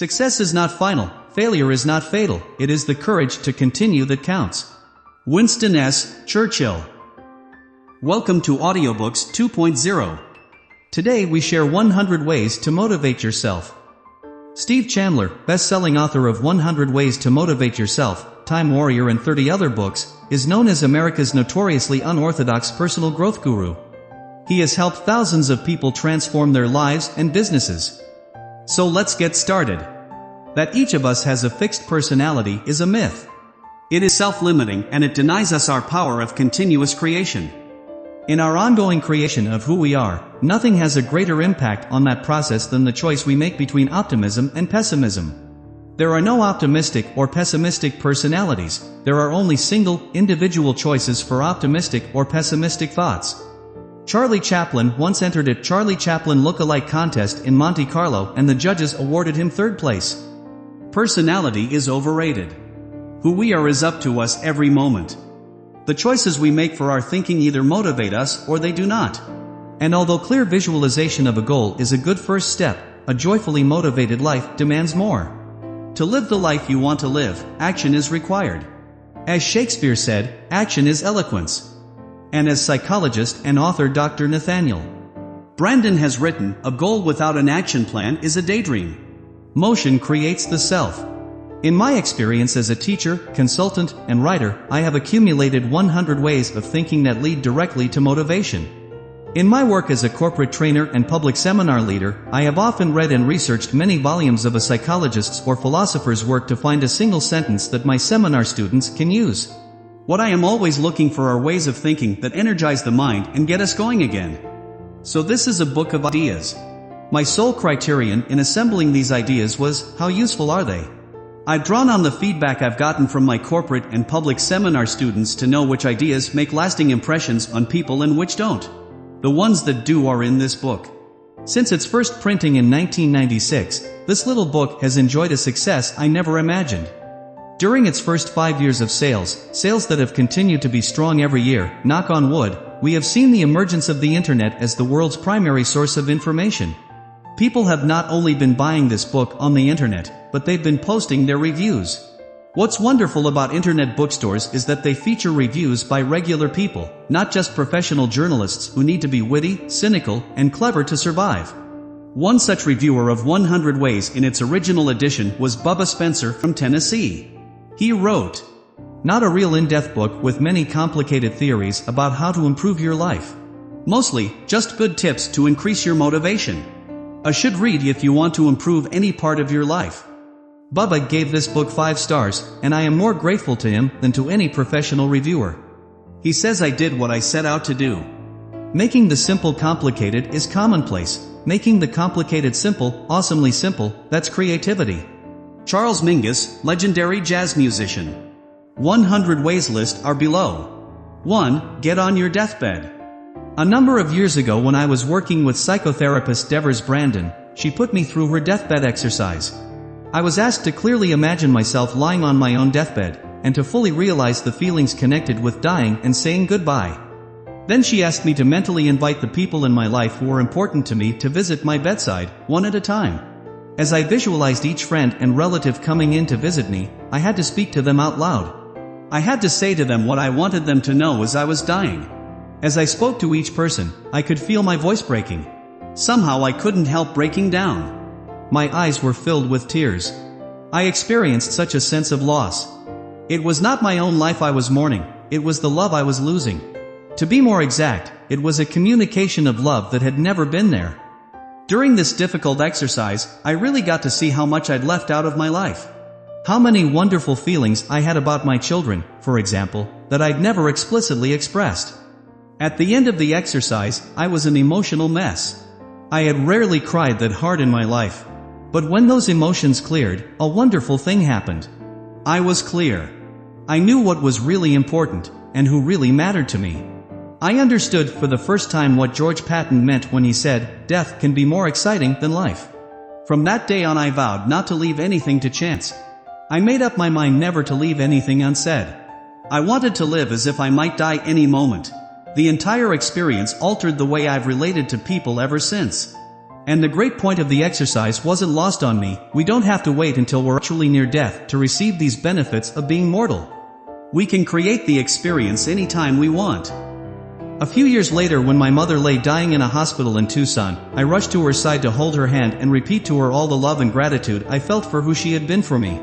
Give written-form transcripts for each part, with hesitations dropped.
Success is not final, failure is not fatal, it is the courage to continue that counts. Winston S. Churchill. Welcome to Audiobooks 2.0. Today we share 100 ways to motivate yourself. Steve Chandler, best-selling author of 100 Ways to Motivate Yourself, Time Warrior and 30 other books, is known as America's notoriously unorthodox personal growth guru. He has helped thousands of people transform their lives and businesses. So let's get started. That each of us has a fixed personality is a myth. It is self-limiting and it denies us our power of continuous creation. In our ongoing creation of who we are, nothing has a greater impact on that process than the choice we make between optimism and pessimism. There are no optimistic or pessimistic personalities, there are only single, individual choices for optimistic or pessimistic thoughts. Charlie Chaplin once entered a Charlie Chaplin look-alike contest in Monte Carlo and the judges awarded him third place. Personality is overrated. Who we are is up to us every moment. The choices we make for our thinking either motivate us or they do not. And although clear visualization of a goal is a good first step, a joyfully motivated life demands more. To live the life you want to live, action is required. As Shakespeare said, action is eloquence. And as psychologist and author Dr. Nathaniel Brandon has written, a goal without an action plan is a daydream. Motion creates the self. In my experience as a teacher, consultant, and writer, I have accumulated 100 ways of thinking that lead directly to motivation. In my work as a corporate trainer and public seminar leader, I have often read and researched many volumes of a psychologist's or philosopher's work to find a single sentence that my seminar students can use. What I am always looking for are ways of thinking that energize the mind and get us going again. So this is a book of ideas. My sole criterion in assembling these ideas was, how useful are they? I've drawn on the feedback I've gotten from my corporate and public seminar students to know which ideas make lasting impressions on people and which don't. The ones that do are in this book. Since its first printing in 1996, this little book has enjoyed a success I never imagined. During its first 5 years of sales that have continued to be strong every year, knock on wood, we have seen the emergence of the internet as the world's primary source of information. People have not only been buying this book on the internet, but they've been posting their reviews. What's wonderful about internet bookstores is that they feature reviews by regular people, not just professional journalists who need to be witty, cynical, and clever to survive. One such reviewer of 100 Ways in its original edition was Bubba Spencer from Tennessee. He wrote, "Not a real in-depth book with many complicated theories about how to improve your life. Mostly, just good tips to increase your motivation. A should read if you want to improve any part of your life." Bubba gave this book 5 stars, and I am more grateful to him than to any professional reviewer. He says I did what I set out to do. Making the simple complicated is commonplace. Making the complicated simple, awesomely simple, that's creativity. Charles Mingus, legendary jazz musician. 100 Ways list are below. 1. Get on your deathbed. A number of years ago when I was working with psychotherapist Devers Brandon, she put me through her deathbed exercise. I was asked to clearly imagine myself lying on my own deathbed, and to fully realize the feelings connected with dying and saying goodbye. Then she asked me to mentally invite the people in my life who were important to me to visit my bedside, one at a time. As I visualized each friend and relative coming in to visit me, I had to speak to them out loud. I had to say to them what I wanted them to know as I was dying. As I spoke to each person, I could feel my voice breaking. Somehow I couldn't help breaking down. My eyes were filled with tears. I experienced such a sense of loss. It was not my own life I was mourning, it was the love I was losing. To be more exact, it was a communication of love that had never been there. During this difficult exercise, I really got to see how much I'd left out of my life. How many wonderful feelings I had about my children, for example, that I'd never explicitly expressed. At the end of the exercise, I was an emotional mess. I had rarely cried that hard in my life. But when those emotions cleared, a wonderful thing happened. I was clear. I knew what was really important, and who really mattered to me. I understood for the first time what George Patton meant when he said, "Death can be more exciting than life." From that day on I vowed not to leave anything to chance. I made up my mind never to leave anything unsaid. I wanted to live as if I might die any moment. The entire experience altered the way I've related to people ever since. And the great point of the exercise wasn't lost on me. We don't have to wait until we're actually near death to receive these benefits of being mortal. We can create the experience anytime we want. A few years later, when my mother lay dying in a hospital in Tucson, I rushed to her side to hold her hand and repeat to her all the love and gratitude I felt for who she had been for me.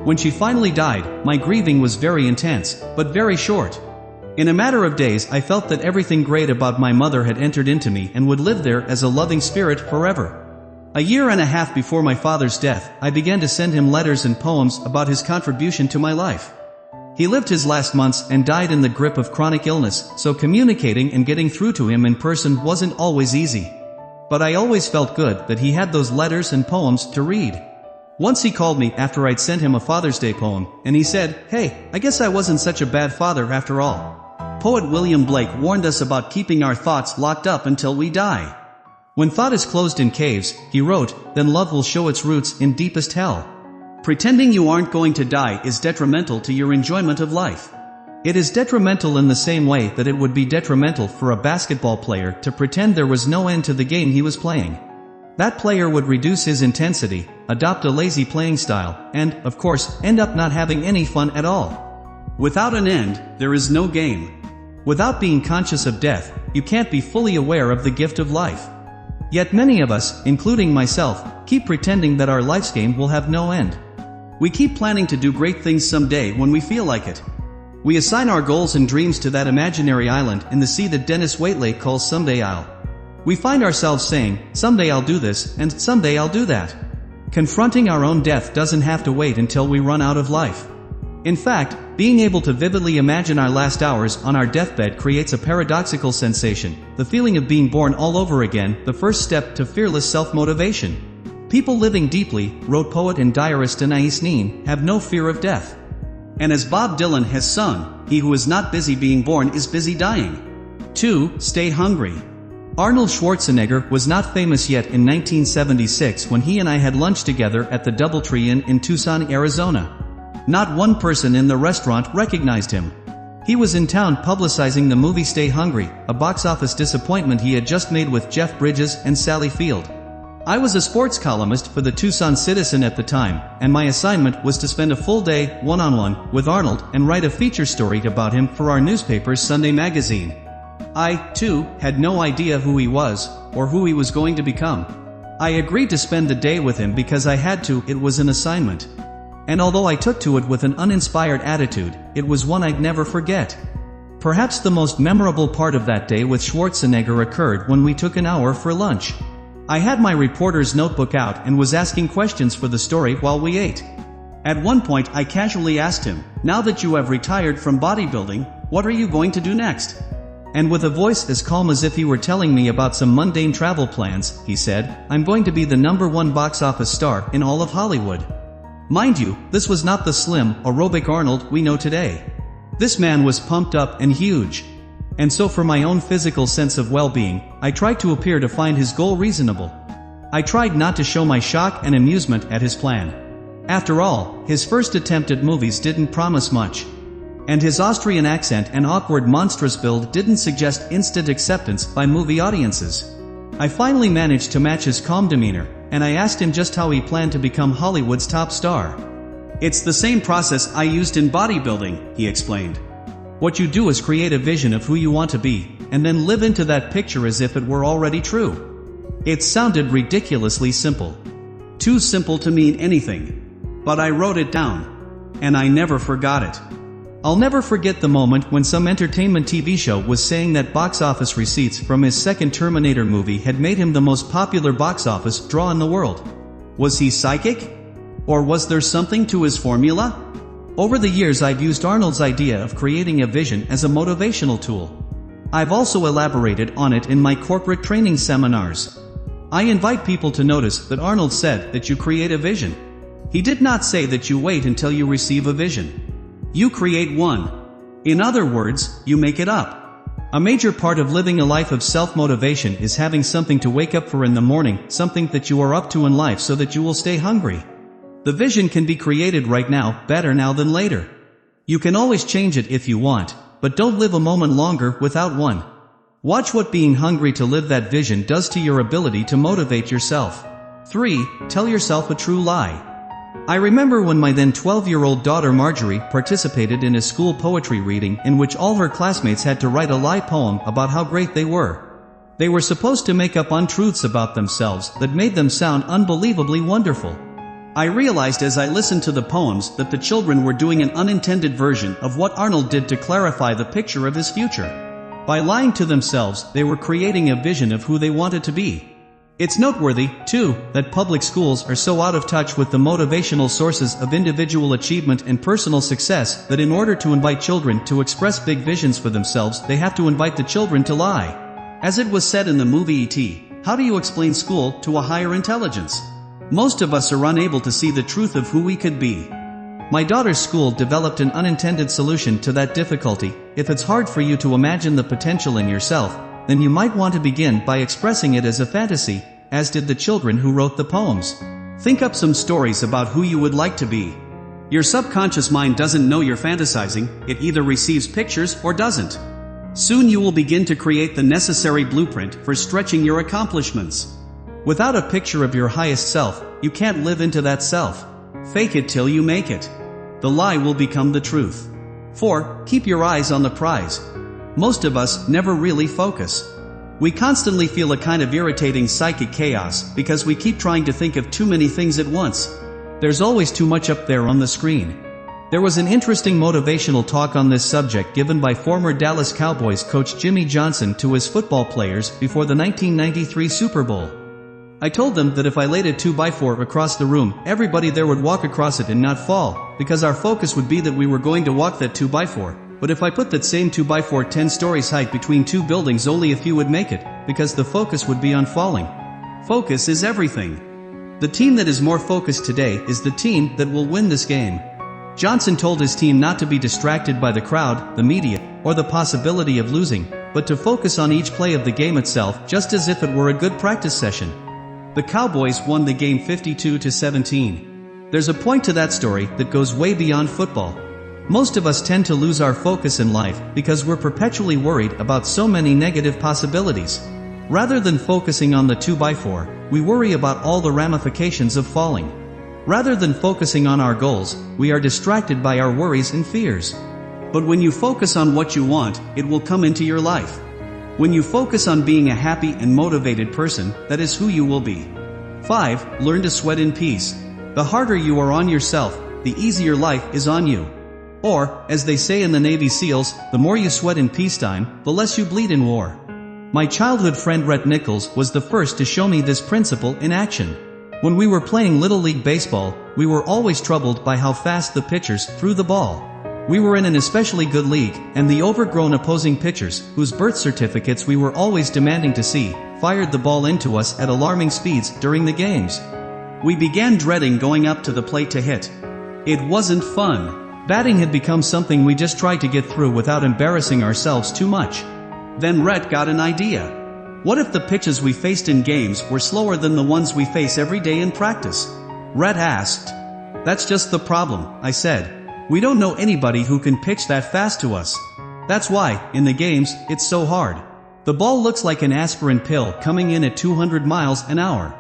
When she finally died, my grieving was very intense, but very short. In a matter of days, I felt that everything great about my mother had entered into me and would live there as a loving spirit forever. A year and a half before my father's death, I began to send him letters and poems about his contribution to my life. He lived his last months and died in the grip of chronic illness, so communicating and getting through to him in person wasn't always easy. But I always felt good that he had those letters and poems to read. Once he called me after I'd sent him a Father's Day poem, and he said, "Hey, I guess I wasn't such a bad father after all." Poet William Blake warned us about keeping our thoughts locked up until we die. When thought is closed in caves, he wrote, then love will show its roots in deepest hell. Pretending you aren't going to die is detrimental to your enjoyment of life. It is detrimental in the same way that it would be detrimental for a basketball player to pretend there was no end to the game he was playing. That player would reduce his intensity, adopt a lazy playing style, and, of course, end up not having any fun at all. Without an end, there is no game. Without being conscious of death, you can't be fully aware of the gift of life. Yet many of us, including myself, keep pretending that our life's game will have no end. We keep planning to do great things someday when we feel like it. We assign our goals and dreams to that imaginary island in the sea that Dennis Waitley calls Someday I'll. We find ourselves saying, someday I'll do this, and someday I'll do that. Confronting our own death doesn't have to wait until we run out of life. In fact, being able to vividly imagine our last hours on our deathbed creates a paradoxical sensation, the feeling of being born all over again, the first step to fearless self-motivation. People living deeply, wrote poet and diarist Anais Nin, have no fear of death. And as Bob Dylan has sung, he who is not busy being born is busy dying. 2. Stay hungry. Arnold Schwarzenegger was not famous yet in 1976 when he and I had lunch together at the Doubletree Inn in Tucson, Arizona. Not one person in the restaurant recognized him. He was in town publicizing the movie Stay Hungry, a box office disappointment he had just made with Jeff Bridges and Sally Field. I was a sports columnist for the Tucson Citizen at the time, and my assignment was to spend a full day, one-on-one, with Arnold and write a feature story about him for our newspaper's Sunday magazine. I, too, had no idea who he was, or who he was going to become. I agreed to spend the day with him because I had to, it was an assignment. And although I took to it with an uninspired attitude, it was one I'd never forget. Perhaps the most memorable part of that day with Schwarzenegger occurred when we took an hour for lunch. I had my reporter's notebook out and was asking questions for the story while we ate. At one point I casually asked him, "Now that you have retired from bodybuilding, what are you going to do next?" And with a voice as calm as if he were telling me about some mundane travel plans, he said, "I'm going to be the #1 box office star in all of Hollywood." Mind you, this was not the slim, aerobic Arnold we know today. This man was pumped up and huge. And so for my own physical sense of well-being, I tried to appear to find his goal reasonable. I tried not to show my shock and amusement at his plan. After all, his first attempt at movies didn't promise much. And his Austrian accent and awkward monstrous build didn't suggest instant acceptance by movie audiences. I finally managed to match his calm demeanor, and I asked him just how he planned to become Hollywood's top star. "It's the same process I used in bodybuilding," he explained. "What you do is create a vision of who you want to be, and then live into that picture as if it were already true." It sounded ridiculously simple. Too simple to mean anything. But I wrote it down. And I never forgot it. I'll never forget the moment when some entertainment TV show was saying that box office receipts from his second Terminator movie had made him the most popular box office draw in the world. Was he psychic? Or was there something to his formula? Over the years I've used Arnold's idea of creating a vision as a motivational tool. I've also elaborated on it in my corporate training seminars. I invite people to notice that Arnold said that you create a vision. He did not say that you wait until you receive a vision. You create one. In other words, you make it up. A major part of living a life of self-motivation is having something to wake up for in the morning, something that you are up to in life so that you will stay hungry. The vision can be created right now, better now than later. You can always change it if you want, but don't live a moment longer without one. Watch what being hungry to live that vision does to your ability to motivate yourself. 3. Tell yourself a true lie. I remember when my then 12-year-old daughter Marjorie participated in a school poetry reading in which all her classmates had to write a lie poem about how great they were. They were supposed to make up untruths about themselves that made them sound unbelievably wonderful. I realized as I listened to the poems that the children were doing an unintended version of what Arnold did to clarify the picture of his future. By lying to themselves, they were creating a vision of who they wanted to be. It's noteworthy, too, that public schools are so out of touch with the motivational sources of individual achievement and personal success that in order to invite children to express big visions for themselves, they have to invite the children to lie. As it was said in the movie E.T., how do you explain school to a higher intelligence? Most of us are unable to see the truth of who we could be. My daughter's school developed an unintended solution to that difficulty. If it's hard for you to imagine the potential in yourself, then you might want to begin by expressing it as a fantasy, as did the children who wrote the poems. Think up some stories about who you would like to be. Your subconscious mind doesn't know you're fantasizing, it either receives pictures or doesn't. Soon you will begin to create the necessary blueprint for stretching your accomplishments. Without a picture of your highest self, you can't live into that self. Fake it till you make it. The lie will become the truth. 4. Keep your eyes on the prize. Most of us never really focus. We constantly feel a kind of irritating psychic chaos because we keep trying to think of too many things at once. There's always too much up there on the screen. There was an interesting motivational talk on this subject given by former Dallas Cowboys coach Jimmy Johnson to his football players before the 1993 Super Bowl. I told them that if I laid a 2x4 across the room, everybody there would walk across it and not fall, because our focus would be that we were going to walk that 2x4. But if I put that same 2x4 10 stories height between two buildings, only a few would make it, because the focus would be on falling. Focus is everything. The team that is more focused today is the team that will win this game. Johnson told his team not to be distracted by the crowd, the media, or the possibility of losing, but to focus on each play of the game itself just as if it were a good practice session. The Cowboys won the game 52-17. There's a point to that story that goes way beyond football. Most of us tend to lose our focus in life because we're perpetually worried about so many negative possibilities. Rather than focusing on the 2x4, we worry about all the ramifications of falling. Rather than focusing on our goals, we are distracted by our worries and fears. But when you focus on what you want, it will come into your life. When you focus on being a happy and motivated person, that is who you will be. 5. Learn to sweat in peace. The harder you are on yourself, the easier life is on you. Or, as they say in the Navy SEALs, the more you sweat in peacetime, the less you bleed in war. My childhood friend Rhett Nichols was the first to show me this principle in action. When we were playing Little League Baseball, we were always troubled by how fast the pitchers threw the ball. We were in an especially good league, and the overgrown opposing pitchers, whose birth certificates we were always demanding to see, fired the ball into us at alarming speeds during the games. We began dreading going up to the plate to hit. It wasn't fun. Batting had become something we just tried to get through without embarrassing ourselves too much. Then Rhett got an idea. What if the pitches we faced in games were slower than the ones we face every day in practice? Rhett asked. That's just the problem, I said. We don't know anybody who can pitch that fast to us. That's why, in the games, it's so hard. The ball looks like an aspirin pill coming in at 200 miles an hour.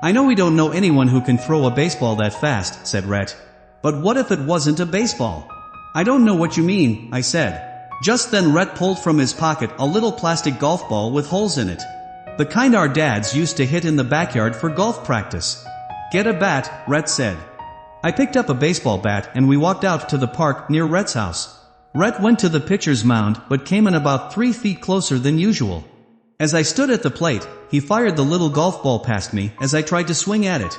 I know we don't know anyone who can throw a baseball that fast, said Rhett. But what if it wasn't a baseball? I don't know what you mean, I said. Just then Rhett pulled from his pocket a little plastic golf ball with holes in it. The kind our dads used to hit in the backyard for golf practice. Get a bat, Rhett said. I picked up a baseball bat and we walked out to the park near Rhett's house. Rhett went to the pitcher's mound but came in about 3 feet closer than usual. As I stood at the plate, he fired the little golf ball past me as I tried to swing at it.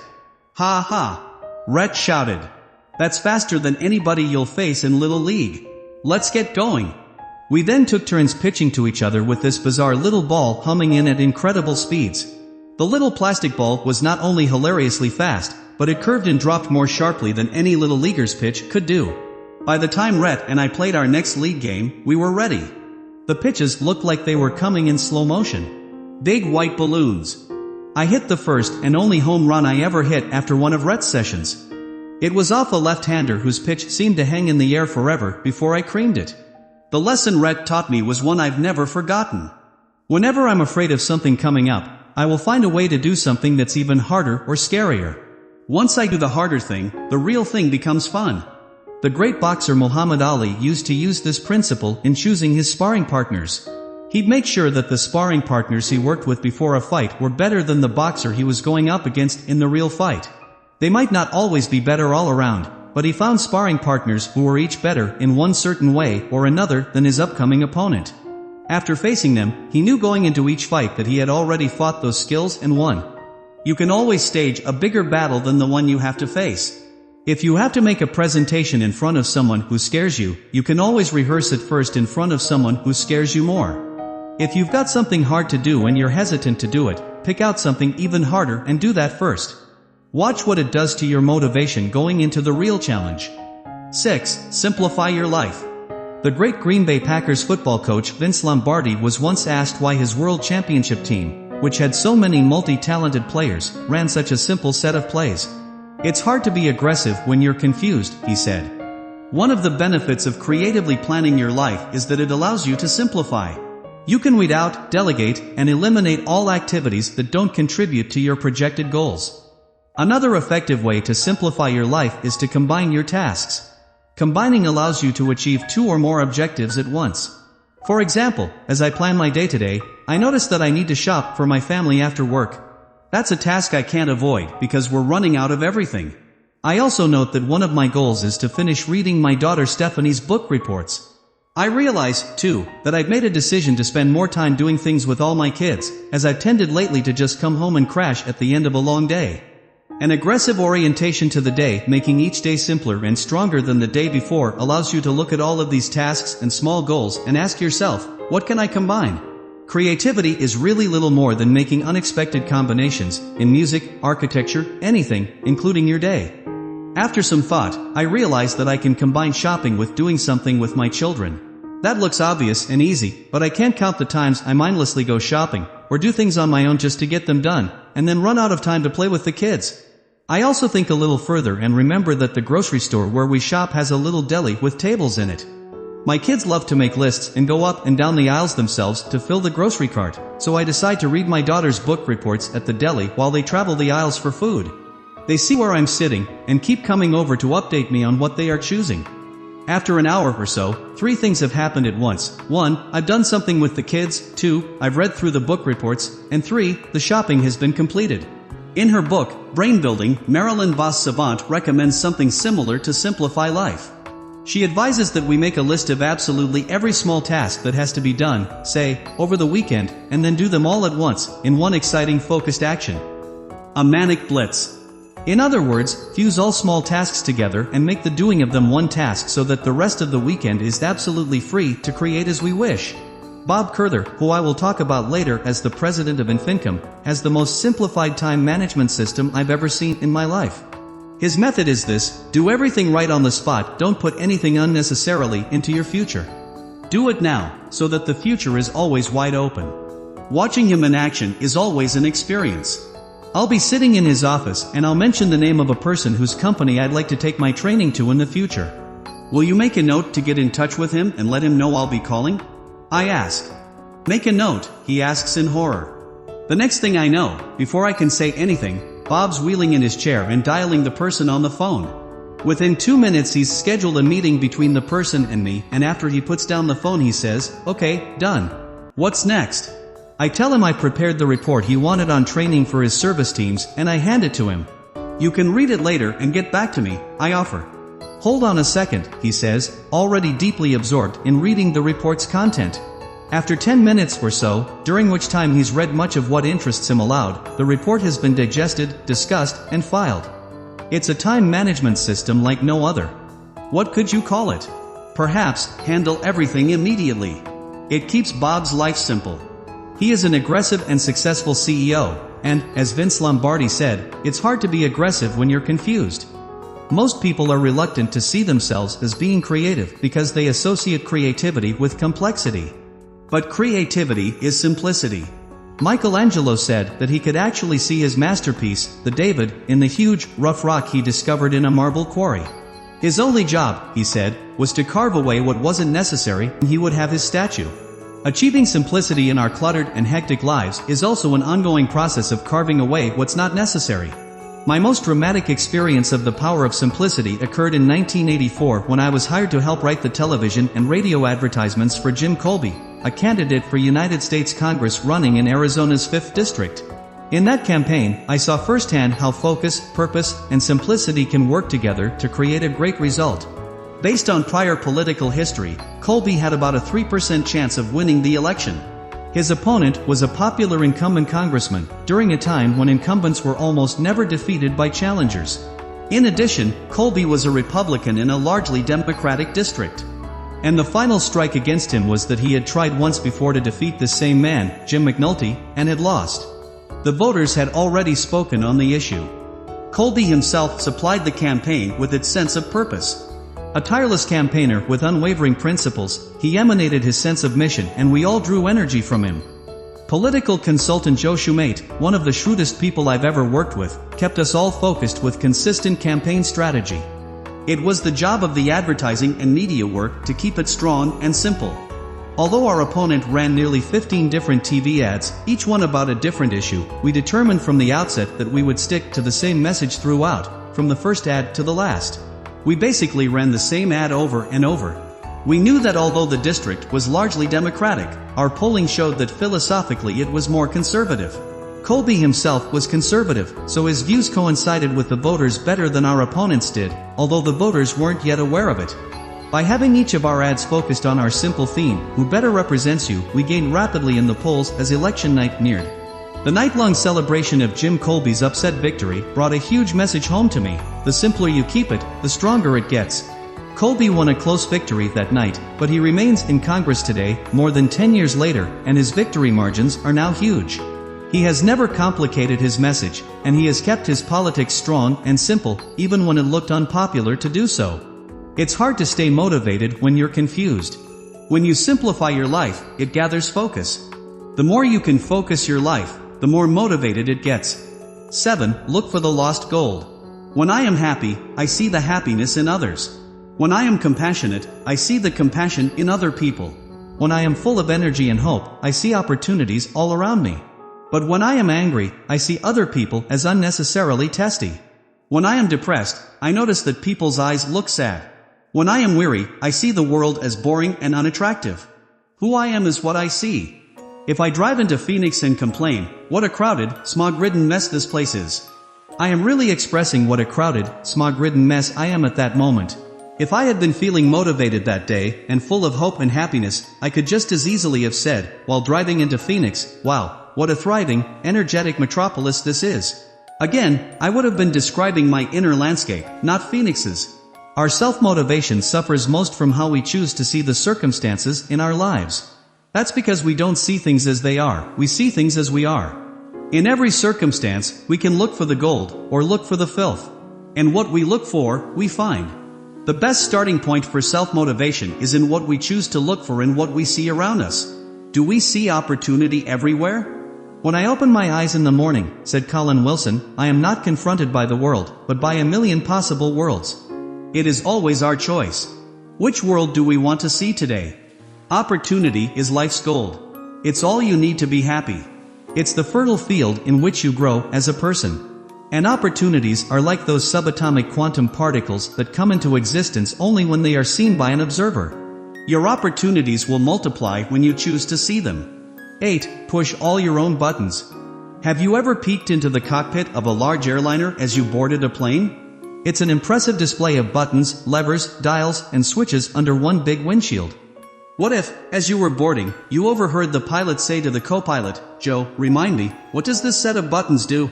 Ha ha! Rhett shouted. That's faster than anybody you'll face in Little League. Let's get going. We then took turns pitching to each other with this bizarre little ball humming in at incredible speeds. The little plastic ball was not only hilariously fast, but it curved and dropped more sharply than any Little Leaguer's pitch could do. By the time Rhett and I played our next league game, we were ready. The pitches looked like they were coming in slow motion. Big white balloons. I hit the first and only home run I ever hit after one of Rhett's sessions. It was off a left-hander whose pitch seemed to hang in the air forever before I creamed it. The lesson Rhett taught me was one I've never forgotten. Whenever I'm afraid of something coming up, I will find a way to do something that's even harder or scarier. Once I do the harder thing, the real thing becomes fun. The great boxer Muhammad Ali used to use this principle in choosing his sparring partners. He'd make sure that the sparring partners he worked with before a fight were better than the boxer he was going up against in the real fight. They might not always be better all around, but he found sparring partners who were each better in one certain way or another than his upcoming opponent. After facing them, he knew going into each fight that he had already fought those skills and won. You can always stage a bigger battle than the one you have to face. If you have to make a presentation in front of someone who scares you, you can always rehearse it first in front of someone who scares you more. If you've got something hard to do and you're hesitant to do it, pick out something even harder and do that first. Watch what it does to your motivation going into the real challenge. 6. Simplify your life. The great Green Bay Packers football coach Vince Lombardi was once asked why his world championship team, which had so many multi-talented players, ran such a simple set of plays. It's hard to be aggressive when you're confused, he said. One of the benefits of creatively planning your life is that it allows you to simplify. You can weed out, delegate, and eliminate all activities that don't contribute to your projected goals. Another effective way to simplify your life is to combine your tasks. Combining allows you to achieve 2 or more objectives at once. For example, as I plan my day today, I notice that I need to shop for my family after work. That's a task I can't avoid because we're running out of everything. I also note that one of my goals is to finish reading my daughter Stephanie's book reports. I realize, too, that I've made a decision to spend more time doing things with all my kids, as I've tended lately to just come home and crash at the end of a long day. An aggressive orientation to the day, making each day simpler and stronger than the day before, allows you to look at all of these tasks and small goals and ask yourself, what can I combine? Creativity is really little more than making unexpected combinations, in music, architecture, anything, including your day. After some thought, I realized that I can combine shopping with doing something with my children. That looks obvious and easy, but I can't count the times I mindlessly go shopping, or do things on my own just to get them done, and then run out of time to play with the kids. I also think a little further and remember that the grocery store where we shop has a little deli with tables in it. My kids love to make lists and go up and down the aisles themselves to fill the grocery cart, so I decide to read my daughter's book reports at the deli while they travel the aisles for food. They see where I'm sitting, and keep coming over to update me on what they are choosing. After an hour or so, 3 things have happened at once. 1. I've done something with the kids. 2. I've read through the book reports. And 3. The shopping has been completed. In her book, Brain Building, Marilyn Vos Savant recommends something similar to simplify life. She advises that we make a list of absolutely every small task that has to be done, say, over the weekend, and then do them all at once, in one exciting focused action. A manic blitz. In other words, fuse all small tasks together and make the doing of them one task so that the rest of the weekend is absolutely free to create as we wish. Bob Curther, who I will talk about later as the president of Infincom, has the most simplified time management system I've ever seen in my life. His method is this: do everything right on the spot, don't put anything unnecessarily into your future. Do it now, so that the future is always wide open. Watching him in action is always an experience. I'll be sitting in his office and I'll mention the name of a person whose company I'd like to take my training to in the future. Will you make a note to get in touch with him and let him know I'll be calling? I ask. Make a note, he asks in horror. The next thing I know, before I can say anything, Bob's wheeling in his chair and dialing the person on the phone. Within 2 minutes he's scheduled a meeting between the person and me, and after he puts down the phone he says, "Okay, done. What's next?" I tell him I prepared the report he wanted on training for his service teams, and I hand it to him. "You can read it later and get back to me," I offer. "Hold on a second," he says, already deeply absorbed in reading the report's content. After 10 minutes or so, during which time he's read much of what interests him aloud, the report has been digested, discussed, and filed. It's a time management system like no other. What could you call it? Perhaps, handle everything immediately. It keeps Bob's life simple. He is an aggressive and successful CEO, and, as Vince Lombardi said, it's hard to be aggressive when you're confused. Most people are reluctant to see themselves as being creative because they associate creativity with complexity. But creativity is simplicity. Michelangelo said that he could actually see his masterpiece, the David, in the huge, rough rock he discovered in a marble quarry. His only job, he said, was to carve away what wasn't necessary, and he would have his statue. Achieving simplicity in our cluttered and hectic lives is also an ongoing process of carving away what's not necessary. My most dramatic experience of the power of simplicity occurred in 1984 when I was hired to help write the television and radio advertisements for Jim Colby, a candidate for United States Congress running in Arizona's 5th District. In that campaign, I saw firsthand how focus, purpose, and simplicity can work together to create a great result. Based on prior political history, Colby had about a 3% chance of winning the election. His opponent was a popular incumbent congressman, during a time when incumbents were almost never defeated by challengers. In addition, Colby was a Republican in a largely Democratic district. And the final strike against him was that he had tried once before to defeat the same man, Jim McNulty, and had lost. The voters had already spoken on the issue. Colby himself supplied the campaign with its sense of purpose. A tireless campaigner with unwavering principles, he emanated his sense of mission and we all drew energy from him. Political consultant Joe Shumate, one of the shrewdest people I've ever worked with, kept us all focused with consistent campaign strategy. It was the job of the advertising and media work to keep it strong and simple. Although our opponent ran nearly 15 different TV ads, each one about a different issue, we determined from the outset that we would stick to the same message throughout, from the first ad to the last. We basically ran the same ad over and over. We knew that although the district was largely Democratic, our polling showed that philosophically it was more conservative. Colby himself was conservative, so his views coincided with the voters better than our opponents did, although the voters weren't yet aware of it. By having each of our ads focused on our simple theme, who better represents you, we gained rapidly in the polls as election night neared. The night-long celebration of Jim Colby's upset victory brought a huge message home to me: the simpler you keep it, the stronger it gets. Colby won a close victory that night, but he remains in Congress today, more than 10 years later, and his victory margins are now huge. He has never complicated his message, and he has kept his politics strong and simple, even when it looked unpopular to do so. It's hard to stay motivated when you're confused. When you simplify your life, it gathers focus. The more you can focus your life, the more motivated it gets. 7. Look for the lost gold. When I am happy, I see the happiness in others. When I am compassionate, I see the compassion in other people. When I am full of energy and hope, I see opportunities all around me. But when I am angry, I see other people as unnecessarily testy. When I am depressed, I notice that people's eyes look sad. When I am weary, I see the world as boring and unattractive. Who I am is what I see. If I drive into Phoenix and complain, what a crowded, smog-ridden mess this place is, I am really expressing what a crowded, smog-ridden mess I am at that moment. If I had been feeling motivated that day, and full of hope and happiness, I could just as easily have said, while driving into Phoenix, wow, what a thriving, energetic metropolis this is. Again, I would have been describing my inner landscape, not Phoenix's. Our self-motivation suffers most from how we choose to see the circumstances in our lives. That's because we don't see things as they are, we see things as we are. In every circumstance, we can look for the gold, or look for the filth. And what we look for, we find. The best starting point for self-motivation is in what we choose to look for in what we see around us. Do we see opportunity everywhere? When I open my eyes in the morning, said Colin Wilson, I am not confronted by the world, but by a million possible worlds. It is always our choice. Which world do we want to see today? Opportunity is life's gold. It's all you need to be happy. It's the fertile field in which you grow as a person. And opportunities are like those subatomic quantum particles that come into existence only when they are seen by an observer. Your opportunities will multiply when you choose to see them. 8. Push all your own buttons. Have you ever peeked into the cockpit of a large airliner as you boarded a plane? It's an impressive display of buttons, levers, dials, and switches under one big windshield. What if, as you were boarding, you overheard the pilot say to the co-pilot, Joe, remind me, what does this set of buttons do?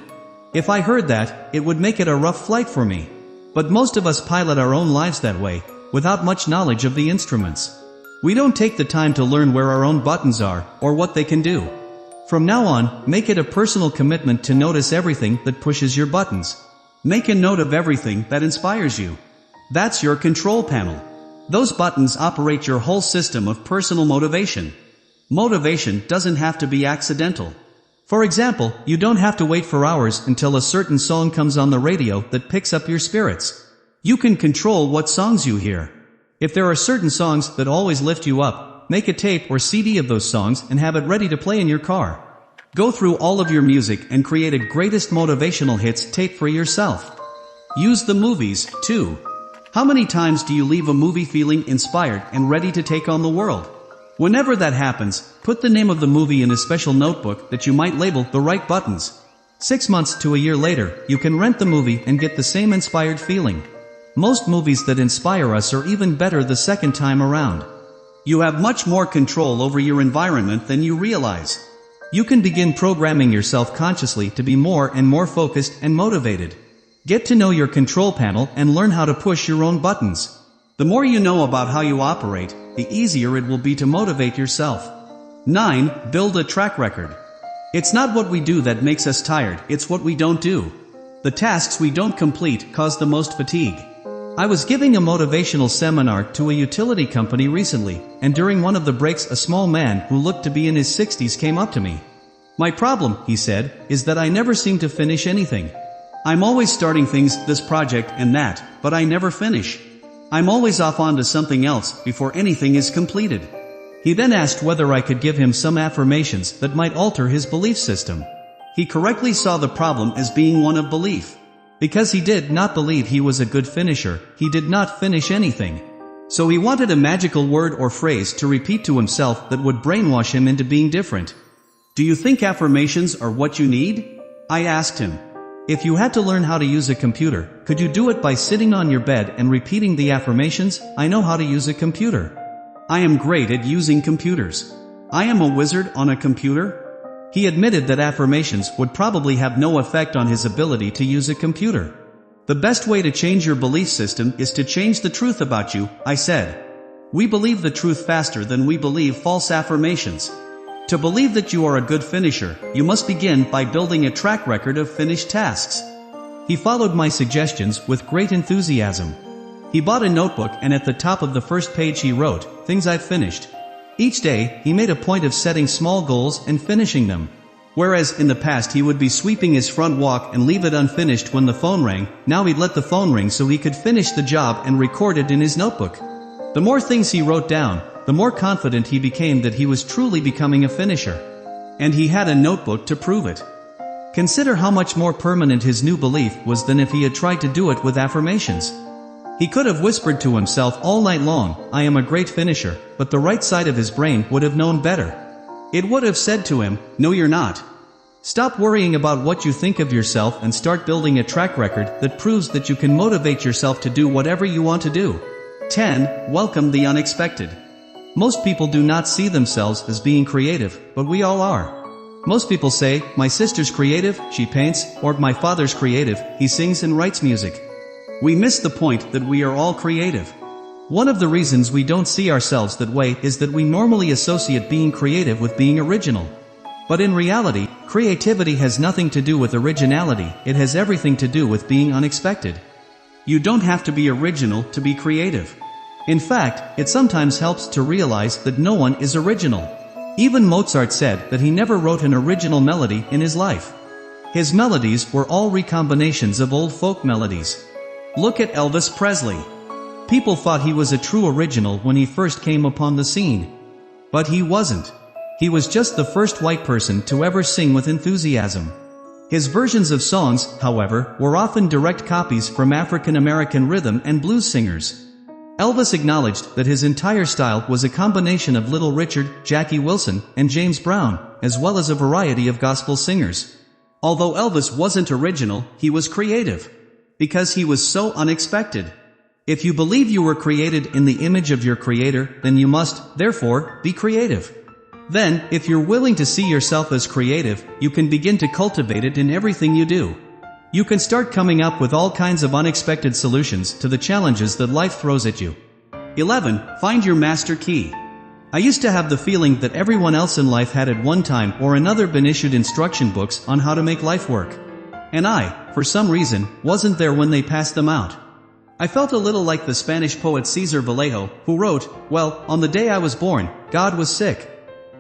If I heard that, it would make it a rough flight for me. But most of us pilot our own lives that way, without much knowledge of the instruments. We don't take the time to learn where our own buttons are, or what they can do. From now on, make it a personal commitment to notice everything that pushes your buttons. Make a note of everything that inspires you. That's your control panel. Those buttons operate your whole system of personal motivation. Motivation doesn't have to be accidental. For example, you don't have to wait for hours until a certain song comes on the radio that picks up your spirits. You can control what songs you hear. If there are certain songs that always lift you up, make a tape or CD of those songs and have it ready to play in your car. Go through all of your music and create a greatest motivational hits tape for yourself. Use the movies, too. How many times do you leave a movie feeling inspired and ready to take on the world? Whenever that happens, put the name of the movie in a special notebook that you might label The Right Buttons. 6 months to a year later, you can rent the movie and get the same inspired feeling. Most movies that inspire us are even better the second time around. You have much more control over your environment than you realize. You can begin programming yourself consciously to be more and more focused and motivated. Get to know your control panel and learn how to push your own buttons. The more you know about how you operate, the easier it will be to motivate yourself. 9. Build a track record. It's not what we do that makes us tired, it's what we don't do. The tasks we don't complete cause the most fatigue. I was giving a motivational seminar to a utility company recently, and during one of the breaks a small man who looked to be in his 60s came up to me. My problem, he said, is that I never seem to finish anything. I'm always starting things, this project and that, but I never finish. I'm always off onto something else before anything is completed. He then asked whether I could give him some affirmations that might alter his belief system. He correctly saw the problem as being one of belief. Because he did not believe he was a good finisher, he did not finish anything. So he wanted a magical word or phrase to repeat to himself that would brainwash him into being different. Do you think affirmations are what you need? I asked him. If you had to learn how to use a computer, could you do it by sitting on your bed and repeating the affirmations, I know how to use a computer. I am great at using computers. I am a wizard on a computer. He admitted that affirmations would probably have no effect on his ability to use a computer. The best way to change your belief system is to change the truth about you, I said. We believe the truth faster than we believe false affirmations. To believe that you are a good finisher, you must begin by building a track record of finished tasks. He followed my suggestions with great enthusiasm. He bought a notebook and at the top of the first page he wrote, "Things I've finished." Each day, he made a point of setting small goals and finishing them. Whereas in the past he would be sweeping his front walk and leave it unfinished when the phone rang, now he'd let the phone ring so he could finish the job and record it in his notebook. The more things he wrote down, the more confident he became that he was truly becoming a finisher. And he had a notebook to prove it. Consider how much more permanent his new belief was than if he had tried to do it with affirmations. He could have whispered to himself all night long, "I am a great finisher," but the right side of his brain would have known better. It would have said to him, "No, you're not." Stop worrying about what you think of yourself and start building a track record that proves that you can motivate yourself to do whatever you want to do. 10. Welcome the unexpected. Most people do not see themselves as being creative, but we all are. Most people say, "My sister's creative, she paints," or "My father's creative, he sings and writes music." We miss the point that we are all creative. One of the reasons we don't see ourselves that way is that we normally associate being creative with being original. But in reality, creativity has nothing to do with originality, it has everything to do with being unexpected. You don't have to be original to be creative. In fact, it sometimes helps to realize that no one is original. Even Mozart said that he never wrote an original melody in his life. His melodies were all recombinations of old folk melodies. Look at Elvis Presley. People thought he was a true original when he first came upon the scene. But he wasn't. He was just the first white person to ever sing with enthusiasm. His versions of songs, however, were often direct copies from African American rhythm and blues singers. Elvis acknowledged that his entire style was a combination of Little Richard, Jackie Wilson, and James Brown, as well as a variety of gospel singers. Although Elvis wasn't original, he was creative. Because he was so unexpected. If you believe you were created in the image of your Creator, then you must, therefore, be creative. Then, if you're willing to see yourself as creative, you can begin to cultivate it in everything you do. You can start coming up with all kinds of unexpected solutions to the challenges that life throws at you. 11. Find your master key. I used to have the feeling that everyone else in life had at one time or another been issued instruction books on how to make life work. And I, for some reason, wasn't there when they passed them out. I felt a little like the Spanish poet Cesar Vallejo, who wrote, "Well, on the day I was born, God was sick."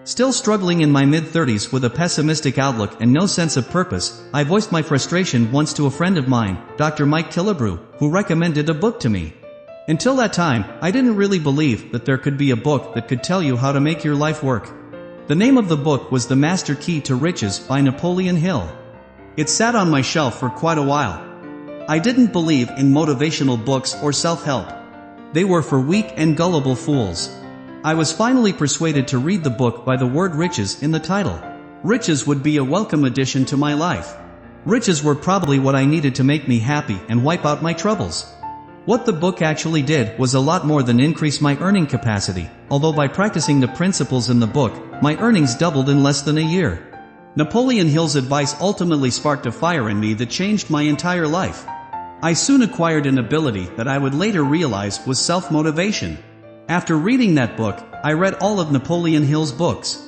Still struggling in my mid-30s with a pessimistic outlook and no sense of purpose, I voiced my frustration once to a friend of mine, Dr. Mike Killebrew, who recommended a book to me. Until that time, I didn't really believe that there could be a book that could tell you how to make your life work. The name of the book was The Master Key to Riches by Napoleon Hill. It sat on my shelf for quite a while. I didn't believe in motivational books or self-help. They were for weak and gullible fools. I was finally persuaded to read the book by the word riches in the title. Riches would be a welcome addition to my life. Riches were probably what I needed to make me happy and wipe out my troubles. What the book actually did was a lot more than increase my earning capacity, although by practicing the principles in the book, my earnings doubled in less than a year. Napoleon Hill's advice ultimately sparked a fire in me that changed my entire life. I soon acquired an ability that I would later realize was self-motivation. After reading that book, I read all of Napoleon Hill's books.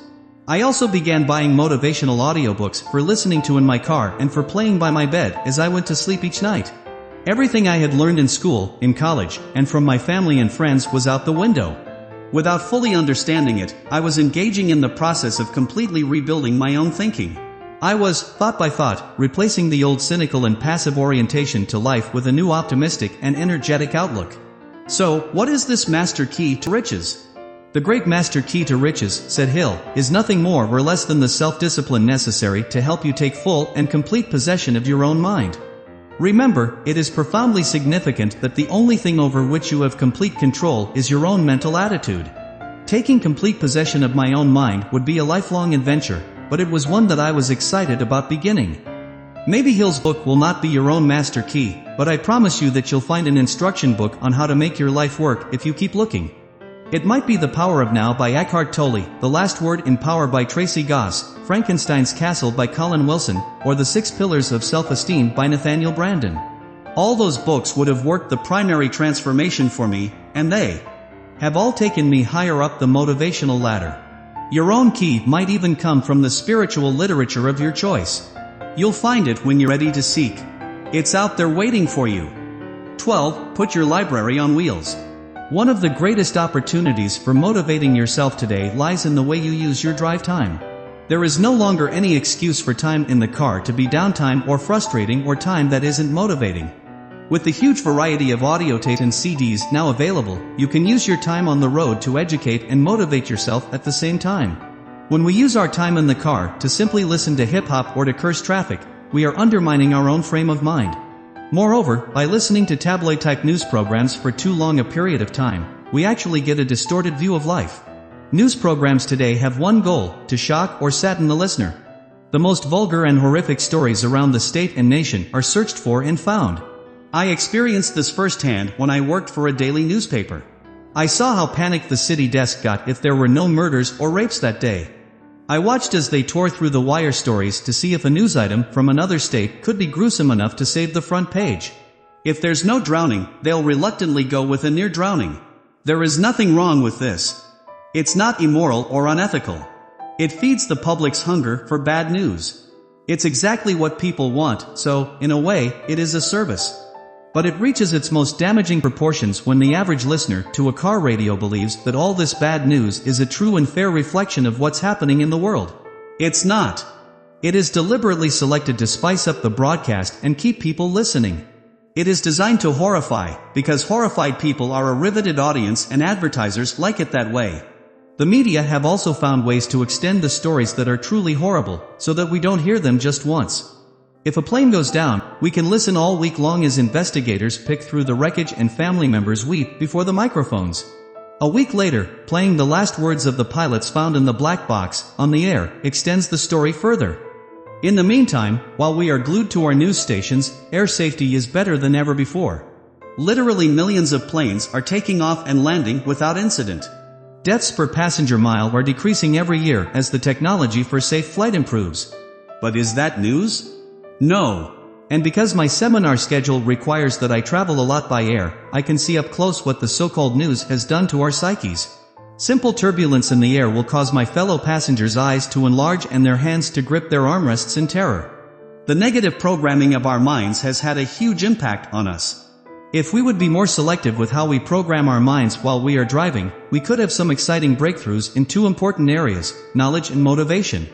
I also began buying motivational audiobooks for listening to in my car and for playing by my bed as I went to sleep each night. Everything I had learned in school, in college, and from my family and friends was out the window. Without fully understanding it, I was engaging in the process of completely rebuilding my own thinking. I was, thought by thought, replacing the old cynical and passive orientation to life with a new optimistic and energetic outlook. So, what is this master key to riches? The great master key to riches, said Hill, is nothing more or less than the self-discipline necessary to help you take full and complete possession of your own mind. Remember, it is profoundly significant that the only thing over which you have complete control is your own mental attitude. Taking complete possession of my own mind would be a lifelong adventure, but it was one that I was excited about beginning. Maybe Hill's book will not be your own master key, but I promise you that you'll find an instruction book on how to make your life work if you keep looking. It might be The Power of Now by Eckhart Tolle, The Last Word in Power by Tracy Goss, Frankenstein's Castle by Colin Wilson, or The 6 Pillars of Self-Esteem by Nathaniel Branden. All those books would have worked the primary transformation for me, and they have all taken me higher up the motivational ladder. Your own key might even come from the spiritual literature of your choice. You'll find it when you're ready to seek. It's out there waiting for you. 12. Put your library on wheels. One of the greatest opportunities for motivating yourself today lies in the way you use your drive time. There is no longer any excuse for time in the car to be downtime or frustrating or time that isn't motivating. With the huge variety of audio tapes and CDs now available, you can use your time on the road to educate and motivate yourself at the same time. When we use our time in the car to simply listen to hip-hop or to curse traffic, we are undermining our own frame of mind. Moreover, by listening to tabloid-type news programs for too long a period of time, we actually get a distorted view of life. News programs today have one goal: to shock or sadden the listener. The most vulgar and horrific stories around the state and nation are searched for and found. I experienced this firsthand when I worked for a daily newspaper. I saw how panicked the city desk got if there were no murders or rapes that day. I watched as they tore through the wire stories to see if a news item from another state could be gruesome enough to save the front page. If there's no drowning, they'll reluctantly go with a near drowning. There is nothing wrong with this. It's not immoral or unethical. It feeds the public's hunger for bad news. It's exactly what people want, so, in a way, it is a service. But it reaches its most damaging proportions when the average listener to a car radio believes that all this bad news is a true and fair reflection of what's happening in the world. It's not. It is deliberately selected to spice up the broadcast and keep people listening. It is designed to horrify, because horrified people are a riveted audience and advertisers like it that way. The media have also found ways to extend the stories that are truly horrible, so that we don't hear them just once. If a plane goes down, we can listen all week long as investigators pick through the wreckage and family members weep before the microphones. A week later, playing the last words of the pilots found in the black box, on the air, extends the story further. In the meantime, while we are glued to our news stations, air safety is better than ever before. Literally millions of planes are taking off and landing without incident. Deaths per passenger mile are decreasing every year as the technology for safe flight improves. But is that news? No. And because my seminar schedule requires that I travel a lot by air, I can see up close what the so-called news has done to our psyches. Simple turbulence in the air will cause my fellow passengers' eyes to enlarge and their hands to grip their armrests in terror. The negative programming of our minds has had a huge impact on us. If we would be more selective with how we program our minds while we are driving, we could have some exciting breakthroughs in two important areas: knowledge and motivation.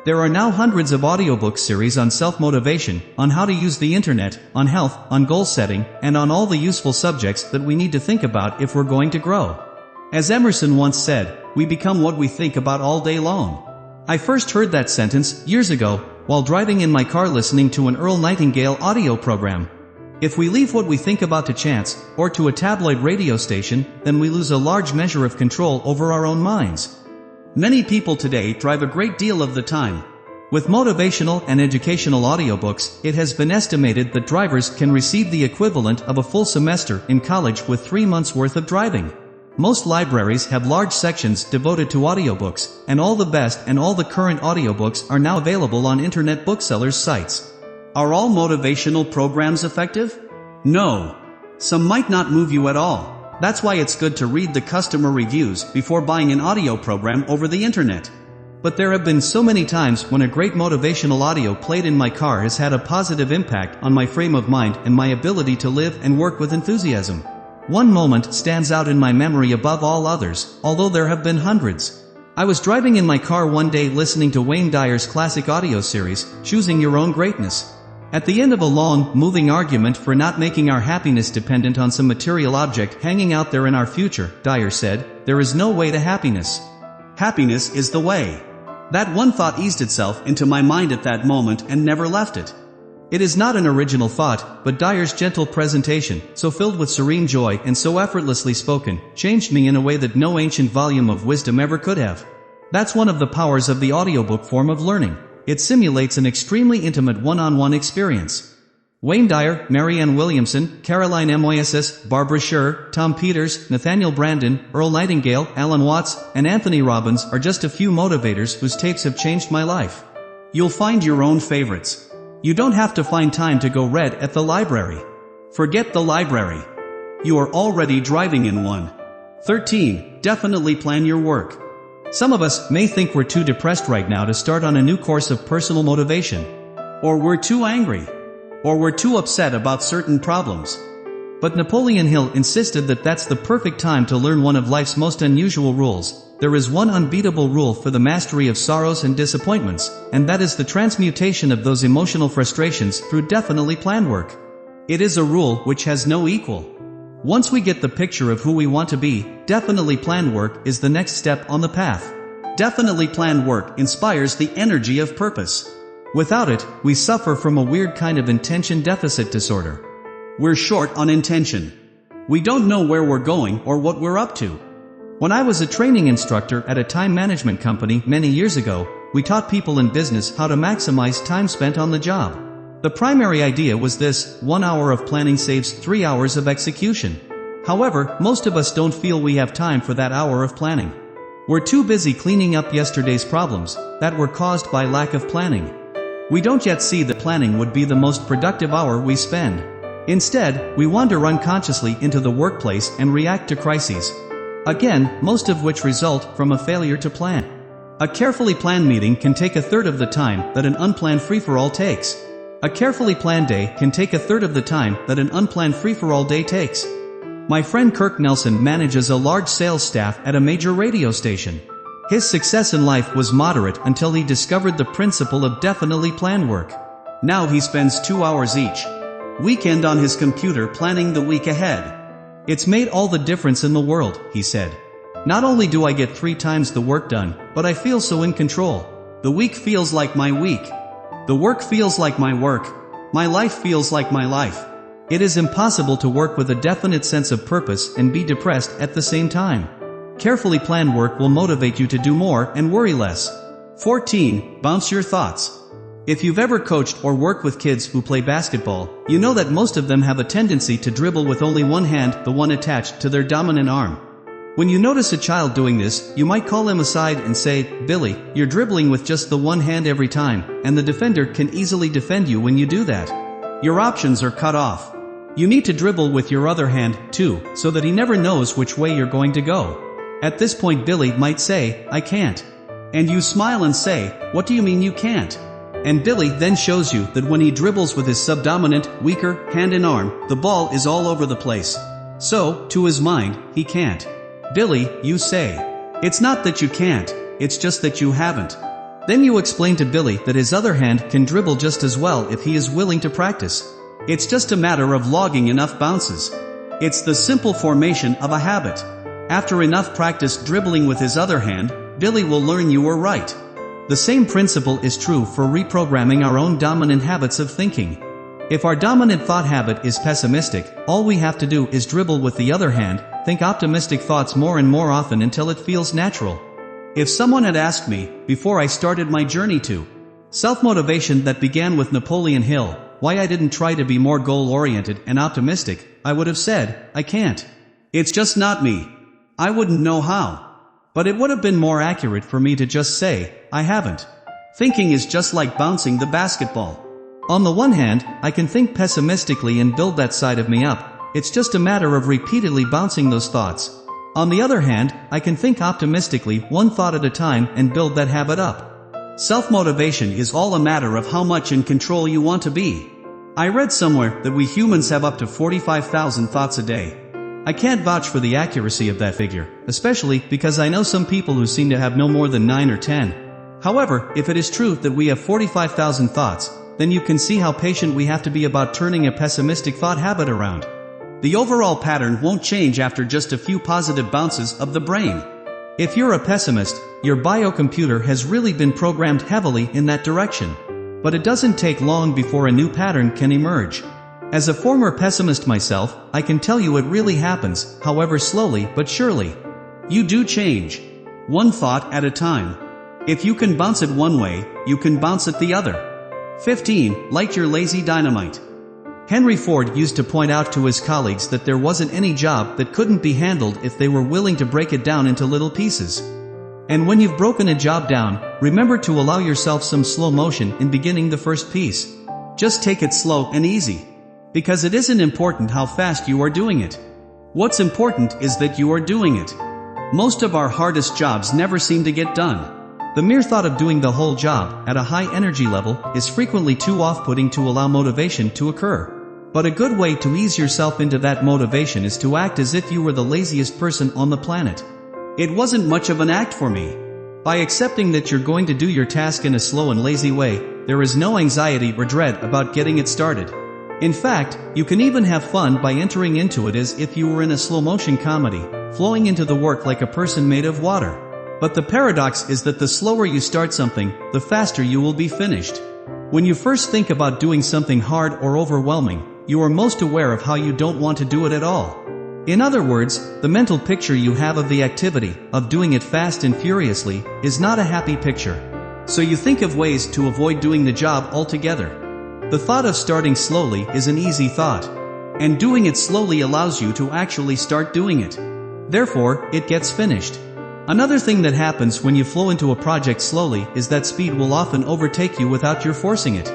There are now hundreds of audiobook series on self-motivation, on how to use the internet, on health, on goal setting, and on all the useful subjects that we need to think about if we're going to grow. As Emerson once said, we become what we think about all day long. I first heard that sentence years ago while driving in my car listening to an Earl Nightingale audio program. If we leave what we think about to chance, or to a tabloid radio station, then we lose a large measure of control over our own minds. Many people today drive a great deal of the time. With motivational and educational audiobooks, it has been estimated that drivers can receive the equivalent of a full semester in college with 3 months' worth of driving. Most libraries have large sections devoted to audiobooks, and all the best and all the current audiobooks are now available on internet booksellers' sites. Are all motivational programs effective? No. Some might not move you at all. That's why it's good to read the customer reviews before buying an audio program over the internet. But there have been so many times when a great motivational audio played in my car has had a positive impact on my frame of mind and my ability to live and work with enthusiasm. One moment stands out in my memory above all others, although there have been hundreds. I was driving in my car one day listening to Wayne Dyer's classic audio series, Choosing Your Own Greatness. At the end of a long, moving argument for not making our happiness dependent on some material object hanging out there in our future, Dyer said, "There is no way to happiness. Happiness is the way." That one thought eased itself into my mind at that moment and never left it. It is not an original thought, but Dyer's gentle presentation, so filled with serene joy and so effortlessly spoken, changed me in a way that no ancient volume of wisdom ever could have. That's one of the powers of the audiobook form of learning. It simulates an extremely intimate one-on-one experience. Wayne Dyer, Marianne Williamson, Caroline Moises, Barbara Sher, Tom Peters, Nathaniel Branden, Earl Nightingale, Alan Watts, and Anthony Robbins are just a few motivators whose tapes have changed my life. You'll find your own favorites. You don't have to find time to go read at the library. Forget the library. You are already driving in one. 13. Definitely plan your work. Some of us may think we're too depressed right now to start on a new course of personal motivation. Or we're too angry. Or we're too upset about certain problems. But Napoleon Hill insisted that that's the perfect time to learn one of life's most unusual rules. There is one unbeatable rule for the mastery of sorrows and disappointments, and that is the transmutation of those emotional frustrations through definitely planned work. It is a rule which has no equal. Once we get the picture of who we want to be, definitely planned work is the next step on the path. Definitely planned work inspires the energy of purpose. Without it, we suffer from a weird kind of intention deficit disorder. We're short on intention. We don't know where we're going or what we're up to. When I was a training instructor at a time management company many years ago, we taught people in business how to maximize time spent on the job. The primary idea was this: 1 hour of planning saves 3 hours of execution. However, most of us don't feel we have time for that hour of planning. We're too busy cleaning up yesterday's problems that were caused by lack of planning. We don't yet see that planning would be the most productive hour we spend. Instead, we wander unconsciously into the workplace and react to crises. Again, most of which result from a failure to plan. A carefully planned meeting can take a third of the time that an unplanned free-for-all takes. A carefully planned day can take a third of the time that an unplanned free-for-all day takes. My friend Kirk Nelson manages a large sales staff at a major radio station. His success in life was moderate until he discovered the principle of definitely planned work. Now he spends 2 hours each weekend on his computer planning the week ahead. It's made all the difference in the world, he said. Not only do I get 3 times the work done, but I feel so in control. The week feels like my week. The work feels like my work. My life feels like my life. It is impossible to work with a definite sense of purpose and be depressed at the same time. Carefully planned work will motivate you to do more and worry less. 14. Bounce your thoughts. If you've ever coached or worked with kids who play basketball, you know that most of them have a tendency to dribble with only one hand, the one attached to their dominant arm. When you notice a child doing this, you might call him aside and say, "Billy, you're dribbling with just the one hand every time, and the defender can easily defend you when you do that. Your options are cut off. You need to dribble with your other hand, too, so that he never knows which way you're going to go." At this point Billy might say, "I can't." And you smile and say, "What do you mean you can't?" And Billy then shows you that when he dribbles with his subdominant, weaker, hand and arm, the ball is all over the place. So, to his mind, he can't. "Billy," you say, "it's not that you can't, it's just that you haven't." Then you explain to Billy that his other hand can dribble just as well if he is willing to practice. It's just a matter of logging enough bounces. It's the simple formation of a habit. After enough practice dribbling with his other hand, Billy will learn you were right. The same principle is true for reprogramming our own dominant habits of thinking. If our dominant thought habit is pessimistic, all we have to do is dribble with the other hand, think optimistic thoughts more and more often until it feels natural. If someone had asked me, before I started my journey to self-motivation that began with Napoleon Hill, why I didn't try to be more goal-oriented and optimistic, I would have said, I can't. It's just not me. I wouldn't know how. But it would have been more accurate for me to just say, I haven't. Thinking is just like bouncing the basketball. On the one hand, I can think pessimistically and build that side of me up. It's just a matter of repeatedly bouncing those thoughts. On the other hand, I can think optimistically one thought at a time and build that habit up. Self-motivation is all a matter of how much in control you want to be. I read somewhere that we humans have up to 45,000 thoughts a day. I can't vouch for the accuracy of that figure, especially because I know some people who seem to have no more than 9 or 10. However, if it is true that we have 45,000 thoughts, then you can see how patient we have to be about turning a pessimistic thought habit around. The overall pattern won't change after just a few positive bounces of the brain. If you're a pessimist, your biocomputer has really been programmed heavily in that direction. But it doesn't take long before a new pattern can emerge. As a former pessimist myself, I can tell you it really happens, however slowly but surely. You do change. One thought at a time. If you can bounce it one way, you can bounce it the other. 15. Light your lazy dynamite. Henry Ford used to point out to his colleagues that there wasn't any job that couldn't be handled if they were willing to break it down into little pieces. And when you've broken a job down, remember to allow yourself some slow motion in beginning the first piece. Just take it slow and easy. Because it isn't important how fast you are doing it. What's important is that you are doing it. Most of our hardest jobs never seem to get done. The mere thought of doing the whole job at a high energy level is frequently too off-putting to allow motivation to occur. But a good way to ease yourself into that motivation is to act as if you were the laziest person on the planet. It wasn't much of an act for me. By accepting that you're going to do your task in a slow and lazy way, there is no anxiety or dread about getting it started. In fact, you can even have fun by entering into it as if you were in a slow-motion comedy, flowing into the work like a person made of water. But the paradox is that the slower you start something, the faster you will be finished. When you first think about doing something hard or overwhelming, you are most aware of how you don't want to do it at all. In other words, the mental picture you have of the activity, of doing it fast and furiously, is not a happy picture. So you think of ways to avoid doing the job altogether. The thought of starting slowly is an easy thought. And doing it slowly allows you to actually start doing it. Therefore, it gets finished. Another thing that happens when you flow into a project slowly is that speed will often overtake you without your forcing it.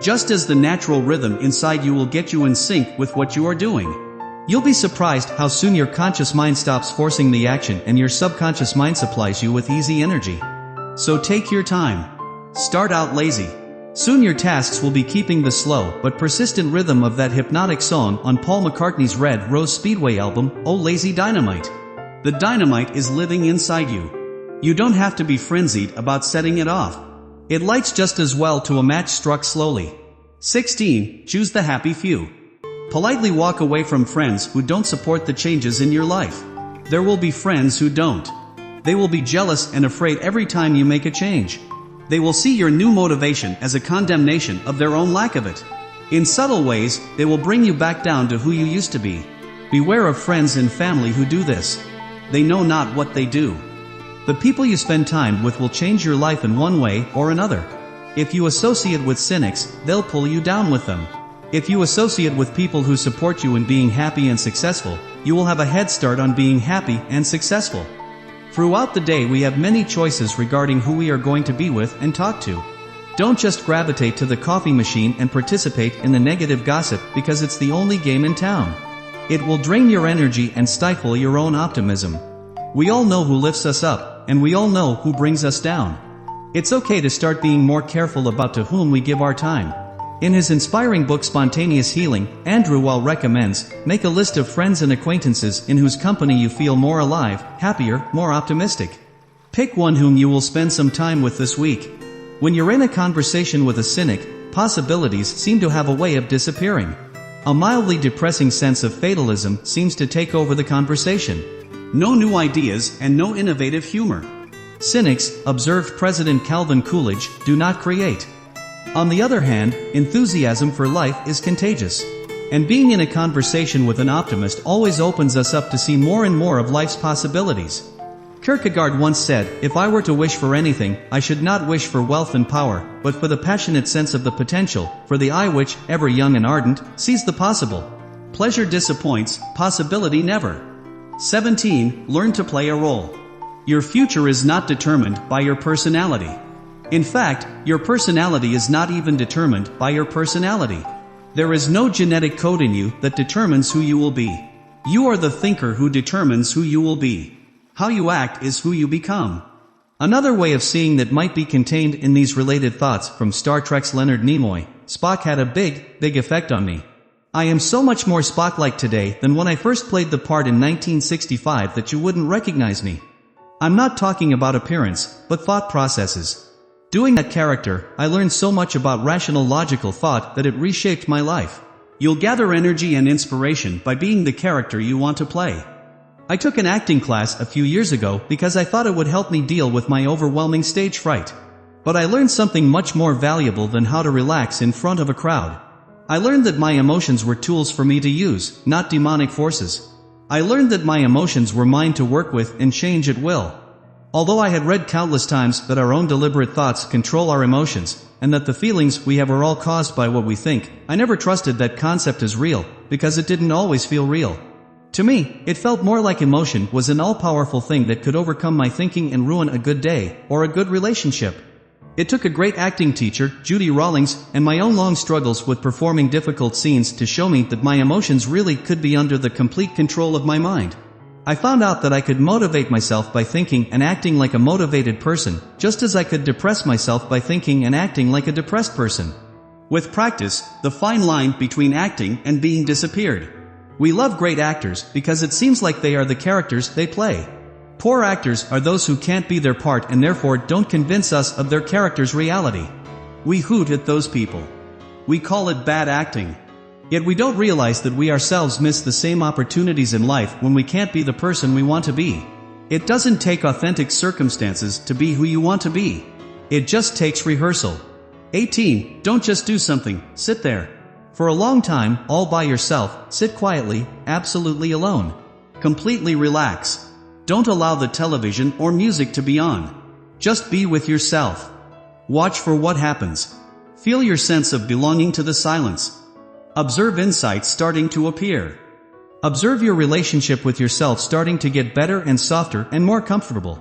Just as the natural rhythm inside you will get you in sync with what you are doing. You'll be surprised how soon your conscious mind stops forcing the action and your subconscious mind supplies you with easy energy. So take your time. Start out lazy. Soon your tasks will be keeping the slow but persistent rhythm of that hypnotic song on Paul McCartney's Red Rose Speedway album, Oh Lazy Dynamite. The dynamite is living inside you. You don't have to be frenzied about setting it off. It lights just as well to a match struck slowly. 16. Choose the happy few. Politely walk away from friends who don't support the changes in your life. There will be friends who don't. They will be jealous and afraid every time you make a change. They will see your new motivation as a condemnation of their own lack of it. In subtle ways, they will bring you back down to who you used to be. Beware of friends and family who do this. They know not what they do. The people you spend time with will change your life in one way or another. If you associate with cynics, they'll pull you down with them. If you associate with people who support you in being happy and successful, you will have a head start on being happy and successful. Throughout the day we have many choices regarding who we are going to be with and talk to. Don't just gravitate to the coffee machine and participate in the negative gossip because it's the only game in town. It will drain your energy and stifle your own optimism. We all know who lifts us up, and we all know who brings us down. It's okay to start being more careful about to whom we give our time. In his inspiring book Spontaneous Healing, Andrew Weil recommends, make a list of friends and acquaintances in whose company you feel more alive, happier, more optimistic. Pick one whom you will spend some time with this week. When you're in a conversation with a cynic, possibilities seem to have a way of disappearing. A mildly depressing sense of fatalism seems to take over the conversation. No new ideas and no innovative humor. Cynics, observed President Calvin Coolidge, do not create. On the other hand, enthusiasm for life is contagious. And being in a conversation with an optimist always opens us up to see more and more of life's possibilities. Kierkegaard once said, "If I were to wish for anything, I should not wish for wealth and power, but for the passionate sense of the potential, for the eye which, ever young and ardent, sees the possible. Pleasure disappoints, possibility never." 17. Learn to play a role. Your future is not determined by your personality. In fact, your personality is not even determined by your personality. There is no genetic code in you that determines who you will be. You are the thinker who determines who you will be. How you act is who you become. Another way of seeing that might be contained in these related thoughts from Star Trek's Leonard Nimoy: Spock had a big effect on me. I am so much more Spock-like today than when I first played the part in 1965 that you wouldn't recognize me. I'm not talking about appearance, but thought processes. Doing that character, I learned so much about rational logical thought that it reshaped my life. You'll gather energy and inspiration by being the character you want to play. I took an acting class a few years ago because I thought it would help me deal with my overwhelming stage fright. But I learned something much more valuable than how to relax in front of a crowd. I learned that my emotions were tools for me to use, not demonic forces. I learned that my emotions were mine to work with and change at will. Although I had read countless times that our own deliberate thoughts control our emotions, and that the feelings we have are all caused by what we think, I never trusted that concept as real, because it didn't always feel real. To me, it felt more like emotion was an all-powerful thing that could overcome my thinking and ruin a good day, or a good relationship. It took a great acting teacher, Judy Rawlings, and my own long struggles with performing difficult scenes to show me that my emotions really could be under the complete control of my mind. I found out that I could motivate myself by thinking and acting like a motivated person, just as I could depress myself by thinking and acting like a depressed person. With practice, the fine line between acting and being disappeared. We love great actors because it seems like they are the characters they play. Poor actors are those who can't be their part and therefore don't convince us of their character's reality. We hoot at those people. We call it bad acting. Yet we don't realize that we ourselves miss the same opportunities in life when we can't be the person we want to be. It doesn't take authentic circumstances to be who you want to be. It just takes rehearsal. 18. Don't just do something, sit there. For a long time, all by yourself, sit quietly, absolutely alone. Completely relax. Don't allow the television or music to be on. Just be with yourself. Watch for what happens. Feel your sense of belonging to the silence. Observe insights starting to appear. Observe your relationship with yourself starting to get better and softer and more comfortable.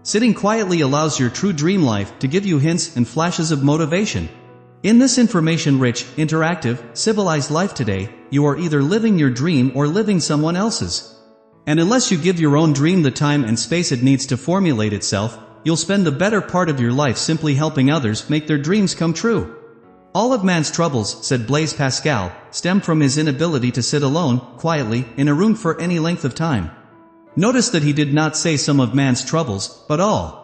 Sitting quietly allows your true dream life to give you hints and flashes of motivation. In this information-rich, interactive, civilized life today, you are either living your dream or living someone else's. And unless you give your own dream the time and space it needs to formulate itself, you'll spend the better part of your life simply helping others make their dreams come true. All of man's troubles, said Blaise Pascal, stem from his inability to sit alone, quietly, in a room for any length of time. Notice that he did not say some of man's troubles, but all.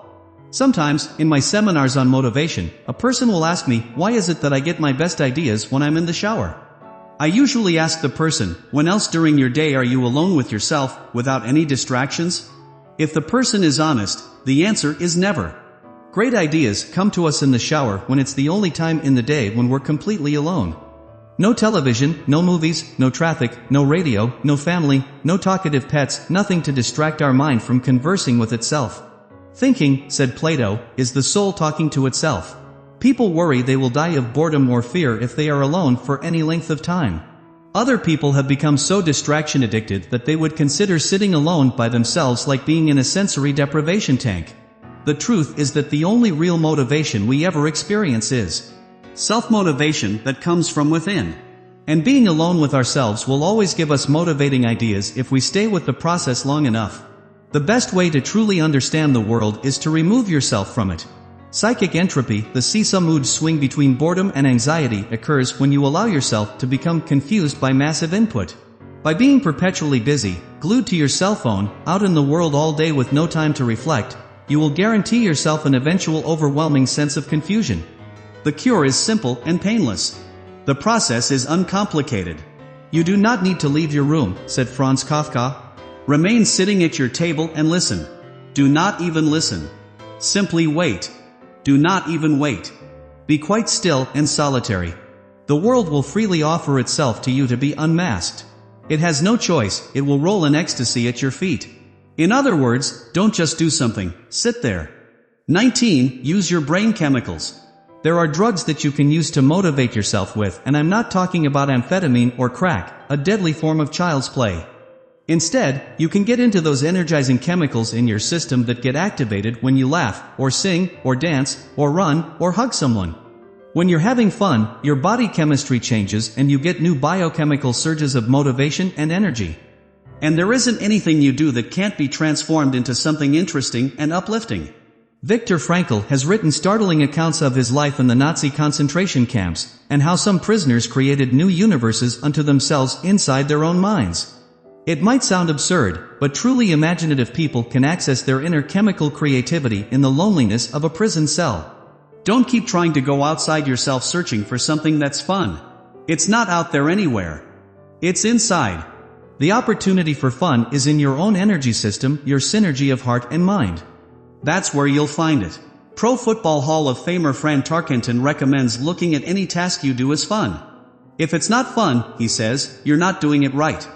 Sometimes, in my seminars on motivation, a person will ask me, why is it that I get my best ideas when I'm in the shower? I usually ask the person, when else during your day are you alone with yourself, without any distractions? If the person is honest, the answer is never. Great ideas come to us in the shower when it's the only time in the day when we're completely alone. No television, no movies, no traffic, no radio, no family, no talkative pets, nothing to distract our mind from conversing with itself. Thinking, said Plato, is the soul talking to itself. People worry they will die of boredom or fear if they are alone for any length of time. Other people have become so distraction addicted that they would consider sitting alone by themselves like being in a sensory deprivation tank. The truth is that the only real motivation we ever experience is self-motivation that comes from within. And being alone with ourselves will always give us motivating ideas if we stay with the process long enough. The best way to truly understand the world is to remove yourself from it. Psychic entropy, the seesaw mood swing between boredom and anxiety, occurs when you allow yourself to become confused by massive input. By being perpetually busy, glued to your cell phone, out in the world all day with no time to reflect, you will guarantee yourself an eventual overwhelming sense of confusion. The cure is simple and painless. The process is uncomplicated. You do not need to leave your room, said Franz Kafka. Remain sitting at your table and listen. Do not even listen. Simply wait. Do not even wait. Be quite still and solitary. The world will freely offer itself to you to be unmasked. It has no choice, it will roll in ecstasy at your feet. In other words, don't just do something, sit there. 19. Use your brain chemicals. There are drugs that you can use to motivate yourself with, and I'm not talking about amphetamine or crack, a deadly form of child's play. Instead, you can get into those energizing chemicals in your system that get activated when you laugh, or sing, or dance, or run, or hug someone. When you're having fun, your body chemistry changes and you get new biochemical surges of motivation and energy. And there isn't anything you do that can't be transformed into something interesting and uplifting. Viktor Frankl has written startling accounts of his life in the Nazi concentration camps, and how some prisoners created new universes unto themselves inside their own minds. It might sound absurd, but truly imaginative people can access their inner chemical creativity in the loneliness of a prison cell. Don't keep trying to go outside yourself searching for something that's fun. It's not out there anywhere. It's inside. The opportunity for fun is in your own energy system, your synergy of heart and mind. That's where you'll find it. Pro Football Hall of Famer Fran Tarkenton recommends looking at any task you do as fun. If it's not fun, he says, you're not doing it right.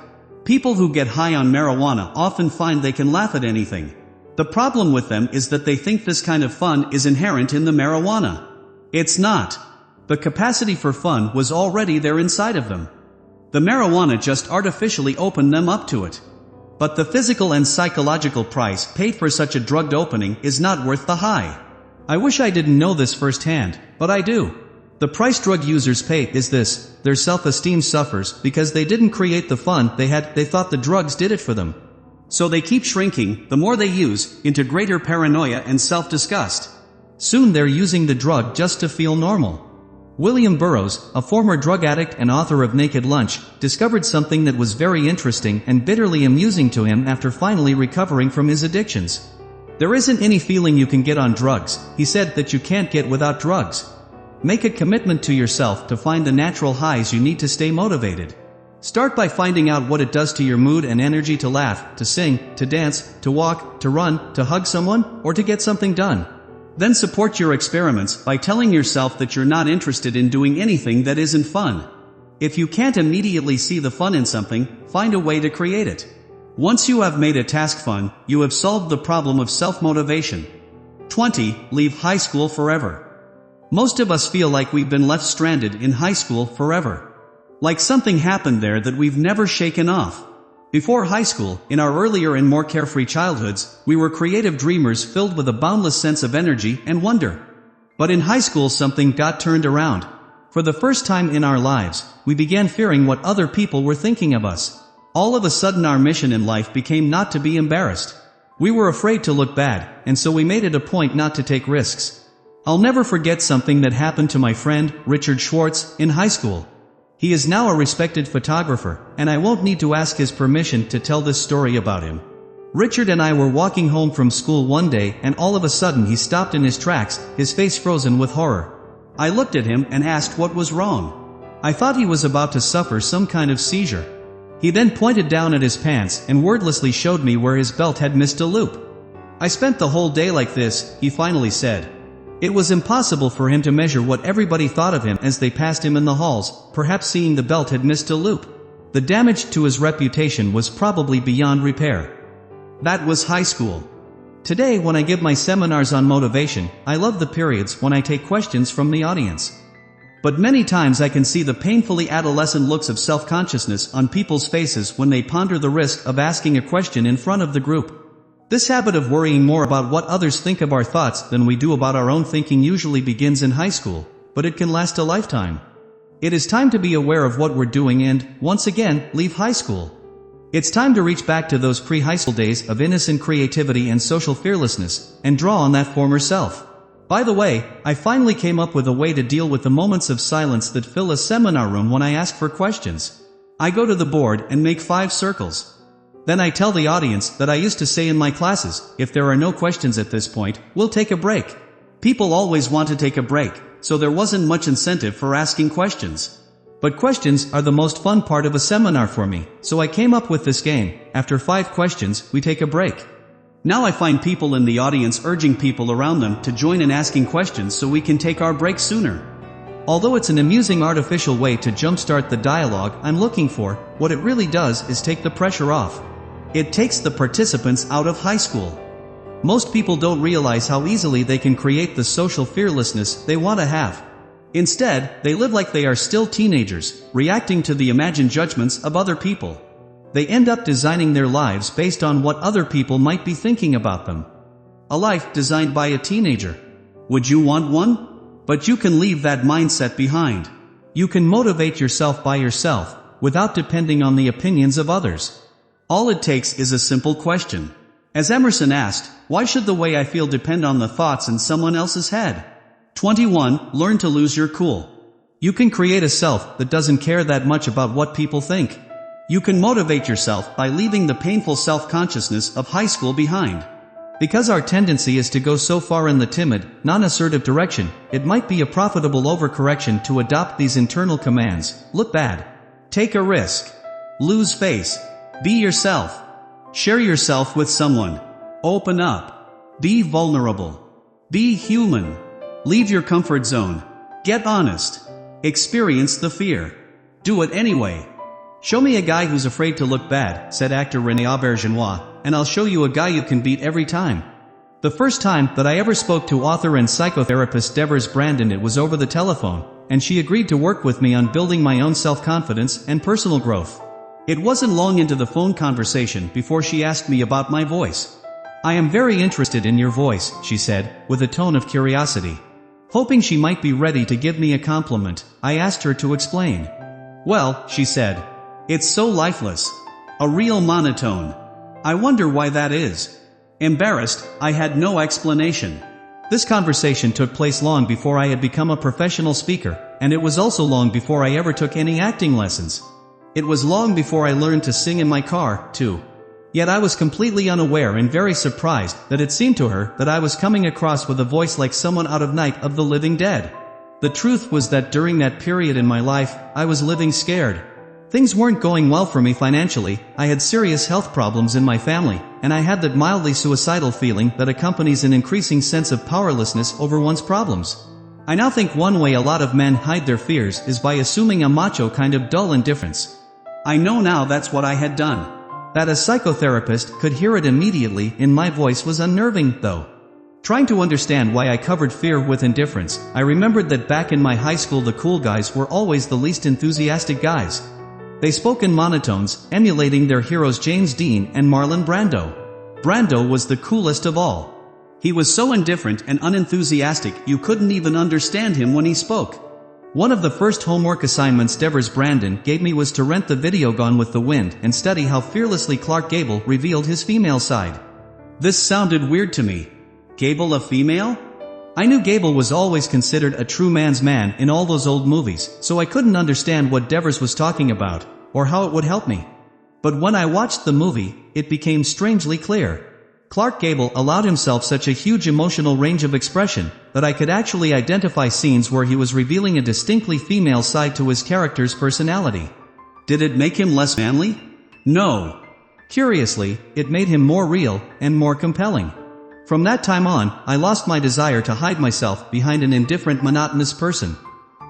People who get high on marijuana often find they can laugh at anything. The problem with them is that they think this kind of fun is inherent in the marijuana. It's not. The capacity for fun was already there inside of them. The marijuana just artificially opened them up to it. But the physical and psychological price paid for such a drugged opening is not worth the high. I wish I didn't know this firsthand, but I do. The price drug users pay is this: their self-esteem suffers because they didn't create the fun they thought the drugs did it for them. So they keep shrinking, the more they use, into greater paranoia and self-disgust. Soon they're using the drug just to feel normal. William Burroughs, a former drug addict and author of Naked Lunch, discovered something that was very interesting and bitterly amusing to him after finally recovering from his addictions. There isn't any feeling you can get on drugs, he said, that you can't get without drugs. Make a commitment to yourself to find the natural highs you need to stay motivated. Start by finding out what it does to your mood and energy to laugh, to sing, to dance, to walk, to run, to hug someone, or to get something done. Then support your experiments by telling yourself that you're not interested in doing anything that isn't fun. If you can't immediately see the fun in something, find a way to create it. Once you have made a task fun, you have solved the problem of self-motivation. 20. Leave high school forever. Most of us feel like we've been left stranded in high school forever. Like something happened there that we've never shaken off. Before high school, in our earlier and more carefree childhoods, we were creative dreamers filled with a boundless sense of energy and wonder. But in high school something got turned around. For the first time in our lives, we began fearing what other people were thinking of us. All of a sudden our mission in life became not to be embarrassed. We were afraid to look bad, and so we made it a point not to take risks. I'll never forget something that happened to my friend, Richard Schwartz, in high school. He is now a respected photographer, and I won't need to ask his permission to tell this story about him. Richard and I were walking home from school one day, and all of a sudden he stopped in his tracks, his face frozen with horror. I looked at him and asked what was wrong. I thought he was about to suffer some kind of seizure. He then pointed down at his pants and wordlessly showed me where his belt had missed a loop. I spent the whole day like this, he finally said. It was impossible for him to measure what everybody thought of him as they passed him in the halls, perhaps seeing the belt had missed a loop. The damage to his reputation was probably beyond repair. That was high school. Today, when I give my seminars on motivation, I love the periods when I take questions from the audience. But many times I can see the painfully adolescent looks of self-consciousness on people's faces when they ponder the risk of asking a question in front of the group. This habit of worrying more about what others think of our thoughts than we do about our own thinking usually begins in high school, but it can last a lifetime. It is time to be aware of what we're doing and, once again, leave high school. It's time to reach back to those pre-high school days of innocent creativity and social fearlessness, and draw on that former self. By the way, I finally came up with a way to deal with the moments of silence that fill a seminar room when I ask for questions. I go to the board and make 5 circles. Then I tell the audience that I used to say in my classes, if there are no questions at this point, we'll take a break. People always want to take a break, so there wasn't much incentive for asking questions. But questions are the most fun part of a seminar for me, so I came up with this game. After 5 questions, we take a break. Now I find people in the audience urging people around them to join in asking questions so we can take our break sooner. Although it's an amusing artificial way to jumpstart the dialogue I'm looking for, what it really does is take the pressure off. It takes the participants out of high school. Most people don't realize how easily they can create the social fearlessness they want to have. Instead, they live like they are still teenagers, reacting to the imagined judgments of other people. They end up designing their lives based on what other people might be thinking about them. A life designed by a teenager. Would you want one? But you can leave that mindset behind. You can motivate yourself by yourself, without depending on the opinions of others. All it takes is a simple question. As Emerson asked, why should the way I feel depend on the thoughts in someone else's head? 21. Learn to lose your cool. You can create a self that doesn't care that much about what people think. You can motivate yourself by leaving the painful self-consciousness of high school behind. Because our tendency is to go so far in the timid, non-assertive direction, it might be a profitable overcorrection to adopt these internal commands. Look bad. Take a risk. Lose face. Be yourself. Share yourself with someone. Open up. Be vulnerable. Be human. Leave your comfort zone. Get honest. Experience the fear. Do it anyway. Show me a guy who's afraid to look bad, said actor René Aubergenois, and I'll show you a guy you can beat every time. The first time that I ever spoke to author and psychotherapist Devers Brandon, it was over the telephone, and she agreed to work with me on building my own self-confidence and personal growth. It wasn't long into the phone conversation before she asked me about my voice. I am very interested in your voice, she said, with a tone of curiosity. Hoping she might be ready to give me a compliment, I asked her to explain. Well, she said, it's so lifeless. A real monotone. I wonder why that is. Embarrassed, I had no explanation. This conversation took place long before I had become a professional speaker, and it was also long before I ever took any acting lessons. It was long before I learned to sing in my car, too. Yet I was completely unaware and very surprised that it seemed to her that I was coming across with a voice like someone out of Night of the Living Dead. The truth was that during that period in my life, I was living scared. Things weren't going well for me financially, I had serious health problems in my family, and I had that mildly suicidal feeling that accompanies an increasing sense of powerlessness over one's problems. I now think one way a lot of men hide their fears is by assuming a macho kind of dull indifference. I know now that's what I had done. That a psychotherapist could hear it immediately in my voice was unnerving, though. Trying to understand why I covered fear with indifference, I remembered that back in my high school the cool guys were always the least enthusiastic guys. They spoke in monotones, emulating their heroes James Dean and Marlon Brando. Brando was the coolest of all. He was so indifferent and unenthusiastic you couldn't even understand him when he spoke. One of the first homework assignments Devers Brandon gave me was to rent the video Gone with the Wind and study how fearlessly Clark Gable revealed his female side. This sounded weird to me. Gable a female? I knew Gable was always considered a true man's man in all those old movies, so I couldn't understand what Devers was talking about, or how it would help me. But when I watched the movie, it became strangely clear. Clark Gable allowed himself such a huge emotional range of expression that I could actually identify scenes where he was revealing a distinctly female side to his character's personality. Did it make him less manly? No. Curiously, it made him more real and more compelling. From that time on, I lost my desire to hide myself behind an indifferent, monotonous person.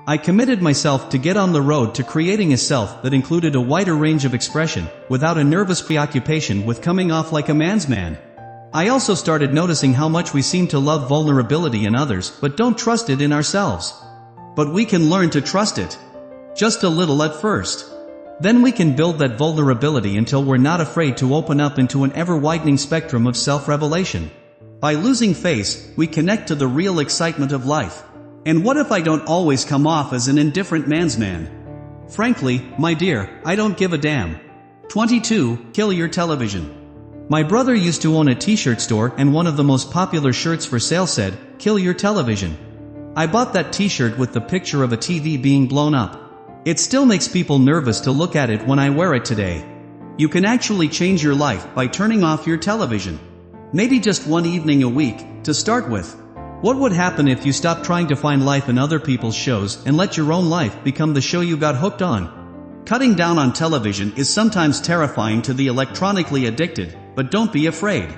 I committed myself to get on the road to creating a self that included a wider range of expression, without a nervous preoccupation with coming off like a man's man. I also started noticing how much we seem to love vulnerability in others but don't trust it in ourselves. But we can learn to trust it. Just a little at first. Then we can build that vulnerability until we're not afraid to open up into an ever-widening spectrum of self-revelation. By losing face, we connect to the real excitement of life. And what if I don't always come off as an indifferent man's man? Frankly, my dear, I don't give a damn. 22. Kill your television. My brother used to own a t-shirt store, and one of the most popular shirts for sale said, "Kill your television." I bought that t-shirt with the picture of a TV being blown up. It still makes people nervous to look at it when I wear it today. You can actually change your life by turning off your television. Maybe just one evening a week, to start with. What would happen if you stopped trying to find life in other people's shows and let your own life become the show you got hooked on? Cutting down on television is sometimes terrifying to the electronically addicted, but don't be afraid.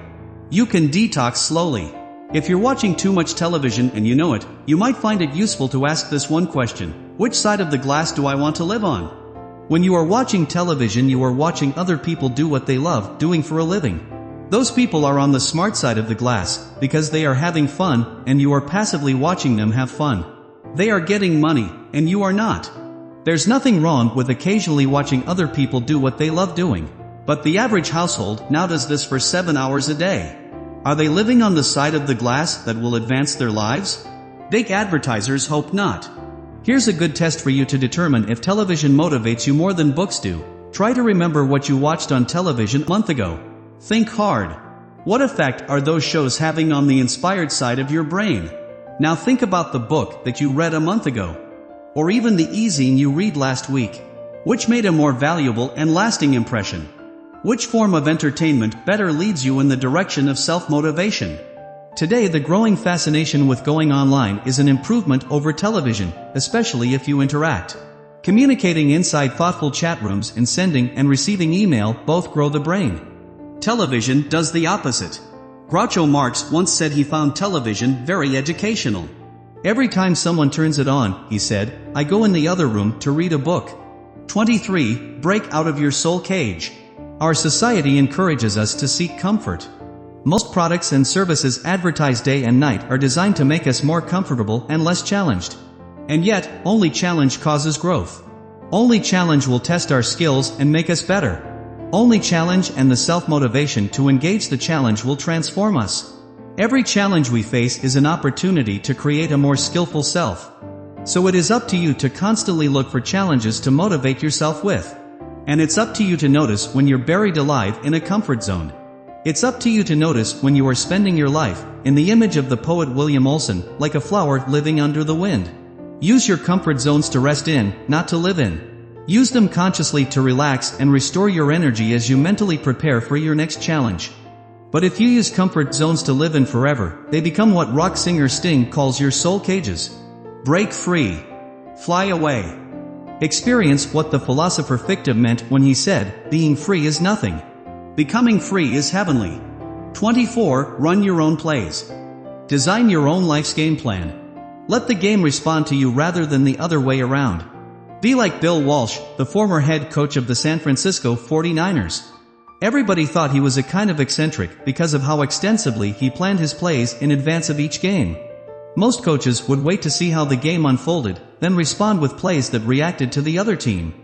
You can detox slowly. If you're watching too much television and you know it, you might find it useful to ask this one question: which side of the glass do I want to live on? When you are watching television, you are watching other people do what they love doing for a living. Those people are on the smart side of the glass, because they are having fun, and you are passively watching them have fun. They are getting money, and you are not. There's nothing wrong with occasionally watching other people do what they love doing. But the average household now does this for 7 hours a day. Are they living on the side of the glass that will advance their lives? Big advertisers hope not. Here's a good test for you to determine if television motivates you more than books do. Try to remember what you watched on television a month ago. Think hard. What effect are those shows having on the inspired side of your brain? Now think about the book that you read a month ago. Or even the e-zine you read last week. Which made a more valuable and lasting impression? Which form of entertainment better leads you in the direction of self-motivation? Today, the growing fascination with going online is an improvement over television, especially if you interact. Communicating inside thoughtful chat rooms and sending and receiving email both grow the brain. Television does the opposite. Groucho Marx once said he found television very educational. Every time someone turns it on, he said, I go in the other room to read a book. 23. Break out of your soul cage. Our society encourages us to seek comfort. Most products and services advertised day and night are designed to make us more comfortable and less challenged. And yet, only challenge causes growth. Only challenge will test our skills and make us better. Only challenge and the self-motivation to engage the challenge will transform us. Every challenge we face is an opportunity to create a more skillful self. So it is up to you to constantly look for challenges to motivate yourself with. And it's up to you to notice when you're buried alive in a comfort zone. It's up to you to notice when you are spending your life, in the image of the poet William Olson, like a flower living under the wind. Use your comfort zones to rest in, not to live in. Use them consciously to relax and restore your energy as you mentally prepare for your next challenge. But if you use comfort zones to live in forever, they become what rock singer Sting calls your soul cages. Break free. Fly away. Experience what the philosopher Fichte meant when he said, being free is nothing. Becoming free is heavenly. 24. Run your own plays. Design your own life's game plan. Let the game respond to you rather than the other way around. Be like Bill Walsh, the former head coach of the San Francisco 49ers. Everybody thought he was a kind of eccentric because of how extensively he planned his plays in advance of each game. Most coaches would wait to see how the game unfolded, then respond with plays that reacted to the other team.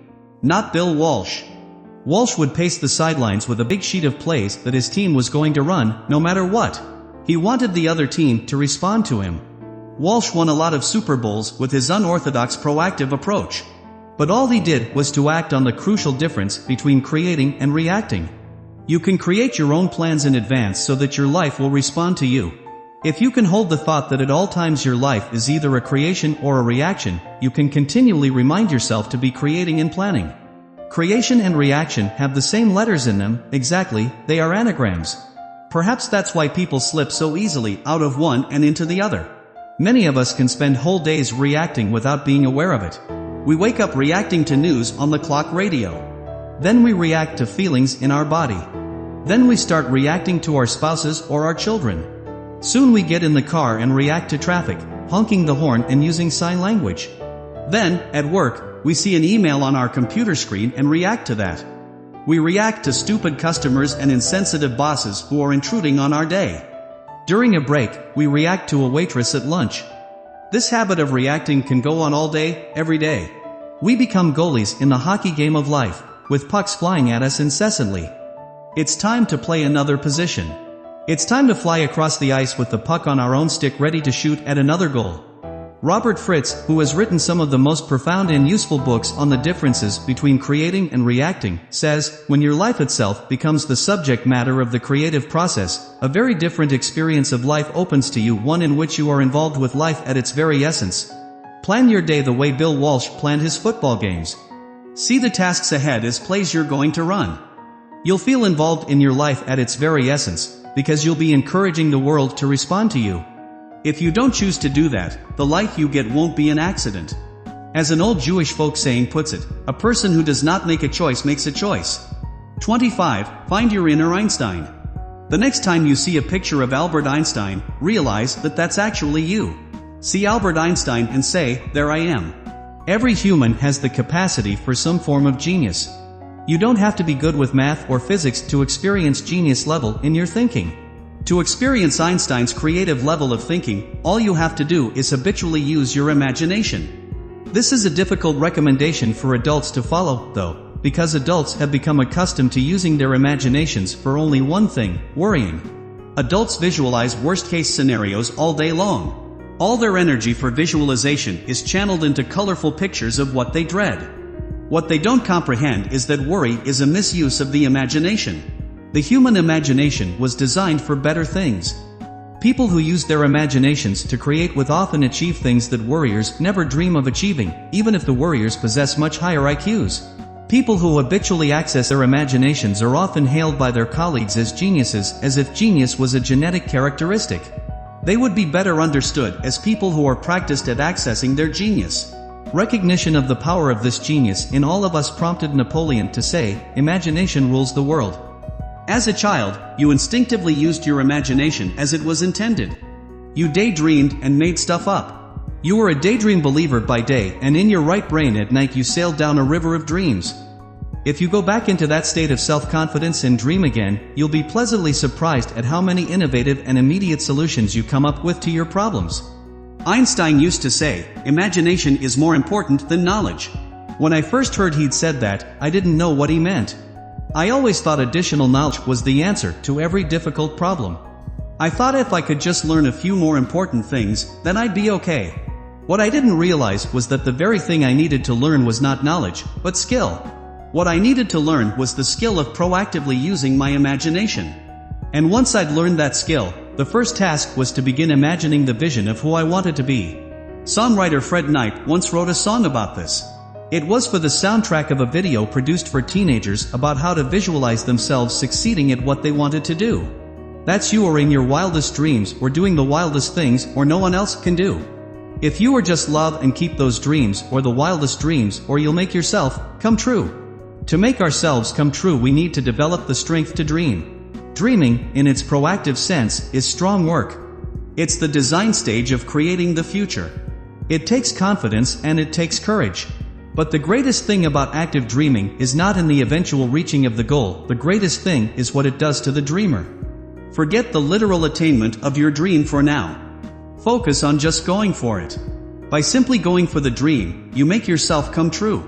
Not Bill Walsh. Walsh would pace the sidelines with a big sheet of plays that his team was going to run, no matter what. He wanted the other team to respond to him. Walsh won a lot of Super Bowls with his unorthodox proactive approach. But all he did was to act on the crucial difference between creating and reacting. You can create your own plans in advance so that your life will respond to you. If you can hold the thought that at all times your life is either a creation or a reaction, you can continually remind yourself to be creating and planning. Creation and reaction have the same letters in them, exactly, they are anagrams. Perhaps that's why people slip so easily out of one and into the other. Many of us can spend whole days reacting without being aware of it. We wake up reacting to news on the clock radio. Then we react to feelings in our body. Then we start reacting to our spouses or our children. Soon we get in the car and react to traffic, honking the horn and using sign language. Then, at work, we see an email on our computer screen and react to that. We react to stupid customers and insensitive bosses who are intruding on our day. During a break, we react to a waitress at lunch. This habit of reacting can go on all day, every day. We become goalies in the hockey game of life, with pucks flying at us incessantly. It's time to play another position. It's time to fly across the ice with the puck on our own stick ready to shoot at another goal. Robert Fritz, who has written some of the most profound and useful books on the differences between creating and reacting, says, when your life itself becomes the subject matter of the creative process, a very different experience of life opens to you, one in which you are involved with life at its very essence. Plan your day the way Bill Walsh planned his football games. See the tasks ahead as plays you're going to run. You'll feel involved in your life at its very essence, because you'll be encouraging the world to respond to you. If you don't choose to do that, the life you get won't be an accident. As an old Jewish folk saying puts it, a person who does not make a choice makes a choice. 25. Find your inner Einstein. The next time you see a picture of Albert Einstein, realize that that's actually you. See Albert Einstein and say, there I am. Every human has the capacity for some form of genius. You don't have to be good with math or physics to experience genius level in your thinking. To experience Einstein's creative level of thinking, all you have to do is habitually use your imagination. This is a difficult recommendation for adults to follow, though, because adults have become accustomed to using their imaginations for only one thing, worrying. Adults visualize worst-case scenarios all day long. All their energy for visualization is channeled into colorful pictures of what they dread. What they don't comprehend is that worry is a misuse of the imagination. The human imagination was designed for better things. People who use their imaginations to create with often achieve things that worriers never dream of achieving, even if the worriers possess much higher IQs. People who habitually access their imaginations are often hailed by their colleagues as geniuses, as if genius was a genetic characteristic. They would be better understood as people who are practiced at accessing their genius. Recognition of the power of this genius in all of us prompted Napoleon to say, "Imagination rules the world." As a child, you instinctively used your imagination as it was intended. You daydreamed and made stuff up. You were a daydream believer by day, and in your right brain at night you sailed down a river of dreams. If you go back into that state of self-confidence and dream again, you'll be pleasantly surprised at how many innovative and immediate solutions you come up with to your problems. Einstein used to say, "Imagination is more important than knowledge." When I first heard he'd said that, I didn't know what he meant. I always thought additional knowledge was the answer to every difficult problem. I thought if I could just learn a few more important things, then I'd be okay. What I didn't realize was that the very thing I needed to learn was not knowledge, but skill. What I needed to learn was the skill of proactively using my imagination. And once I'd learned that skill, the first task was to begin imagining the vision of who I wanted to be. Songwriter Fred Knight once wrote a song about this. It was for the soundtrack of a video produced for teenagers about how to visualize themselves succeeding at what they wanted to do. That's you, or in your wildest dreams, or doing the wildest things or no one else can do. If you or just love and keep those dreams, or the wildest dreams, or you'll make yourself come true. To make ourselves come true, we need to develop the strength to dream. Dreaming, in its proactive sense, is strong work. It's the design stage of creating the future. It takes confidence and it takes courage. But the greatest thing about active dreaming is not in the eventual reaching of the goal. The greatest thing is what it does to the dreamer. Forget the literal attainment of your dream for now. Focus on just going for it. By simply going for the dream, you make yourself come true.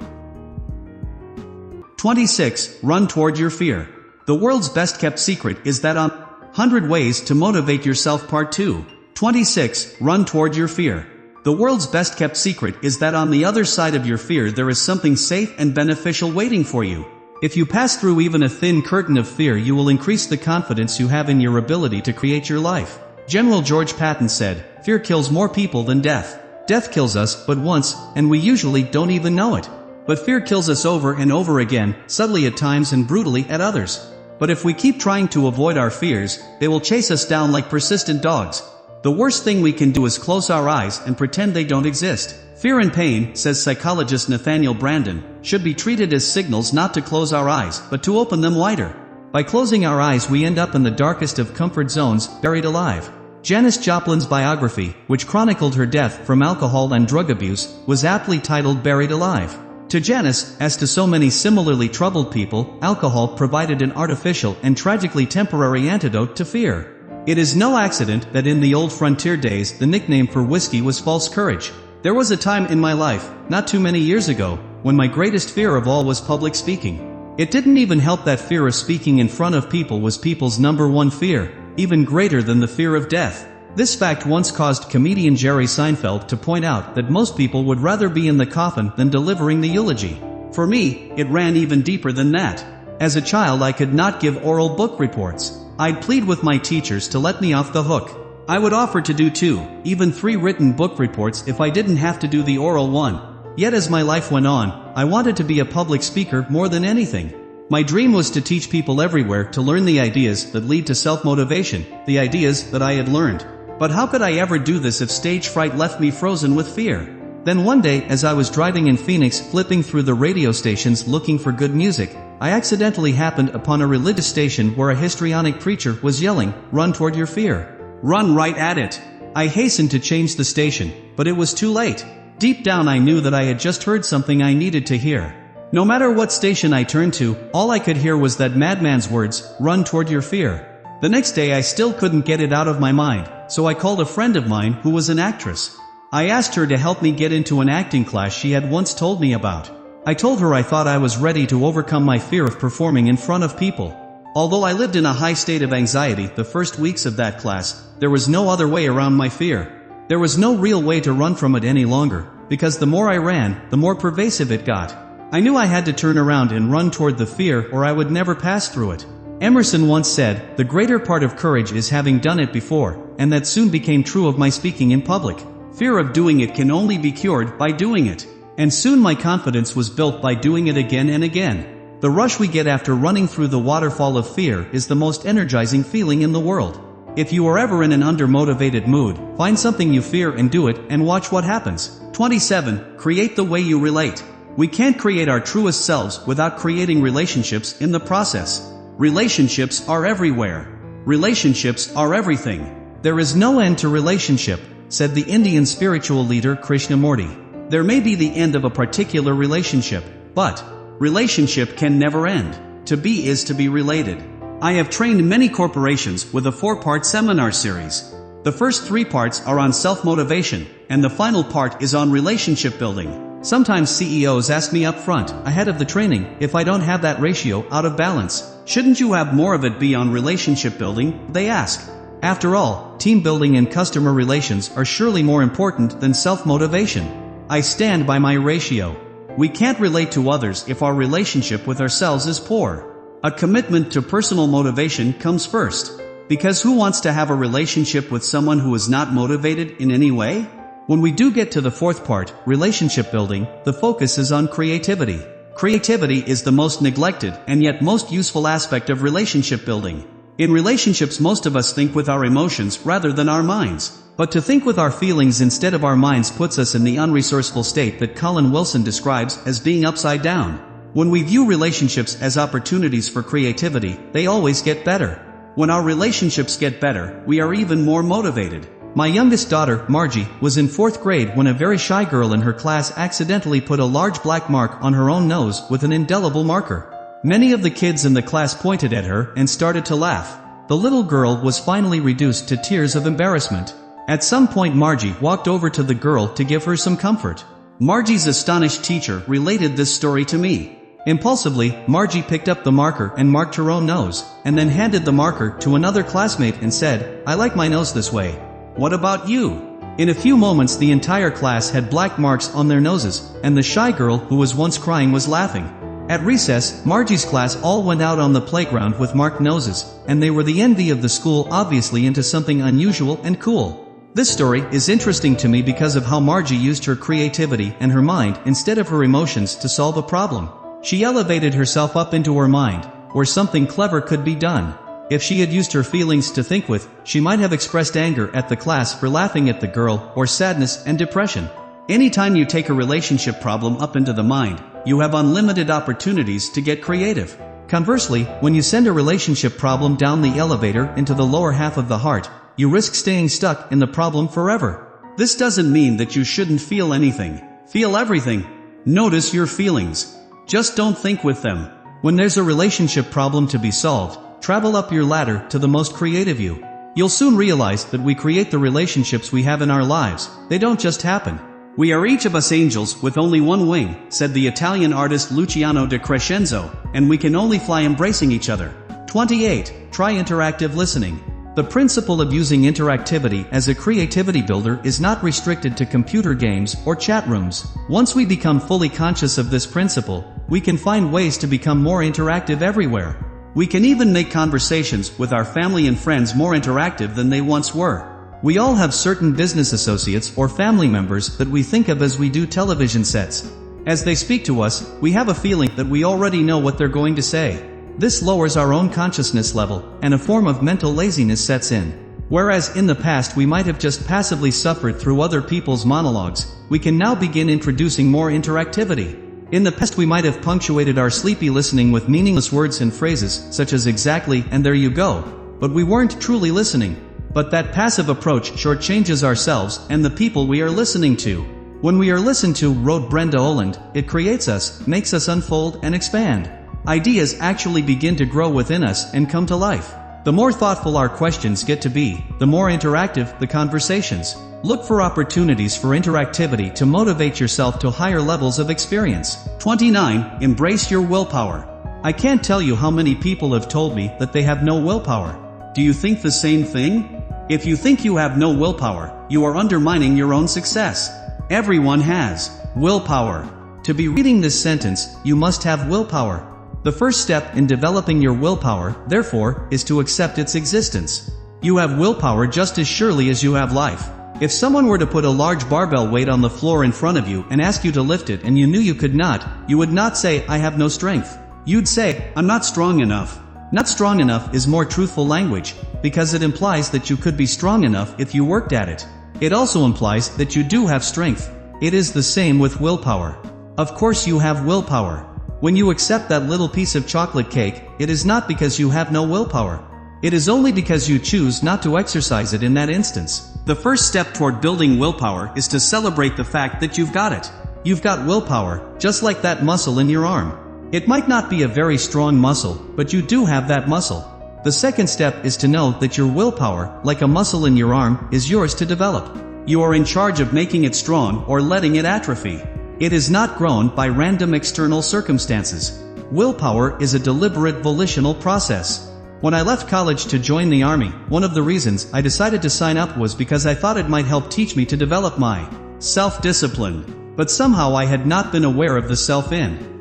26. Run toward your fear. The world's best kept secret is that on 100 Ways to Motivate Yourself Part 2. 26. Run toward your fear. The world's best kept secret is that on the other side of your fear there is something safe and beneficial waiting for you. If you pass through even a thin curtain of fear, you will increase the confidence you have in your ability to create your life. General George Patton said, "Fear kills more people than death. Death kills us but once, and we usually don't even know it. But fear kills us over and over again, subtly at times and brutally at others. But if we keep trying to avoid our fears, they will chase us down like persistent dogs. The worst thing we can do is close our eyes and pretend they don't exist. Fear and pain, says psychologist Nathaniel Brandon, should be treated as signals not to close our eyes, but to open them wider. By closing our eyes we end up in the darkest of comfort zones, buried alive." Janis Joplin's biography, which chronicled her death from alcohol and drug abuse, was aptly titled Buried Alive. To Janis, as to so many similarly troubled people, alcohol provided an artificial and tragically temporary antidote to fear. It is no accident that in the old frontier days the nickname for whiskey was false courage. There was a time in my life, not too many years ago, when my greatest fear of all was public speaking. It didn't even help that fear of speaking in front of people was people's number one fear, even greater than the fear of death. This fact once caused comedian Jerry Seinfeld to point out that most people would rather be in the coffin than delivering the eulogy. For me, it ran even deeper than that. As a child I could not give oral book reports. I'd plead with my teachers to let me off the hook. I would offer to do 2, even 3 written book reports if I didn't have to do the oral one. Yet as my life went on, I wanted to be a public speaker more than anything. My dream was to teach people everywhere to learn the ideas that lead to self-motivation, the ideas that I had learned. But how could I ever do this if stage fright left me frozen with fear? Then one day, as I was driving in Phoenix flipping through the radio stations looking for good music, I accidentally happened upon a religious station where a histrionic preacher was yelling, "Run toward your fear. Run right at it." I hastened to change the station, but it was too late. Deep down I knew that I had just heard something I needed to hear. No matter what station I turned to, all I could hear was that madman's words, "Run toward your fear." The next day I still couldn't get it out of my mind, so I called a friend of mine who was an actress. I asked her to help me get into an acting class she had once told me about. I told her I thought I was ready to overcome my fear of performing in front of people. Although I lived in a high state of anxiety the first weeks of that class, there was no other way around my fear. There was no real way to run from it any longer, because the more I ran, the more pervasive it got. I knew I had to turn around and run toward the fear or I would never pass through it. Emerson once said, "The greater part of courage is having done it before," and that soon became true of my speaking in public. Fear of doing it can only be cured by doing it. And soon my confidence was built by doing it again and again. The rush we get after running through the waterfall of fear is the most energizing feeling in the world. If you are ever in an undermotivated mood, find something you fear and do it, and watch what happens. 27. Create the way you relate. We can't create our truest selves without creating relationships in the process. Relationships are everywhere. Relationships are everything. There is no end to relationship, said the Indian spiritual leader Krishnamurti. There may be the end of a particular relationship, but relationship can never end. To be is to be related. I have trained many corporations with a 4-part seminar series. The first 3 parts are on self-motivation, and the final part is on relationship building. Sometimes CEOs ask me up front, ahead of the training, if I don't have that ratio out of balance. Shouldn't you have more of it be on relationship building, they ask. After all, team building and customer relations are surely more important than self-motivation. I stand by my ratio. We can't relate to others if our relationship with ourselves is poor. A commitment to personal motivation comes first. Because who wants to have a relationship with someone who is not motivated in any way? When we do get to the 4th part, relationship building, the focus is on creativity. Creativity is the most neglected and yet most useful aspect of relationship building. In relationships most of us think with our emotions rather than our minds. But to think with our feelings instead of our minds puts us in the unresourceful state that Colin Wilson describes as being upside down. When we view relationships as opportunities for creativity, they always get better. When our relationships get better, we are even more motivated. My youngest daughter, Margie, was in 4th grade when a very shy girl in her class accidentally put a large black mark on her own nose with an indelible marker. Many of the kids in the class pointed at her and started to laugh. The little girl was finally reduced to tears of embarrassment. At some point Margie walked over to the girl to give her some comfort. Margie's astonished teacher related this story to me. Impulsively, Margie picked up the marker and marked her own nose, and then handed the marker to another classmate and said, "I like my nose this way. What about you?" In a few moments the entire class had black marks on their noses, and the shy girl who was once crying was laughing. At recess, Margie's class all went out on the playground with marked noses, and they were the envy of the school, obviously into something unusual and cool. This story is interesting to me because of how Margie used her creativity and her mind instead of her emotions to solve a problem. She elevated herself up into her mind, where something clever could be done. If she had used her feelings to think with, she might have expressed anger at the class for laughing at the girl, or sadness and depression. Anytime you take a relationship problem up into the mind, you have unlimited opportunities to get creative. Conversely, when you send a relationship problem down the elevator into the lower half of the heart, you risk staying stuck in the problem forever. This doesn't mean that you shouldn't feel anything. Feel everything. Notice your feelings. Just don't think with them. When there's a relationship problem to be solved, travel up your ladder to the most creative you. You'll soon realize that we create the relationships we have in our lives. They don't just happen. We are each of us angels with only one wing, said the Italian artist Luciano de Crescenzo, and we can only fly embracing each other. 28. Try interactive listening. The principle of using interactivity as a creativity builder is not restricted to computer games or chat rooms. Once we become fully conscious of this principle, we can find ways to become more interactive everywhere. We can even make conversations with our family and friends more interactive than they once were. We all have certain business associates or family members that we think of as we do television sets. As they speak to us, we have a feeling that we already know what they're going to say. This lowers our own consciousness level, and a form of mental laziness sets in. Whereas in the past we might have just passively suffered through other people's monologues, we can now begin introducing more interactivity. In the past we might have punctuated our sleepy listening with meaningless words and phrases, such as exactly and there you go, but we weren't truly listening. But that passive approach shortchanges ourselves and the people we are listening to. When we are listened to, wrote Brenda Oland, it creates us, makes us unfold and expand. Ideas actually begin to grow within us and come to life. The more thoughtful our questions get to be, the more interactive the conversations. Look for opportunities for interactivity to motivate yourself to higher levels of experience. 29. Embrace your willpower. I can't tell you how many people have told me that they have no willpower. Do you think the same thing? If you think you have no willpower, you are undermining your own success. Everyone has willpower. To be reading this sentence, you must have willpower. The first step in developing your willpower, therefore, is to accept its existence. You have willpower just as surely as you have life. If someone were to put a large barbell weight on the floor in front of you and ask you to lift it and you knew you could not, you would not say, "I have no strength." You'd say, "I'm not strong enough." Not strong enough is more truthful language, because it implies that you could be strong enough if you worked at it. It also implies that you do have strength. It is the same with willpower. Of course you have willpower. When you accept that little piece of chocolate cake, it is not because you have no willpower. It is only because you choose not to exercise it in that instance. The first step toward building willpower is to celebrate the fact that you've got it. You've got willpower, just like that muscle in your arm. It might not be a very strong muscle, but you do have that muscle. The second step is to know that your willpower, like a muscle in your arm, is yours to develop. You are in charge of making it strong or letting it atrophy. It is not grown by random external circumstances. Willpower is a deliberate volitional process. When I left college to join the army, one of the reasons I decided to sign up was because I thought it might help teach me to develop my self-discipline. But somehow I had not been aware of the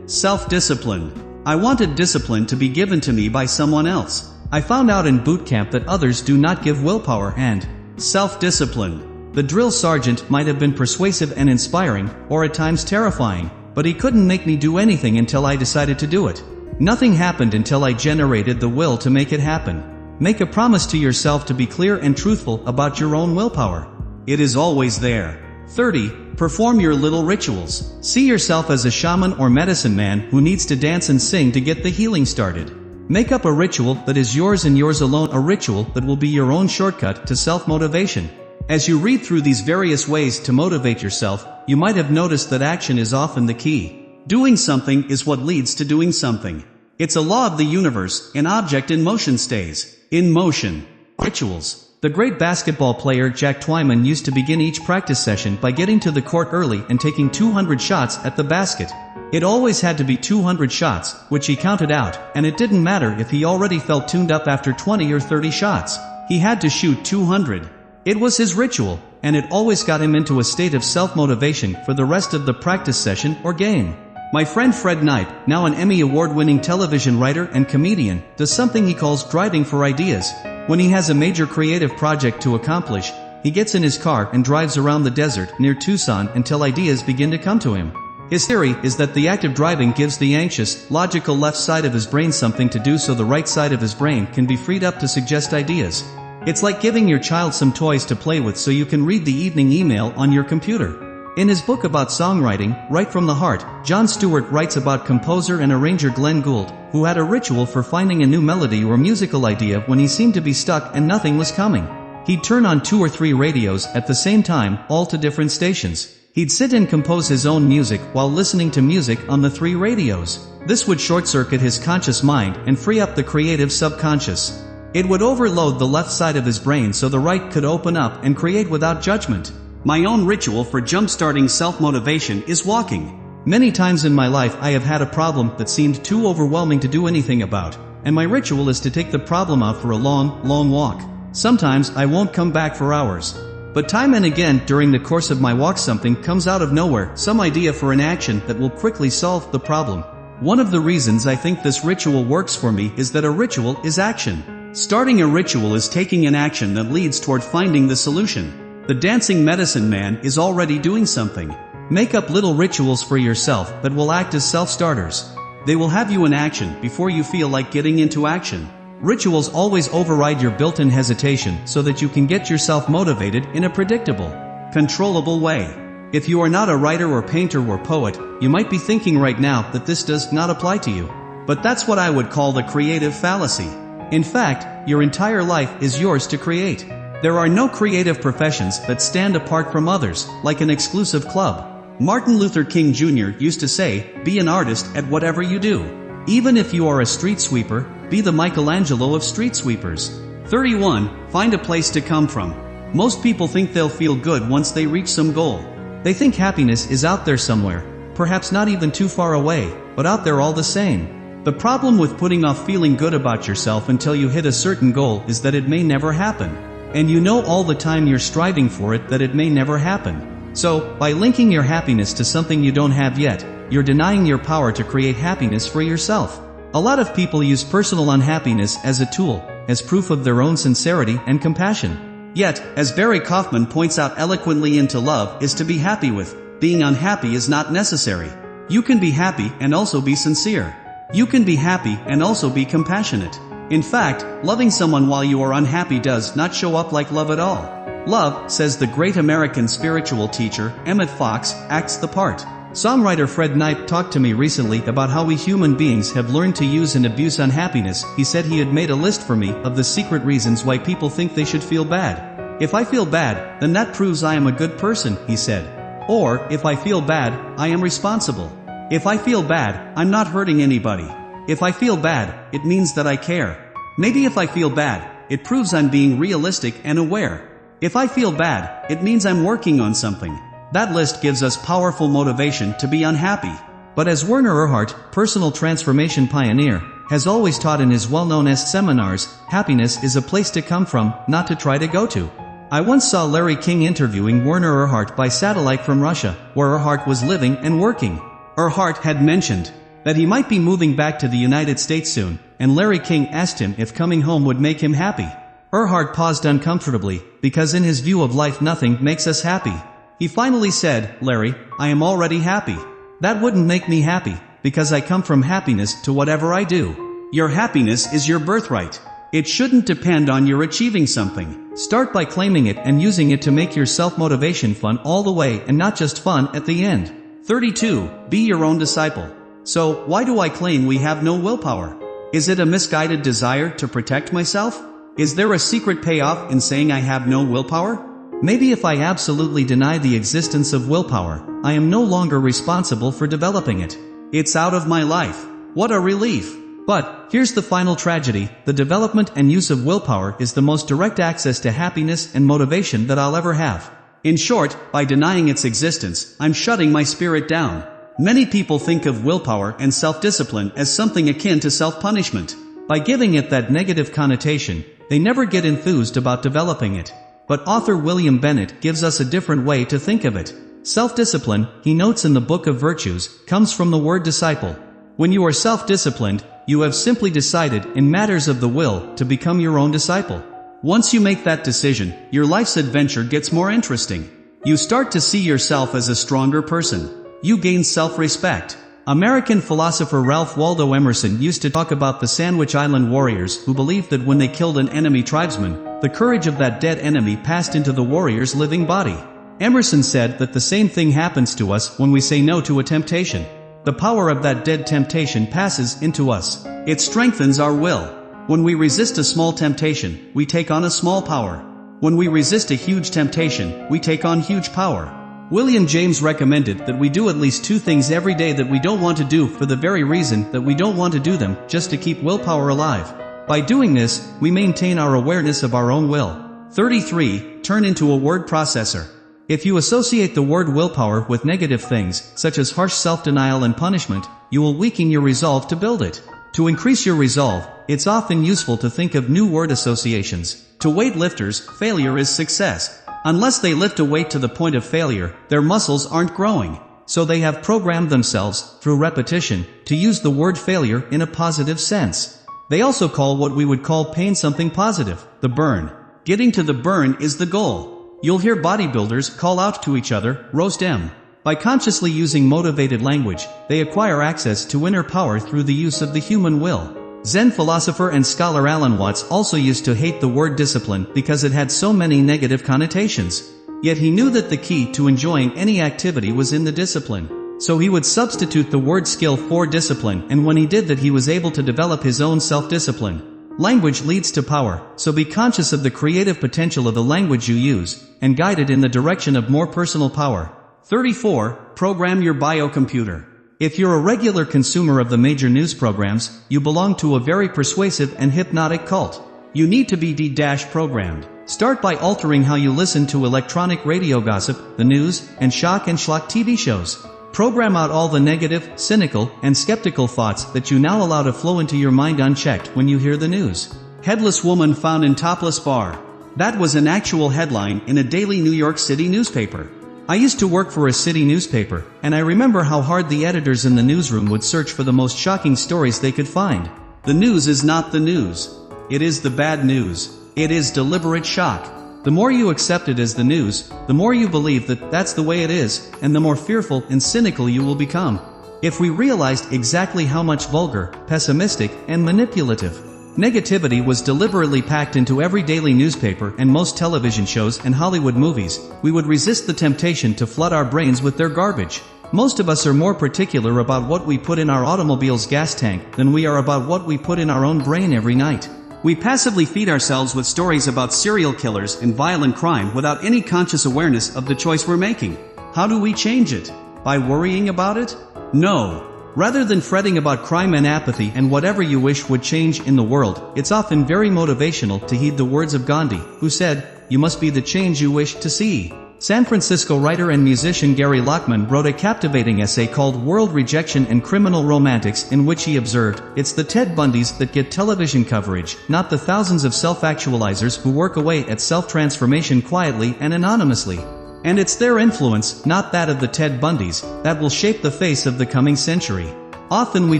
self-discipline. I wanted discipline to be given to me by someone else. I found out in boot camp that others do not give willpower and self-discipline. The drill sergeant might have been persuasive and inspiring, or at times terrifying, but he couldn't make me do anything until I decided to do it. Nothing happened until I generated the will to make it happen. Make a promise to yourself to be clear and truthful about your own willpower. It is always there. 30. Perform your little rituals. See yourself as a shaman or medicine man who needs to dance and sing to get the healing started. Make up a ritual that is yours and yours alone, a ritual that will be your own shortcut to self-motivation. As you read through these various ways to motivate yourself, you might have noticed that action is often the key. Doing something is what leads to doing something. It's a law of the universe, an object in motion stays in motion. Rituals. The great basketball player Jack Twyman used to begin each practice session by getting to the court early and taking 200 shots at the basket. It always had to be 200 shots, which he counted out, and it didn't matter if he already felt tuned up after 20 or 30 shots. He had to shoot 200. It was his ritual, and it always got him into a state of self-motivation for the rest of the practice session or game. My friend Fred Knight, now an Emmy Award-winning television writer and comedian, does something he calls driving for ideas. When he has a major creative project to accomplish, he gets in his car and drives around the desert near Tucson until ideas begin to come to him. His theory is that the act of driving gives the anxious, logical left side of his brain something to do so the right side of his brain can be freed up to suggest ideas. It's like giving your child some toys to play with so you can read the evening email on your computer. In his book about songwriting, Right from the Heart, Jon Stewart writes about composer and arranger Glenn Gould, who had a ritual for finding a new melody or musical idea when he seemed to be stuck and nothing was coming. He'd turn on 2 or 3 radios at the same time, all to different stations. He'd sit and compose his own music while listening to music on the 3 radios. This would short-circuit his conscious mind and free up the creative subconscious. It would overload the left side of his brain so the right could open up and create without judgment. My own ritual for jump-starting self-motivation is walking. Many times in my life I have had a problem that seemed too overwhelming to do anything about, and my ritual is to take the problem out for a long, long walk. Sometimes I won't come back for hours. But time and again during the course of my walk something comes out of nowhere, some idea for an action that will quickly solve the problem. One of the reasons I think this ritual works for me is that a ritual is action. Starting a ritual is taking an action that leads toward finding the solution. The dancing medicine man is already doing something. Make up little rituals for yourself that will act as self-starters. They will have you in action before you feel like getting into action. Rituals always override your built-in hesitation so that you can get yourself motivated in a predictable, controllable way. If you are not a writer or painter or poet, you might be thinking right now that this does not apply to you. But that's what I would call the creative fallacy. In fact, your entire life is yours to create. There are no creative professions that stand apart from others, like an exclusive club. Martin Luther King Jr. used to say, "Be an artist at whatever you do." Even if you are a street sweeper, be the Michelangelo of street sweepers. 31. Find a place to come from. Most people think they'll feel good once they reach some goal. They think happiness is out there somewhere, perhaps not even too far away, but out there all the same. The problem with putting off feeling good about yourself until you hit a certain goal is that it may never happen. And you know all the time you're striving for it that it may never happen. So, by linking your happiness to something you don't have yet, you're denying your power to create happiness for yourself. A lot of people use personal unhappiness as a tool, as proof of their own sincerity and compassion. Yet, as Barry Kaufman points out eloquently, into love is to be happy with. Being unhappy is not necessary. You can be happy and also be sincere. You can be happy and also be compassionate. In fact, loving someone while you are unhappy does not show up like love at all. Love, says the great American spiritual teacher, Emmett Fox, acts the part. Songwriter Fred Knight talked to me recently about how we human beings have learned to use and abuse unhappiness. He said he had made a list for me of the secret reasons why people think they should feel bad. If I feel bad, then that proves I am a good person, he said. Or, if I feel bad, I am responsible. If I feel bad, I'm not hurting anybody. If I feel bad, it means that I care. Maybe if I feel bad, it proves I'm being realistic and aware. If I feel bad, it means I'm working on something. That list gives us powerful motivation to be unhappy. But as Werner Erhard, personal transformation pioneer, has always taught in his well-known seminars, happiness is a place to come from, not to try to go to. I once saw Larry King interviewing Werner Erhard by satellite from Russia, where Erhard was living and working. Erhard had mentioned that he might be moving back to the United States soon, and Larry King asked him if coming home would make him happy. Erhard paused uncomfortably, because in his view of life nothing makes us happy. He finally said, "Larry, I am already happy. That wouldn't make me happy, because I come from happiness to whatever I do." Your happiness is your birthright. It shouldn't depend on your achieving something. Start by claiming it and using it to make your self-motivation fun all the way and not just fun at the end. 32. Be your own disciple. So, why do I claim we have no willpower? Is it a misguided desire to protect myself? Is there a secret payoff in saying I have no willpower? Maybe if I absolutely deny the existence of willpower, I am no longer responsible for developing it. It's out of my life. What a relief. But, here's the final tragedy: the development and use of willpower is the most direct access to happiness and motivation that I'll ever have. In short, by denying its existence, I'm shutting my spirit down. Many people think of willpower and self-discipline as something akin to self-punishment. By giving it that negative connotation, they never get enthused about developing it. But author William Bennett gives us a different way to think of it. Self-discipline, he notes in the Book of Virtues, comes from the word disciple. When you are self-disciplined, you have simply decided, in matters of the will, to become your own disciple. Once you make that decision, your life's adventure gets more interesting. You start to see yourself as a stronger person. You gain self-respect. American philosopher Ralph Waldo Emerson used to talk about the Sandwich Island warriors who believed that when they killed an enemy tribesman, the courage of that dead enemy passed into the warrior's living body. Emerson said that the same thing happens to us when we say no to a temptation. The power of that dead temptation passes into us. It strengthens our will. When we resist a small temptation, we take on a small power. When we resist a huge temptation, we take on huge power. William James recommended that we do at least 2 things every day that we don't want to do for the very reason that we don't want to do them, just to keep willpower alive. By doing this, we maintain our awareness of our own will. 33. Turn into a word processor. If you associate the word willpower with negative things, such as harsh self-denial and punishment, you will weaken your resolve to build it. To increase your resolve, it's often useful to think of new word associations. To weightlifters, failure is success. Unless they lift a weight to the point of failure, their muscles aren't growing. So they have programmed themselves, through repetition, to use the word failure in a positive sense. They also call what we would call pain something positive, the burn. Getting to the burn is the goal. You'll hear bodybuilders call out to each other, "Roast M." By consciously using motivated language, they acquire access to inner power through the use of the human will. Zen philosopher and scholar Alan Watts also used to hate the word discipline because it had so many negative connotations. Yet he knew that the key to enjoying any activity was in the discipline. So he would substitute the word skill for discipline, and when he did that he was able to develop his own self-discipline. Language leads to power, so be conscious of the creative potential of the language you use, and guide it in the direction of more personal power. 34. Program your biocomputer. If you're a regular consumer of the major news programs, you belong to a very persuasive and hypnotic cult. You need to be de-programmed. Start by altering how you listen to electronic radio gossip, the news, and shock and schlock TV shows. Program out all the negative, cynical, and skeptical thoughts that you now allow to flow into your mind unchecked when you hear the news. Headless woman found in topless bar. That was an actual headline in a daily New York City newspaper. I used to work for a city newspaper, and I remember how hard the editors in the newsroom would search for the most shocking stories they could find. The news is not the news. It is the bad news. It is deliberate shock. The more you accept it as the news, the more you believe that that's the way it is, and the more fearful and cynical you will become. If we realized exactly how much vulgar, pessimistic, and manipulative negativity was deliberately packed into every daily newspaper and most television shows and Hollywood movies, we would resist the temptation to flood our brains with their garbage. Most of us are more particular about what we put in our automobile's gas tank than we are about what we put in our own brain every night. We passively feed ourselves with stories about serial killers and violent crime without any conscious awareness of the choice we're making. How do we change it? By worrying about it? No. Rather than fretting about crime and apathy and whatever you wish would change in the world, it's often very motivational to heed the words of Gandhi, who said, "You must be the change you wish to see." San Francisco writer and musician Gary Lockman wrote a captivating essay called World Rejection and Criminal Romantics, in which he observed, "It's the Ted Bundys that get television coverage, not the thousands of self-actualizers who work away at self-transformation quietly and anonymously. And it's their influence, not that of the Ted Bundys, that will shape the face of the coming century." Often we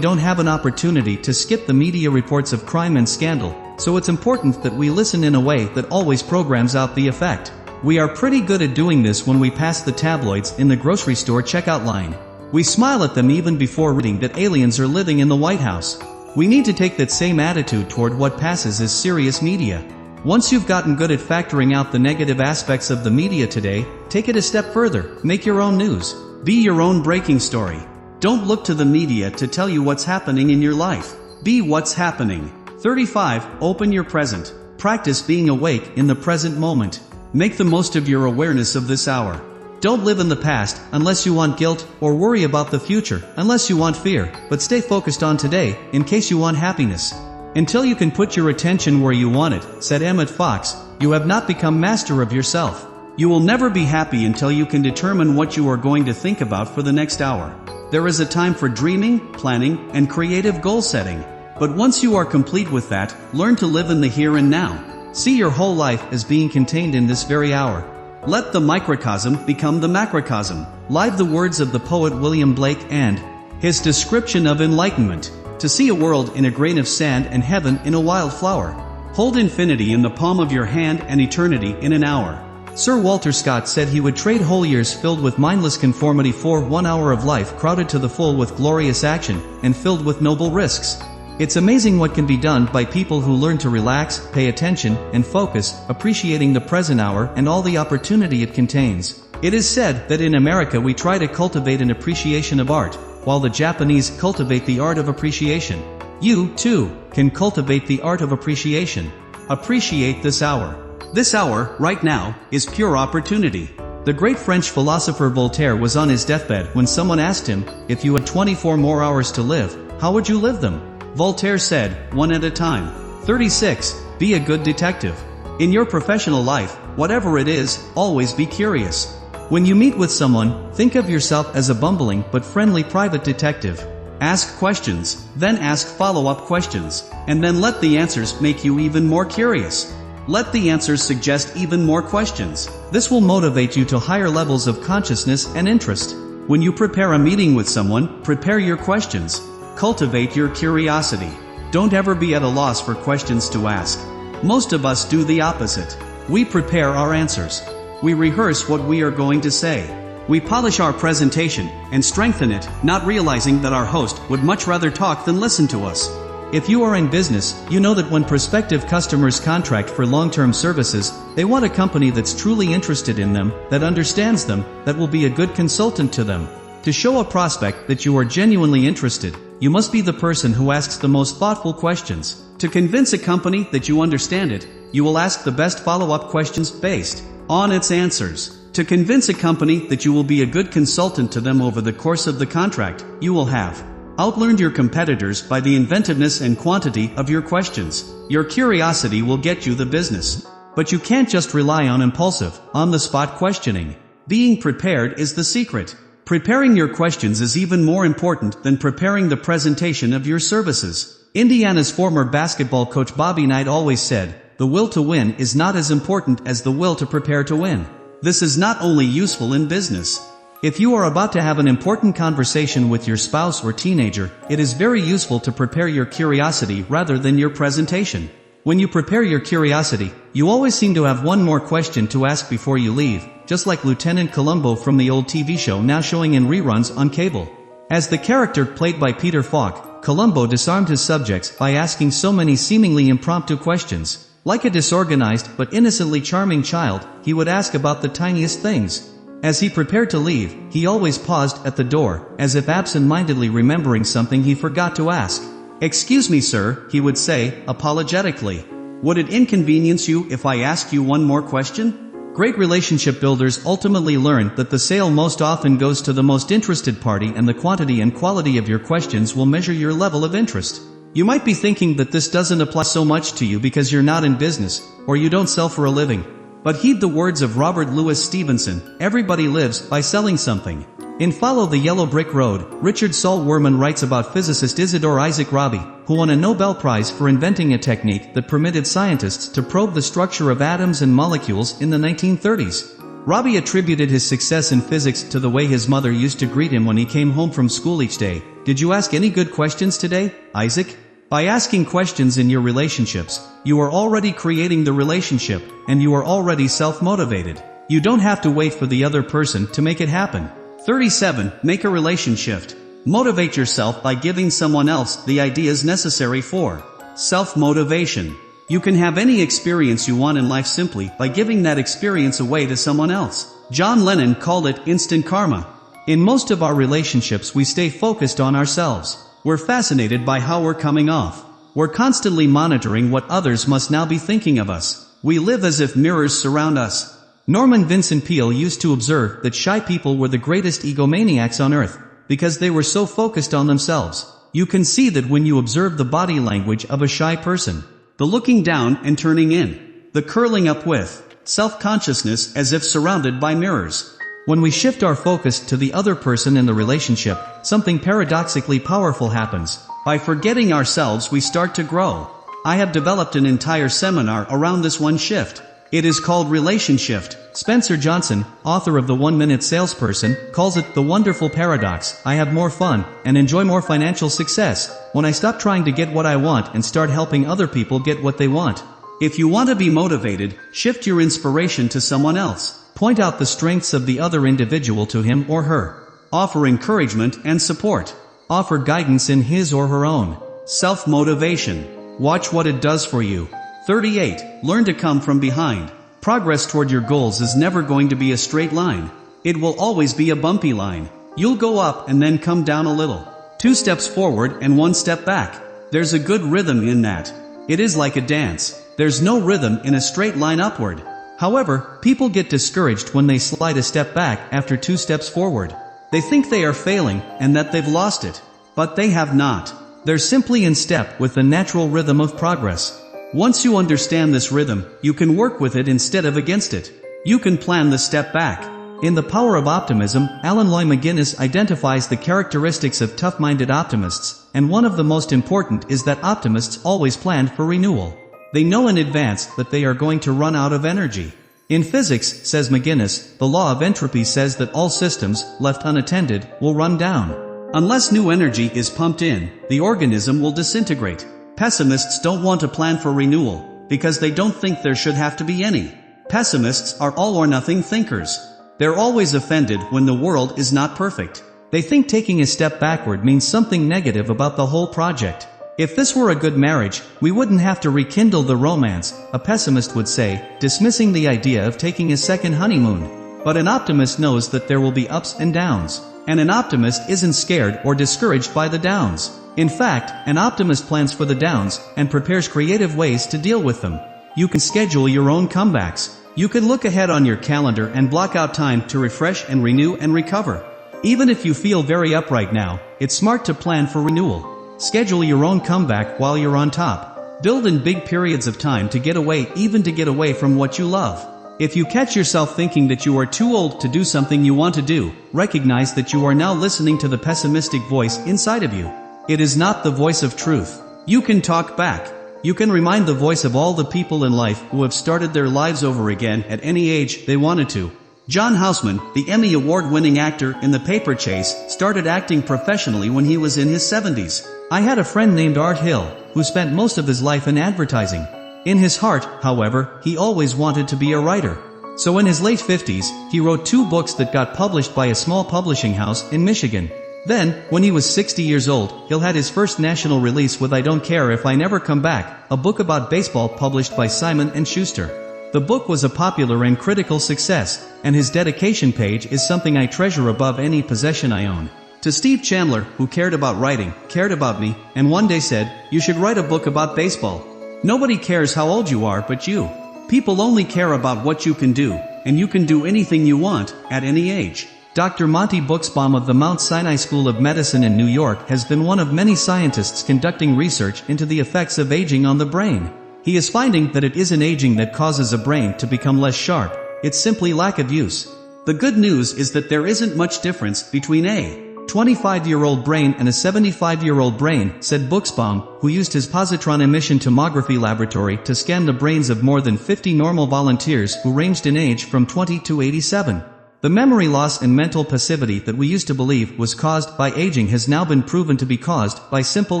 don't have an opportunity to skip the media reports of crime and scandal, so it's important that we listen in a way that always programs out the effect. We are pretty good at doing this when we pass the tabloids in the grocery store checkout line. We smile at them even before reading that aliens are living in the White House. We need to take that same attitude toward what passes as serious media. Once you've gotten good at factoring out the negative aspects of the media today, take it a step further, make your own news. Be your own breaking story. Don't look to the media to tell you what's happening in your life. Be what's happening. 35. Open your present. Practice being awake in the present moment. Make the most of your awareness of this hour. Don't live in the past, unless you want guilt, or worry about the future, unless you want fear, but stay focused on today, in case you want happiness. Until you can put your attention where you want it, said Emmett Fox, you have not become master of yourself. You will never be happy until you can determine what you are going to think about for the next hour. There is a time for dreaming, planning, and creative goal setting. But once you are complete with that, learn to live in the here and now. See your whole life as being contained in this very hour. Let the microcosm become the macrocosm. Live the words of the poet William Blake and his description of enlightenment. To see a world in a grain of sand and heaven in a wild flower. Hold infinity in the palm of your hand and eternity in an hour. Sir Walter Scott said he would trade whole years filled with mindless conformity for 1 hour of life crowded to the full with glorious action, and filled with noble risks. It's amazing what can be done by people who learn to relax, pay attention, and focus, appreciating the present hour and all the opportunity it contains. It is said that in America we try to cultivate an appreciation of art, while the Japanese cultivate the art of appreciation. You, too, can cultivate the art of appreciation. Appreciate this hour. This hour, right now, is pure opportunity. The great French philosopher Voltaire was on his deathbed when someone asked him, if you had 24 more hours to live, how would you live them? Voltaire said, one at a time. 36. Be a good detective. In your professional life, whatever it is, always be curious. When you meet with someone, think of yourself as a bumbling but friendly private detective. Ask questions, then ask follow-up questions, and then let the answers make you even more curious. Let the answers suggest even more questions. This will motivate you to higher levels of consciousness and interest. When you prepare a meeting with someone, prepare your questions. Cultivate your curiosity. Don't ever be at a loss for questions to ask. Most of us do the opposite. We prepare our answers. We rehearse what we are going to say. We polish our presentation and strengthen it, not realizing that our host would much rather talk than listen to us. If you are in business, you know that when prospective customers contract for long-term services, they want a company that's truly interested in them, that understands them, that will be a good consultant to them. To show a prospect that you are genuinely interested, you must be the person who asks the most thoughtful questions. To convince a company that you understand it, you will ask the best follow-up questions based on its answers. To convince a company that you will be a good consultant to them over the course of the contract, you will have outlearned your competitors by the inventiveness and quantity of your questions. Your curiosity will get you the business. But you can't just rely on impulsive, on-the-spot questioning. Being prepared is the secret. Preparing your questions is even more important than preparing the presentation of your services. Indiana's former basketball coach Bobby Knight always said, "The will to win is not as important as the will to prepare to win." This is not only useful in business. If you are about to have an important conversation with your spouse or teenager, it is very useful to prepare your curiosity rather than your presentation. When you prepare your curiosity, you always seem to have one more question to ask before you leave, just like Lieutenant Columbo from the old TV show now showing in reruns on cable. As the character played by Peter Falk, Columbo disarmed his subjects by asking so many seemingly impromptu questions. Like a disorganized but innocently charming child, he would ask about the tiniest things. As he prepared to leave, he always paused at the door, as if absent-mindedly remembering something he forgot to ask. "Excuse me, sir," he would say, apologetically. "Would it inconvenience you if I asked you one more question?" Great relationship builders ultimately learn that the sale most often goes to the most interested party, and the quantity and quality of your questions will measure your level of interest. You might be thinking that this doesn't apply so much to you because you're not in business, or you don't sell for a living. But heed the words of Robert Louis Stevenson, "Everybody lives by selling something." In Follow the Yellow Brick Road, Richard Saul Wurman writes about physicist Isidore Isaac Rabi, who won a Nobel Prize for inventing a technique that permitted scientists to probe the structure of atoms and molecules in the 1930s. Rabi attributed his success in physics to the way his mother used to greet him when he came home from school each day. "Did you ask any good questions today, Isaac?" By asking questions in your relationships, you are already creating the relationship, and you are already self-motivated. You don't have to wait for the other person to make it happen. 37. Make a relationship. Motivate yourself by giving someone else the ideas necessary for self-motivation. You can have any experience you want in life simply by giving that experience away to someone else. John Lennon called it instant karma. In most of our relationships we stay focused on ourselves. We're fascinated by how we're coming off. We're constantly monitoring what others must now be thinking of us. We live as if mirrors surround us. Norman Vincent Peale used to observe that shy people were the greatest egomaniacs on earth, because they were so focused on themselves. You can see that when you observe the body language of a shy person. The looking down and turning in. The curling up with self-consciousness as if surrounded by mirrors. When we shift our focus to the other person in the relationship, something paradoxically powerful happens. By forgetting ourselves we start to grow. I have developed an entire seminar around this one shift. It is called Relationship. Spencer Johnson, author of The 1-Minute Salesperson, calls it the wonderful paradox. I have more fun, and enjoy more financial success, when I stop trying to get what I want and start helping other people get what they want. If you want to be motivated, shift your inspiration to someone else. Point out the strengths of the other individual to him or her. Offer encouragement and support. Offer guidance in his or her own self-motivation. Watch what it does for you. 38. Learn to come from behind. Progress toward your goals is never going to be a straight line. It will always be a bumpy line. You'll go up and then come down a little. 2 steps forward and 1 step back. There's a good rhythm in that. It is like a dance. There's no rhythm in a straight line upward. However, people get discouraged when they slide a step back after 2 steps forward. They think they are failing and that they've lost it. But they have not. They're simply in step with the natural rhythm of progress. Once you understand this rhythm, you can work with it instead of against it. You can plan the step back. In The Power of Optimism, Alan Loy McGuinness identifies the characteristics of tough-minded optimists, and one of the most important is that optimists always plan for renewal. They know in advance that they are going to run out of energy. In physics, says McGuinness, the law of entropy says that all systems, left unattended, will run down. Unless new energy is pumped in, the organism will disintegrate. Pessimists don't want to plan for renewal, because they don't think there should have to be any. Pessimists are all-or-nothing thinkers. They're always offended when the world is not perfect. They think taking a step backward means something negative about the whole project. If this were a good marriage, we wouldn't have to rekindle the romance, a pessimist would say, dismissing the idea of taking a second honeymoon. But an optimist knows that there will be ups and downs. And an optimist isn't scared or discouraged by the downs. In fact, an optimist plans for the downs and prepares creative ways to deal with them. You can schedule your own comebacks. You can look ahead on your calendar and block out time to refresh and renew and recover. Even if you feel very up right now, it's smart to plan for renewal. Schedule your own comeback while you're on top. Build in big periods of time to get away, even to get away from what you love. If you catch yourself thinking that you are too old to do something you want to do, recognize that you are now listening to the pessimistic voice inside of you. It is not the voice of truth. You can talk back. You can remind the voice of all the people in life who have started their lives over again at any age they wanted to. John Houseman, the Emmy Award-winning actor in The Paper Chase, started acting professionally when he was in his 70s. I had a friend named Art Hill, who spent most of his life in advertising. In his heart, however, he always wanted to be a writer. So in his late 50s, he wrote 2 books that got published by a small publishing house in Michigan. Then, when he was 60 years old, Hill had his first national release with I Don't Care If I Never Come Back, a book about baseball published by Simon & Schuster. The book was a popular and critical success, and his dedication page is something I treasure above any possession I own. To Steve Chandler, who cared about writing, cared about me, and one day said, "You should write a book about baseball." Nobody cares how old you are but you. People only care about what you can do, and you can do anything you want, at any age. Dr. Monty Buxbaum of the Mount Sinai School of Medicine in New York has been one of many scientists conducting research into the effects of aging on the brain. He is finding that it isn't aging that causes a brain to become less sharp, it's simply lack of use. The good news is that there isn't much difference between a 25-year-old brain and a 75-year-old brain, said Buxbaum, who used his positron emission tomography laboratory to scan the brains of more than 50 normal volunteers who ranged in age from 20 to 87. The memory loss and mental passivity that we used to believe was caused by aging has now been proven to be caused by simple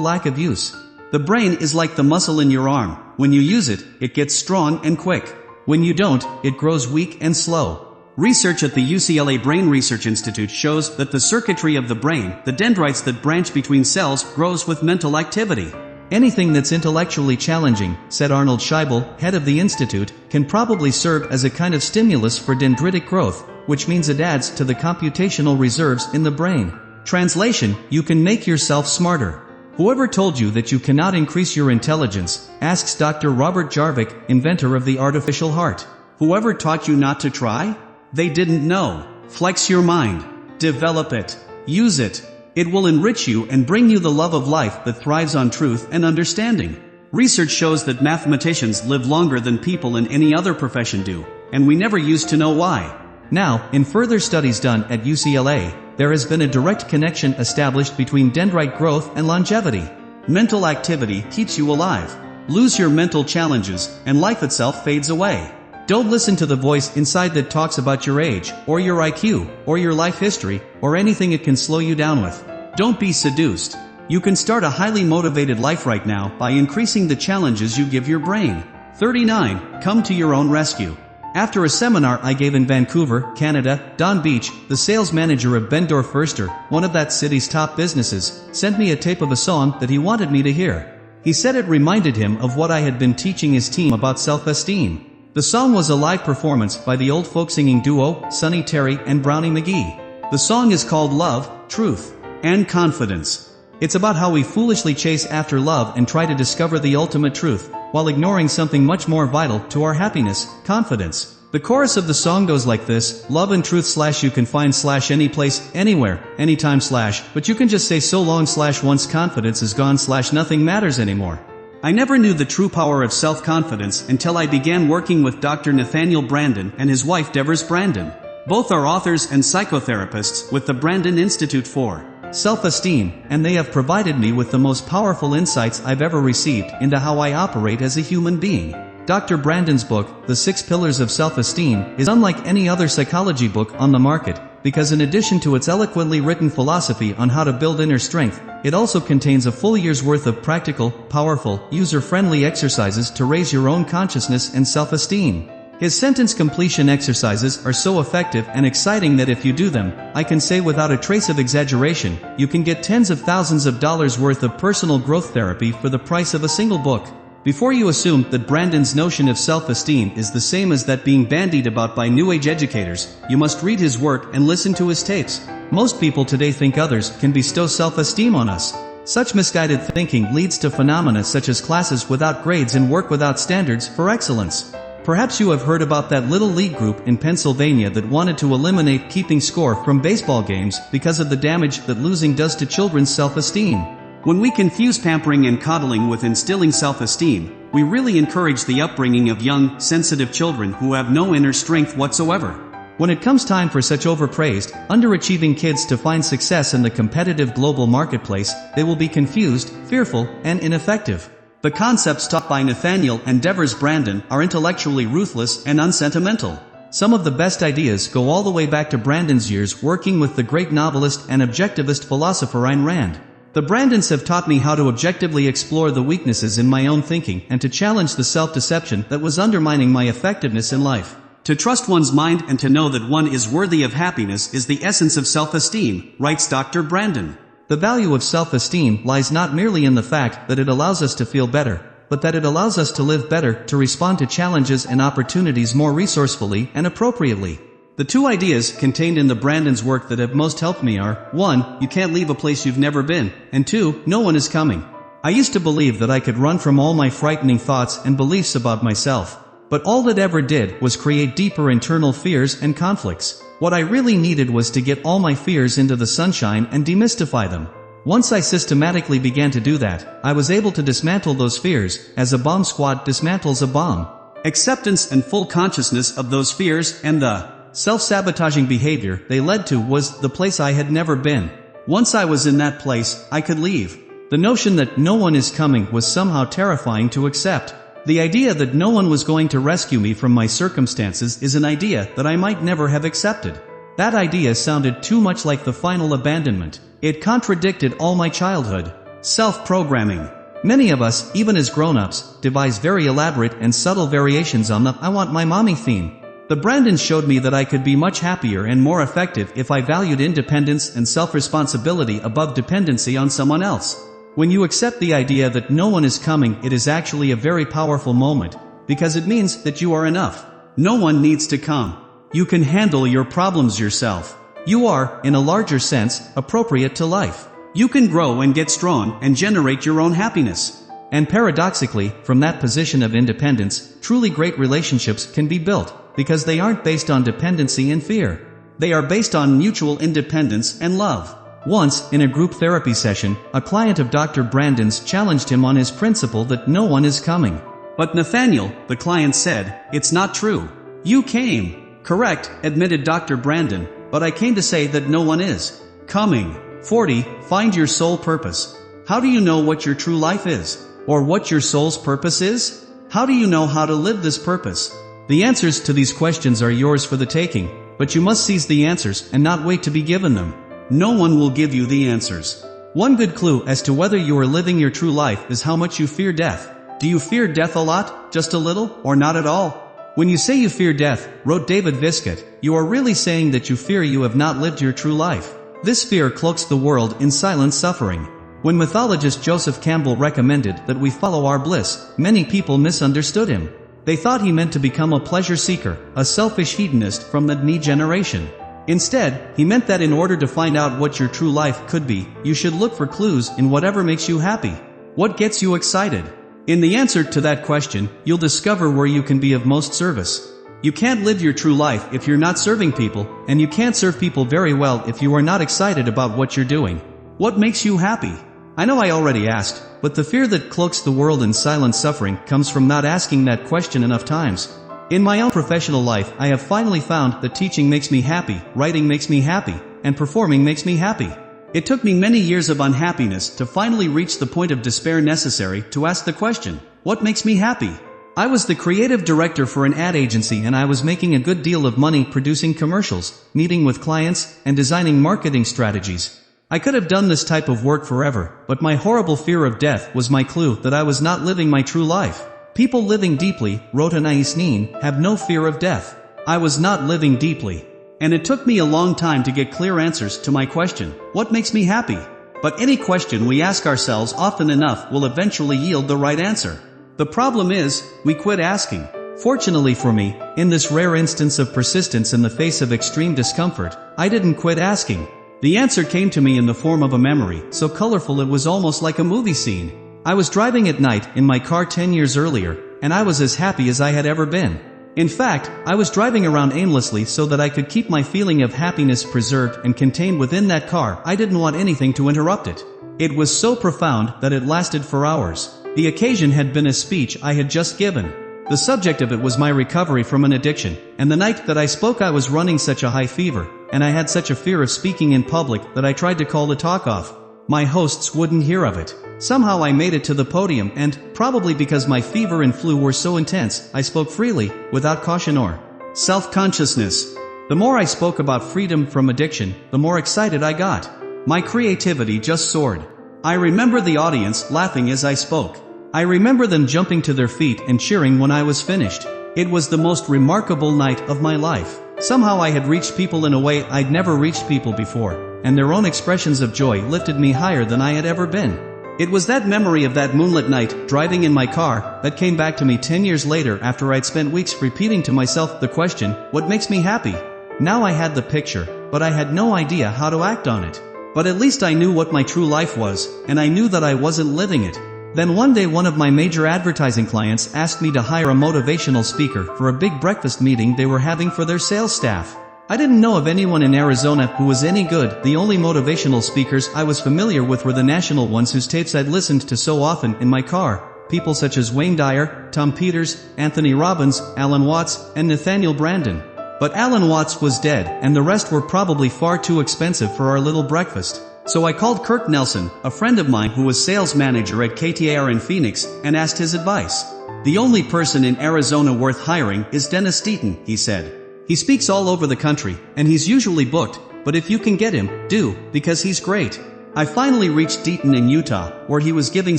lack of use. The brain is like the muscle in your arm. When you use it, it gets strong and quick. When you don't, it grows weak and slow. Research at the UCLA Brain Research Institute shows that the circuitry of the brain, the dendrites that branch between cells, grows with mental activity. Anything that's intellectually challenging, said Arnold Scheibel, head of the institute, can probably serve as a kind of stimulus for dendritic growth, which means it adds to the computational reserves in the brain. Translation, you can make yourself smarter. Whoever told you that you cannot increase your intelligence, asks Dr. Robert Jarvik, inventor of the artificial heart. Whoever taught you not to try? They didn't know. Flex your mind. Develop it. Use it. It will enrich you and bring you the love of life that thrives on truth and understanding. Research shows that mathematicians live longer than people in any other profession do, and we never used to know why. Now, in further studies done at UCLA, there has been a direct connection established between dendrite growth and longevity. Mental activity keeps you alive. Lose your mental challenges, and life itself fades away. Don't listen to the voice inside that talks about your age, or your IQ, or your life history, or anything it can slow you down with. Don't be seduced. You can start a highly motivated life right now by increasing the challenges you give your brain. 39. Come to your own rescue. After a seminar I gave in Vancouver, Canada, Don Beach, the sales manager of Bendorf Förster, one of that city's top businesses, sent me a tape of a song that he wanted me to hear. He said it reminded him of what I had been teaching his team about self-esteem. The song was a live performance by the old folk singing duo, Sonny Terry and Brownie McGee. The song is called Love, Truth, and Confidence. It's about how we foolishly chase after love and try to discover the ultimate truth, while ignoring something much more vital to our happiness, confidence. The chorus of the song goes like this: love and truth / you can find / any place, anywhere, anytime / but you can just say so long / once confidence is gone / nothing matters anymore. I never knew the true power of self-confidence until I began working with Dr. Nathaniel Brandon and his wife Devers Brandon. Both are authors and psychotherapists with the Brandon Institute for Self-Esteem, and they have provided me with the most powerful insights I've ever received into how I operate as a human being. Dr. Brandon's book, The 6 Pillars of Self-Esteem, is unlike any other psychology book on the market, because in addition to its eloquently written philosophy on how to build inner strength, it also contains a full year's worth of practical, powerful, user-friendly exercises to raise your own consciousness and self-esteem. His sentence completion exercises are so effective and exciting that if you do them, I can say without a trace of exaggeration, you can get tens of thousands of dollars worth of personal growth therapy for the price of a single book. Before you assume that Brandon's notion of self-esteem is the same as that being bandied about by New Age educators, you must read his work and listen to his tapes. Most people today think others can bestow self-esteem on us. Such misguided thinking leads to phenomena such as classes without grades and work without standards for excellence. Perhaps you have heard about that little league group in Pennsylvania that wanted to eliminate keeping score from baseball games because of the damage that losing does to children's self-esteem. When we confuse pampering and coddling with instilling self-esteem, we really encourage the upbringing of young, sensitive children who have no inner strength whatsoever. When it comes time for such overpraised, underachieving kids to find success in the competitive global marketplace, they will be confused, fearful, and ineffective. The concepts taught by Nathaniel and Devers Brandon are intellectually ruthless and unsentimental. Some of the best ideas go all the way back to Brandon's years working with the great novelist and objectivist philosopher Ayn Rand. The Brandons have taught me how to objectively explore the weaknesses in my own thinking and to challenge the self-deception that was undermining my effectiveness in life. To trust one's mind and to know that one is worthy of happiness is the essence of self-esteem, writes Dr. Brandon. The value of self-esteem lies not merely in the fact that it allows us to feel better, but that it allows us to live better, to respond to challenges and opportunities more resourcefully and appropriately. The two ideas contained in the Brandon's work that have most helped me are, 1, you can't leave a place you've never been, and 2, no one is coming. I used to believe that I could run from all my frightening thoughts and beliefs about myself. But all that ever did was create deeper internal fears and conflicts. What I really needed was to get all my fears into the sunshine and demystify them. Once I systematically began to do that, I was able to dismantle those fears, as a bomb squad dismantles a bomb. Acceptance and full consciousness of those fears and the self-sabotaging behavior they led to was the place I had never been. Once I was in that place, I could leave. The notion that no one is coming was somehow terrifying to accept. The idea that no one was going to rescue me from my circumstances is an idea that I might never have accepted. That idea sounded too much like the final abandonment. It contradicted all my childhood self-programming. Many of us, even as grown-ups, devise very elaborate and subtle variations on the "I want my mommy" theme. The Brandons showed me that I could be much happier and more effective if I valued independence and self-responsibility above dependency on someone else. When you accept the idea that no one is coming, it is actually a very powerful moment, because it means that you are enough. No one needs to come. You can handle your problems yourself. You are, in a larger sense, appropriate to life. You can grow and get strong and generate your own happiness. And paradoxically, from that position of independence, truly great relationships can be built, because they aren't based on dependency and fear. They are based on mutual independence and love. Once, in a group therapy session, a client of Dr. Brandon's challenged him on his principle that no one is coming. "But Nathaniel," the client said, "it's not true. You came." "Correct," admitted Dr. Brandon, "but I came to say that no one is coming." 40. Find your soul purpose. How do you know what your true life is? Or what your soul's purpose is? How do you know how to live this purpose? The answers to these questions are yours for the taking, but you must seize the answers and not wait to be given them. No one will give you the answers. One good clue as to whether you are living your true life is how much you fear death. Do you fear death a lot, just a little, or not at all? When you say you fear death, wrote David Viscott, you are really saying that you fear you have not lived your true life. This fear cloaks the world in silent suffering. When mythologist Joseph Campbell recommended that we follow our bliss, many people misunderstood him. They thought he meant to become a pleasure seeker, a selfish hedonist from the me generation. Instead, he meant that in order to find out what your true life could be, you should look for clues in whatever makes you happy. What gets you excited? In the answer to that question, you'll discover where you can be of most service. You can't live your true life if you're not serving people, and you can't serve people very well if you are not excited about what you're doing. What makes you happy? I know I already asked, but the fear that cloaks the world in silent suffering comes from not asking that question enough times. In my own professional life, I have finally found that teaching makes me happy, writing makes me happy, and performing makes me happy. It took me many years of unhappiness to finally reach the point of despair necessary to ask the question, what makes me happy? I was the creative director for an ad agency and I was making a good deal of money producing commercials, meeting with clients, and designing marketing strategies. I could have done this type of work forever, but my horrible fear of death was my clue that I was not living my true life. People living deeply, wrote Anais Nin, have no fear of death. I was not living deeply. And it took me a long time to get clear answers to my question, what makes me happy? But any question we ask ourselves often enough will eventually yield the right answer. The problem is, we quit asking. Fortunately for me, in this rare instance of persistence in the face of extreme discomfort, I didn't quit asking. The answer came to me in the form of a memory, so colorful it was almost like a movie scene. I was driving at night in my car 10 years earlier, and I was as happy as I had ever been. In fact, I was driving around aimlessly so that I could keep my feeling of happiness preserved and contained within that car. I didn't want anything to interrupt it. It was so profound that it lasted for hours. The occasion had been a speech I had just given. The subject of it was my recovery from an addiction, and the night that I spoke I was running such a high fever, and I had such a fear of speaking in public that I tried to call the talk off. My hosts wouldn't hear of it. Somehow I made it to the podium and, probably because my fever and flu were so intense, I spoke freely, without caution or self-consciousness. The more I spoke about freedom from addiction, the more excited I got. My creativity just soared. I remember the audience laughing as I spoke. I remember them jumping to their feet and cheering when I was finished. It was the most remarkable night of my life. Somehow I had reached people in a way I'd never reached people before, and their own expressions of joy lifted me higher than I had ever been. It was that memory of that moonlit night, driving in my car, that came back to me 10 years later after I'd spent weeks repeating to myself the question, what makes me happy? Now I had the picture, but I had no idea how to act on it. But at least I knew what my true life was, and I knew that I wasn't living it. Then one day one of my major advertising clients asked me to hire a motivational speaker for a big breakfast meeting they were having for their sales staff. I didn't know of anyone in Arizona who was any good. The only motivational speakers I was familiar with were the national ones whose tapes I'd listened to so often in my car. People such as Wayne Dyer, Tom Peters, Anthony Robbins, Alan Watts, and Nathaniel Branden. But Alan Watts was dead, and the rest were probably far too expensive for our little breakfast. So I called Kirk Nelson, a friend of mine who was sales manager at KTAR in Phoenix, and asked his advice. The only person in Arizona worth hiring is Dennis Deaton, he said. He speaks all over the country, and he's usually booked, but if you can get him, do, because he's great. I finally reached Deaton in Utah, where he was giving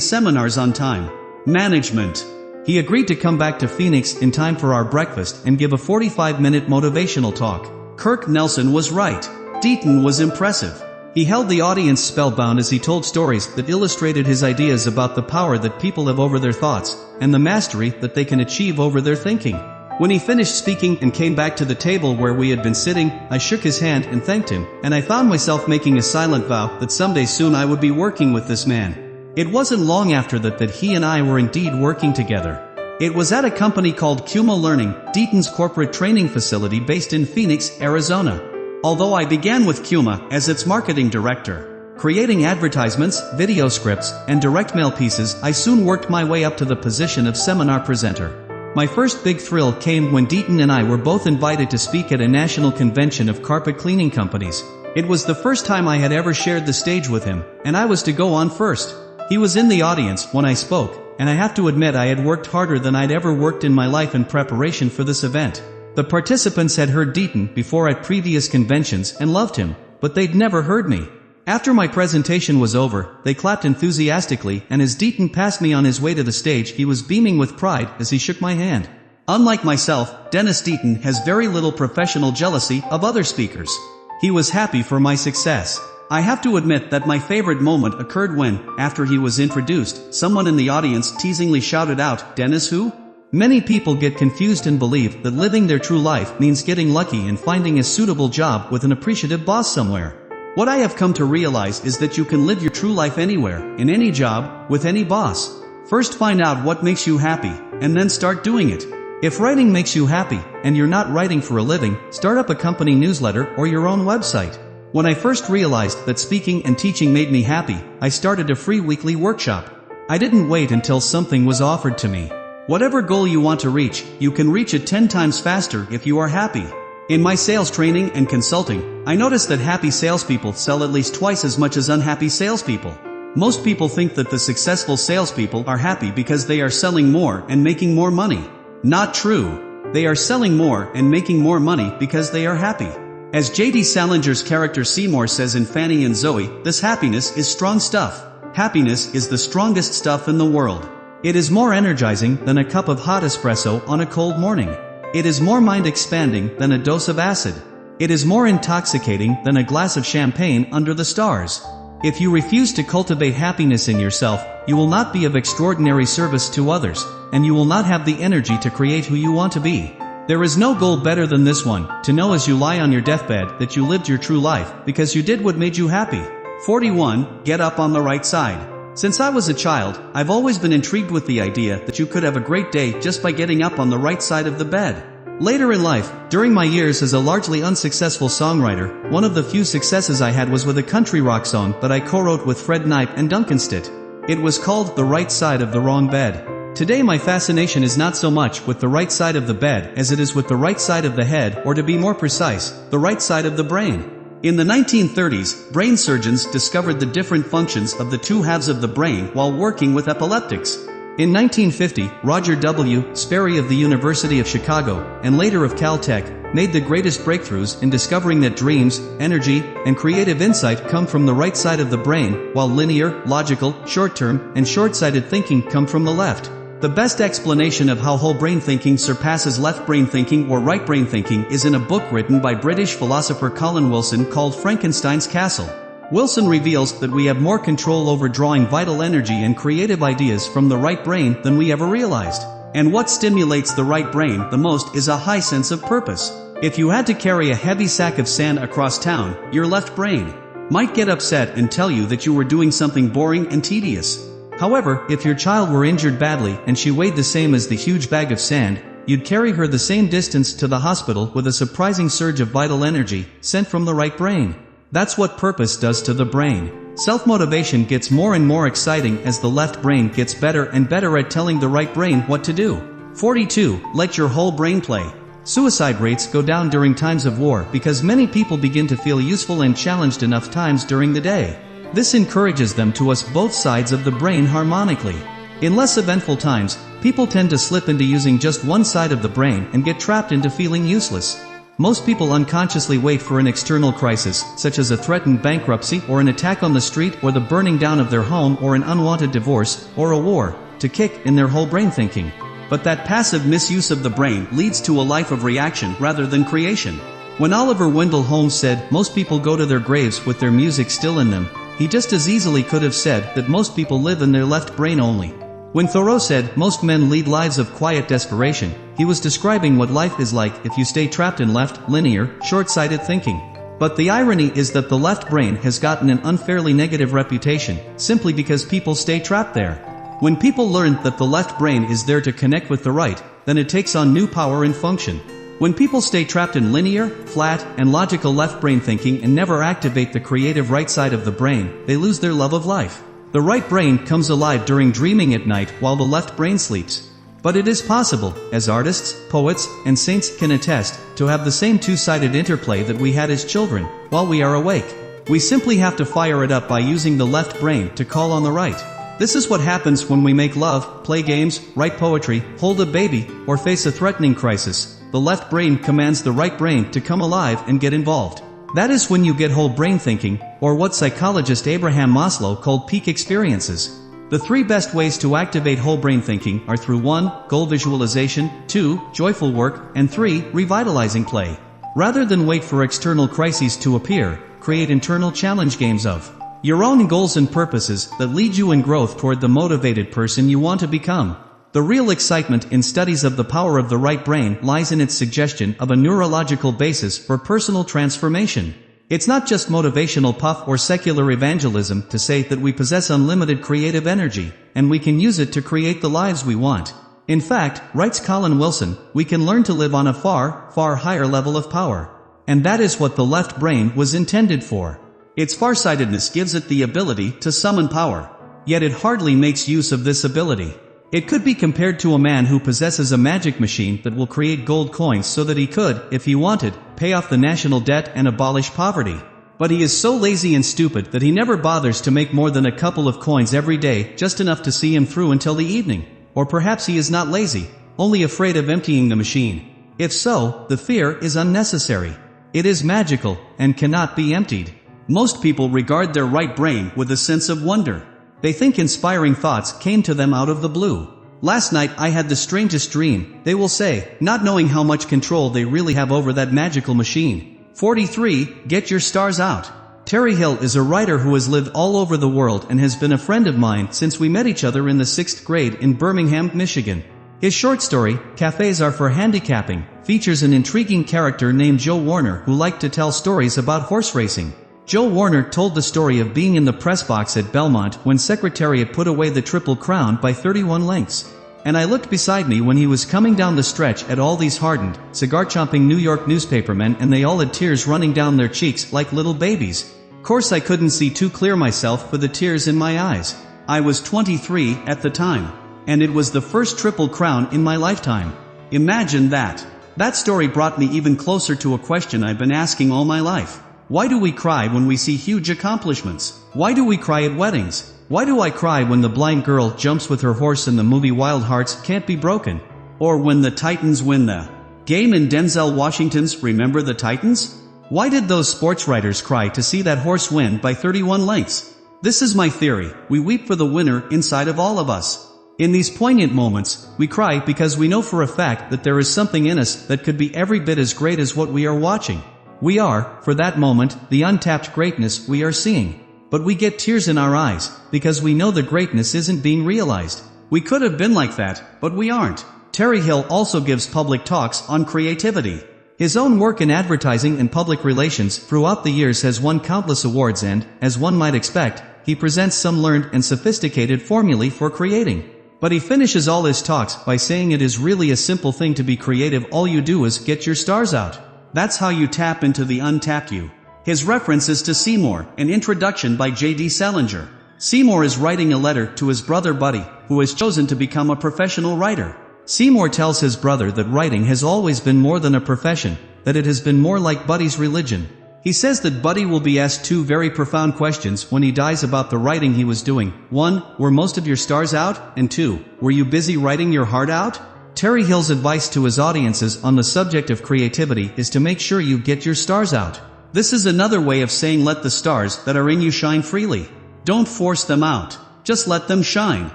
seminars on time management. He agreed to come back to Phoenix in time for our breakfast and give a 45-minute motivational talk. Kirk Nelson was right. Deaton was impressive. He held the audience spellbound as he told stories that illustrated his ideas about the power that people have over their thoughts, and the mastery that they can achieve over their thinking. When he finished speaking and came back to the table where we had been sitting, I shook his hand and thanked him, and I found myself making a silent vow that someday soon I would be working with this man. It wasn't long after that he and I were indeed working together. It was at a company called Kuma Learning, Deaton's corporate training facility based in Phoenix, Arizona. Although I began with Kuma as its marketing director, creating advertisements, video scripts, and direct mail pieces, I soon worked my way up to the position of seminar presenter. My first big thrill came when Deaton and I were both invited to speak at a national convention of carpet cleaning companies. It was the first time I had ever shared the stage with him, and I was to go on first. He was in the audience when I spoke, and I have to admit I had worked harder than I'd ever worked in my life in preparation for this event. The participants had heard Deaton before at previous conventions and loved him, but they'd never heard me. After my presentation was over, they clapped enthusiastically, and as Deaton passed me on his way to the stage, he was beaming with pride as he shook my hand. Unlike myself, Dennis Deaton has very little professional jealousy of other speakers. He was happy for my success. I have to admit that my favorite moment occurred when, after he was introduced, someone in the audience teasingly shouted out, "Dennis who?" Many people get confused and believe that living their true life means getting lucky and finding a suitable job with an appreciative boss somewhere. What I have come to realize is that you can live your true life anywhere, in any job, with any boss. First find out what makes you happy, and then start doing it. If writing makes you happy, and you're not writing for a living, start up a company newsletter or your own website. When I first realized that speaking and teaching made me happy, I started a free weekly workshop. I didn't wait until something was offered to me. Whatever goal you want to reach, you can reach it 10 times faster if you are happy. In my sales training and consulting, I noticed that happy salespeople sell at least twice as much as unhappy salespeople. Most people think that the successful salespeople are happy because they are selling more and making more money. Not true. They are selling more and making more money because they are happy. As J.D. Salinger's character Seymour says in Fanny and Zoe, this happiness is strong stuff. Happiness is the strongest stuff in the world. It is more energizing than a cup of hot espresso on a cold morning. It is more mind-expanding than a dose of acid. It is more intoxicating than a glass of champagne under the stars. If you refuse to cultivate happiness in yourself, you will not be of extraordinary service to others, and you will not have the energy to create who you want to be. There is no goal better than this one, to know as you lie on your deathbed that you lived your true life, because you did what made you happy. 41. Get up on the right side. Since I was a child, I've always been intrigued with the idea that you could have a great day just by getting up on the right side of the bed. Later in life, during my years as a largely unsuccessful songwriter, one of the few successes I had was with a country rock song that I co-wrote with Fred Knipe and Duncan Stitt. It was called The Right Side of the Wrong Bed. Today my fascination is not so much with the right side of the bed as it is with the right side of the head, or to be more precise, the right side of the brain. In the 1930s, brain surgeons discovered the different functions of the two halves of the brain while working with epileptics. In 1950, Roger W. Sperry of the University of Chicago, and later of Caltech, made the greatest breakthroughs in discovering that dreams, energy, and creative insight come from the right side of the brain, while linear, logical, short-term, and short-sighted thinking come from the left. The best explanation of how whole brain thinking surpasses left brain thinking or right brain thinking is in a book written by British philosopher Colin Wilson called Frankenstein's Castle. Wilson reveals that we have more control over drawing vital energy and creative ideas from the right brain than we ever realized. And what stimulates the right brain the most is a high sense of purpose. If you had to carry a heavy sack of sand across town, your left brain might get upset and tell you that you were doing something boring and tedious. However, if your child were injured badly and she weighed the same as the huge bag of sand, you'd carry her the same distance to the hospital with a surprising surge of vital energy sent from the right brain. That's what purpose does to the brain. Self-motivation gets more and more exciting as the left brain gets better and better at telling the right brain what to do. 42. Let your whole brain play. Suicide rates go down during times of war because many people begin to feel useful and challenged enough times during the day. This encourages them to use both sides of the brain harmonically. In less eventful times, people tend to slip into using just one side of the brain and get trapped into feeling useless. Most people unconsciously wait for an external crisis, such as a threatened bankruptcy or an attack on the street or the burning down of their home or an unwanted divorce or a war, to kick in their whole brain thinking. But that passive misuse of the brain leads to a life of reaction rather than creation. When Oliver Wendell Holmes said most people go to their graves with their music still in them, he just as easily could have said that most people live in their left brain only. When Thoreau said most men lead lives of quiet desperation, he was describing what life is like if you stay trapped in left, linear, short-sighted thinking. But the irony is that the left brain has gotten an unfairly negative reputation, simply because people stay trapped there. When people learn that the left brain is there to connect with the right, then it takes on new power and function. When people stay trapped in linear, flat, and logical left brain thinking and never activate the creative right side of the brain, they lose their love of life. The right brain comes alive during dreaming at night while the left brain sleeps. But it is possible, as artists, poets, and saints can attest, to have the same two-sided interplay that we had as children, while we are awake. We simply have to fire it up by using the left brain to call on the right. This is what happens when we make love, play games, write poetry, hold a baby, or face a threatening crisis. The left brain commands the right brain to come alive and get involved. That is when you get whole brain thinking, or what psychologist Abraham Maslow called peak experiences. The three best ways to activate whole brain thinking are through 1. Goal visualization, 2. Joyful work, and 3. Revitalizing play. Rather than wait for external crises to appear, create internal challenge games of your own goals and purposes that lead you in growth toward the motivated person you want to become. The real excitement in studies of the power of the right brain lies in its suggestion of a neurological basis for personal transformation. It's not just motivational puff or secular evangelism to say that we possess unlimited creative energy, and we can use it to create the lives we want. In fact, writes Colin Wilson, we can learn to live on a far, far higher level of power. And that is what the left brain was intended for. Its farsightedness gives it the ability to summon power. Yet it hardly makes use of this ability. It could be compared to a man who possesses a magic machine that will create gold coins so that he could, if he wanted, pay off the national debt and abolish poverty. But he is so lazy and stupid that he never bothers to make more than a couple of coins every day, just enough to see him through until the evening. Or perhaps he is not lazy, only afraid of emptying the machine. If so, the fear is unnecessary. It is magical, and cannot be emptied. Most people regard their right brain with a sense of wonder. They think inspiring thoughts came to them out of the blue. Last night I had the strangest dream, they will say, not knowing how much control they really have over that magical machine. 43. Get your stars out. Terry Hill is a writer who has lived all over the world and has been a friend of mine since we met each other in the 6th grade in Birmingham, Michigan. His short story, Cafes Are for Handicapping, features an intriguing character named Joe Warner who liked to tell stories about horse racing. Joe Warner told the story of being in the press box at Belmont when Secretariat put away the Triple Crown by 31 lengths. And I looked beside me when he was coming down the stretch at all these hardened, cigar-chomping New York newspapermen, and they all had tears running down their cheeks like little babies. Course I couldn't see too clear myself for the tears in my eyes. I was 23 at the time. And it was the first Triple Crown in my lifetime. Imagine that. That story brought me even closer to a question I've been asking all my life. Why do we cry when we see huge accomplishments? Why do we cry at weddings? Why do I cry when the blind girl jumps with her horse in the movie Wild Hearts Can't Be Broken? Or when the Titans win the game in Denzel Washington's Remember the Titans? Why did those sports writers cry to see that horse win by 31 lengths? This is my theory. We weep for the winner inside of all of us. In these poignant moments, we cry because we know for a fact that there is something in us that could be every bit as great as what we are watching. We are, for that moment, the untapped greatness we are seeing. But we get tears in our eyes, because we know the greatness isn't being realized. We could have been like that, but we aren't. Terry Hill also gives public talks on creativity. His own work in advertising and public relations throughout the years has won countless awards and, as one might expect, he presents some learned and sophisticated formulae for creating. But he finishes all his talks by saying it is really a simple thing to be creative. All you do is get your stars out. That's how you tap into the untapped you. His reference is to Seymour, an introduction by J.D. Salinger. Seymour is writing a letter to his brother Buddy, who has chosen to become a professional writer. Seymour tells his brother that writing has always been more than a profession, that it has been more like Buddy's religion. He says that Buddy will be asked two very profound questions when he dies about the writing he was doing. 1. Were most of your stars out? And 2. Were you busy writing your heart out? Terry Hill's advice to his audiences on the subject of creativity is to make sure you get your stars out. This is another way of saying let the stars that are in you shine freely. Don't force them out. Just let them shine.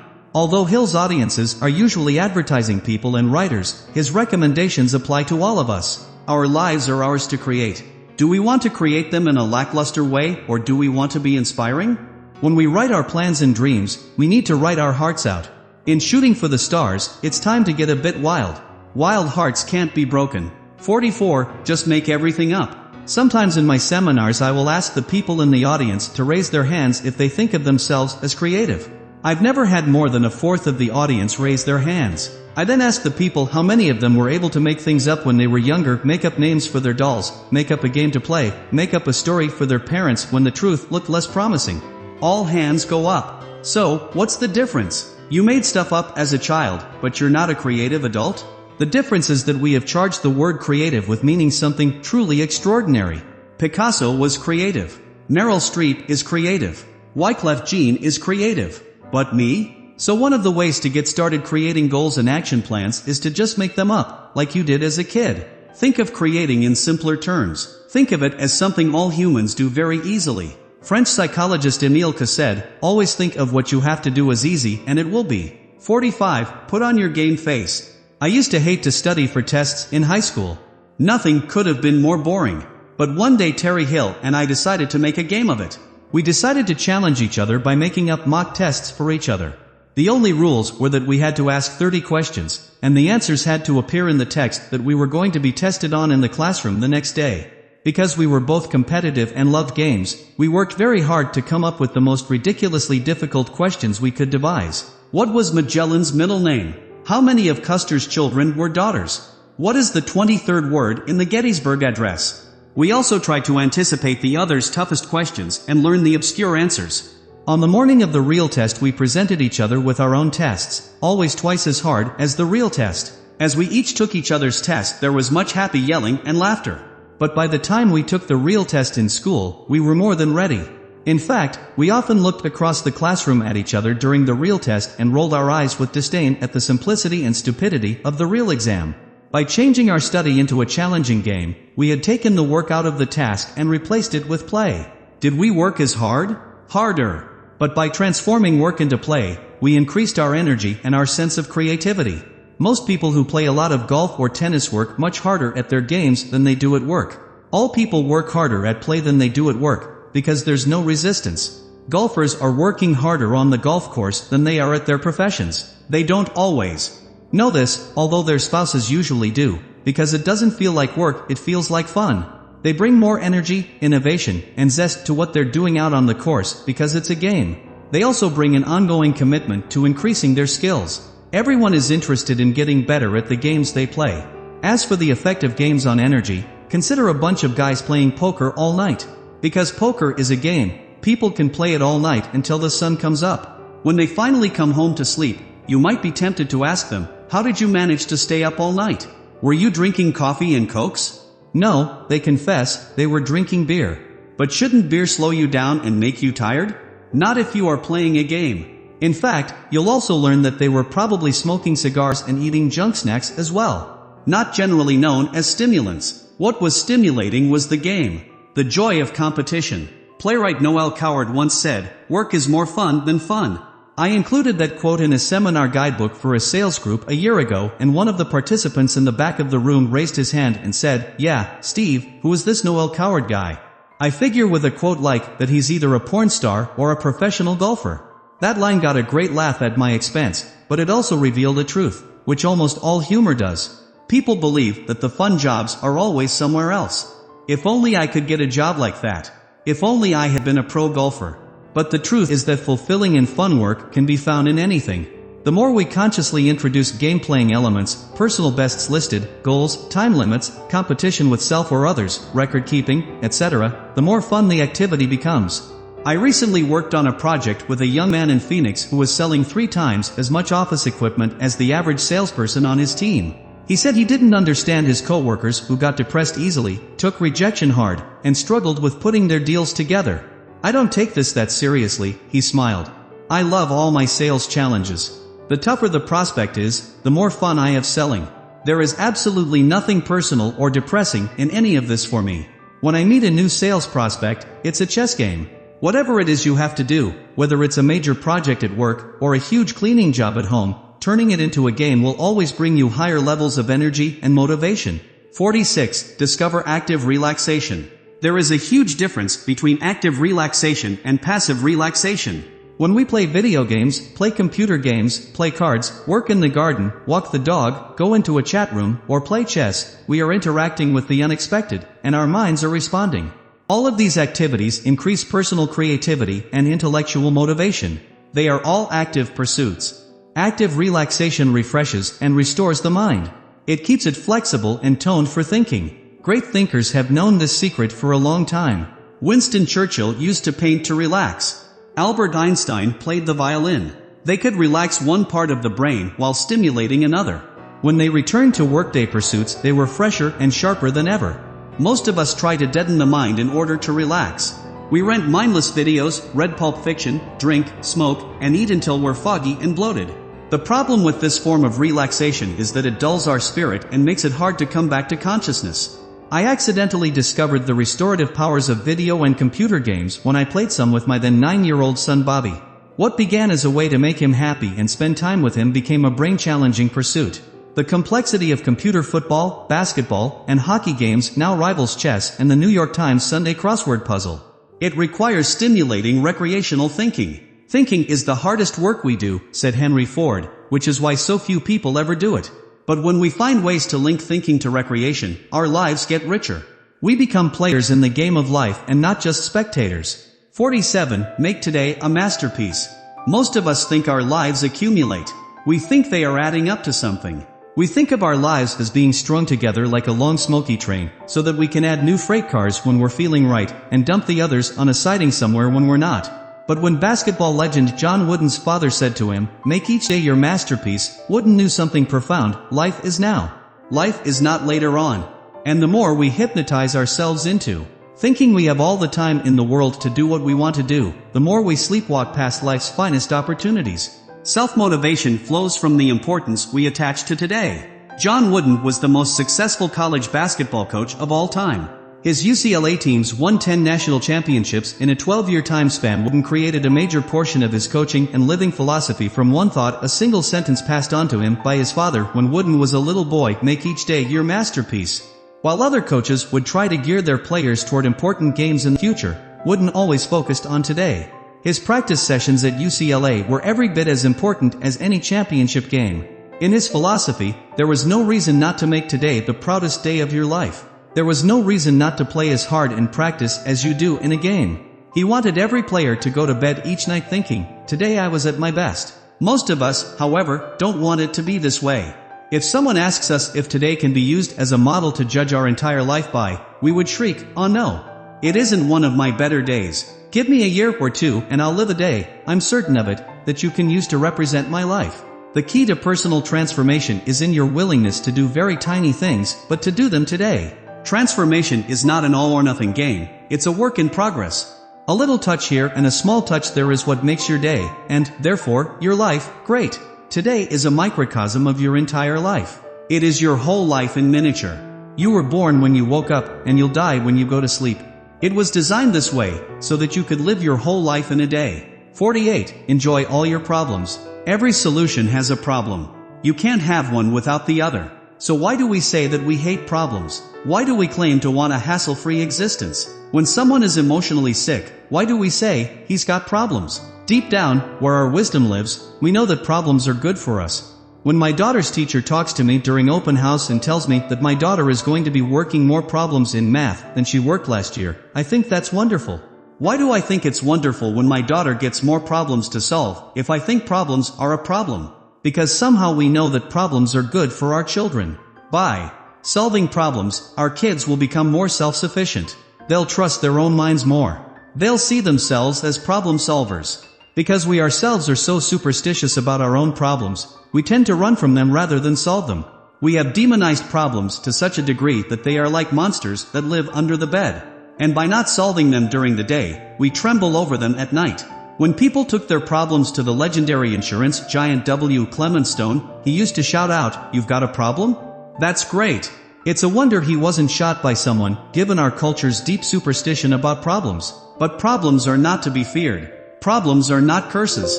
Although Hill's audiences are usually advertising people and writers, his recommendations apply to all of us. Our lives are ours to create. Do we want to create them in a lackluster way, or do we want to be inspiring? When we write our plans and dreams, we need to write our hearts out. In shooting for the stars, it's time to get a bit wild. Wild hearts can't be broken. 44. Just make everything up. Sometimes in my seminars I will ask the people in the audience to raise their hands if they think of themselves as creative. I've never had more than a fourth of the audience raise their hands. I then ask the people how many of them were able to make things up when they were younger, make up names for their dolls, make up a game to play, make up a story for their parents when the truth looked less promising. All hands go up. So, what's the difference? You made stuff up as a child, but you're not a creative adult? The difference is that we have charged the word creative with meaning something truly extraordinary. Picasso was creative. Meryl Streep is creative. Wyclef Jean is creative. But me? So one of the ways to get started creating goals and action plans is to just make them up, like you did as a kid. Think of creating in simpler terms. Think of it as something all humans do very easily. French psychologist Émile Cassed, always think of what you have to do as easy and it will be. 45. Put on your game face. I used to hate to study for tests in high school. Nothing could have been more boring. But one day Terry Hill and I decided to make a game of it. We decided to challenge each other by making up mock tests for each other. The only rules were that we had to ask 30 questions, and the answers had to appear in the text that we were going to be tested on in the classroom the next day. Because we were both competitive and loved games, we worked very hard to come up with the most ridiculously difficult questions we could devise. What was Magellan's middle name? How many of Custer's children were daughters? What is the 23rd word in the Gettysburg Address? We also tried to anticipate the other's toughest questions and learn the obscure answers. On the morning of the real test we presented each other with our own tests, always twice as hard as the real test. As we each took each other's test there was much happy yelling and laughter. But by the time we took the real test in school, we were more than ready. In fact, we often looked across the classroom at each other during the real test and rolled our eyes with disdain at the simplicity and stupidity of the real exam. By changing our study into a challenging game, we had taken the work out of the task and replaced it with play. Did we work as hard? Harder. But by transforming work into play, we increased our energy and our sense of creativity. Most people who play a lot of golf or tennis work much harder at their games than they do at work. All people work harder at play than they do at work, because there's no resistance. Golfers are working harder on the golf course than they are at their professions. They don't always know this, although their spouses usually do, because it doesn't feel like work, it feels like fun. They bring more energy, innovation, and zest to what they're doing out on the course because it's a game. They also bring an ongoing commitment to increasing their skills. Everyone is interested in getting better at the games they play. As for the effect of games on energy, consider a bunch of guys playing poker all night. Because poker is a game, people can play it all night until the sun comes up. When they finally come home to sleep, you might be tempted to ask them, "How did you manage to stay up all night? Were you drinking coffee and Cokes?" No, they confess, they were drinking beer. But shouldn't beer slow you down and make you tired? Not if you are playing a game. In fact, you'll also learn that they were probably smoking cigars and eating junk snacks as well. Not generally known as stimulants. What was stimulating was the game. The joy of competition. Playwright Noel Coward once said, "Work is more fun than fun." I included that quote in a seminar guidebook for a sales group a year ago, and one of the participants in the back of the room raised his hand and said, "Yeah, Steve, who is this Noel Coward guy?" I figure with a quote like that he's either a porn star or a professional golfer. That line got a great laugh at my expense, but it also revealed a truth, which almost all humor does. People believe that the fun jobs are always somewhere else. If only I could get a job like that. If only I had been a pro golfer. But the truth is that fulfilling and fun work can be found in anything. The more we consciously introduce game-playing elements, personal bests listed, goals, time limits, competition with self or others, record-keeping, etc., the more fun the activity becomes. I recently worked on a project with a young man in Phoenix who was selling 3 times as much office equipment as the average salesperson on his team. He said he didn't understand his coworkers who got depressed easily, took rejection hard, and struggled with putting their deals together. "I don't take this that seriously," he smiled. "I love all my sales challenges. The tougher the prospect is, the more fun I have selling. There is absolutely nothing personal or depressing in any of this for me. When I meet a new sales prospect, it's a chess game. Whatever it is you have to do, whether it's a major project at work or a huge cleaning job at home, turning it into a game will always bring you higher levels of energy and motivation." 46. Discover active relaxation. There is a huge difference between active relaxation and passive relaxation. When we play video games, play computer games, play cards, work in the garden, walk the dog, go into a chat room, or play chess, we are interacting with the unexpected, and our minds are responding. All of these activities increase personal creativity and intellectual motivation. They are all active pursuits. Active relaxation refreshes and restores the mind. It keeps it flexible and toned for thinking. Great thinkers have known this secret for a long time. Winston Churchill used to paint to relax. Albert Einstein played the violin. They could relax one part of the brain while stimulating another. When they returned to workday pursuits, they were fresher and sharper than ever. Most of us try to deaden the mind in order to relax. We rent mindless videos, read Pulp Fiction, drink, smoke, and eat until we're foggy and bloated. The problem with this form of relaxation is that it dulls our spirit and makes it hard to come back to consciousness. I accidentally discovered the restorative powers of video and computer games when I played some with my then 9-year-old son Bobby. What began as a way to make him happy and spend time with him became a brain-challenging pursuit. The complexity of computer football, basketball, and hockey games now rivals chess and the New York Times Sunday crossword puzzle. It requires stimulating recreational thinking. "Thinking is the hardest work we do," said Henry Ford, which is why so few people ever do it. But when we find ways to link thinking to recreation, our lives get richer. We become players in the game of life and not just spectators. 47. Make today a masterpiece. Most of us think our lives accumulate. We think they are adding up to something. We think of our lives as being strung together like a long smoky train, so that we can add new freight cars when we're feeling right, and dump the others on a siding somewhere when we're not. But when basketball legend John Wooden's father said to him, "Make each day your masterpiece," Wooden knew something profound: life is now. Life is not later on. And the more we hypnotize ourselves into thinking we have all the time in the world to do what we want to do, the more we sleepwalk past life's finest opportunities. Self-motivation flows from the importance we attach to today. John Wooden was the most successful college basketball coach of all time. His UCLA teams won 10 national championships in a 12-year time span. Wooden created a major portion of his coaching and living philosophy from one thought, a single sentence passed on to him by his father when Wooden was a little boy: make each day your masterpiece. While other coaches would try to gear their players toward important games in the future, Wooden always focused on today. His practice sessions at UCLA were every bit as important as any championship game. In his philosophy, there was no reason not to make today the proudest day of your life. There was no reason not to play as hard in practice as you do in a game. He wanted every player to go to bed each night thinking, "Today I was at my best." Most of us, however, don't want it to be this way. If someone asks us if today can be used as a model to judge our entire life by, we would shriek, "Oh no! It isn't one of my better days. Give me a year or two and I'll live a day, I'm certain of it, that you can use to represent my life." The key to personal transformation is in your willingness to do very tiny things, but to do them today. Transformation is not an all-or-nothing game, it's a work in progress. A little touch here and a small touch there is what makes your day, and, therefore, your life, great. Today is a microcosm of your entire life. It is your whole life in miniature. You were born when you woke up, and you'll die when you go to sleep. It was designed this way, so that you could live your whole life in a day. 48. Enjoy all your problems. Every solution has a problem. You can't have one without the other. So why do we say that we hate problems? Why do we claim to want a hassle-free existence? When someone is emotionally sick, why do we say, "He's got problems"? Deep down, where our wisdom lives, we know that problems are good for us. When my daughter's teacher talks to me during open house and tells me that my daughter is going to be working more problems in math than she worked last year, I think that's wonderful. Why do I think it's wonderful when my daughter gets more problems to solve, if I think problems are a problem? Because somehow we know that problems are good for our children. By solving problems, our kids will become more self-sufficient. They'll trust their own minds more. They'll see themselves as problem solvers. Because we ourselves are so superstitious about our own problems, we tend to run from them rather than solve them. We have demonized problems to such a degree that they are like monsters that live under the bed. And by not solving them during the day, we tremble over them at night. When people took their problems to the legendary insurance giant W. Clement Stone, he used to shout out, "You've got a problem? That's great." It's a wonder he wasn't shot by someone, given our culture's deep superstition about problems. But problems are not to be feared. Problems are not curses.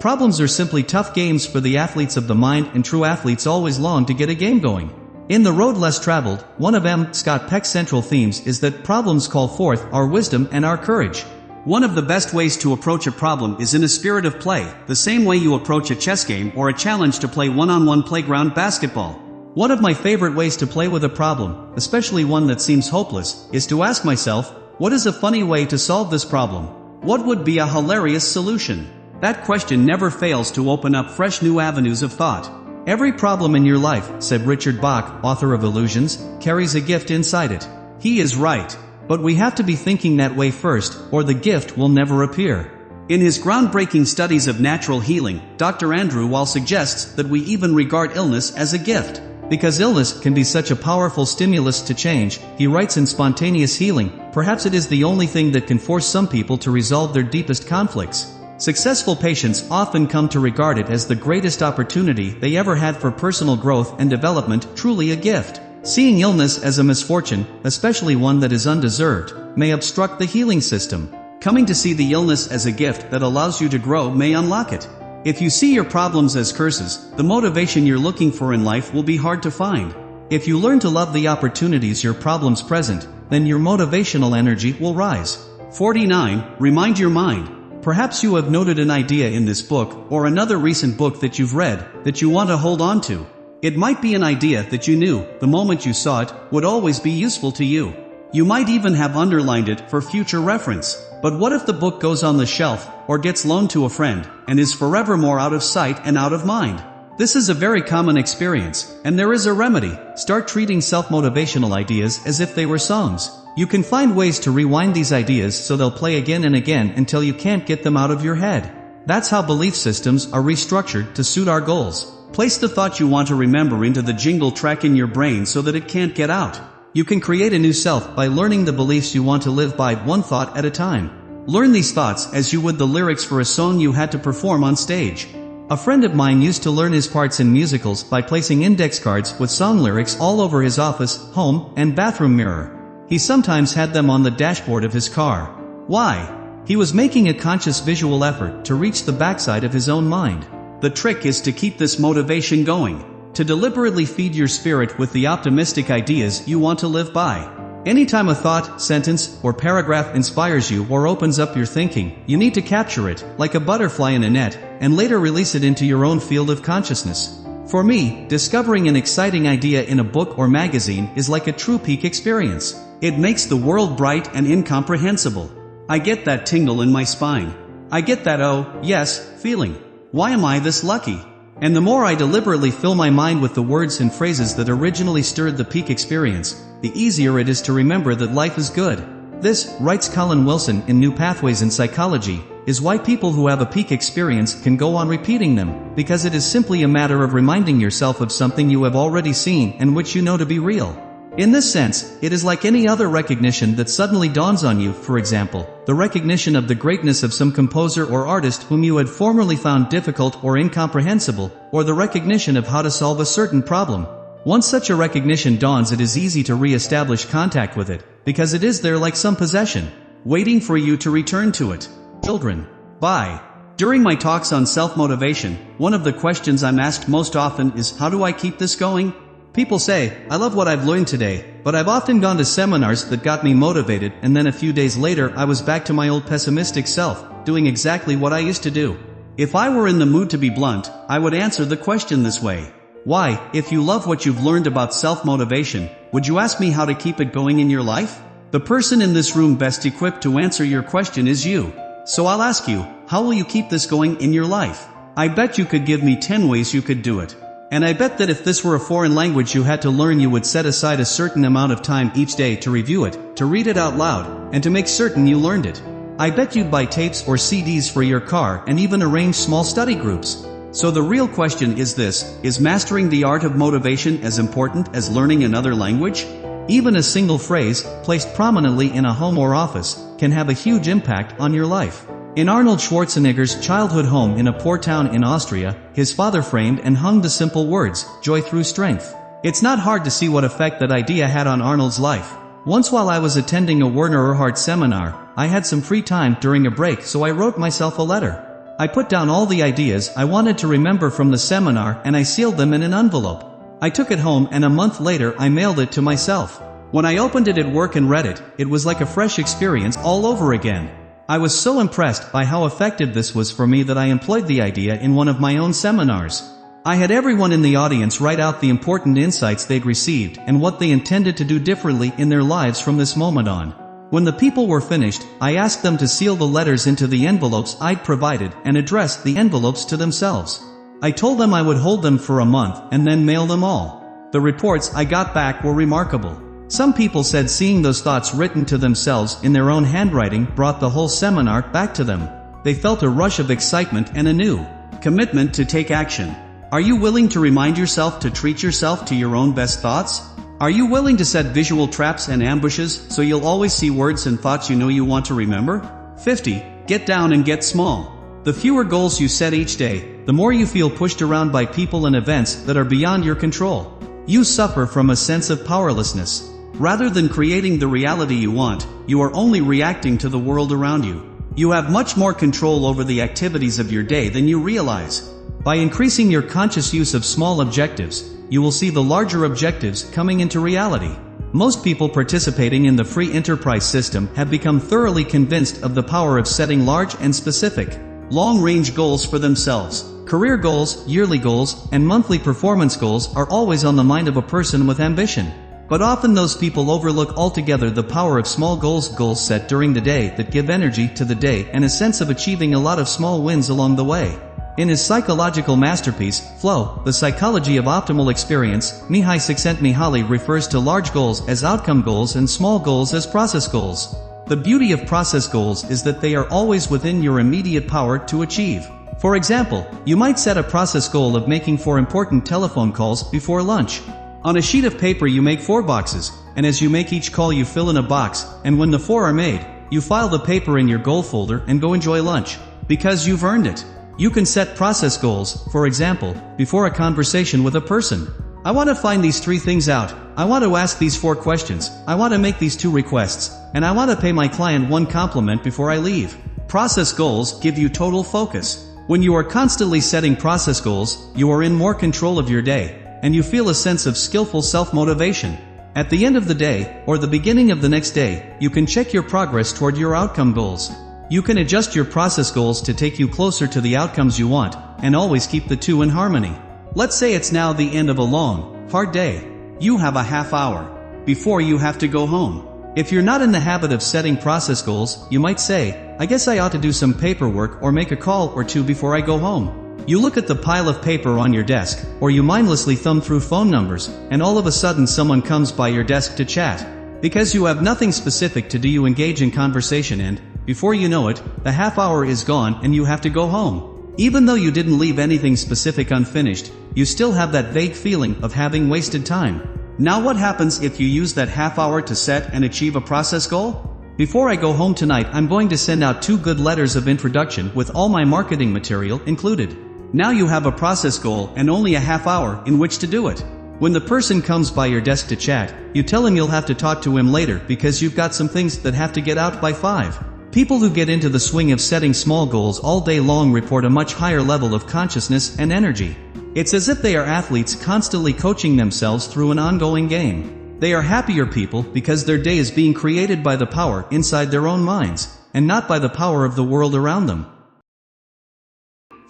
Problems are simply tough games for the athletes of the mind, and true athletes always long to get a game going. In The Road Less Traveled, one of M. Scott Peck's central themes is that problems call forth our wisdom and our courage. One of the best ways to approach a problem is in a spirit of play, the same way you approach a chess game or a challenge to play one-on-one playground basketball. One of my favorite ways to play with a problem, especially one that seems hopeless, is to ask myself, what is a funny way to solve this problem? What would be a hilarious solution? That question never fails to open up fresh new avenues of thought. Every problem in your life, said Richard Bach, author of Illusions, carries a gift inside it. He is right. But we have to be thinking that way first, or the gift will never appear. In his groundbreaking studies of natural healing, Dr. Andrew Wall suggests that we even regard illness as a gift. Because illness can be such a powerful stimulus to change, he writes in Spontaneous Healing, perhaps it is the only thing that can force some people to resolve their deepest conflicts. Successful patients often come to regard it as the greatest opportunity they ever had for personal growth and development, truly a gift. Seeing illness as a misfortune, especially one that is undeserved, may obstruct the healing system. Coming to see the illness as a gift that allows you to grow may unlock it. If you see your problems as curses, the motivation you're looking for in life will be hard to find. If you learn to love the opportunities your problems present, then your motivational energy will rise. 49. Remind your mind. Perhaps you have noted an idea in this book, or another recent book that you've read, that you want to hold on to. It might be an idea that you knew, the moment you saw it, would always be useful to you. You might even have underlined it for future reference. But what if the book goes on the shelf, or gets loaned to a friend, and is forevermore out of sight and out of mind? This is a very common experience, and there is a remedy. Start treating self-motivational ideas as if they were songs. You can find ways to rewind these ideas so they'll play again and again until you can't get them out of your head. That's how belief systems are restructured to suit our goals. Place the thought you want to remember into the jingle track in your brain so that it can't get out. You can create a new self by learning the beliefs you want to live by, one thought at a time. Learn these thoughts as you would the lyrics for a song you had to perform on stage. A friend of mine used to learn his parts in musicals by placing index cards with song lyrics all over his office, home, and bathroom mirror. He sometimes had them on the dashboard of his car. Why? He was making a conscious visual effort to reach the backside of his own mind. The trick is to keep this motivation going, to deliberately feed your spirit with the optimistic ideas you want to live by. Anytime a thought, sentence, or paragraph inspires you or opens up your thinking, you need to capture it, like a butterfly in a net, and later release it into your own field of consciousness. For me, discovering an exciting idea in a book or magazine is like a true peak experience. It makes the world bright and incomprehensible. I get that tingle in my spine. I get that oh, yes, feeling. Why am I this lucky? And the more I deliberately fill my mind with the words and phrases that originally stirred the peak experience, the easier it is to remember that life is good. This, writes Colin Wilson in New Pathways in Psychology, is why people who have a peak experience can go on repeating them, because it is simply a matter of reminding yourself of something you have already seen and which you know to be real. In this sense, it is like any other recognition that suddenly dawns on you, for example, the recognition of the greatness of some composer or artist whom you had formerly found difficult or incomprehensible, or the recognition of how to solve a certain problem. Once such a recognition dawns, it is easy to re-establish contact with it, because it is there like some possession, waiting for you to return to it. Children. Bye. During my talks on self-motivation, one of the questions I'm asked most often is, how do I keep this going? People say, I love what I've learned today, but I've often gone to seminars that got me motivated, and then a few days later I was back to my old pessimistic self, doing exactly what I used to do. If I were in the mood to be blunt, I would answer the question this way. Why, if you love what you've learned about self-motivation, would you ask me how to keep it going in your life? The person in this room best equipped to answer your question is you. So I'll ask you, how will you keep this going in your life? I bet you could give me 10 ways you could do it. And I bet that if this were a foreign language you had to learn, you would set aside a certain amount of time each day to review it, to read it out loud, and to make certain you learned it. I bet you'd buy tapes or CDs for your car and even arrange small study groups. So the real question is this, is mastering the art of motivation as important as learning another language? Even a single phrase, placed prominently in a home or office, can have a huge impact on your life. In Arnold Schwarzenegger's childhood home in a poor town in Austria, his father framed and hung the simple words, joy through strength. It's not hard to see what effect that idea had on Arnold's life. Once while I was attending a Werner Erhard seminar, I had some free time during a break, so I wrote myself a letter. I put down all the ideas I wanted to remember from the seminar and I sealed them in an envelope. I took it home and a month later I mailed it to myself. When I opened it at work and read it, it was like a fresh experience all over again. I was so impressed by how effective this was for me that I employed the idea in one of my own seminars. I had everyone in the audience write out the important insights they'd received and what they intended to do differently in their lives from this moment on. When the people were finished, I asked them to seal the letters into the envelopes I'd provided and address the envelopes to themselves. I told them I would hold them for a month and then mail them all. The reports I got back were remarkable. Some people said seeing those thoughts written to themselves in their own handwriting brought the whole seminar back to them. They felt a rush of excitement and a new commitment to take action. Are you willing to remind yourself to treat yourself to your own best thoughts? Are you willing to set visual traps and ambushes so you'll always see words and thoughts you know you want to remember? 50. Get down and get small. The fewer goals you set each day, the more you feel pushed around by people and events that are beyond your control. You suffer from a sense of powerlessness. Rather than creating the reality you want, you are only reacting to the world around you. You have much more control over the activities of your day than you realize. By increasing your conscious use of small objectives, you will see the larger objectives coming into reality. Most people participating in the free enterprise system have become thoroughly convinced of the power of setting large and specific, long-range goals for themselves. Career goals, yearly goals, and monthly performance goals are always on the mind of a person with ambition. But often those people overlook altogether the power of small goals set during the day that give energy to the day and a sense of achieving a lot of small wins along the way. In his psychological masterpiece, Flow, The Psychology of Optimal Experience, Mihai Csikszentmihalyi refers to large goals as outcome goals and small goals as process goals. The beauty of process goals is that they are always within your immediate power to achieve. For example, you might set a process goal of making 4 important telephone calls before lunch. On a sheet of paper you make 4 boxes, and as you make each call you fill in a box, and when the 4 are made, you file the paper in your goal folder and go enjoy lunch. Because you've earned it. You can set process goals, for example, before a conversation with a person. I want to find these 3 things out. I want to ask these 4 questions. I want to make these 2 requests. And I want to pay my client 1 compliment before I leave. Process goals give you total focus. When you are constantly setting process goals, you are in more control of your day, and you feel a sense of skillful self-motivation. At the end of the day, or the beginning of the next day, you can check your progress toward your outcome goals. You can adjust your process goals to take you closer to the outcomes you want, and always keep the 2 in harmony. Let's say it's now the end of a long, hard day. You have a half hour before you have to go home. If you're not in the habit of setting process goals, you might say, I guess I ought to do some paperwork or make a call or 2 before I go home. You look at the pile of paper on your desk, or you mindlessly thumb through phone numbers, and all of a sudden someone comes by your desk to chat. Because you have nothing specific to do, you engage in conversation and, before you know it, the half hour is gone and you have to go home. Even though you didn't leave anything specific unfinished, you still have that vague feeling of having wasted time. Now what happens if you use that half hour to set and achieve a process goal? Before I go home tonight, I'm going to send out 2 good letters of introduction with all my marketing material included. Now you have a process goal and only a half hour in which to do it. When the person comes by your desk to chat, you tell him you'll have to talk to him later because you've got some things that have to get out by 5. People who get into the swing of setting small goals all day long report a much higher level of consciousness and energy. It's as if they are athletes constantly coaching themselves through an ongoing game. They are happier people because their day is being created by the power inside their own minds, and not by the power of the world around them.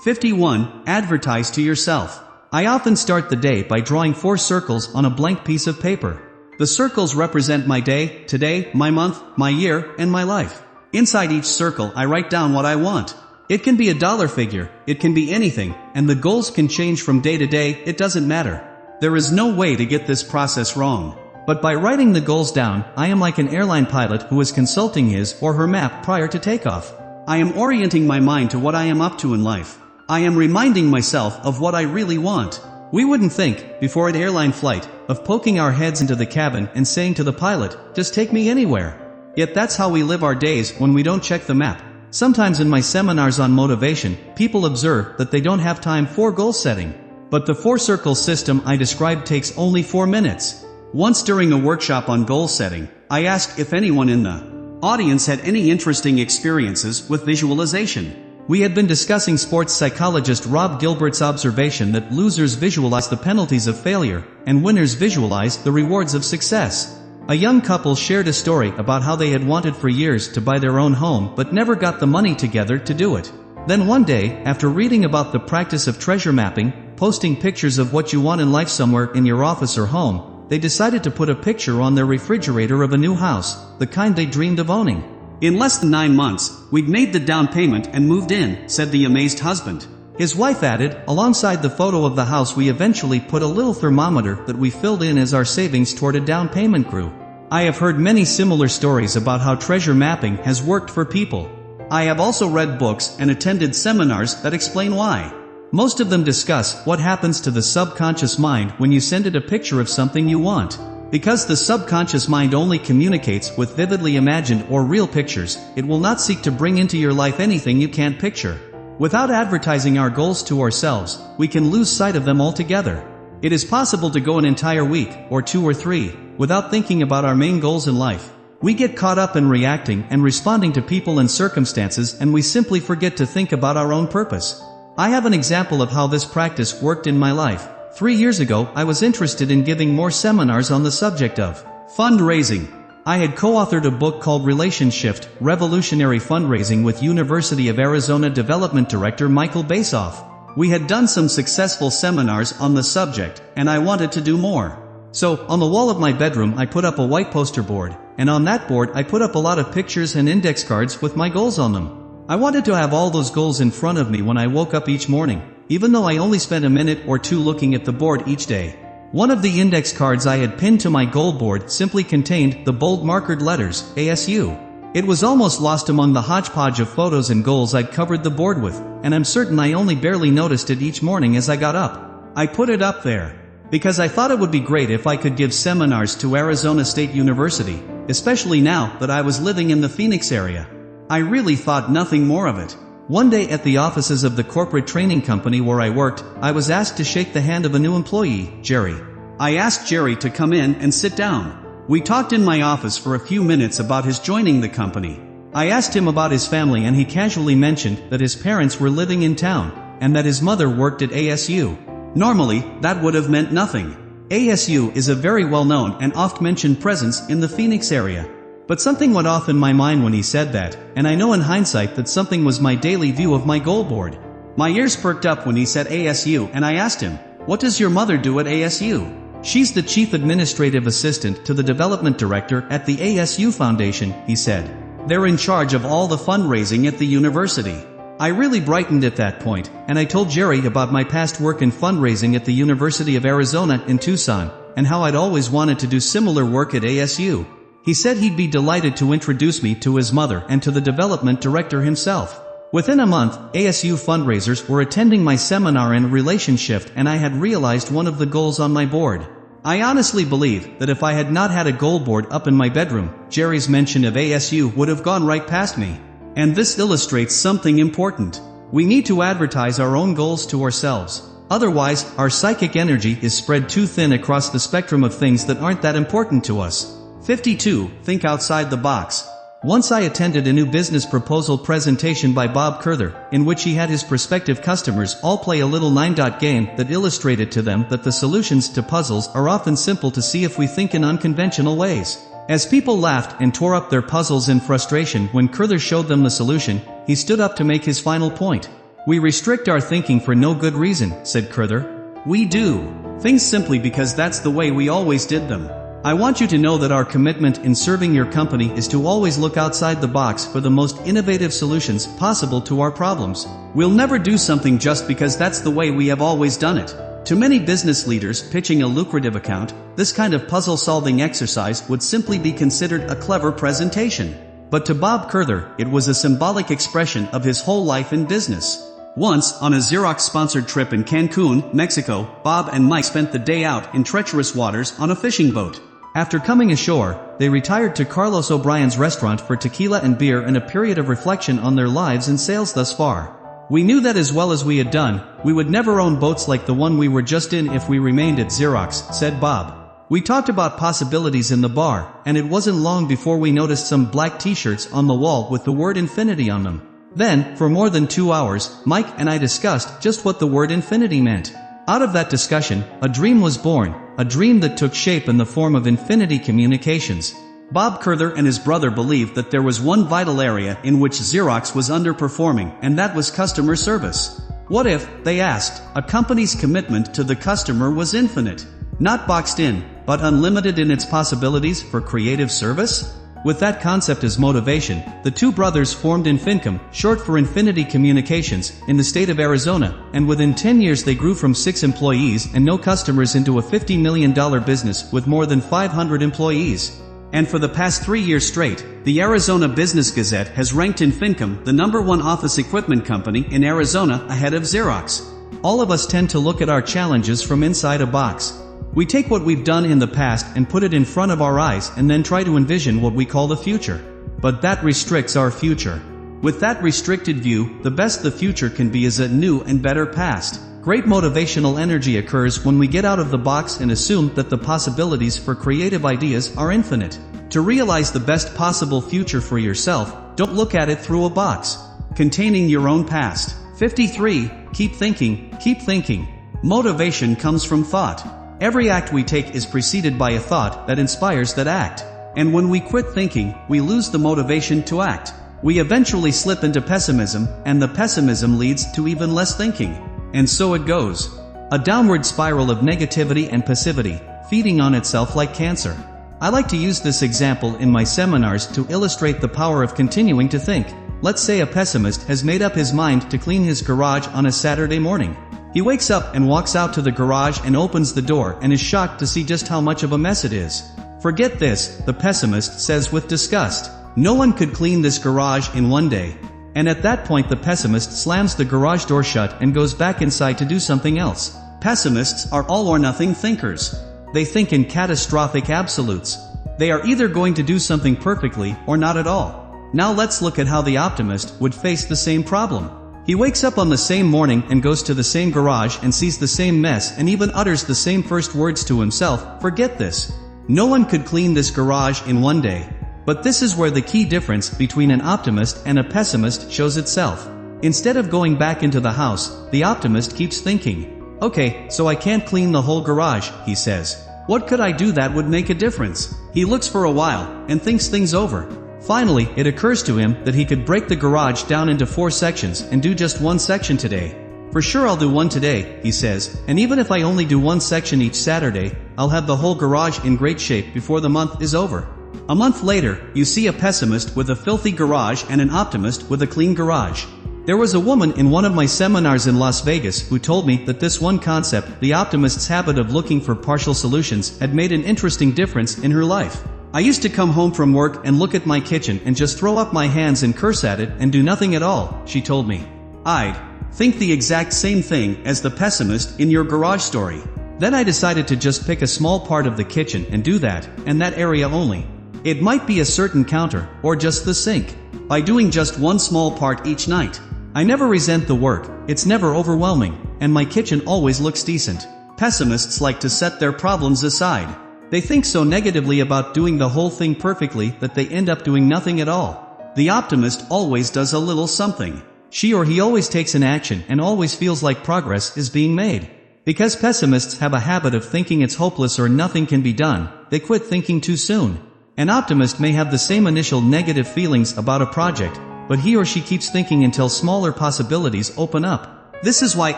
51. Advertise to yourself. I often start the day by drawing 4 circles on a blank piece of paper. The circles represent my day, today, my month, my year, and my life. Inside each circle I write down what I want. It can be a dollar figure, it can be anything, and the goals can change from day to day, it doesn't matter. There is no way to get this process wrong. But by writing the goals down, I am like an airline pilot who is consulting his or her map prior to takeoff. I am orienting my mind to what I am up to in life. I am reminding myself of what I really want. We wouldn't think, before an airline flight, of poking our heads into the cabin and saying to the pilot, just take me anywhere. Yet that's how we live our days when we don't check the map. Sometimes in my seminars on motivation, people observe that they don't have time for goal setting. But the 4-circle system I described takes only 4 minutes. Once during a workshop on goal setting, I asked if anyone in the audience had any interesting experiences with visualization. We had been discussing sports psychologist Rob Gilbert's observation that losers visualize the penalties of failure, and winners visualize the rewards of success. A young couple shared a story about how they had wanted for years to buy their own home but never got the money together to do it. Then one day, after reading about the practice of treasure mapping, posting pictures of what you want in life somewhere in your office or home, they decided to put a picture on their refrigerator of a new house, the kind they dreamed of owning. In less than 9 months, we'd made the down payment and moved in, said the amazed husband. His wife added, alongside the photo of the house we eventually put a little thermometer that we filled in as our savings toward a down payment grew. I have heard many similar stories about how treasure mapping has worked for people. I have also read books and attended seminars that explain why. Most of them discuss what happens to the subconscious mind when you send it a picture of something you want. Because the subconscious mind only communicates with vividly imagined or real pictures, it will not seek to bring into your life anything you can't picture. Without advertising our goals to ourselves, we can lose sight of them altogether. It is possible to go an entire week, or 2 or 3, without thinking about our main goals in life. We get caught up in reacting and responding to people and circumstances, and we simply forget to think about our own purpose. I have an example of how this practice worked in my life. 3 years ago, I was interested in giving more seminars on the subject of fundraising. I had co-authored a book called Relationship, Revolutionary Fundraising with University of Arizona Development Director Michael Basoff. We had done some successful seminars on the subject, and I wanted to do more. So, on the wall of my bedroom I put up a white poster board, and on that board I put up a lot of pictures and index cards with my goals on them. I wanted to have all those goals in front of me when I woke up each morning, even though I only spent a minute or 2 looking at the board each day. One of the index cards I had pinned to my goal board simply contained the bold markered letters, ASU. It was almost lost among the hodgepodge of photos and goals I'd covered the board with, and I'm certain I only barely noticed it each morning as I got up. I put it up there because I thought it would be great if I could give seminars to Arizona State University, especially now that I was living in the Phoenix area. I really thought nothing more of it. One day at the offices of the corporate training company where I worked, I was asked to shake the hand of a new employee, Jerry. I asked Jerry to come in and sit down. We talked in my office for a few minutes about his joining the company. I asked him about his family and he casually mentioned that his parents were living in town, and that his mother worked at ASU. Normally, that would have meant nothing. ASU is a very well-known and oft-mentioned presence in the Phoenix area. But something went off in my mind when he said that, and I know in hindsight that something was my daily view of my goal board. My ears perked up when he said ASU, and I asked him, "What does your mother do at ASU?" "She's the chief administrative assistant to the development director at the ASU Foundation," he said. "They're in charge of all the fundraising at the university." I really brightened at that point, and I told Jerry about my past work in fundraising at the University of Arizona in Tucson, and how I'd always wanted to do similar work at ASU. He said he'd be delighted to introduce me to his mother and to the development director himself. Within a month, ASU fundraisers were attending my seminar in relationship, and I had realized one of the goals on my board. I honestly believe that if I had not had a goal board up in my bedroom, Jerry's mention of ASU would have gone right past me. And this illustrates something important. We need to advertise our own goals to ourselves. Otherwise, our psychic energy is spread too thin across the spectrum of things that aren't that important to us. 52. Think outside the box. Once I attended a new business proposal presentation by Bob Curther, in which he had his prospective customers all play a little 9-dot game that illustrated to them that the solutions to puzzles are often simple to see if we think in unconventional ways. As people laughed and tore up their puzzles in frustration when Curther showed them the solution, he stood up to make his final point. "We restrict our thinking for no good reason," said Curther. "We do things simply because that's the way we always did them." I want you to know that our commitment in serving your company is to always look outside the box for the most innovative solutions possible to our problems. We'll never do something just because that's the way we have always done it. To many business leaders pitching a lucrative account, this kind of puzzle-solving exercise would simply be considered a clever presentation. But to Bob Curther, it was a symbolic expression of his whole life in business. Once, on a Xerox-sponsored trip in Cancun, Mexico, Bob and Mike spent the day out in treacherous waters on a fishing boat. After coming ashore, they retired to Carlos O'Brien's restaurant for tequila and beer and a period of reflection on their lives and sales thus far. "We knew that as well as we had done, we would never own boats like the one we were just in if we remained at Xerox," said Bob. "We talked about possibilities in the bar, and it wasn't long before we noticed some black t-shirts on the wall with the word infinity on them. Then, for more than 2 hours, Mike and I discussed just what the word infinity meant. Out of that discussion, a dream was born, a dream that took shape in the form of infinity communications." Bob Curther and his brother believed that there was one vital area in which Xerox was underperforming, and that was customer service. What if, they asked, a company's commitment to the customer was infinite? Not boxed in, but unlimited in its possibilities for creative service? With that concept as motivation, the two brothers formed Infincom, short for Infinity Communications, in the state of Arizona, and within 10 years they grew from 6 employees and no customers into a $50 million business with more than 500 employees. And for the past 3 years straight, the Arizona Business Gazette has ranked Infincom the #1 office equipment company in Arizona ahead of Xerox. All of us tend to look at our challenges from inside a box. We take what we've done in the past and put it in front of our eyes and then try to envision what we call the future. But that restricts our future. With that restricted view, the best the future can be is a new and better past. Great motivational energy occurs when we get out of the box and assume that the possibilities for creative ideas are infinite. To realize the best possible future for yourself, don't look at it through a box containing your own past. 53. Keep thinking, keep thinking. Motivation comes from thought. Every act we take is preceded by a thought that inspires that act. And when we quit thinking, we lose the motivation to act. We eventually slip into pessimism, and the pessimism leads to even less thinking. And so it goes. A downward spiral of negativity and passivity, feeding on itself like cancer. I like to use this example in my seminars to illustrate the power of continuing to think. Let's say a pessimist has made up his mind to clean his garage on a Saturday morning. He wakes up and walks out to the garage and opens the door and is shocked to see just how much of a mess it is. "Forget this," the pessimist says with disgust. "No one could clean this garage in one day." And at that point the pessimist slams the garage door shut and goes back inside to do something else. Pessimists are all-or-nothing thinkers. They think in catastrophic absolutes. They are either going to do something perfectly or not at all. Now let's look at how the optimist would face the same problem. He wakes up on the same morning and goes to the same garage and sees the same mess and even utters the same first words to himself, "Forget this. No one could clean this garage in one day." But this is where the key difference between an optimist and a pessimist shows itself. Instead of going back into the house, the optimist keeps thinking, "Okay, so I can't clean the whole garage," he says. "What could I do that would make a difference?" He looks for a while, and thinks things over. Finally, it occurs to him that he could break the garage down into 4 sections and do just one section today. "For sure I'll do one today," he says, "and even if I only do one section each Saturday, I'll have the whole garage in great shape before the month is over." A month later, you see a pessimist with a filthy garage and an optimist with a clean garage. There was a woman in one of my seminars in Las Vegas who told me that this one concept, the optimist's habit of looking for partial solutions, had made an interesting difference in her life. "I used to come home from work and look at my kitchen and just throw up my hands and curse at it and do nothing at all," she told me. I'd think the exact same thing as the pessimist in your garage story. Then I decided to just pick a small part of the kitchen and do that, and that area only. It might be a certain counter, or just the sink. By doing just one small part each night, I never resent the work, it's never overwhelming, and my kitchen always looks decent. Pessimists like to set their problems aside. They think so negatively about doing the whole thing perfectly that they end up doing nothing at all. The optimist always does a little something. She or he always takes an action and always feels like progress is being made. Because pessimists have a habit of thinking it's hopeless or nothing can be done, they quit thinking too soon. An optimist may have the same initial negative feelings about a project, but he or she keeps thinking until smaller possibilities open up. This is why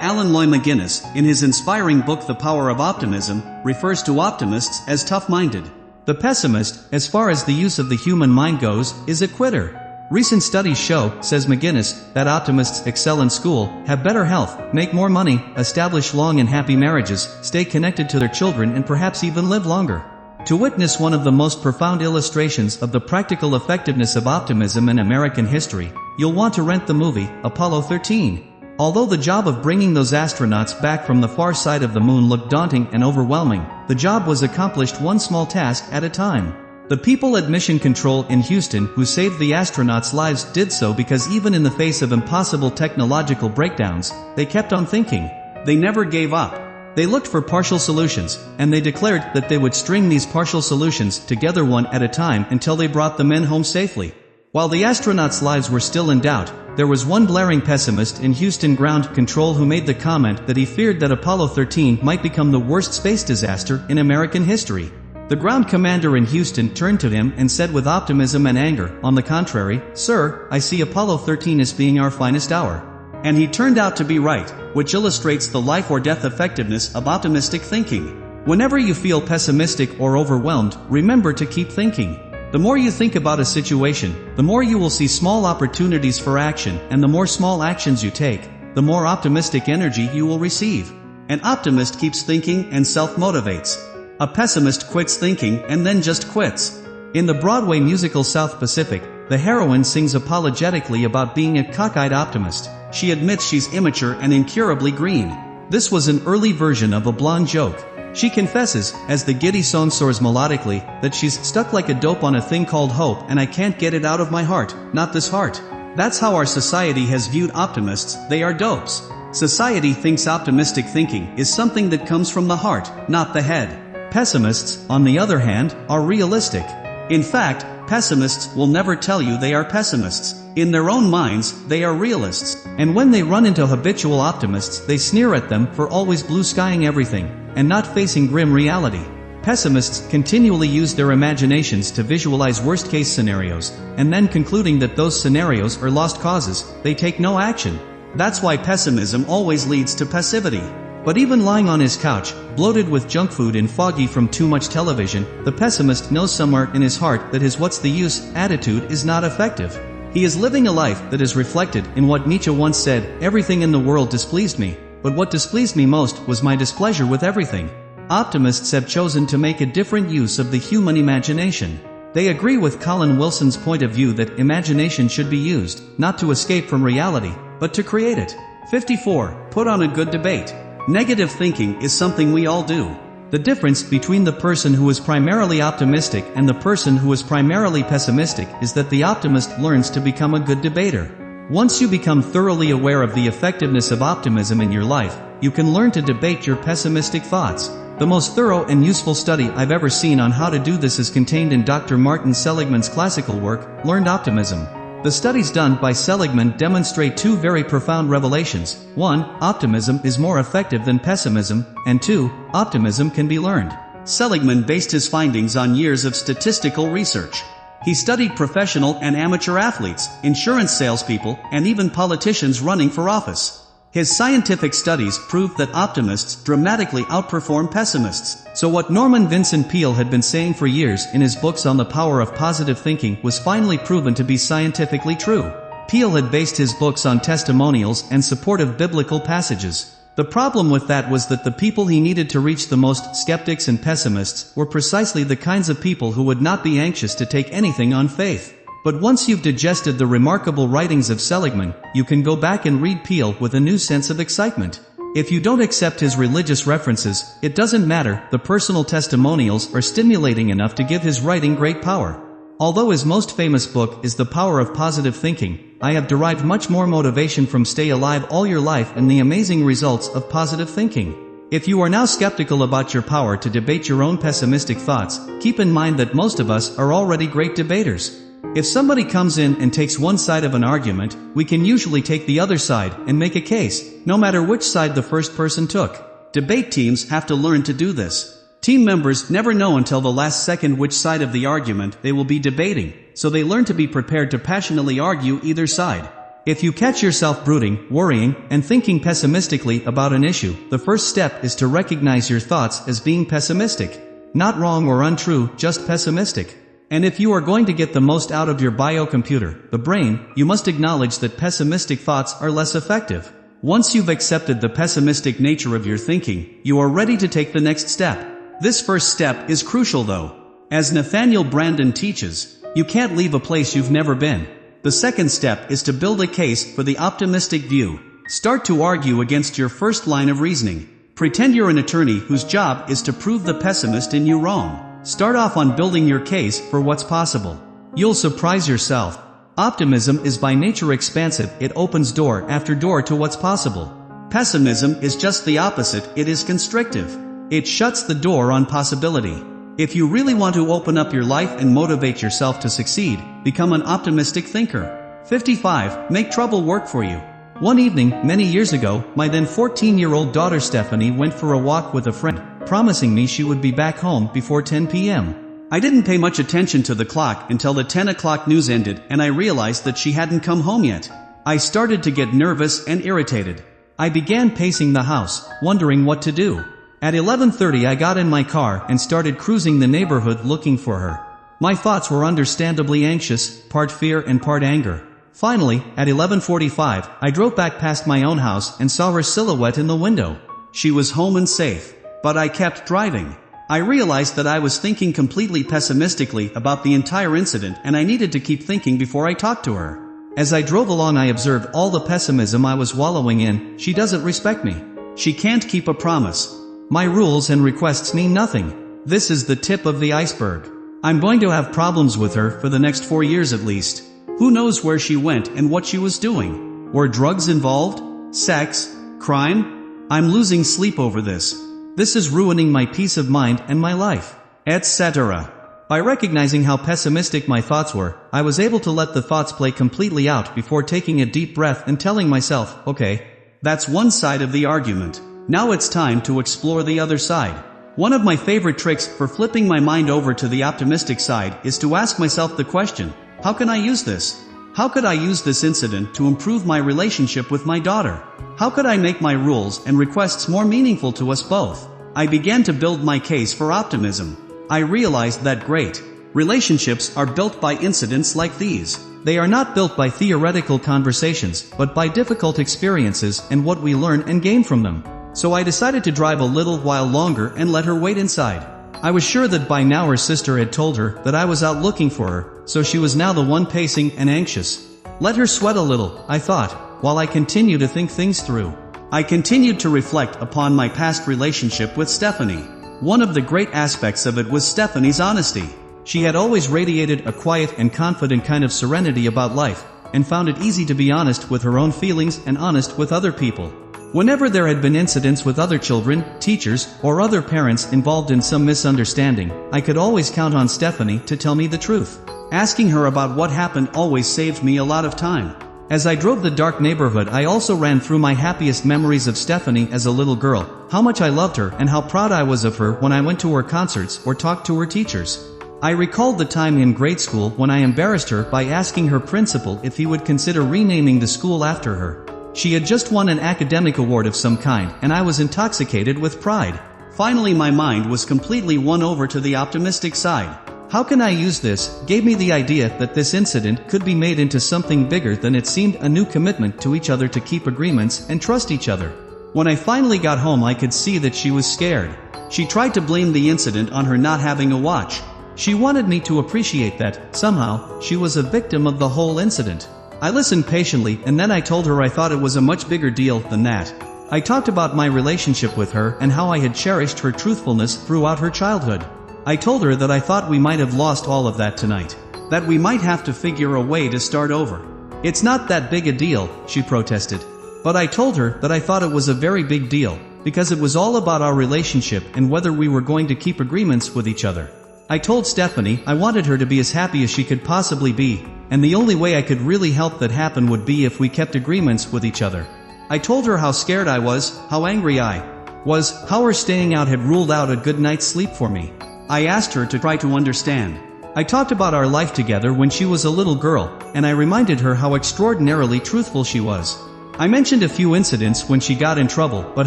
Alan Loy McGuinness, in his inspiring book The Power of Optimism, refers to optimists as tough-minded. The pessimist, as far as the use of the human mind goes, is a quitter. Recent studies show, says McGuinness, that optimists excel in school, have better health, make more money, establish long and happy marriages, stay connected to their children and perhaps even live longer. To witness one of the most profound illustrations of the practical effectiveness of optimism in American history, you'll want to rent the movie, Apollo 13. Although the job of bringing those astronauts back from the far side of the moon looked daunting and overwhelming, the job was accomplished one small task at a time. The people at Mission Control in Houston who saved the astronauts' lives did so because even in the face of impossible technological breakdowns, they kept on thinking. They never gave up. They looked for partial solutions, and they declared that they would string these partial solutions together one at a time until they brought the men home safely. While the astronauts' lives were still in doubt, there was one blaring pessimist in Houston Ground Control who made the comment that he feared that Apollo 13 might become the worst space disaster in American history. The ground commander in Houston turned to him and said with optimism and anger, "On the contrary, sir, I see Apollo 13 as being our finest hour." And he turned out to be right, which illustrates the life or death effectiveness of optimistic thinking. Whenever you feel pessimistic or overwhelmed, remember to keep thinking. The more you think about a situation, the more you will see small opportunities for action, and the more small actions you take, the more optimistic energy you will receive. An optimist keeps thinking and self-motivates. A pessimist quits thinking and then just quits. In the Broadway musical South Pacific, the heroine sings apologetically about being a cockeyed optimist. She admits she's immature and incurably green. This was an early version of a blonde joke. She confesses, as the giddy song soars melodically, that she's stuck like a dope on a thing called hope and I can't get it out of my heart, not this heart. That's how our society has viewed optimists, they are dopes. Society thinks optimistic thinking is something that comes from the heart, not the head. Pessimists, on the other hand, are realistic. In fact, pessimists will never tell you they are pessimists. In their own minds, they are realists. And when they run into habitual optimists, they sneer at them for always blue-skying everything, and not facing grim reality. Pessimists continually use their imaginations to visualize worst-case scenarios, and then concluding that those scenarios are lost causes, they take no action. That's why pessimism always leads to passivity. But even lying on his couch, bloated with junk food and foggy from too much television, the pessimist knows somewhere in his heart that his "what's the use" attitude is not effective. He is living a life that is reflected in what Nietzsche once said, "Everything in the world displeased me, but what displeased me most was my displeasure with everything." Optimists have chosen to make a different use of the human imagination. They agree with Colin Wilson's point of view that imagination should be used, not to escape from reality, but to create it. 54. Put on a good debate. Negative thinking is something we all do. The difference between the person who is primarily optimistic and the person who is primarily pessimistic is that the optimist learns to become a good debater. Once you become thoroughly aware of the effectiveness of optimism in your life, you can learn to debate your pessimistic thoughts. The most thorough and useful study I've ever seen on how to do this is contained in Dr. Martin Seligman's classical work, Learned Optimism. The studies done by Seligman demonstrate two very profound revelations. 1. Optimism is more effective than pessimism, and 2. Optimism can be learned. Seligman based his findings on years of statistical research. He studied professional and amateur athletes, insurance salespeople, and even politicians running for office. His scientific studies proved that optimists dramatically outperform pessimists. So what Norman Vincent Peale had been saying for years in his books on the power of positive thinking was finally proven to be scientifically true. Peale had based his books on testimonials and supportive biblical passages. The problem with that was that the people he needed to reach the most, skeptics and pessimists, were precisely the kinds of people who would not be anxious to take anything on faith. But once you've digested the remarkable writings of Seligman, you can go back and read Peale with a new sense of excitement. If you don't accept his religious references, it doesn't matter, the personal testimonials are stimulating enough to give his writing great power. Although his most famous book is The Power of Positive Thinking, I have derived much more motivation from Stay Alive All Your Life and the amazing results of positive thinking. If you are now skeptical about your power to debate your own pessimistic thoughts, keep in mind that most of us are already great debaters. If somebody comes in and takes one side of an argument, we can usually take the other side and make a case, no matter which side the first person took. Debate teams have to learn to do this. Team members never know until the last second which side of the argument they will be debating, so they learn to be prepared to passionately argue either side. If you catch yourself brooding, worrying, and thinking pessimistically about an issue, the first step is to recognize your thoughts as being pessimistic. Not wrong or untrue, just pessimistic. And if you are going to get the most out of your biocomputer, the brain, you must acknowledge that pessimistic thoughts are less effective. Once you've accepted the pessimistic nature of your thinking, you are ready to take the next step. This first step is crucial though. As Nathaniel Branden teaches, you can't leave a place you've never been. The second step is to build a case for the optimistic view. Start to argue against your first line of reasoning. Pretend you're an attorney whose job is to prove the pessimist in you wrong. Start off on building your case for what's possible. You'll surprise yourself. Optimism is by nature expansive, it opens door after door to what's possible. Pessimism is just the opposite, it is constrictive. It shuts the door on possibility. If you really want to open up your life and motivate yourself to succeed, become an optimistic thinker. 55. Make trouble work for you. One evening, many years ago, my then 14-year-old daughter Stephanie went for a walk with a friend, promising me she would be back home before 10 p.m. I didn't pay much attention to the clock until the 10 o'clock news ended and I realized that she hadn't come home yet. I started to get nervous and irritated. I began pacing the house, wondering what to do. At 11:30 I got in my car and started cruising the neighborhood looking for her. My thoughts were understandably anxious, part fear and part anger. Finally, at 11:45, I drove back past my own house and saw her silhouette in the window. She was home and safe. But I kept driving. I realized that I was thinking completely pessimistically about the entire incident and I needed to keep thinking before I talked to her. As I drove along I observed all the pessimism I was wallowing in. She doesn't respect me. She can't keep a promise. My rules and requests mean nothing. This is the tip of the iceberg. I'm going to have problems with her for the next 4 years at least. Who knows where she went and what she was doing? Were drugs involved? Sex? Crime? I'm losing sleep over this. This is ruining my peace of mind and my life, etc. By recognizing how pessimistic my thoughts were, I was able to let the thoughts play completely out before taking a deep breath and telling myself, okay, that's one side of the argument. Now it's time to explore the other side. One of my favorite tricks for flipping my mind over to the optimistic side is to ask myself the question, how can I use this? How could I use this incident to improve my relationship with my daughter? How could I make my rules and requests more meaningful to us both? I began to build my case for optimism. I realized that great relationships are built by incidents like these. They are not built by theoretical conversations, but by difficult experiences and what we learn and gain from them. So I decided to drive a little while longer and let her wait inside. I was sure that by now her sister had told her that I was out looking for her, so she was now the one pacing and anxious. Let her sweat a little, I thought, while I continued to think things through. I continued to reflect upon my past relationship with Stephanie. One of the great aspects of it was Stephanie's honesty. She had always radiated a quiet and confident kind of serenity about life, and found it easy to be honest with her own feelings and honest with other people. Whenever there had been incidents with other children, teachers, or other parents involved in some misunderstanding, I could always count on Stephanie to tell me the truth. Asking her about what happened always saved me a lot of time. As I drove the dark neighborhood, I also ran through my happiest memories of Stephanie as a little girl, how much I loved her and how proud I was of her when I went to her concerts or talked to her teachers. I recalled the time in grade school when I embarrassed her by asking her principal if he would consider renaming the school after her. She had just won an academic award of some kind, and I was intoxicated with pride. Finally, my mind was completely won over to the optimistic side. How can I use this? Gave me the idea that this incident could be made into something bigger than it seemed, a new commitment to each other to keep agreements and trust each other. When I finally got home, I could see that she was scared. She tried to blame the incident on her not having a watch. She wanted me to appreciate that, somehow, she was a victim of the whole incident. I listened patiently, and then I told her I thought it was a much bigger deal than that. I talked about my relationship with her and how I had cherished her truthfulness throughout her childhood. I told her that I thought we might have lost all of that tonight. That we might have to figure a way to start over. It's not that big a deal, she protested. But I told her that I thought it was a very big deal, because it was all about our relationship and whether we were going to keep agreements with each other. I told Stephanie I wanted her to be as happy as she could possibly be, and the only way I could really help that happen would be if we kept agreements with each other. I told her how scared I was, how angry I was, how her staying out had ruled out a good night's sleep for me. I asked her to try to understand. I talked about our life together when she was a little girl, and I reminded her how extraordinarily truthful she was. I mentioned a few incidents when she got in trouble, but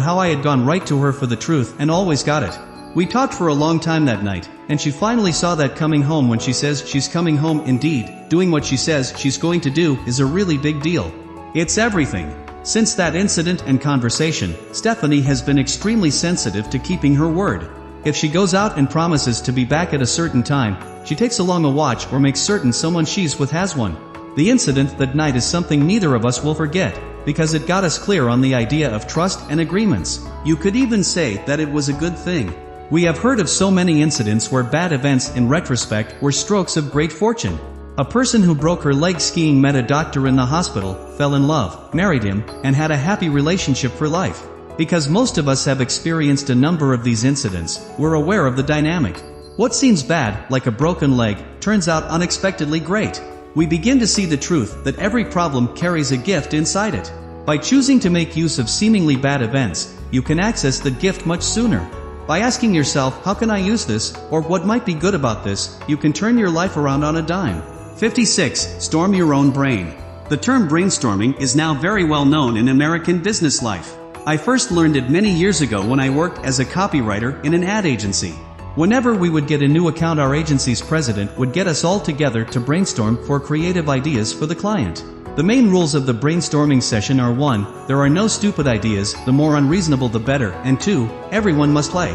how I had gone right to her for the truth and always got it. We talked for a long time that night, and she finally saw that coming home when she says she's coming home. Indeed, doing what she says she's going to do is a really big deal. It's everything. Since that incident and conversation, Stephanie has been extremely sensitive to keeping her word. If she goes out and promises to be back at a certain time, she takes along a watch or makes certain someone she's with has one. The incident that night is something neither of us will forget, because it got us clear on the idea of trust and agreements. You could even say that it was a good thing. We have heard of so many incidents where bad events in retrospect were strokes of great fortune. A person who broke her leg skiing met a doctor in the hospital, fell in love, married him, and had a happy relationship for life. Because most of us have experienced a number of these incidents, we're aware of the dynamic. What seems bad, like a broken leg, turns out unexpectedly great. We begin to see the truth that every problem carries a gift inside it. By choosing to make use of seemingly bad events, you can access the gift much sooner. By asking yourself, how can I use this, or what might be good about this, you can turn your life around on a dime. 56. Storm your own brain. The term brainstorming is now very well known in American business life. I first learned it many years ago when I worked as a copywriter in an ad agency. Whenever we would get a new account, our agency's president would get us all together to brainstorm for creative ideas for the client. The main rules of the brainstorming session are 1. There are no stupid ideas, the more unreasonable the better, and 2. Everyone must play.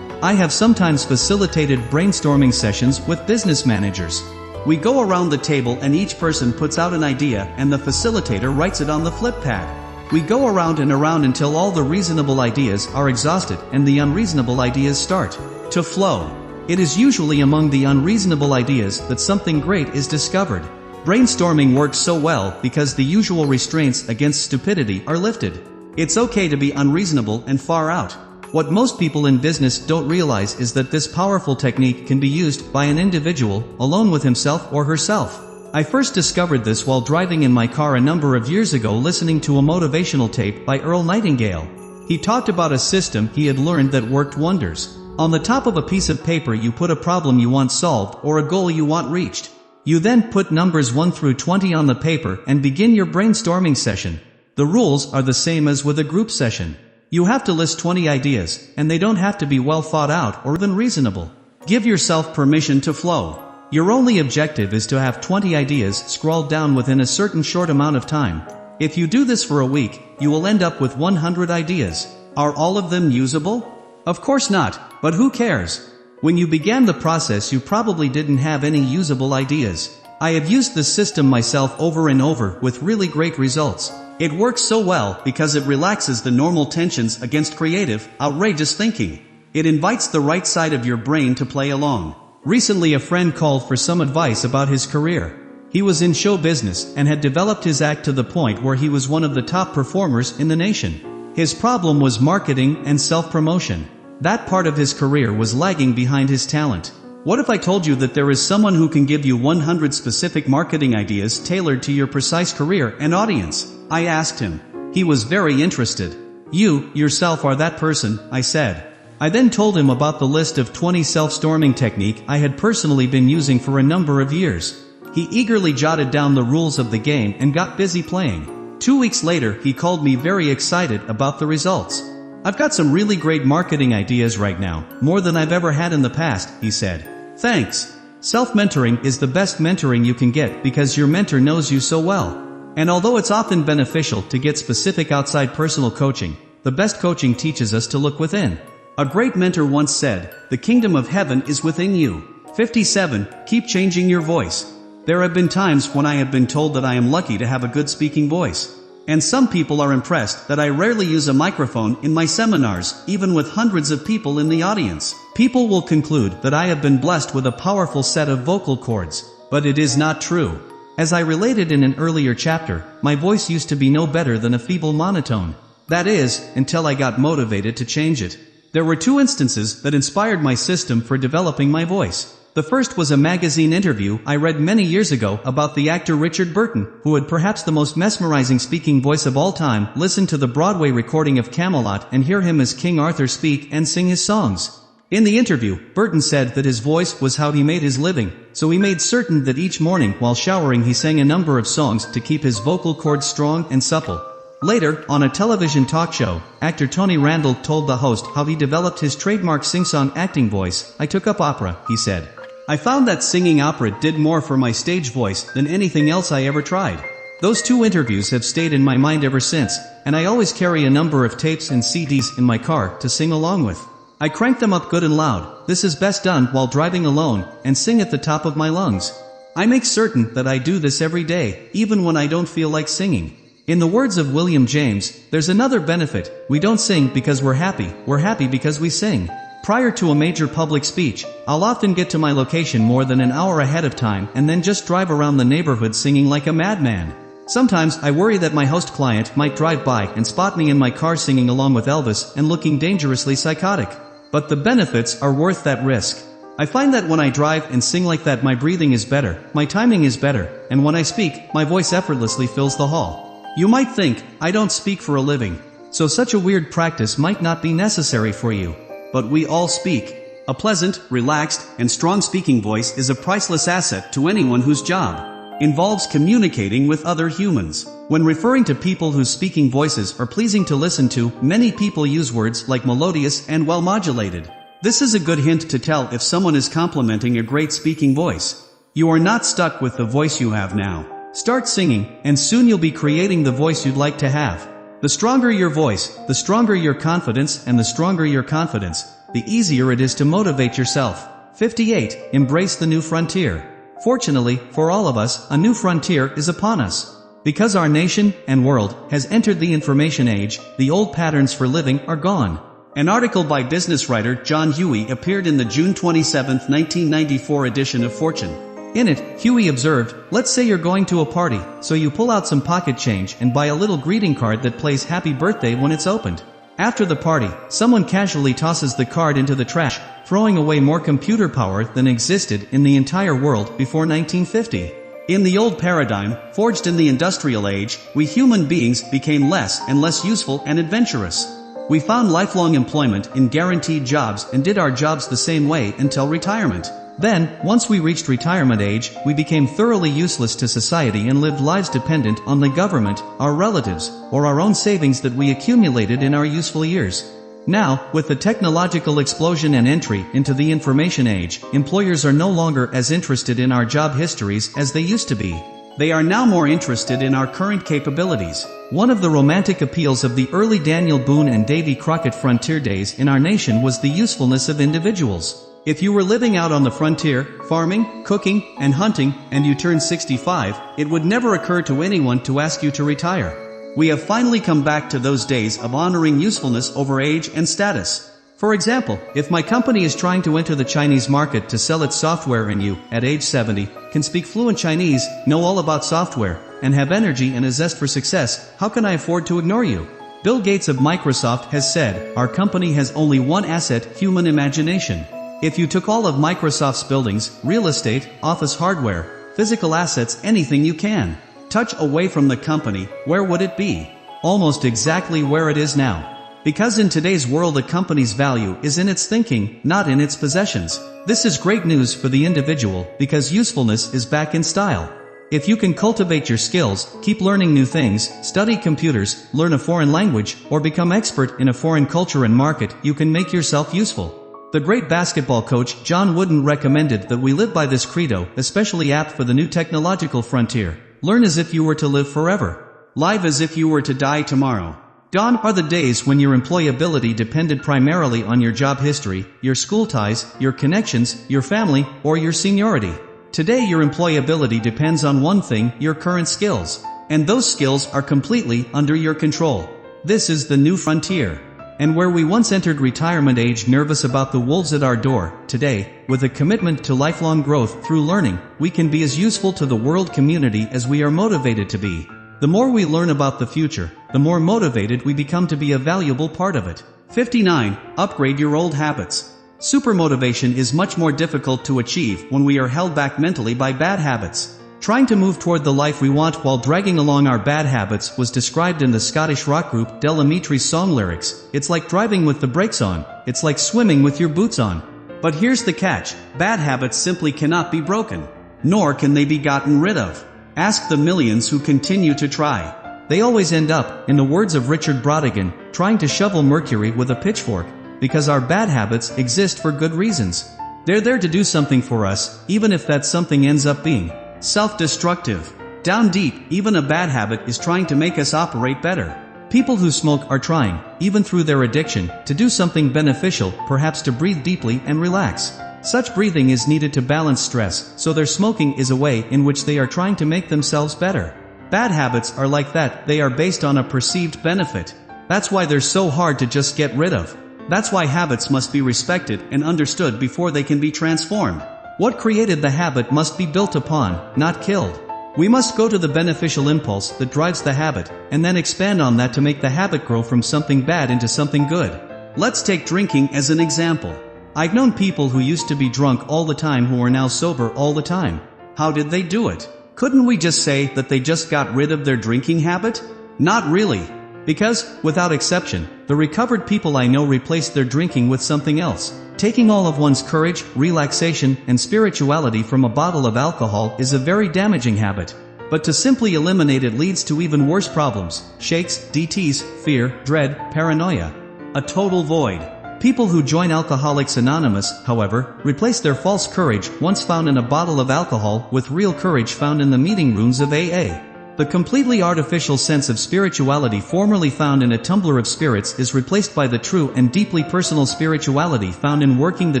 I have sometimes facilitated brainstorming sessions with business managers. We go around the table and each person puts out an idea and the facilitator writes it on the flip pad. We go around and around until all the reasonable ideas are exhausted and the unreasonable ideas start to flow. It is usually among the unreasonable ideas that something great is discovered. Brainstorming works so well because the usual restraints against stupidity are lifted. It's okay to be unreasonable and far out. What most people in business don't realize is that this powerful technique can be used by an individual, alone with himself or herself. I first discovered this while driving in my car a number of years ago, listening to a motivational tape by Earl Nightingale. He talked about a system he had learned that worked wonders. On the top of a piece of paper you put a problem you want solved or a goal you want reached. You then put numbers 1 through 20 on the paper and begin your brainstorming session. The rules are the same as with a group session. You have to list 20 ideas, and they don't have to be well thought out or even reasonable. Give yourself permission to flow. Your only objective is to have 20 ideas scrawled down within a certain short amount of time. If you do this for a week, you will end up with 100 ideas. Are all of them usable? Of course not, but who cares? When you began the process, you probably didn't have any usable ideas. I have used this system myself over and over with really great results. It works so well because it relaxes the normal tensions against creative, outrageous thinking. It invites the right side of your brain to play along. Recently, a friend called for some advice about his career. He was in show business and had developed his act to the point where he was one of the top performers in the nation. His problem was marketing and self-promotion. That part of his career was lagging behind his talent. What if I told you that there is someone who can give you 100 specific marketing ideas tailored to your precise career and audience? I asked him. He was very interested. You, yourself are that person, I said. I then told him about the list of 20 self-storming technique I had personally been using for a number of years. He eagerly jotted down the rules of the game and got busy playing. 2 weeks later, he called me very excited about the results. I've got some really great marketing ideas right now, more than I've ever had in the past, he said. Thanks. Self-mentoring is the best mentoring you can get because your mentor knows you so well. And although it's often beneficial to get specific outside personal coaching, the best coaching teaches us to look within. A great mentor once said, "The kingdom of heaven is within you." 57. Keep changing your voice. There have been times when I have been told that I am lucky to have a good speaking voice. And some people are impressed that I rarely use a microphone in my seminars, even with hundreds of people in the audience. People will conclude that I have been blessed with a powerful set of vocal cords, but it is not true. As I related in an earlier chapter, my voice used to be no better than a feeble monotone. That is, until I got motivated to change it. There were 2 instances that inspired my system for developing my voice. The first was a magazine interview I read many years ago about the actor Richard Burton, who had perhaps the most mesmerizing speaking voice of all time. Listen to the Broadway recording of Camelot and hear him as King Arthur speak and sing his songs. In the interview, Burton said that his voice was how he made his living, so he made certain that each morning while showering he sang a number of songs to keep his vocal cords strong and supple. Later, on a television talk show, actor Tony Randall told the host how he developed his trademark sing-song acting voice. I took up opera, he said. I found that singing opera did more for my stage voice than anything else I ever tried. Those 2 interviews have stayed in my mind ever since, and I always carry a number of tapes and CDs in my car to sing along with. I crank them up good and loud. This is best done while driving alone, and sing at the top of my lungs. I make certain that I do this every day, even when I don't feel like singing. In the words of William James, there's another benefit. We don't sing because we're happy because we sing. Prior to a major public speech, I'll often get to my location more than an hour ahead of time and then just drive around the neighborhood singing like a madman. Sometimes I worry that my host client might drive by and spot me in my car singing along with Elvis and looking dangerously psychotic. But the benefits are worth that risk. I find that when I drive and sing like that, my breathing is better, my timing is better, and when I speak, my voice effortlessly fills the hall. You might think, I don't speak for a living, so such a weird practice might not be necessary for you. But we all speak. A pleasant, relaxed, and strong speaking voice is a priceless asset to anyone whose job involves communicating with other humans. When referring to people whose speaking voices are pleasing to listen to, many people use words like melodious and well-modulated. This is a good hint to tell if someone is complimenting a great speaking voice. You are not stuck with the voice you have now. Start singing, and soon you'll be creating the voice you'd like to have. The stronger your voice, the stronger your confidence, and the stronger your confidence, the easier it is to motivate yourself. 58. Embrace the new frontier. Fortunately, for all of us, a new frontier is upon us. Because our nation and world has entered the information age, the old patterns for living are gone. An article by business writer John Huey appeared in the June 27, 1994 edition of Fortune. In it, Huey observed, let's say you're going to a party, so you pull out some pocket change and buy a little greeting card that plays happy birthday when it's opened. After the party, someone casually tosses the card into the trash, throwing away more computer power than existed in the entire world before 1950. In the old paradigm, forged in the industrial age, we human beings became less and less useful and adventurous. We found lifelong employment in guaranteed jobs and did our jobs the same way until retirement. Then, once we reached retirement age, we became thoroughly useless to society and lived lives dependent on the government, our relatives, or our own savings that we accumulated in our useful years. Now, with the technological explosion and entry into the information age, employers are no longer as interested in our job histories as they used to be. They are now more interested in our current capabilities. One of the romantic appeals of the early Daniel Boone and Davy Crockett frontier days in our nation was the usefulness of individuals. If you were living out on the frontier, farming, cooking, and hunting, and you turned 65, it would never occur to anyone to ask you to retire. We have finally come back to those days of honoring usefulness over age and status. For example, if my company is trying to enter the Chinese market to sell its software and you, at age 70, can speak fluent Chinese, know all about software, and have energy and a zest for success, how can I afford to ignore you? Bill Gates of Microsoft has said, "Our company has only one asset, human imagination." If you took all of Microsoft's buildings, real estate, office hardware, physical assets, anything you can touch away from the company, where would it be? Almost exactly where it is now. Because in today's world a company's value is in its thinking, not in its possessions. This is great news for the individual, because usefulness is back in style. If you can cultivate your skills, keep learning new things, study computers, learn a foreign language, or become expert in a foreign culture and market, you can make yourself useful. The great basketball coach John Wooden recommended that we live by this credo, especially apt for the new technological frontier. Learn as if you were to live forever. Live as if you were to die tomorrow. Gone are the days when your employability depended primarily on your job history, your school ties, your connections, your family, or your seniority. Today your employability depends on one thing, your current skills. And those skills are completely under your control. This is the new frontier. And where we once entered retirement age nervous about the wolves at our door, today, with a commitment to lifelong growth through learning, we can be as useful to the world community as we are motivated to be. The more we learn about the future, the more motivated we become to be a valuable part of it. 59. Upgrade your old habits. Supermotivation is much more difficult to achieve when we are held back mentally by bad habits. Trying to move toward the life we want while dragging along our bad habits was described in the Scottish rock group Del Amitri's song lyrics. It's like driving with the brakes on. It's like swimming with your boots on. But here's the catch. Bad habits simply cannot be broken. Nor can they be gotten rid of. Ask the millions who continue to try. They always end up, in the words of Richard Brautigan, trying to shovel mercury with a pitchfork, because our bad habits exist for good reasons. They're there to do something for us, even if that something ends up being self-destructive. Down deep, even a bad habit is trying to make us operate better. People who smoke are trying, even through their addiction, to do something beneficial, perhaps to breathe deeply and relax. Such breathing is needed to balance stress, so their smoking is a way in which they are trying to make themselves better. Bad habits are like that, they are based on a perceived benefit. That's why they're so hard to just get rid of. That's why habits must be respected and understood before they can be transformed. What created the habit must be built upon, not killed. We must go to the beneficial impulse that drives the habit, and then expand on that to make the habit grow from something bad into something good. Let's take drinking as an example. I've known people who used to be drunk all the time who are now sober all the time. How did they do it? Couldn't we just say that they just got rid of their drinking habit? Not really. Because, without exception, the recovered people I know replaced their drinking with something else. Taking all of one's courage, relaxation, and spirituality from a bottle of alcohol is a very damaging habit. But to simply eliminate it leads to even worse problems: shakes, DTs, fear, dread, paranoia. A total void. People who join Alcoholics Anonymous, however, replace their false courage, once found in a bottle of alcohol, with real courage found in the meeting rooms of AA. The completely artificial sense of spirituality formerly found in a tumbler of spirits is replaced by the true and deeply personal spirituality found in working the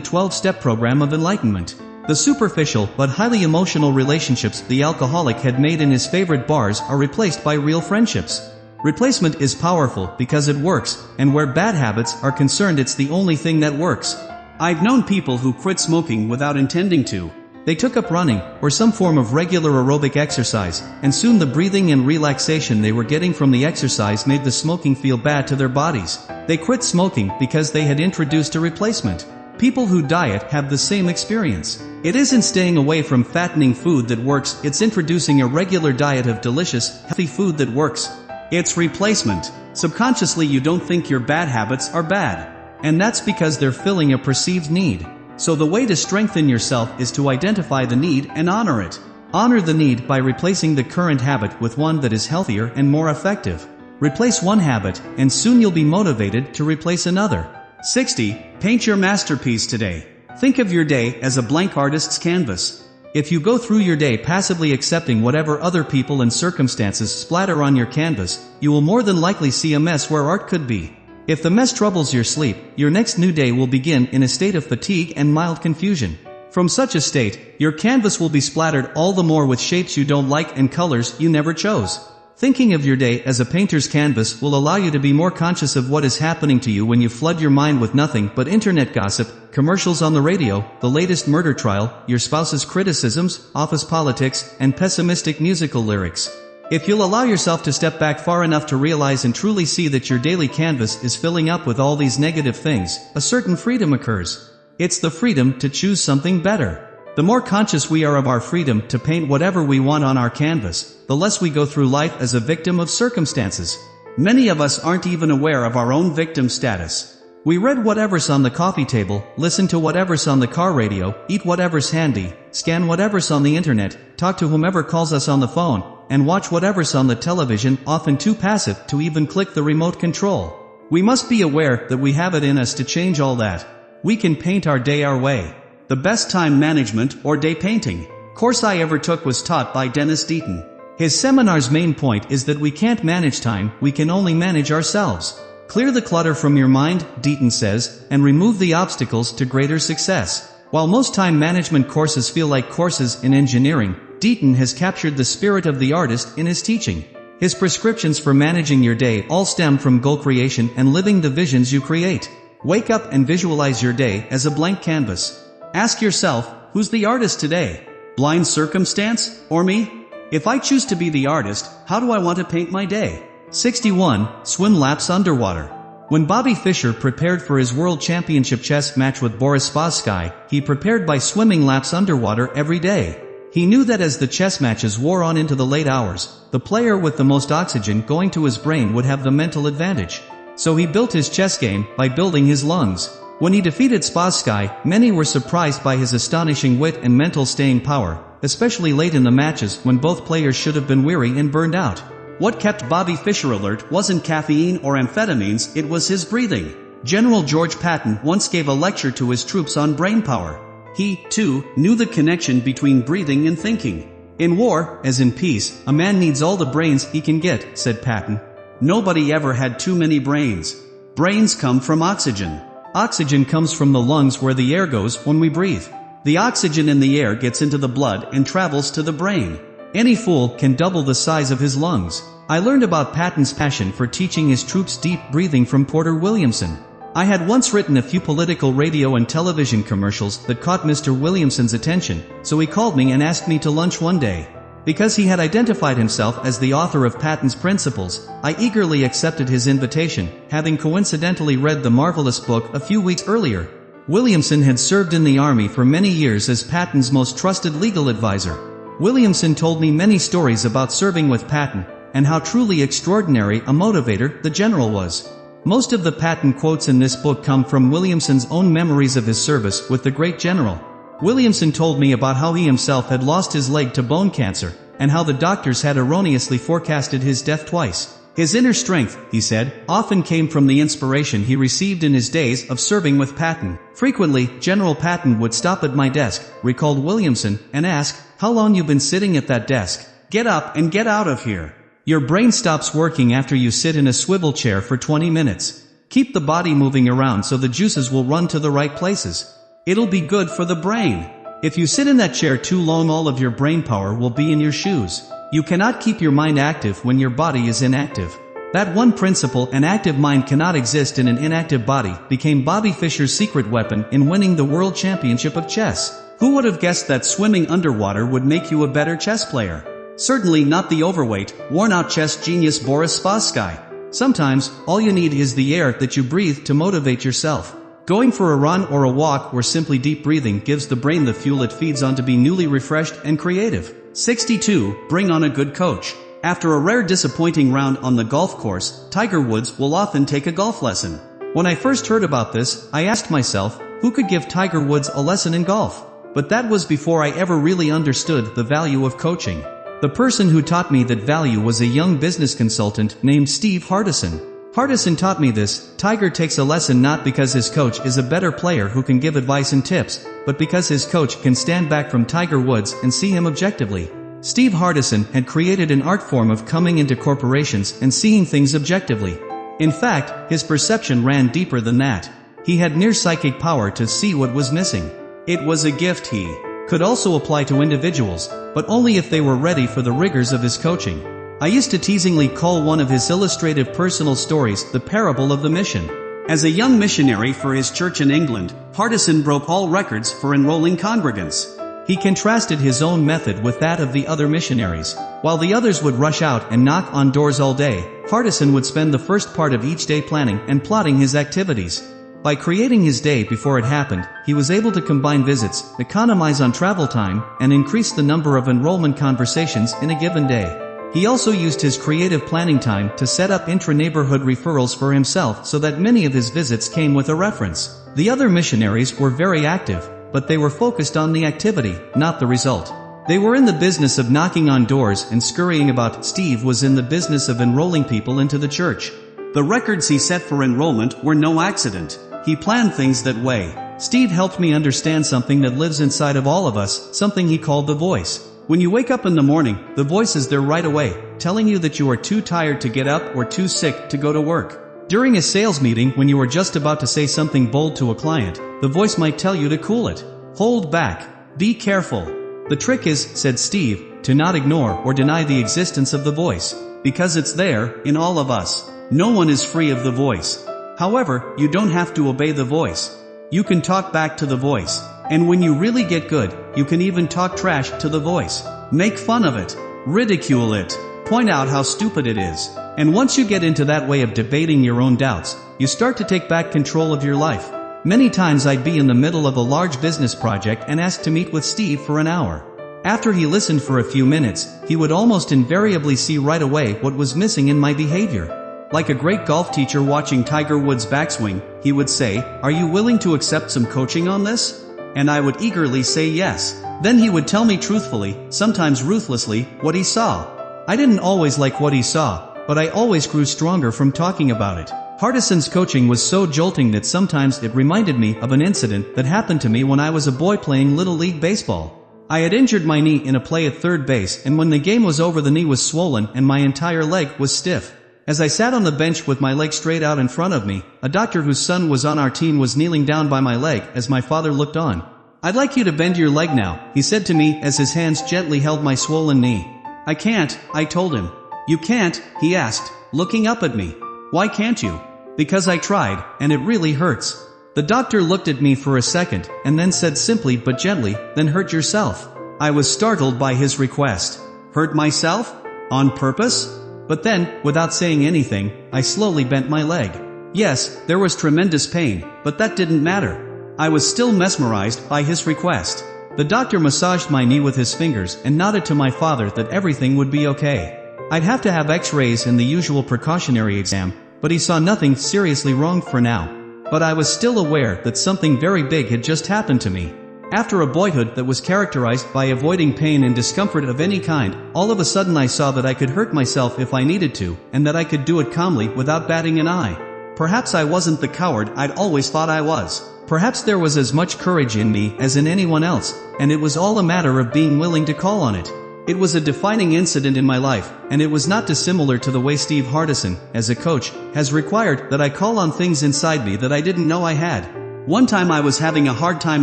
12-step program of enlightenment. The superficial but highly emotional relationships the alcoholic had made in his favorite bars are replaced by real friendships. Replacement is powerful because it works, and where bad habits are concerned it's the only thing that works. I've known people who quit smoking without intending to. They took up running, or some form of regular aerobic exercise, and soon the breathing and relaxation they were getting from the exercise made the smoking feel bad to their bodies. They quit smoking because they had introduced a replacement. People who diet have the same experience. It isn't staying away from fattening food that works, it's introducing a regular diet of delicious, healthy food that works. It's replacement. Subconsciously you don't think your bad habits are bad. And that's because they're filling a perceived need. So the way to strengthen yourself is to identify the need and honor it. Honor the need by replacing the current habit with one that is healthier and more effective. Replace one habit, and soon you'll be motivated to replace another. 60. Paint your masterpiece today. Think of your day as a blank artist's canvas. If you go through your day passively accepting whatever other people and circumstances splatter on your canvas, you will more than likely see a mess where art could be. If the mess troubles your sleep, your next new day will begin in a state of fatigue and mild confusion. From such a state, your canvas will be splattered all the more with shapes you don't like and colors you never chose. Thinking of your day as a painter's canvas will allow you to be more conscious of what is happening to you when you flood your mind with nothing but internet gossip, commercials on the radio, the latest murder trial, your spouse's criticisms, office politics, and pessimistic musical lyrics. If you'll allow yourself to step back far enough to realize and truly see that your daily canvas is filling up with all these negative things, a certain freedom occurs. It's the freedom to choose something better. The more conscious we are of our freedom to paint whatever we want on our canvas, the less we go through life as a victim of circumstances. Many of us aren't even aware of our own victim status. We read whatever's on the coffee table, listen to whatever's on the car radio, eat whatever's handy, scan whatever's on the internet, talk to whomever calls us on the phone, and watch whatever's on the television, often too passive to even click the remote control. We must be aware that we have it in us to change all that. We can paint our day our way. The best time management or day painting course I ever took was taught by Dennis Deaton. His seminar's main point is that we can't manage time, we can only manage ourselves. Clear the clutter from your mind, Deaton says, and remove the obstacles to greater success. While most time management courses feel like courses in engineering, Deaton has captured the spirit of the artist in his teaching. His prescriptions for managing your day all stem from goal creation and living the visions you create. Wake up and visualize your day as a blank canvas. Ask yourself, who's the artist today? Blind circumstance, or me? If I choose to be the artist, how do I want to paint my day? 61. Swim laps underwater. When Bobby Fischer prepared for his World Championship chess match with Boris Spassky, he prepared by swimming laps underwater every day. He knew that as the chess matches wore on into the late hours, the player with the most oxygen going to his brain would have the mental advantage. So he built his chess game by building his lungs. When he defeated Spassky, many were surprised by his astonishing wit and mental staying power, especially late in the matches when both players should have been weary and burned out. What kept Bobby Fischer alert wasn't caffeine or amphetamines, it was his breathing. General George Patton once gave a lecture to his troops on brain power. He, too, knew the connection between breathing and thinking. In war, as in peace, a man needs all the brains he can get, said Patton. Nobody ever had too many brains. Brains come from oxygen. Oxygen comes from the lungs where the air goes when we breathe. The oxygen in the air gets into the blood and travels to the brain. Any fool can double the size of his lungs. I learned about Patton's passion for teaching his troops deep breathing from Porter Williamson. I had once written a few political radio and television commercials that caught Mr. Williamson's attention, so he called me and asked me to lunch one day. Because he had identified himself as the author of Patton's Principles, I eagerly accepted his invitation, having coincidentally read the marvelous book a few weeks earlier. Williamson had served in the Army for many years as Patton's most trusted legal advisor. Williamson told me many stories about serving with Patton, and how truly extraordinary a motivator the general was. Most of the Patton quotes in this book come from Williamson's own memories of his service with the great general. Williamson told me about how he himself had lost his leg to bone cancer, and how the doctors had erroneously forecasted his death twice. His inner strength, he said, often came from the inspiration he received in his days of serving with Patton. Frequently, General Patton would stop at my desk, recalled Williamson, and ask, "How long you been sitting at that desk? Get up and get out of here. Your brain stops working after you sit in a swivel chair for 20 minutes. Keep the body moving around so the juices will run to the right places. It'll be good for the brain. If you sit in that chair too long, all of your brain power will be in your shoes. You cannot keep your mind active when your body is inactive." That one principle, an active mind cannot exist in an inactive body, became Bobby Fischer's secret weapon in winning the World Championship of Chess. Who would have guessed that swimming underwater would make you a better chess player? Certainly not the overweight, worn-out chess genius Boris Spassky. Sometimes, all you need is the air that you breathe to motivate yourself. Going for a run or a walk or simply deep breathing gives the brain the fuel it feeds on to be newly refreshed and creative. 62. Bring on a good coach. After a rare disappointing round on the golf course, Tiger Woods will often take a golf lesson. When I first heard about this, I asked myself, who could give Tiger Woods a lesson in golf? But that was before I ever really understood the value of coaching. The person who taught me that value was a young business consultant named Steve Hardison. Hardison taught me this: Tiger takes a lesson not because his coach is a better player who can give advice and tips, but because his coach can stand back from Tiger Woods and see him objectively. Steve Hardison had created an art form of coming into corporations and seeing things objectively. In fact, his perception ran deeper than that. He had near psychic power to see what was missing. It was a gift he could also apply to individuals, but only if they were ready for the rigors of his coaching. I used to teasingly call one of his illustrative personal stories the parable of the mission. As a young missionary for his church in England, Hardison broke all records for enrolling congregants. He contrasted his own method with that of the other missionaries. While the others would rush out and knock on doors all day, Hardison would spend the first part of each day planning and plotting his activities. By creating his day before it happened, he was able to combine visits, economize on travel time, and increase the number of enrollment conversations in a given day. He also used his creative planning time to set up intra-neighborhood referrals for himself so that many of his visits came with a reference. The other missionaries were very active, but they were focused on the activity, not the result. They were in the business of knocking on doors and scurrying about. Steve was in the business of enrolling people into the church. The records he set for enrollment were no accident. He planned things that way. Steve helped me understand something that lives inside of all of us, something he called the voice. When you wake up in the morning, the voice is there right away, telling you that you are too tired to get up or too sick to go to work. During a sales meeting, when you are just about to say something bold to a client, the voice might tell you to cool it. Hold back. Be careful. The trick is, said Steve, to not ignore or deny the existence of the voice, because it's there, in all of us. No one is free of the voice. However, you don't have to obey the voice. You can talk back to the voice. And when you really get good, you can even talk trash to the voice. Make fun of it. Ridicule it. Point out how stupid it is. And once you get into that way of debating your own doubts, you start to take back control of your life. Many times I'd be in the middle of a large business project and asked to meet with Steve for an hour. After he listened for a few minutes, he would almost invariably see right away what was missing in my behavior. Like a great golf teacher watching Tiger Woods' backswing, he would say, "Are you willing to accept some coaching on this?" And I would eagerly say yes. Then he would tell me truthfully, sometimes ruthlessly, what he saw. I didn't always like what he saw, but I always grew stronger from talking about it. Hardison's coaching was so jolting that sometimes it reminded me of an incident that happened to me when I was a boy playing Little League Baseball. I had injured my knee in a play at third base, and when the game was over the knee was swollen and my entire leg was stiff. As I sat on the bench with my leg straight out in front of me, a doctor whose son was on our team was kneeling down by my leg as my father looked on. "I'd like you to bend your leg now," he said to me as his hands gently held my swollen knee. "I can't," I told him. "You can't?" he asked, looking up at me. "Why can't you?" "Because I tried, and it really hurts." The doctor looked at me for a second, and then said simply but gently, "Then hurt yourself." I was startled by his request. Hurt myself? On purpose? But then, without saying anything, I slowly bent my leg. Yes, there was tremendous pain, but that didn't matter. I was still mesmerized by his request. The doctor massaged my knee with his fingers and nodded to my father that everything would be okay. I'd have to have x-rays and the usual precautionary exam, but he saw nothing seriously wrong for now. But I was still aware that something very big had just happened to me. After a boyhood that was characterized by avoiding pain and discomfort of any kind, all of a sudden I saw that I could hurt myself if I needed to, and that I could do it calmly without batting an eye. Perhaps I wasn't the coward I'd always thought I was. Perhaps there was as much courage in me as in anyone else, and it was all a matter of being willing to call on it. It was a defining incident in my life, and it was not dissimilar to the way Steve Hardison, as a coach, has required that I call on things inside me that I didn't know I had. One time I was having a hard time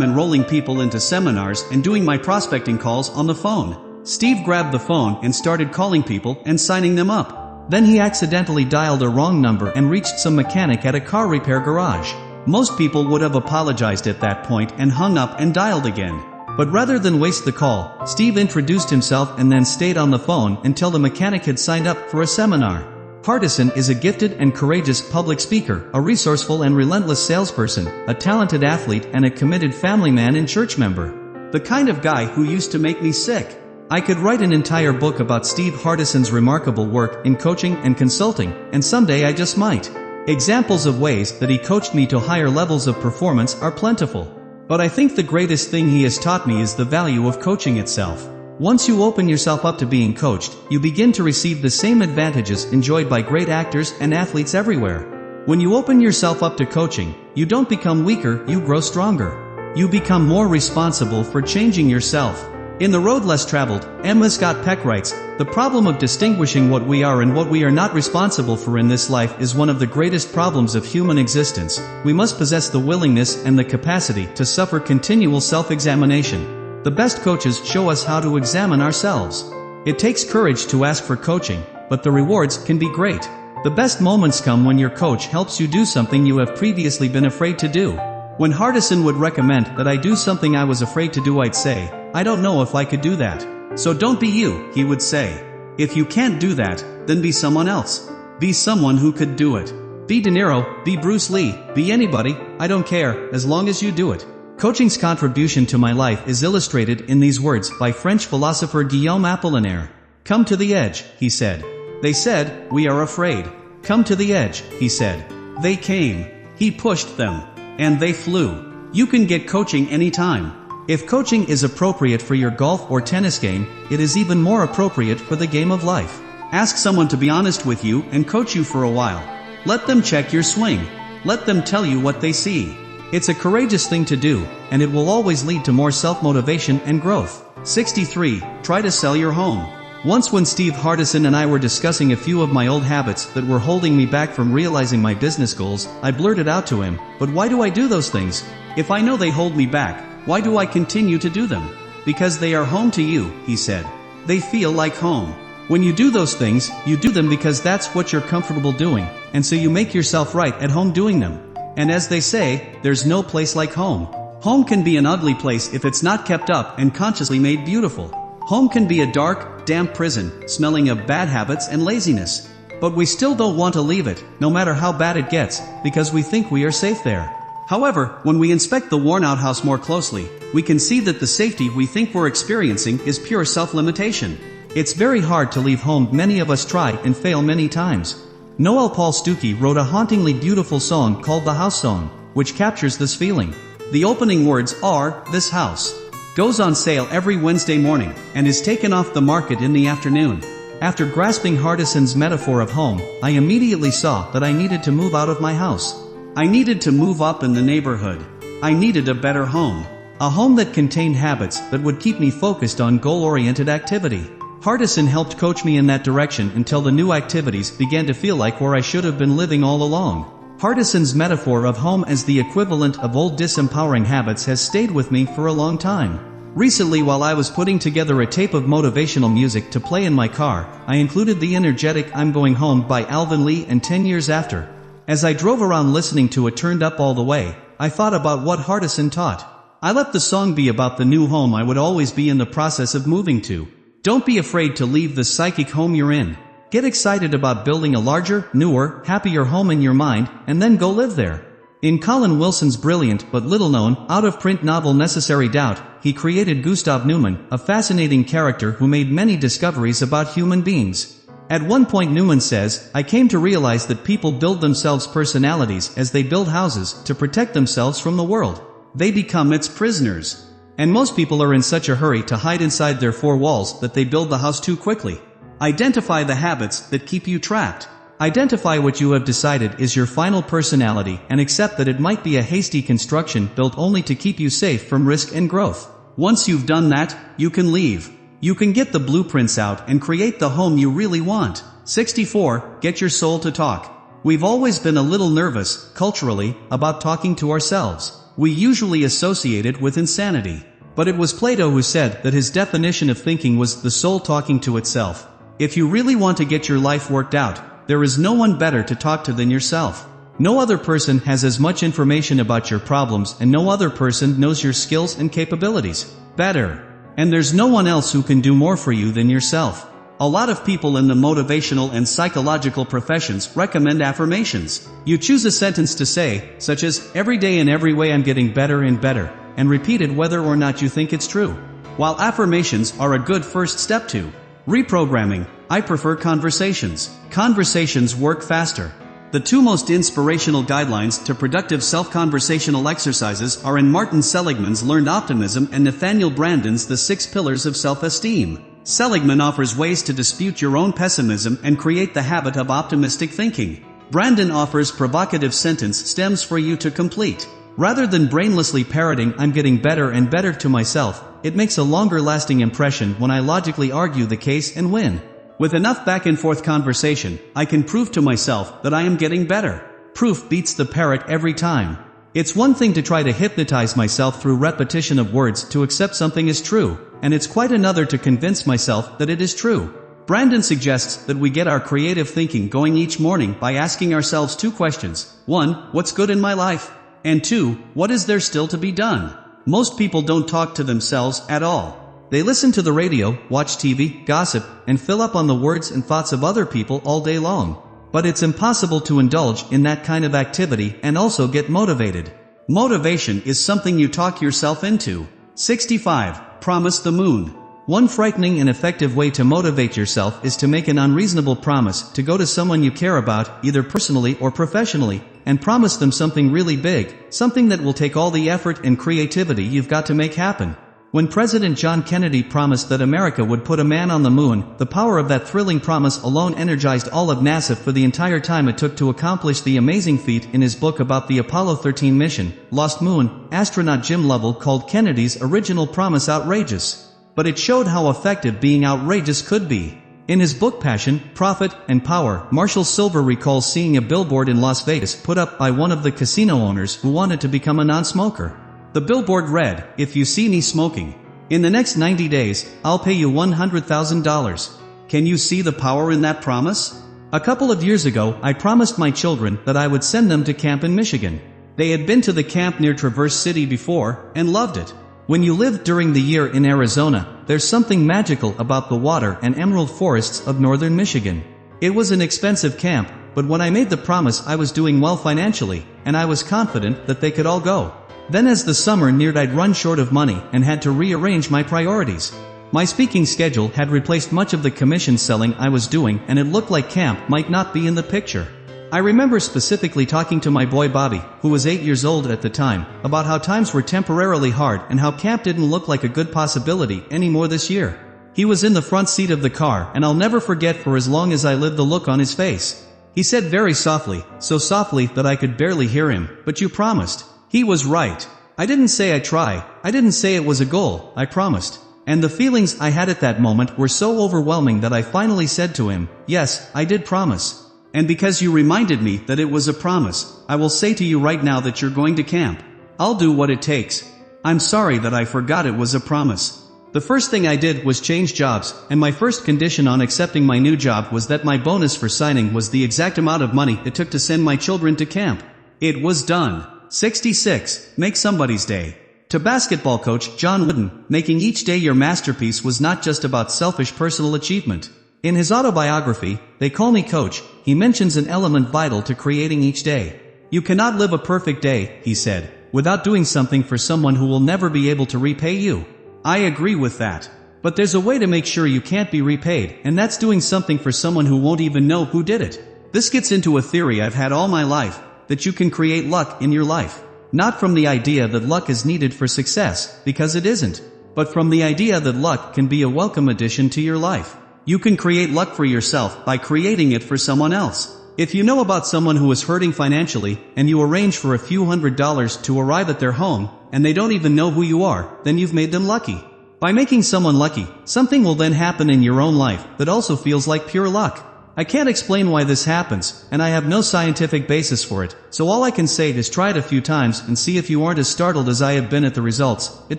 enrolling people into seminars and doing my prospecting calls on the phone. Steve grabbed the phone and started calling people and signing them up. Then he accidentally dialed a wrong number and reached some mechanic at a car repair garage. Most people would have apologized at that point and hung up and dialed again. But rather than waste the call, Steve introduced himself and then stayed on the phone until the mechanic had signed up for a seminar. Hardison is a gifted and courageous public speaker, a resourceful and relentless salesperson, a talented athlete and a committed family man and church member. The kind of guy who used to make me sick. I could write an entire book about Steve Hardison's remarkable work in coaching and consulting, and someday I just might. Examples of ways that he coached me to higher levels of performance are plentiful. But I think the greatest thing he has taught me is the value of coaching itself. Once you open yourself up to being coached, you begin to receive the same advantages enjoyed by great actors and athletes everywhere. When you open yourself up to coaching, you don't become weaker, you grow stronger. You become more responsible for changing yourself. In The Road Less Traveled, Emma Scott Peck writes, "The problem of distinguishing what we are and what we are not responsible for in this life is one of the greatest problems of human existence. We must possess the willingness and the capacity to suffer continual self-examination. The best coaches show us how to examine ourselves. It takes courage to ask for coaching, but the rewards can be great. The best moments come when your coach helps you do something you have previously been afraid to do. When Hardison would recommend that I do something I was afraid to do, I'd say, I don't know if I could do that. So don't be you, he would say. If you can't do that, then be someone else. Be someone who could do it. Be De Niro, be Bruce Lee, be anybody, I don't care, as long as you do it. Coaching's contribution to my life is illustrated in these words by French philosopher Guillaume Apollinaire. Come to the edge, he said. They said, we are afraid. Come to the edge, he said. They came. He pushed them. And they flew. You can get coaching anytime. If coaching is appropriate for your golf or tennis game, it is even more appropriate for the game of life. Ask someone to be honest with you and coach you for a while. Let them check your swing. Let them tell you what they see. It's a courageous thing to do, and it will always lead to more self-motivation and growth. 63. Try to sell your home. Once when Steve Hardison and I were discussing a few of my old habits that were holding me back from realizing my business goals, I blurted out to him, but why do I do those things? If I know they hold me back, why do I continue to do them? Because they are home to you, he said. They feel like home. When you do those things, you do them because that's what you're comfortable doing, and so you make yourself right at home doing them. And as they say, there's no place like home. Home can be an ugly place if it's not kept up and consciously made beautiful. Home can be a dark, damp prison, smelling of bad habits and laziness. But we still don't want to leave it, no matter how bad it gets, because we think we are safe there. However, when we inspect the worn-out house more closely, we can see that the safety we think we're experiencing is pure self-limitation. It's very hard to leave home. Many of us try and fail many times. Noel Paul Stookey wrote a hauntingly beautiful song called The House Song, which captures this feeling. The opening words are, "This house goes on sale every Wednesday morning, and is taken off the market in the afternoon." After grasping Hardison's metaphor of home, I immediately saw that I needed to move out of my house. I needed to move up in the neighborhood. I needed a better home. A home that contained habits that would keep me focused on goal-oriented activity. Hardison helped coach me in that direction until the new activities began to feel like where I should have been living all along. Hardison's metaphor of home as the equivalent of old disempowering habits has stayed with me for a long time. Recently, while I was putting together a tape of motivational music to play in my car, I included the energetic "I'm Going Home" by Alvin Lee and 10 Years After. As I drove around listening to it turned up all the way, I thought about what Hardison taught. I let the song be about the new home I would always be in the process of moving to. Don't be afraid to leave the psychic home you're in. Get excited about building a larger, newer, happier home in your mind, and then go live there. In Colin Wilson's brilliant but little-known, out-of-print novel Necessary Doubt, he created Gustav Newman, a fascinating character who made many discoveries about human beings. At one point Newman says, "I came to realize that people build themselves personalities as they build houses to protect themselves from the world. They become its prisoners. And most people are in such a hurry to hide inside their four walls that they build the house too quickly." Identify the habits that keep you trapped. Identify what you have decided is your final personality and accept that it might be a hasty construction built only to keep you safe from risk and growth. Once you've done that, you can leave. You can get the blueprints out and create the home you really want. 64. Get your soul to talk. We've always been a little nervous, culturally, about talking to ourselves. We usually associate it with insanity. But it was Plato who said that his definition of thinking was the soul talking to itself. If you really want to get your life worked out, there is no one better to talk to than yourself. No other person has as much information about your problems, and no other person knows your skills and capabilities better. And there's no one else who can do more for you than yourself. A lot of people in the motivational and psychological professions recommend affirmations. You choose a sentence to say, such as, "Every day in every way I'm getting better and better," and repeat it whether or not you think it's true. While affirmations are a good first step to reprogramming, I prefer conversations. Conversations work faster. The two most inspirational guidelines to productive self-conversational exercises are in Martin Seligman's Learned Optimism and Nathaniel Branden's The 6 Pillars of Self-Esteem. Seligman offers ways to dispute your own pessimism and create the habit of optimistic thinking. Brandon offers provocative sentence stems for you to complete. Rather than brainlessly parroting "I'm getting better and better" to myself, it makes a longer-lasting impression when I logically argue the case and win. With enough back-and-forth conversation, I can prove to myself that I am getting better. Proof beats the parrot every time. It's one thing to try to hypnotize myself through repetition of words to accept something is true, and it's quite another to convince myself that it is true. Brandon suggests that we get our creative thinking going each morning by asking ourselves 2 questions. 1. What's good in my life? And 2. What is there still to be done? Most people don't talk to themselves at all. They listen to the radio, watch TV, gossip, and fill up on the words and thoughts of other people all day long. But it's impossible to indulge in that kind of activity and also get motivated. Motivation is something you talk yourself into. 65. Promise the moon. One frightening and effective way to motivate yourself is to make an unreasonable promise to go to someone you care about, either personally or professionally, and promise them something really big, something that will take all the effort and creativity you've got to make happen. When President John Kennedy promised that America would put a man on the moon, the power of that thrilling promise alone energized all of NASA for the entire time it took to accomplish the amazing feat. In his book about the Apollo 13 mission, Lost Moon, astronaut Jim Lovell called Kennedy's original promise outrageous. But it showed how effective being outrageous could be. In his book Passion, Profit, and Power, Marshall Silver recalls seeing a billboard in Las Vegas put up by one of the casino owners who wanted to become a non-smoker. The billboard read, "If you see me smoking, in the next 90 days, I'll pay you $100,000. Can you see the power in that promise? A couple of years ago, I promised my children that I would send them to camp in Michigan. They had been to the camp near Traverse City before, and loved it. When you live during the year in Arizona, there's something magical about the water and emerald forests of northern Michigan. It was an expensive camp, but when I made the promise I was doing well financially, and I was confident that they could all go. Then as the summer neared I'd run short of money and had to rearrange my priorities. My speaking schedule had replaced much of the commission selling I was doing and it looked like camp might not be in the picture. I remember specifically talking to my boy Bobby, who was 8 years old at the time, about how times were temporarily hard and how camp didn't look like a good possibility anymore this year. He was in the front seat of the car and I'll never forget for as long as I live the look on his face. He said very softly, so softly that I could barely hear him, "But you promised." He was right. I didn't say I'd try. I didn't say it was a goal. I promised. And the feelings I had at that moment were so overwhelming that I finally said to him, "Yes, I did promise. And because you reminded me that it was a promise, I will say to you right now that you're going to camp. I'll do what it takes. I'm sorry that I forgot it was a promise." The first thing I did was change jobs, and my first condition on accepting my new job was that my bonus for signing was the exact amount of money it took to send my children to camp. It was done. 66. Make somebody's day. To basketball coach John Wooden, making each day your masterpiece was not just about selfish personal achievement. In his autobiography, They Call Me Coach, he mentions an element vital to creating each day. You cannot live a perfect day, he said, without doing something for someone who will never be able to repay you. I agree with that. But there's a way to make sure you can't be repaid, and that's doing something for someone who won't even know who did it. This gets into a theory I've had all my life, that you can create luck in your life. Not from the idea that luck is needed for success, because it isn't. But from the idea that luck can be a welcome addition to your life. You can create luck for yourself by creating it for someone else. If you know about someone who is hurting financially, and you arrange for a few $100s to arrive at their home, and they don't even know who you are, then you've made them lucky. By making someone lucky, something will then happen in your own life that also feels like pure luck. I can't explain why this happens, and I have no scientific basis for it, so all I can say is try it a few times and see if you aren't as startled as I have been at the results. It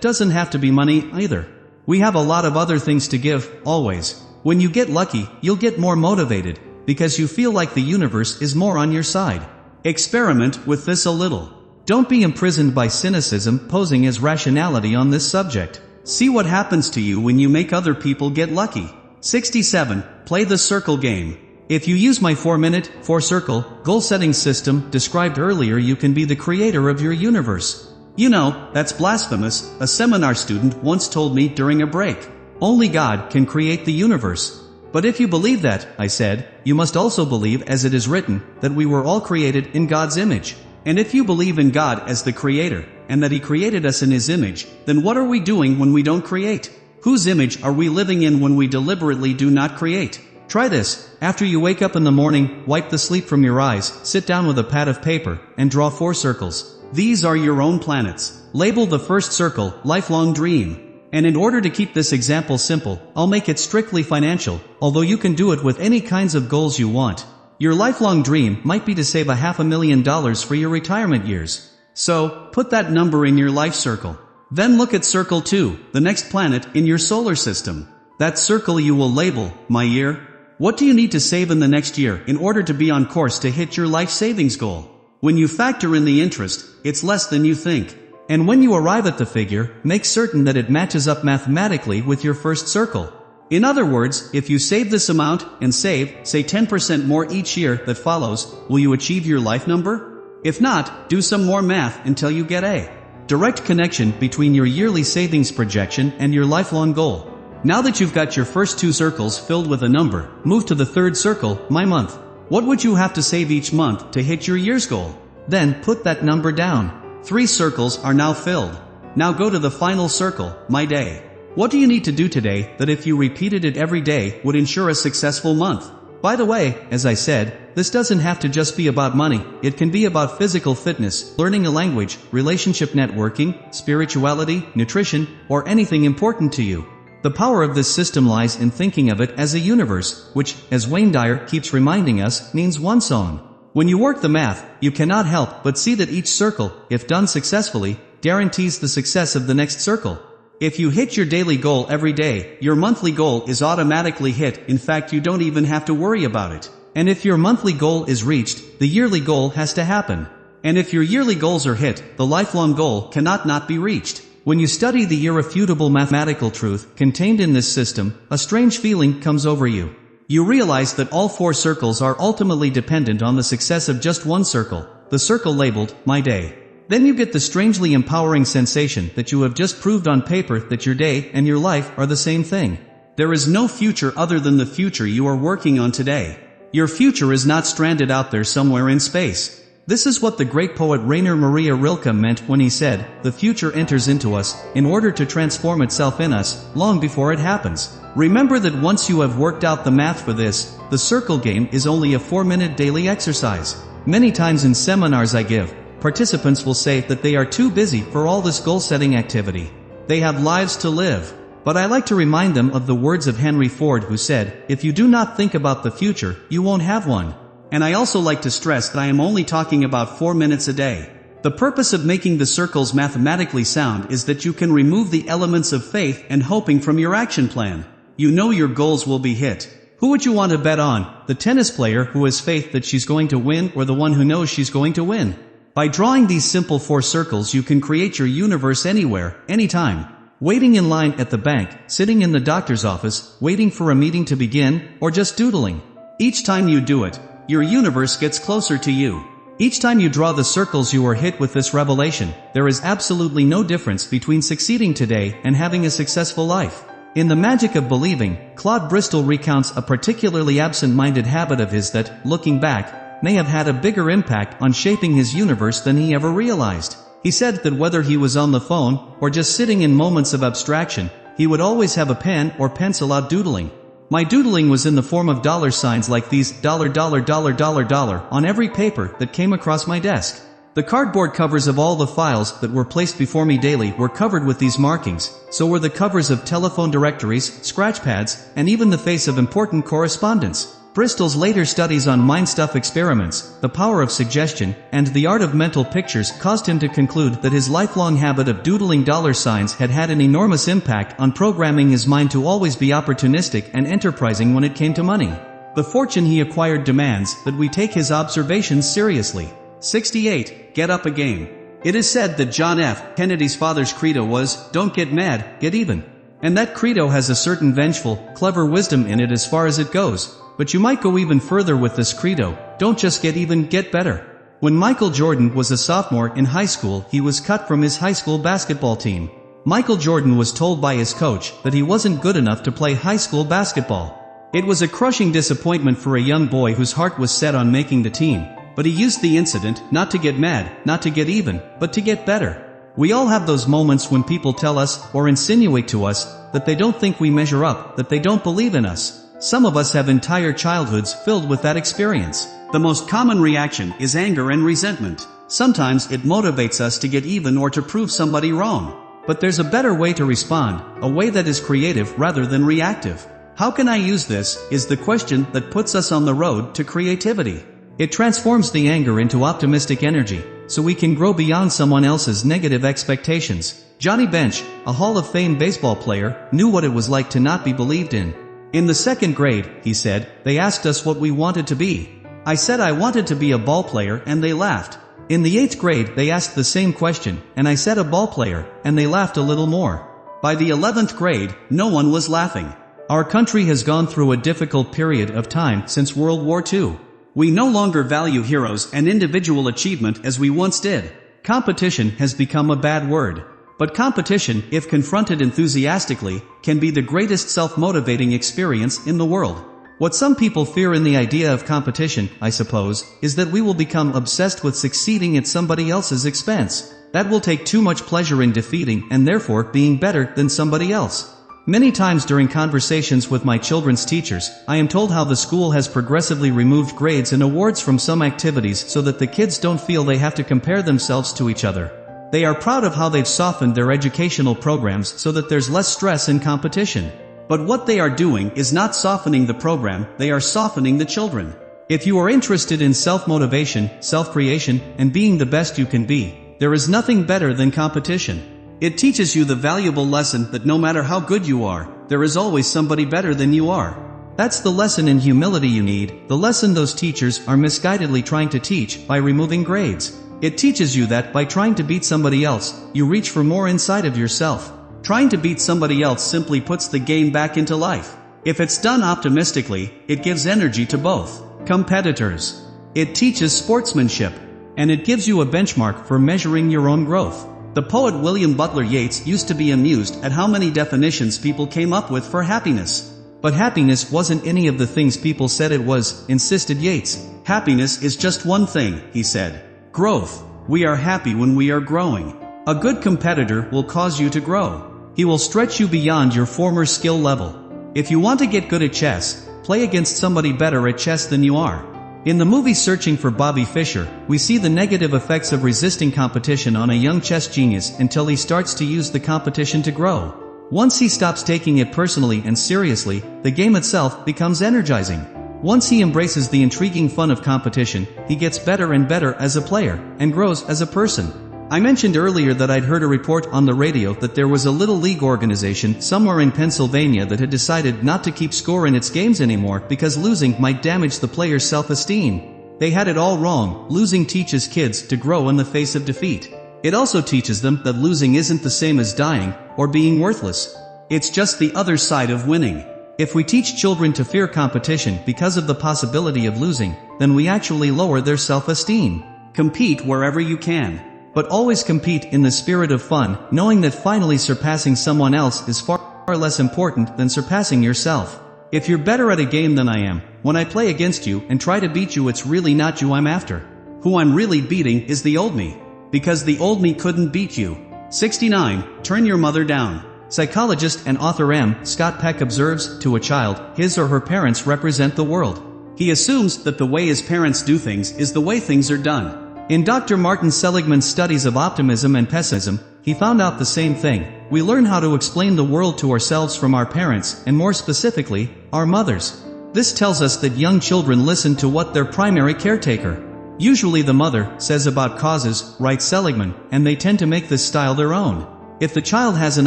doesn't have to be money, either. We have a lot of other things to give, always. When you get lucky, you'll get more motivated, because you feel like the universe is more on your side. Experiment with this a little. Don't be imprisoned by cynicism posing as rationality on this subject. See what happens to you when you make other people get lucky. 67. Play the circle game. If you use my 4-minute, 4-circle, goal-setting system described earlier, you can be the creator of your universe. You know, that's blasphemous, a seminar student once told me during a break. Only God can create the universe. But if you believe that, I said, you must also believe, as it is written, that we were all created in God's image. And if you believe in God as the creator, and that He created us in His image, then what are we doing when we don't create? Whose image are we living in when we deliberately do not create? Try this. After you wake up in the morning, wipe the sleep from your eyes, sit down with a pad of paper, and draw 4 circles. These are your own planets. Label the first circle, Lifelong Dream. And in order to keep this example simple, I'll make it strictly financial, although you can do it with any kinds of goals you want. Your lifelong dream might be to save $500,000 for your retirement years. So, put that number in your life circle. Then look at Circle 2, the next planet in your solar system. That circle you will label, my year. What do you need to save in the next year in order to be on course to hit your life savings goal? When you factor in the interest, it's less than you think. And when you arrive at the figure, make certain that it matches up mathematically with your first circle. In other words, if you save this amount and save, say 10% more each year that follows, will you achieve your life number? If not, do some more math until you get a direct connection between your yearly savings projection and your lifelong goal. Now that you've got your first 2 circles filled with a number, move to the third circle, my month. What would you have to save each month to hit your year's goal? Then put that number down. 3 circles are now filled. Now go to the final circle, my day. What do you need to do today that if you repeated it every day would ensure a successful month? By the way, as I said, this doesn't have to just be about money. It can be about physical fitness, learning a language, relationship networking, spirituality, nutrition, or anything important to you. The power of this system lies in thinking of it as a universe, which, as Wayne Dyer keeps reminding us, means one song. When you work the math, you cannot help but see that each circle, if done successfully, guarantees the success of the next circle. If you hit your daily goal every day, your monthly goal is automatically hit. In fact, you don't even have to worry about it. And if your monthly goal is reached, the yearly goal has to happen. And if your yearly goals are hit, the lifelong goal cannot not be reached. When you study the irrefutable mathematical truth contained in this system, a strange feeling comes over you. You realize that all 4 circles are ultimately dependent on the success of just one circle, the circle labeled, my day. Then you get the strangely empowering sensation that you have just proved on paper that your day and your life are the same thing. There is no future other than the future you are working on today. Your future is not stranded out there somewhere in space. This is what the great poet Rainer Maria Rilke meant when he said, "The future enters into us, in order to transform itself in us, long before it happens." Remember that once you have worked out the math for this, the circle game is only a 4-minute daily exercise. Many times in seminars I give, participants will say that they are too busy for all this goal-setting activity. They have lives to live. But I like to remind them of the words of Henry Ford, who said, "If you do not think about the future, you won't have one." And I also like to stress that I am only talking about 4 minutes a day. The purpose of making the circles mathematically sound is that you can remove the elements of faith and hoping from your action plan. You know your goals will be hit. Who would you want to bet on? The tennis player who has faith that she's going to win, or the one who knows she's going to win? By drawing these simple 4 circles, you can create your universe anywhere, anytime. Waiting in line at the bank, sitting in the doctor's office, waiting for a meeting to begin, or just doodling. Each time you do it, your universe gets closer to you. Each time you draw the circles, you are hit with this revelation: there is absolutely no difference between succeeding today and having a successful life. In The Magic of Believing, Claude Bristol recounts a particularly absent-minded habit of his that, looking back, may have had a bigger impact on shaping his universe than he ever realized. He said that whether he was on the phone, or just sitting in moments of abstraction, he would always have a pen or pencil out doodling. My doodling was in the form of dollar signs like these, $, on every paper that came across my desk. The cardboard covers of all the files that were placed before me daily were covered with these markings, so were the covers of telephone directories, scratch pads, and even the face of important correspondence. Bristol's later studies on mind stuff experiments, the power of suggestion, and the art of mental pictures caused him to conclude that his lifelong habit of doodling dollar signs had had an enormous impact on programming his mind to always be opportunistic and enterprising when it came to money. The fortune he acquired demands that we take his observations seriously. 68. Get up a game. It is said that John F. Kennedy's father's credo was, "Don't get mad, get even." And that credo has a certain vengeful, clever wisdom in it as far as it goes. But you might go even further with this credo: don't just get even, get better. When Michael Jordan was a sophomore in high school, he was cut from his high school basketball team. Michael Jordan was told by his coach that he wasn't good enough to play high school basketball. It was a crushing disappointment for a young boy whose heart was set on making the team. But he used the incident not to get mad, not to get even, but to get better. We all have those moments when people tell us, or insinuate to us, that they don't think we measure up, that they don't believe in us. Some of us have entire childhoods filled with that experience. The most common reaction is anger and resentment. Sometimes it motivates us to get even or to prove somebody wrong. But there's a better way to respond, a way that is creative rather than reactive. How can I use this, is the question that puts us on the road to creativity. It transforms the anger into optimistic energy, so we can grow beyond someone else's negative expectations. Johnny Bench, a Hall of Fame baseball player, knew what it was like to not be believed in. In the 2nd grade, he said, they asked us what we wanted to be. I said I wanted to be a ball player and they laughed. In the 8th grade they asked the same question, and I said a ball player, and they laughed a little more. By the 11th grade, no one was laughing. Our country has gone through a difficult period of time since World War II. We no longer value heroes and individual achievement as we once did. Competition has become a bad word. But competition, if confronted enthusiastically, can be the greatest self-motivating experience in the world. What some people fear in the idea of competition, I suppose, is that we will become obsessed with succeeding at somebody else's expense. That will take too much pleasure in defeating and therefore being better than somebody else. Many times during conversations with my children's teachers, I am told how the school has progressively removed grades and awards from some activities so that the kids don't feel they have to compare themselves to each other. They are proud of how they've softened their educational programs so that there's less stress and competition. But what they are doing is not softening the program, they are softening the children. If you are interested in self-motivation, self-creation, and being the best you can be, there is nothing better than competition. It teaches you the valuable lesson that no matter how good you are, there is always somebody better than you are. That's the lesson in humility you need, the lesson those teachers are misguidedly trying to teach by removing grades. It teaches you that by trying to beat somebody else, you reach for more inside of yourself. Trying to beat somebody else simply puts the game back into life. If it's done optimistically, it gives energy to both competitors. It teaches sportsmanship. And it gives you a benchmark for measuring your own growth. The poet William Butler Yeats used to be amused at how many definitions people came up with for happiness. But happiness wasn't any of the things people said it was, insisted Yeats. Happiness is just one thing, he said. Growth. We are happy when we are growing. A good competitor will cause you to grow. He will stretch you beyond your former skill level. If you want to get good at chess, play against somebody better at chess than you are. In the movie Searching for Bobby Fischer, we see the negative effects of resisting competition on a young chess genius until he starts to use the competition to grow. Once he stops taking it personally and seriously, the game itself becomes energizing. Once he embraces the intriguing fun of competition, he gets better and better as a player, and grows as a person. I mentioned earlier that I'd heard a report on the radio that there was a little league organization somewhere in Pennsylvania that had decided not to keep score in its games anymore because losing might damage the player's self-esteem. They had it all wrong. Losing teaches kids to grow in the face of defeat. It also teaches them that losing isn't the same as dying, or being worthless. It's just the other side of winning. If we teach children to fear competition because of the possibility of losing, then we actually lower their self-esteem. Compete wherever you can. But always compete in the spirit of fun, knowing that finally surpassing someone else is far less important than surpassing yourself. If you're better at a game than I am, when I play against you and try to beat you, it's really not you I'm after. Who I'm really beating is the old me. Because the old me couldn't beat you. 69. Turn your mother down. Psychologist and author M. Scott Peck observes, to a child, his or her parents represent the world. He assumes that the way his parents do things is the way things are done. In Dr. Martin Seligman's studies of optimism and pessimism, he found out the same thing. We learn how to explain the world to ourselves from our parents, and more specifically, our mothers. This tells us that young children listen to what their primary caretaker, usually the mother, says about causes, writes Seligman, and they tend to make this style their own. If the child has an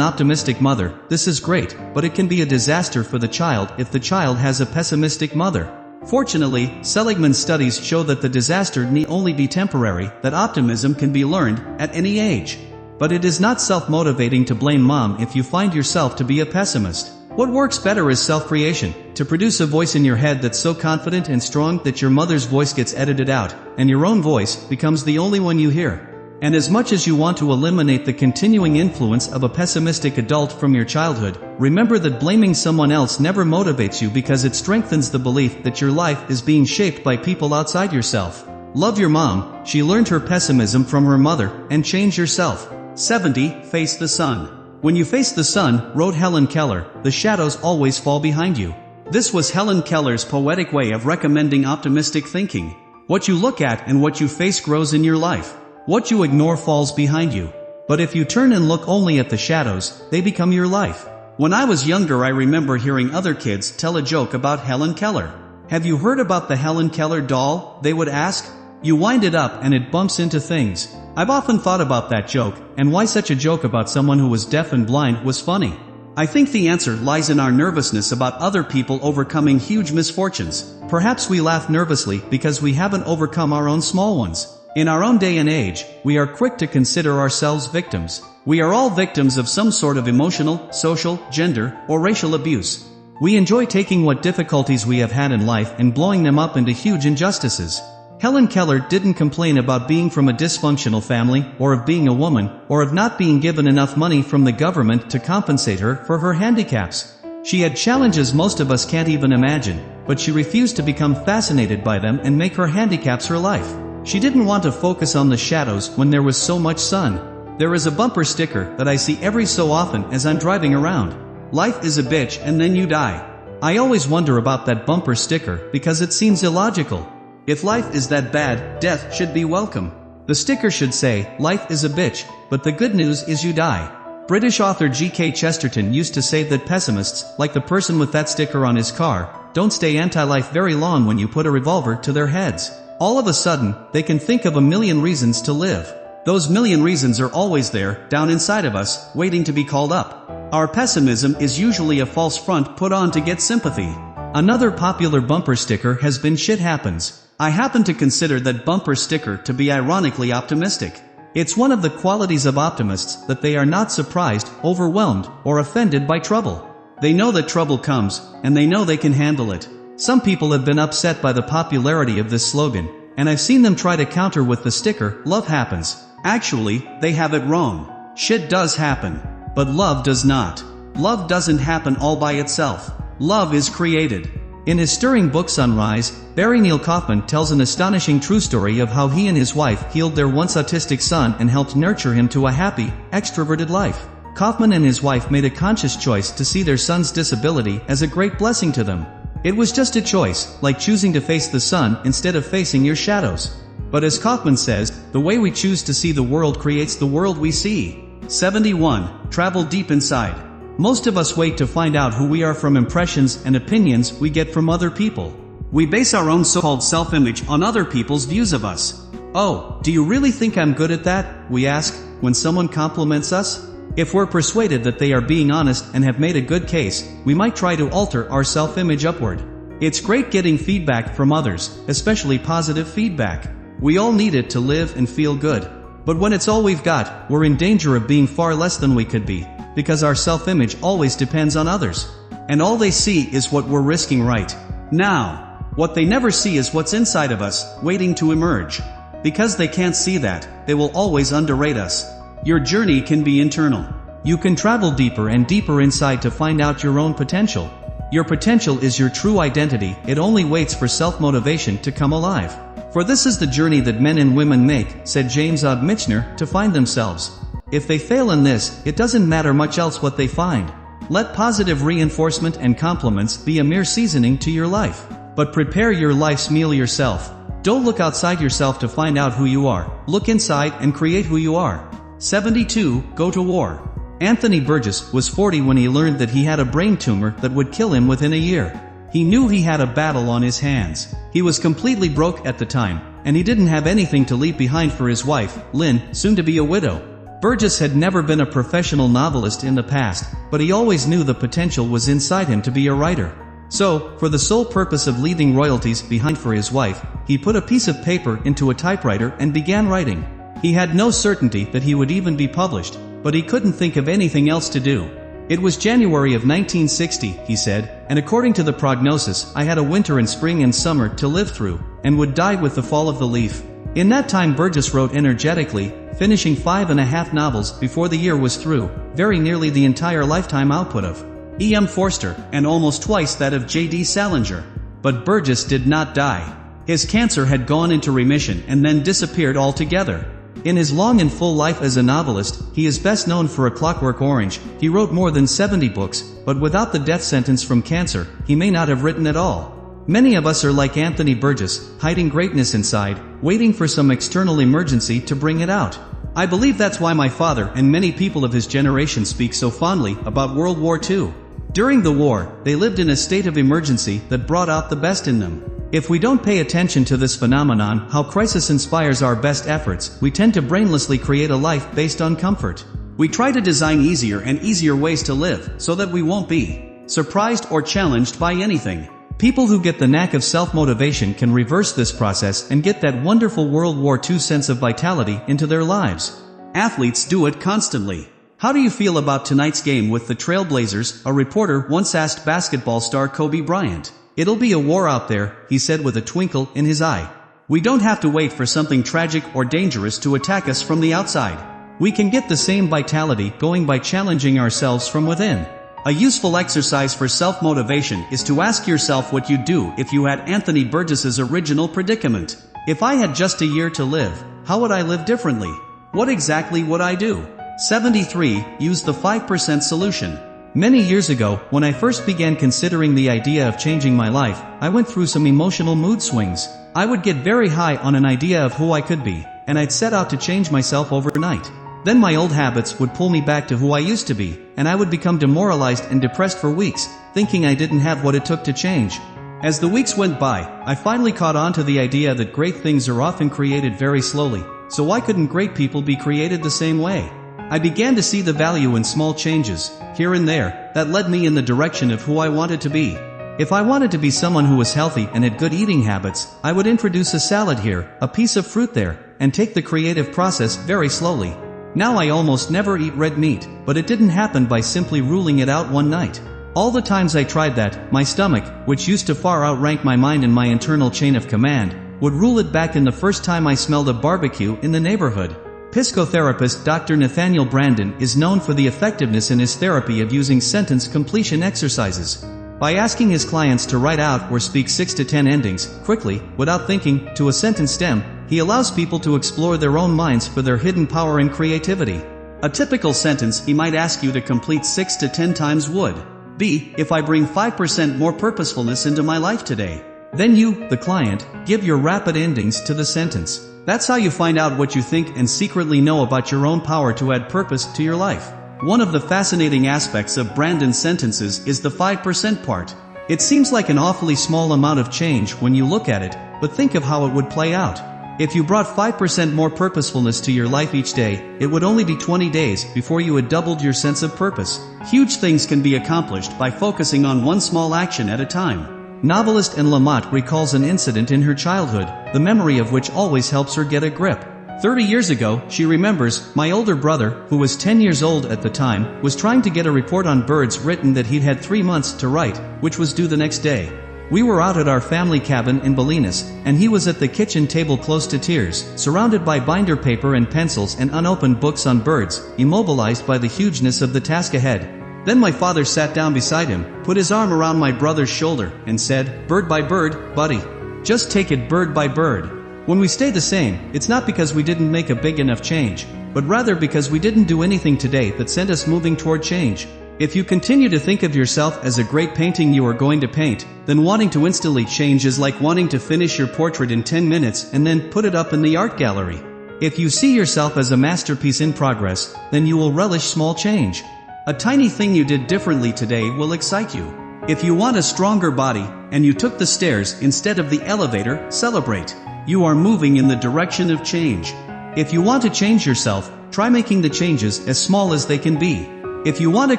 optimistic mother, this is great, but it can be a disaster for the child if the child has a pessimistic mother. Fortunately, Seligman's studies show that the disaster need only be temporary, that optimism can be learned at any age. But it is not self-motivating to blame mom if you find yourself to be a pessimist. What works better is self-creation, to produce a voice in your head that's so confident and strong that your mother's voice gets edited out, and your own voice becomes the only one you hear. And as much as you want to eliminate the continuing influence of a pessimistic adult from your childhood, remember that blaming someone else never motivates you because it strengthens the belief that your life is being shaped by people outside yourself. Love your mom, she learned her pessimism from her mother, and change yourself. 70. Face the sun. When you face the sun, wrote Helen Keller, the shadows always fall behind you. This was Helen Keller's poetic way of recommending optimistic thinking. What you look at and what you face grows in your life. What you ignore falls behind you. But if you turn and look only at the shadows, they become your life. When I was younger, I remember hearing other kids tell a joke about Helen Keller. Have you heard about the Helen Keller doll? They would ask. You wind it up and it bumps into things. I've often thought about that joke, and why such a joke about someone who was deaf and blind was funny. I think the answer lies in our nervousness about other people overcoming huge misfortunes. Perhaps we laugh nervously because we haven't overcome our own small ones. In our own day and age, we are quick to consider ourselves victims. We are all victims of some sort of emotional, social, gender, or racial abuse. We enjoy taking what difficulties we have had in life and blowing them up into huge injustices. Helen Keller didn't complain about being from a dysfunctional family, or of being a woman, or of not being given enough money from the government to compensate her for her handicaps. She had challenges most of us can't even imagine, but she refused to become fascinated by them and make her handicaps her life. She didn't want to focus on the shadows when there was so much sun. There is a bumper sticker that I see every so often as I'm driving around. Life is a bitch and then you die. I always wonder about that bumper sticker because it seems illogical. If life is that bad, death should be welcome. The sticker should say, life is a bitch, but the good news is you die. British author G.K. Chesterton used to say that pessimists, like the person with that sticker on his car, don't stay anti-life very long when you put a revolver to their heads. All of a sudden, they can think of a million reasons to live. Those million reasons are always there, down inside of us, waiting to be called up. Our pessimism is usually a false front put on to get sympathy. Another popular bumper sticker has been "Shit happens." I happen to consider that bumper sticker to be ironically optimistic. It's one of the qualities of optimists that they are not surprised, overwhelmed, or offended by trouble. They know that trouble comes, and they know they can handle it. Some people have been upset by the popularity of this slogan, and I've seen them try to counter with the sticker, "Love happens." Actually, they have it wrong. Shit does happen. But love does not. Love doesn't happen all by itself. Love is created. In his stirring book Sunrise, Barry Neil Kaufman tells an astonishing true story of how he and his wife healed their once autistic son and helped nurture him to a happy, extroverted life. Kaufman and his wife made a conscious choice to see their son's disability as a great blessing to them. It was just a choice, like choosing to face the sun instead of facing your shadows. But as Kaufman says, the way we choose to see the world creates the world we see. 71. Travel deep inside. Most of us wait to find out who we are from impressions and opinions we get from other people. We base our own so-called self-image on other people's views of us. "Oh, do you really think I'm good at that?" we ask, when someone compliments us. If we're persuaded that they are being honest and have made a good case, we might try to alter our self-image upward. It's great getting feedback from others, especially positive feedback. We all need it to live and feel good. But when it's all we've got, we're in danger of being far less than we could be, because our self-image always depends on others. And all they see is what we're risking right now. What they never see is what's inside of us, waiting to emerge. Because they can't see that, they will always underrate us. Your journey can be internal. You can travel deeper and deeper inside to find out your own potential. Your potential is your true identity, it only waits for self-motivation to come alive. For this is the journey that men and women make, said James Odd Michener, to find themselves. If they fail in this, it doesn't matter much else what they find. Let positive reinforcement and compliments be a mere seasoning to your life. But prepare your life's meal yourself. Don't look outside yourself to find out who you are. Look inside and create who you are. 72. Go to war. Anthony Burgess was 40 when he learned that he had a brain tumor that would kill him within a year. He knew he had a battle on his hands. He was completely broke at the time, and he didn't have anything to leave behind for his wife, Lynn, soon to be a widow. Burgess had never been a professional novelist in the past, but he always knew the potential was inside him to be a writer. So, for the sole purpose of leaving royalties behind for his wife, he put a piece of paper into a typewriter and began writing. He had no certainty that he would even be published, but he couldn't think of anything else to do. It was January of 1960, he said, and according to the prognosis, I had a winter and spring and summer to live through, and would die with the fall of the leaf. In that time Burgess wrote energetically, finishing 5.5 novels before the year was through, very nearly the entire lifetime output of E.M. Forster, and almost twice that of J.D. Salinger. But Burgess did not die. His cancer had gone into remission and then disappeared altogether. In his long and full life as a novelist, he is best known for A Clockwork Orange. He wrote more than 70 books, but without the death sentence from cancer, he may not have written at all. Many of us are like Anthony Burgess, hiding greatness inside, waiting for some external emergency to bring it out. I believe that's why my father and many people of his generation speak so fondly about World War II. During the war, they lived in a state of emergency that brought out the best in them. If we don't pay attention to this phenomenon, how crisis inspires our best efforts, we tend to brainlessly create a life based on comfort. We try to design easier and easier ways to live, so that we won't be surprised or challenged by anything. People who get the knack of self-motivation can reverse this process and get that wonderful World War II sense of vitality into their lives. Athletes do it constantly. How do you feel about tonight's game with the Trailblazers? A reporter once asked basketball star Kobe Bryant. "It'll be a war out there," he said with a twinkle in his eye. "We don't have to wait for something tragic or dangerous to attack us from the outside. We can get the same vitality going by challenging ourselves from within." A useful exercise for self-motivation is to ask yourself what you'd do if you had Anthony Burgess's original predicament. If I had just a year to live, how would I live differently? What exactly would I do? 73. Use the 5% solution. Many years ago, when I first began considering the idea of changing my life, I went through some emotional mood swings. I would get very high on an idea of who I could be, and I'd set out to change myself overnight. Then my old habits would pull me back to who I used to be, and I would become demoralized and depressed for weeks, thinking I didn't have what it took to change. As the weeks went by, I finally caught on to the idea that great things are often created very slowly, so why couldn't great people be created the same way? I began to see the value in small changes, here and there, that led me in the direction of who I wanted to be. If I wanted to be someone who was healthy and had good eating habits, I would introduce a salad here, a piece of fruit there, and take the creative process very slowly. Now I almost never eat red meat, but it didn't happen by simply ruling it out one night. All the times I tried that, my stomach, which used to far outrank my mind in my internal chain of command, would rule it back in the first time I smelled a barbecue in the neighborhood. Psychotherapist Dr. Nathaniel Branden is known for the effectiveness in his therapy of using sentence completion exercises. By asking his clients to write out or speak 6 to 10 endings, quickly, without thinking, to a sentence stem, he allows people to explore their own minds for their hidden power and creativity. A typical sentence he might ask you to complete 6 to 10 times would be, "If I bring 5% more purposefulness into my life today." Then you, the client, give your rapid endings to the sentence. That's how you find out what you think and secretly know about your own power to add purpose to your life. One of the fascinating aspects of Branden's sentences is the 5% part. It seems like an awfully small amount of change when you look at it, but think of how it would play out. If you brought 5% more purposefulness to your life each day, it would only be 20 days before you had doubled your sense of purpose. Huge things can be accomplished by focusing on one small action at a time. Novelist Anne Lamott recalls an incident in her childhood, the memory of which always helps her get a grip. 30 years ago, she remembers, my older brother, who was 10 years old at the time, was trying to get a report on birds written that he'd had 3 months to write, which was due the next day. We were out at our family cabin in Bolinas, and he was at the kitchen table close to tears, surrounded by binder paper and pencils and unopened books on birds, immobilized by the hugeness of the task ahead. Then my father sat down beside him, put his arm around my brother's shoulder, and said, "Bird by bird, buddy. Just take it bird by bird." When we stay the same, it's not because we didn't make a big enough change, but rather because we didn't do anything today that sent us moving toward change. If you continue to think of yourself as a great painting you are going to paint, then wanting to instantly change is like wanting to finish your portrait in 10 minutes and then put it up in the art gallery. If you see yourself as a masterpiece in progress, then you will relish small change. A tiny thing you did differently today will excite you. If you want a stronger body, and you took the stairs instead of the elevator, celebrate. You are moving in the direction of change. If you want to change yourself, try making the changes as small as they can be. If you want to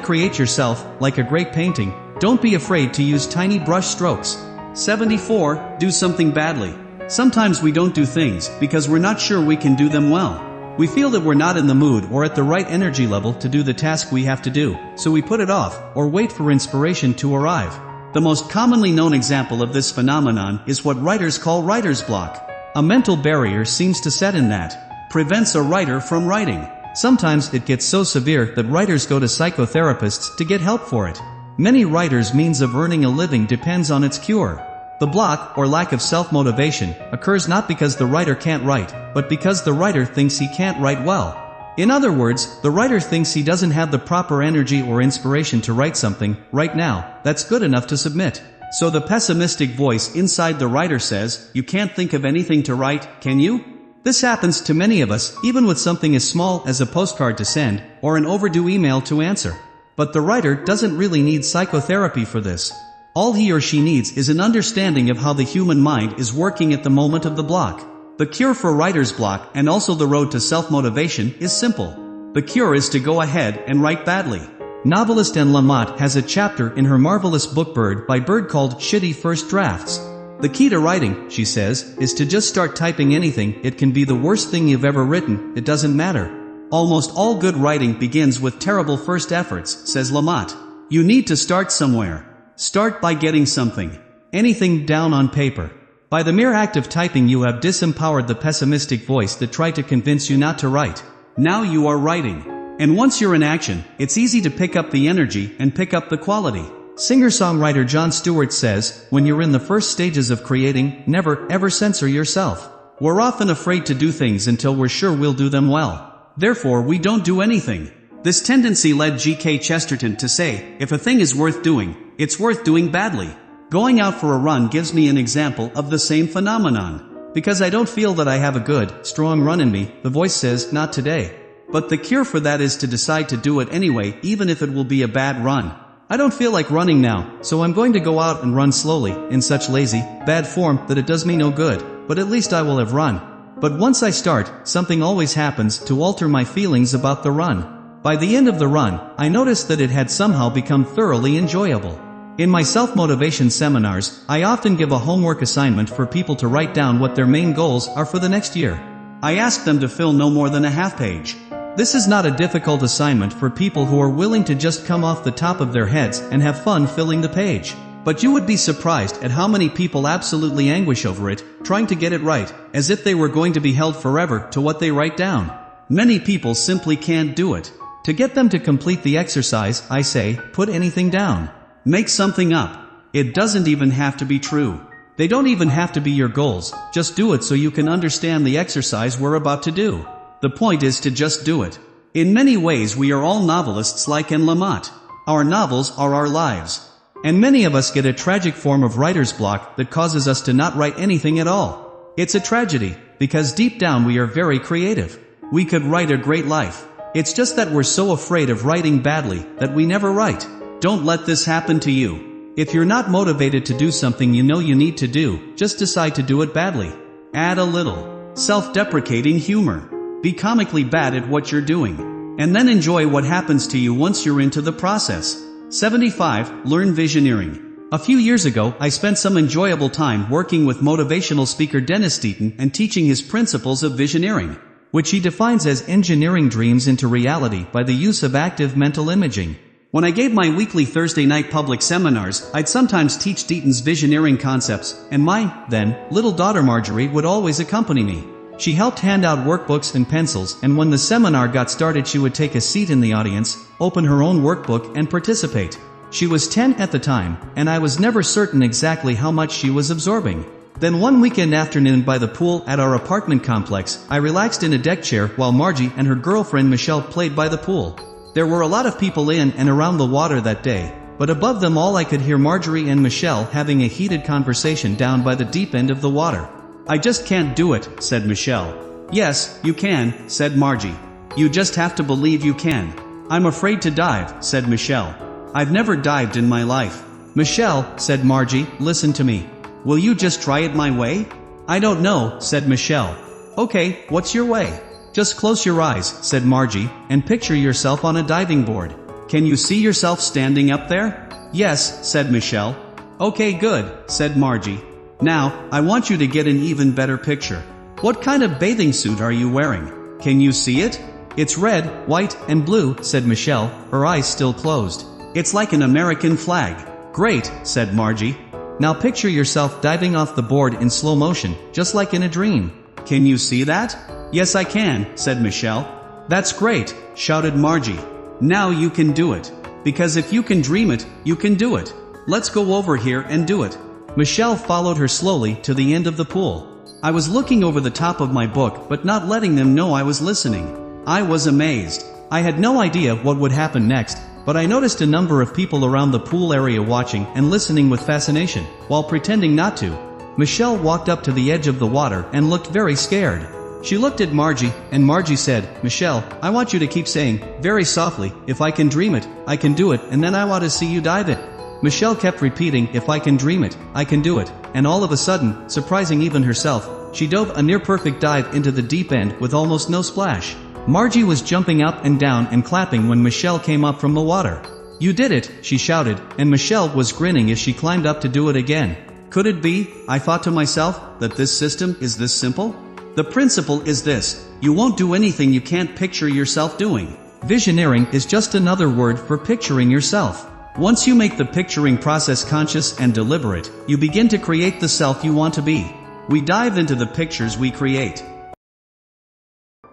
create yourself, like a great painting, don't be afraid to use tiny brush strokes. 74. Do something badly. Sometimes we don't do things because we're not sure we can do them well. We feel that we're not in the mood or at the right energy level to do the task we have to do, so we put it off, or wait for inspiration to arrive. The most commonly known example of this phenomenon is what writers call writer's block. A mental barrier seems to set in that prevents a writer from writing. Sometimes it gets so severe that writers go to psychotherapists to get help for it. Many writers' means of earning a living depends on its cure. The block, or lack of self-motivation, occurs not because the writer can't write, but because the writer thinks he can't write well. In other words, the writer thinks he doesn't have the proper energy or inspiration to write something, right now, that's good enough to submit. So the pessimistic voice inside the writer says, "You can't think of anything to write, can you?" This happens to many of us, even with something as small as a postcard to send, or an overdue email to answer. But the writer doesn't really need psychotherapy for this. All he or she needs is an understanding of how the human mind is working at the moment of the block. The cure for writer's block and also the road to self-motivation is simple. The cure is to go ahead and write badly. Novelist Anne Lamott has a chapter in her marvelous book Bird by Bird called Shitty First Drafts. The key to writing, she says, is to just start typing anything. It can be the worst thing you've ever written, it doesn't matter. Almost all good writing begins with terrible first efforts, says Lamott. You need to start somewhere. Start by getting something. Anything down on paper. By the mere act of typing you have disempowered the pessimistic voice that tried to convince you not to write. Now you are writing. And once you're in action, it's easy to pick up the energy and pick up the quality. Singer-songwriter Jon Stewart says, when you're in the first stages of creating, never, ever censor yourself. We're often afraid to do things until we're sure we'll do them well. Therefore we don't do anything. This tendency led G.K. Chesterton to say, if a thing is worth doing, it's worth doing badly. Going out for a run gives me an example of the same phenomenon. Because I don't feel that I have a good, strong run in me, the voice says, not today. But the cure for that is to decide to do it anyway, even if it will be a bad run. I don't feel like running now, so I'm going to go out and run slowly, in such lazy, bad form that it does me no good, but at least I will have run. But once I start, something always happens to alter my feelings about the run. By the end of the run, I noticed that it had somehow become thoroughly enjoyable. In my self-motivation seminars, I often give a homework assignment for people to write down what their main goals are for the next year. I ask them to fill no more than a half page. This is not a difficult assignment for people who are willing to just come off the top of their heads and have fun filling the page. But you would be surprised at how many people absolutely anguish over it, trying to get it right, as if they were going to be held forever to what they write down. Many people simply can't do it. To get them to complete the exercise, I say, put anything down. Make something up. It doesn't even have to be true. They don't even have to be your goals, just do it so you can understand the exercise we're about to do. The point is to just do it. In many ways we are all novelists like Anne Lamott. Our novels are our lives. And many of us get a tragic form of writer's block that causes us to not write anything at all. It's a tragedy, because deep down we are very creative. We could write a great life. It's just that we're so afraid of writing badly that we never write. Don't let this happen to you. If you're not motivated to do something you know you need to do, just decide to do it badly. Add a little self-deprecating humor. Be comically bad at what you're doing. And then enjoy what happens to you once you're into the process. 75. Learn visioneering. A few years ago, I spent some enjoyable time working with motivational speaker Dennis Deaton and teaching his principles of visioneering, which he defines as engineering dreams into reality by the use of active mental imaging. When I gave my weekly Thursday night public seminars, I'd sometimes teach Deaton's visioneering concepts, and my, then, little daughter Marjorie would always accompany me. She helped hand out workbooks and pencils, and when the seminar got started she would take a seat in the audience, open her own workbook and participate. She was 10 at the time, and I was never certain exactly how much she was absorbing. Then one weekend afternoon by the pool at our apartment complex, I relaxed in a deck chair while Margie and her girlfriend Michelle played by the pool. There were a lot of people in and around the water that day, but above them all I could hear Marjorie and Michelle having a heated conversation down by the deep end of the water. I just can't do it, said Michelle. Yes, you can, said Margie. You just have to believe you can. I'm afraid to dive, said Michelle. I've never dived in my life. Michelle, said Margie, listen to me. Will you just try it my way? I don't know, said Michelle. Okay, what's your way? Just close your eyes, said Margie, and picture yourself on a diving board. Can you see yourself standing up there? Yes, said Michelle. Okay, good, said Margie. Now, I want you to get an even better picture. What kind of bathing suit are you wearing? Can you see it? It's red, white, and blue, said Michelle, her eyes still closed. It's like an American flag. Great, said Margie. Now picture yourself diving off the board in slow motion, just like in a dream. Can you see that? Yes, I can, said Michelle. That's great, shouted Margie. Now you can do it. Because if you can dream it, you can do it. Let's go over here and do it. Michelle followed her slowly to the end of the pool. I was looking over the top of my book but not letting them know I was listening. I was amazed. I had no idea what would happen next, but I noticed a number of people around the pool area watching and listening with fascination, while pretending not to. Michelle walked up to the edge of the water and looked very scared. She looked at Margie, and Margie said, Michelle, I want you to keep saying, very softly, if I can dream it, I can do it, and then I want to see you dive it. Michelle kept repeating, "If I can dream it, I can do it," and all of a sudden, surprising even herself, she dove a near-perfect dive into the deep end with almost no splash. Margie was jumping up and down and clapping when Michelle came up from the water. "You did it," she shouted, and Michelle was grinning as she climbed up to do it again. Could it be, I thought to myself, that this system is this simple? The principle is this: you won't do anything you can't picture yourself doing. Visioneering is just another word for picturing yourself. Once you make the picturing process conscious and deliberate, you begin to create the self you want to be. We dive into the pictures we create.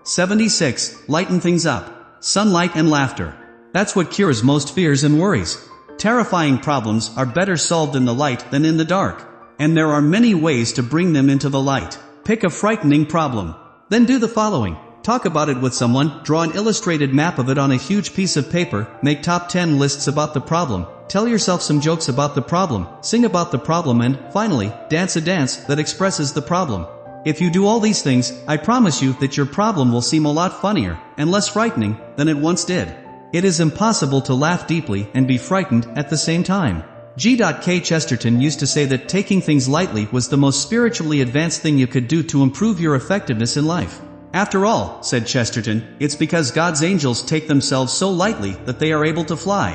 76. Lighten things up. Sunlight and laughter. That's what cures most fears and worries. Terrifying problems are better solved in the light than in the dark. And there are many ways to bring them into the light. Pick a frightening problem. Then do the following. Talk about it with someone, draw an illustrated map of it on a huge piece of paper, make top 10 lists about the problem, tell yourself some jokes about the problem, sing about the problem, and, finally, dance a dance that expresses the problem. If you do all these things, I promise you that your problem will seem a lot funnier and less frightening than it once did. It is impossible to laugh deeply and be frightened at the same time. G.K. Chesterton used to say that taking things lightly was the most spiritually advanced thing you could do to improve your effectiveness in life. After all, said Chesterton, it's because God's angels take themselves so lightly that they are able to fly.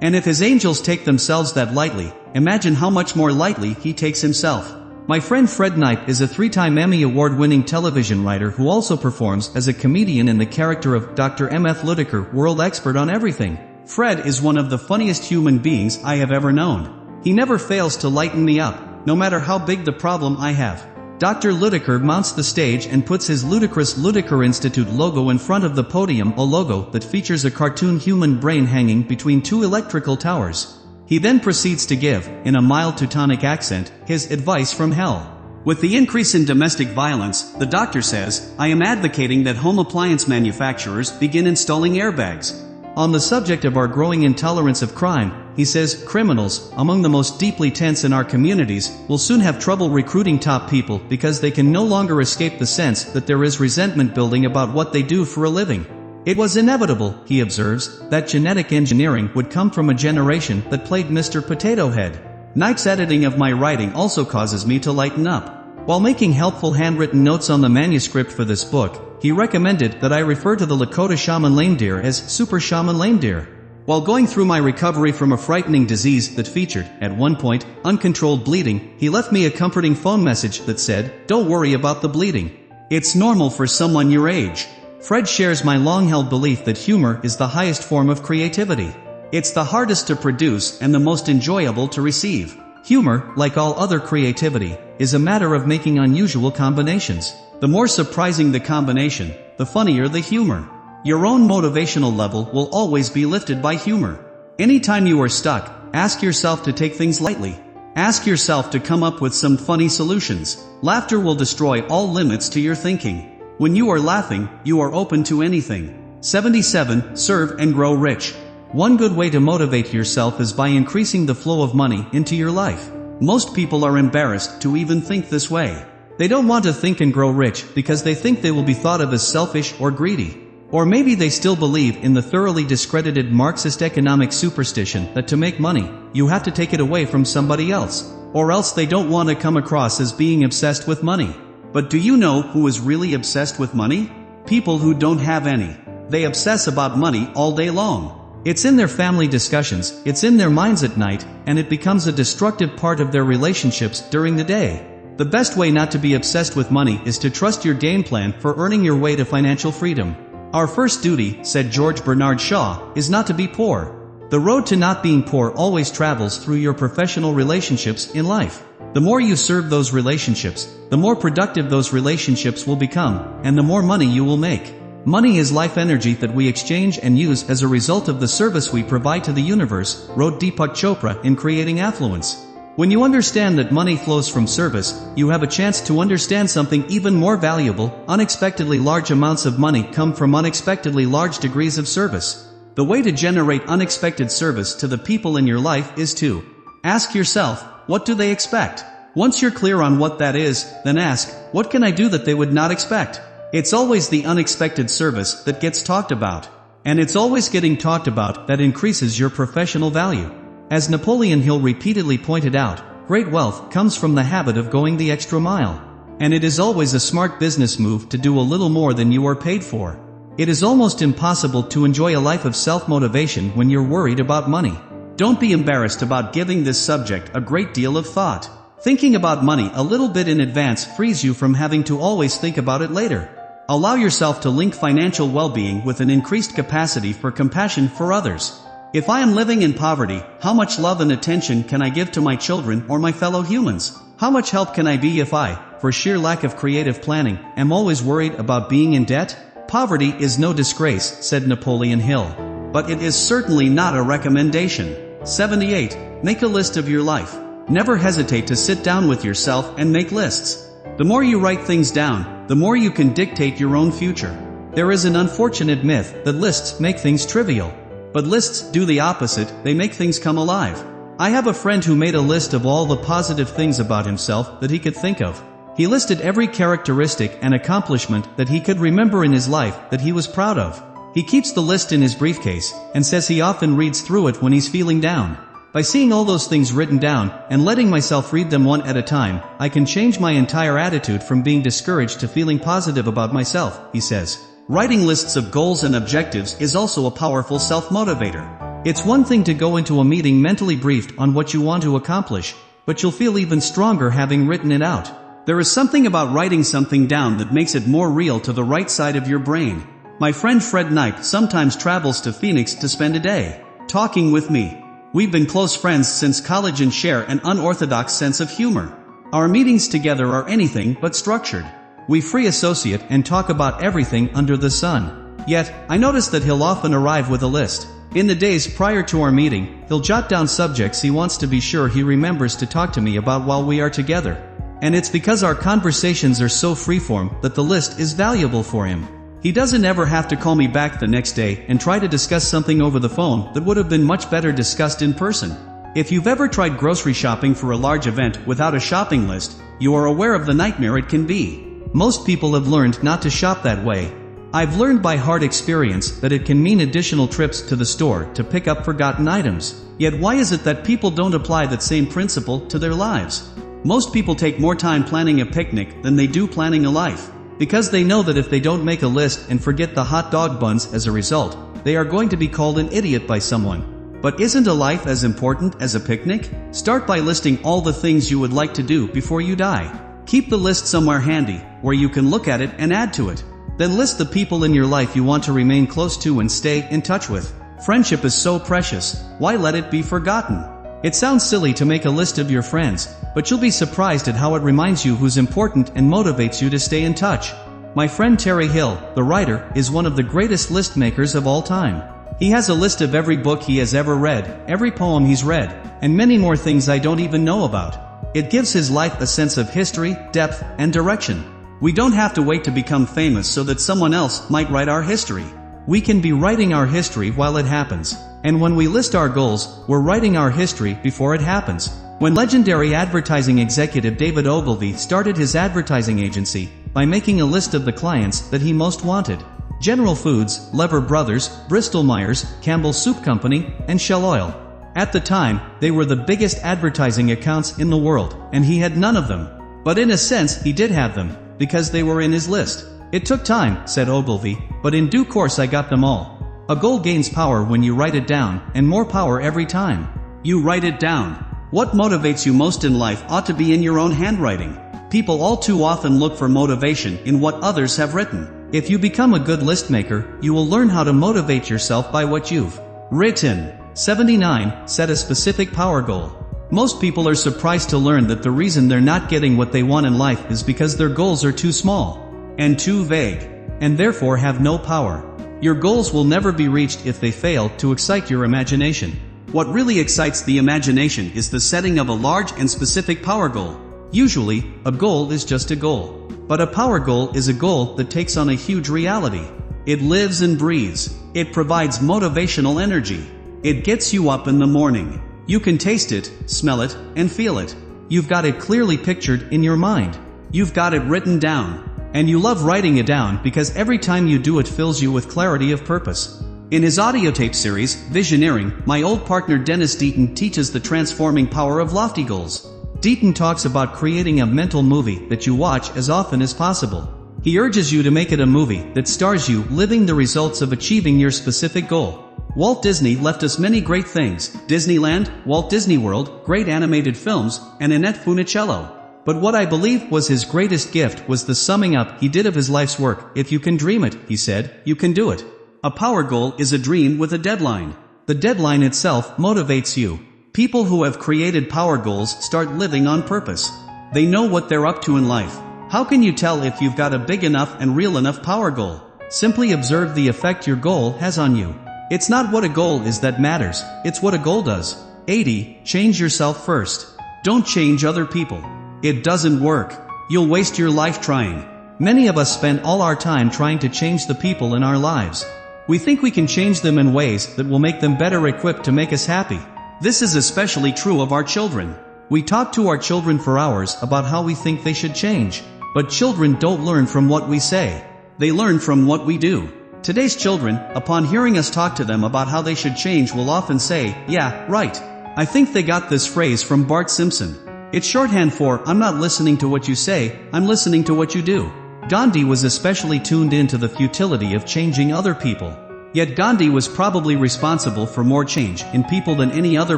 And if his angels take themselves that lightly, imagine how much more lightly he takes himself. My friend Fred Knipe is a 3-time Emmy Award-winning television writer who also performs as a comedian in the character of Dr. M. F. Lydekker, world expert on everything. Fred is one of the funniest human beings I have ever known. He never fails to lighten me up, no matter how big the problem I have. Dr. Lydekker mounts the stage and puts his ludicrous Lydekker Institute logo in front of the podium, a logo that features a cartoon human brain hanging between two electrical towers. He then proceeds to give, in a mild Teutonic accent, his advice from hell. With the increase in domestic violence, the doctor says, I am advocating that home appliance manufacturers begin installing airbags. On the subject of our growing intolerance of crime, he says, criminals, among the most deeply tense in our communities, will soon have trouble recruiting top people because they can no longer escape the sense that there is resentment building about what they do for a living. It was inevitable, he observes, that genetic engineering would come from a generation that played Mr. Potato Head. Knipe's editing of my writing also causes me to lighten up. While making helpful handwritten notes on the manuscript for this book, he recommended that I refer to the Lakota shaman lame deer as Super Shaman Lame Deer. While going through my recovery from a frightening disease that featured, at one point, uncontrolled bleeding, he left me a comforting phone message that said, don't worry about the bleeding. It's normal for someone your age. Fred shares my long-held belief that humor is the highest form of creativity. It's the hardest to produce and the most enjoyable to receive. Humor, like all other creativity, is a matter of making unusual combinations. The more surprising the combination, the funnier the humor. Your own motivational level will always be lifted by humor. Anytime you are stuck, ask yourself to take things lightly. Ask yourself to come up with some funny solutions. Laughter will destroy all limits to your thinking. When you are laughing, you are open to anything. 77. Serve and grow rich. One good way to motivate yourself is by increasing the flow of money into your life. Most people are embarrassed to even think this way. They don't want to think and grow rich because they think they will be thought of as selfish or greedy. Or maybe they still believe in the thoroughly discredited Marxist economic superstition that to make money, you have to take it away from somebody else. Or else they don't want to come across as being obsessed with money. But do you know who is really obsessed with money? People who don't have any. They obsess about money all day long. It's in their family discussions, it's in their minds at night, and it becomes a destructive part of their relationships during the day. The best way not to be obsessed with money is to trust your game plan for earning your way to financial freedom. Our first duty, said George Bernard Shaw, is not to be poor. The road to not being poor always travels through your professional relationships in life. The more you serve those relationships, the more productive those relationships will become, and the more money you will make. Money is life energy that we exchange and use as a result of the service we provide to the universe, wrote Deepak Chopra in Creating Affluence. When you understand that money flows from service, you have a chance to understand something even more valuable. Unexpectedly large amounts of money come from unexpectedly large degrees of service. The way to generate unexpected service to the people in your life is to ask yourself, what do they expect? Once you're clear on what that is, then ask, what can I do that they would not expect? It's always the unexpected service that gets talked about. And it's always getting talked about that increases your professional value. As Napoleon Hill repeatedly pointed out, great wealth comes from the habit of going the extra mile. And it is always a smart business move to do a little more than you are paid for. It is almost impossible to enjoy a life of self-motivation when you're worried about money. Don't be embarrassed about giving this subject a great deal of thought. Thinking about money a little bit in advance frees you from having to always think about it later. Allow yourself to link financial well-being with an increased capacity for compassion for others. If I am living in poverty, how much love and attention can I give to my children or my fellow humans? How much help can I be if I, for sheer lack of creative planning, am always worried about being in debt? Poverty is no disgrace, said Napoleon Hill. But it is certainly not a recommendation. 78. Make a list of your life. Never hesitate to sit down with yourself and make lists. The more you write things down, the more you can dictate your own future. There is an unfortunate myth that lists make things trivial. But lists do the opposite, they make things come alive. I have a friend who made a list of all the positive things about himself that he could think of. He listed every characteristic and accomplishment that he could remember in his life that he was proud of. He keeps the list in his briefcase, and says he often reads through it when he's feeling down. By seeing all those things written down, and letting myself read them one at a time, I can change my entire attitude from being discouraged to feeling positive about myself, he says. Writing lists of goals and objectives is also a powerful self-motivator. It's one thing to go into a meeting mentally briefed on what you want to accomplish, but you'll feel even stronger having written it out. There is something about writing something down that makes it more real to the right side of your brain. My friend Fred Knight sometimes travels to Phoenix to spend a day talking with me. We've been close friends since college and share an unorthodox sense of humor. Our meetings together are anything but structured. We free associate and talk about everything under the sun. Yet, I notice that he'll often arrive with a list. In the days prior to our meeting, he'll jot down subjects he wants to be sure he remembers to talk to me about while we are together. And it's because our conversations are so freeform that the list is valuable for him. He doesn't ever have to call me back the next day and try to discuss something over the phone that would have been much better discussed in person. If you've ever tried grocery shopping for a large event without a shopping list, you are aware of the nightmare it can be. Most people have learned not to shop that way. I've learned by hard experience that it can mean additional trips to the store to pick up forgotten items. Yet why is it that people don't apply that same principle to their lives? Most people take more time planning a picnic than they do planning a life. Because they know that if they don't make a list and forget the hot dog buns as a result, they are going to be called an idiot by someone. But isn't a life as important as a picnic? Start by listing all the things you would like to do before you die. Keep the list somewhere handy, where you can look at it and add to it. Then list the people in your life you want to remain close to and stay in touch with. Friendship is so precious, why let it be forgotten? It sounds silly to make a list of your friends, but you'll be surprised at how it reminds you who's important and motivates you to stay in touch. My friend Terry Hill, the writer, is one of the greatest list makers of all time. He has a list of every book he has ever read, every poem he's read, and many more things I don't even know about. It gives his life a sense of history, depth, and direction. We don't have to wait to become famous so that someone else might write our history. We can be writing our history while it happens. And when we list our goals, we're writing our history before it happens. When legendary advertising executive David Ogilvy started his advertising agency by making a list of the clients that he most wanted. General Foods, Lever Brothers, Bristol-Myers, Campbell Soup Company, and Shell Oil. At the time, they were the biggest advertising accounts in the world, and he had none of them. But in a sense, he did have them, because they were in his list. It took time, said Ogilvy, but in due course I got them all. A goal gains power when you write it down, and more power every time you write it down. What motivates you most in life ought to be in your own handwriting. People all too often look for motivation in what others have written. If you become a good list maker, you will learn how to motivate yourself by what you've written. 79. Set a specific power goal. Most people are surprised to learn that the reason they're not getting what they want in life is because their goals are too small and too vague, and therefore have no power. Your goals will never be reached if they fail to excite your imagination. What really excites the imagination is the setting of a large and specific power goal. Usually, a goal is just a goal. But a power goal is a goal that takes on a huge reality. It lives and breathes. It provides motivational energy. It gets you up in the morning. You can taste it, smell it, and feel it. You've got it clearly pictured in your mind. You've got it written down. And you love writing it down because every time you do it fills you with clarity of purpose. In his audiotape series, Visioneering, my old partner Dennis Deaton teaches the transforming power of lofty goals. Deaton talks about creating a mental movie that you watch as often as possible. He urges you to make it a movie that stars you living the results of achieving your specific goal. Walt Disney left us many great things: Disneyland, Walt Disney World, great animated films, and Annette Funicello. But what I believe was his greatest gift was the summing up he did of his life's work. If you can dream it, he said, you can do it. A power goal is a dream with a deadline. The deadline itself motivates you. People who have created power goals start living on purpose. They know what they're up to in life. How can you tell if you've got a big enough and real enough power goal? Simply observe the effect your goal has on you. It's not what a goal is that matters, it's what a goal does. 80. Change yourself first. Don't change other people. It doesn't work. You'll waste your life trying. Many of us spend all our time trying to change the people in our lives. We think we can change them in ways that will make them better equipped to make us happy. This is especially true of our children. We talk to our children for hours about how we think they should change. But children don't learn from what we say. They learn from what we do. Today's children, upon hearing us talk to them about how they should change, will often say, "Yeah, right. I think they got this phrase from Bart Simpson. It's shorthand for, I'm not listening to what you say, I'm listening to what you do." Gandhi was especially tuned into the futility of changing other people. Yet Gandhi was probably responsible for more change in people than any other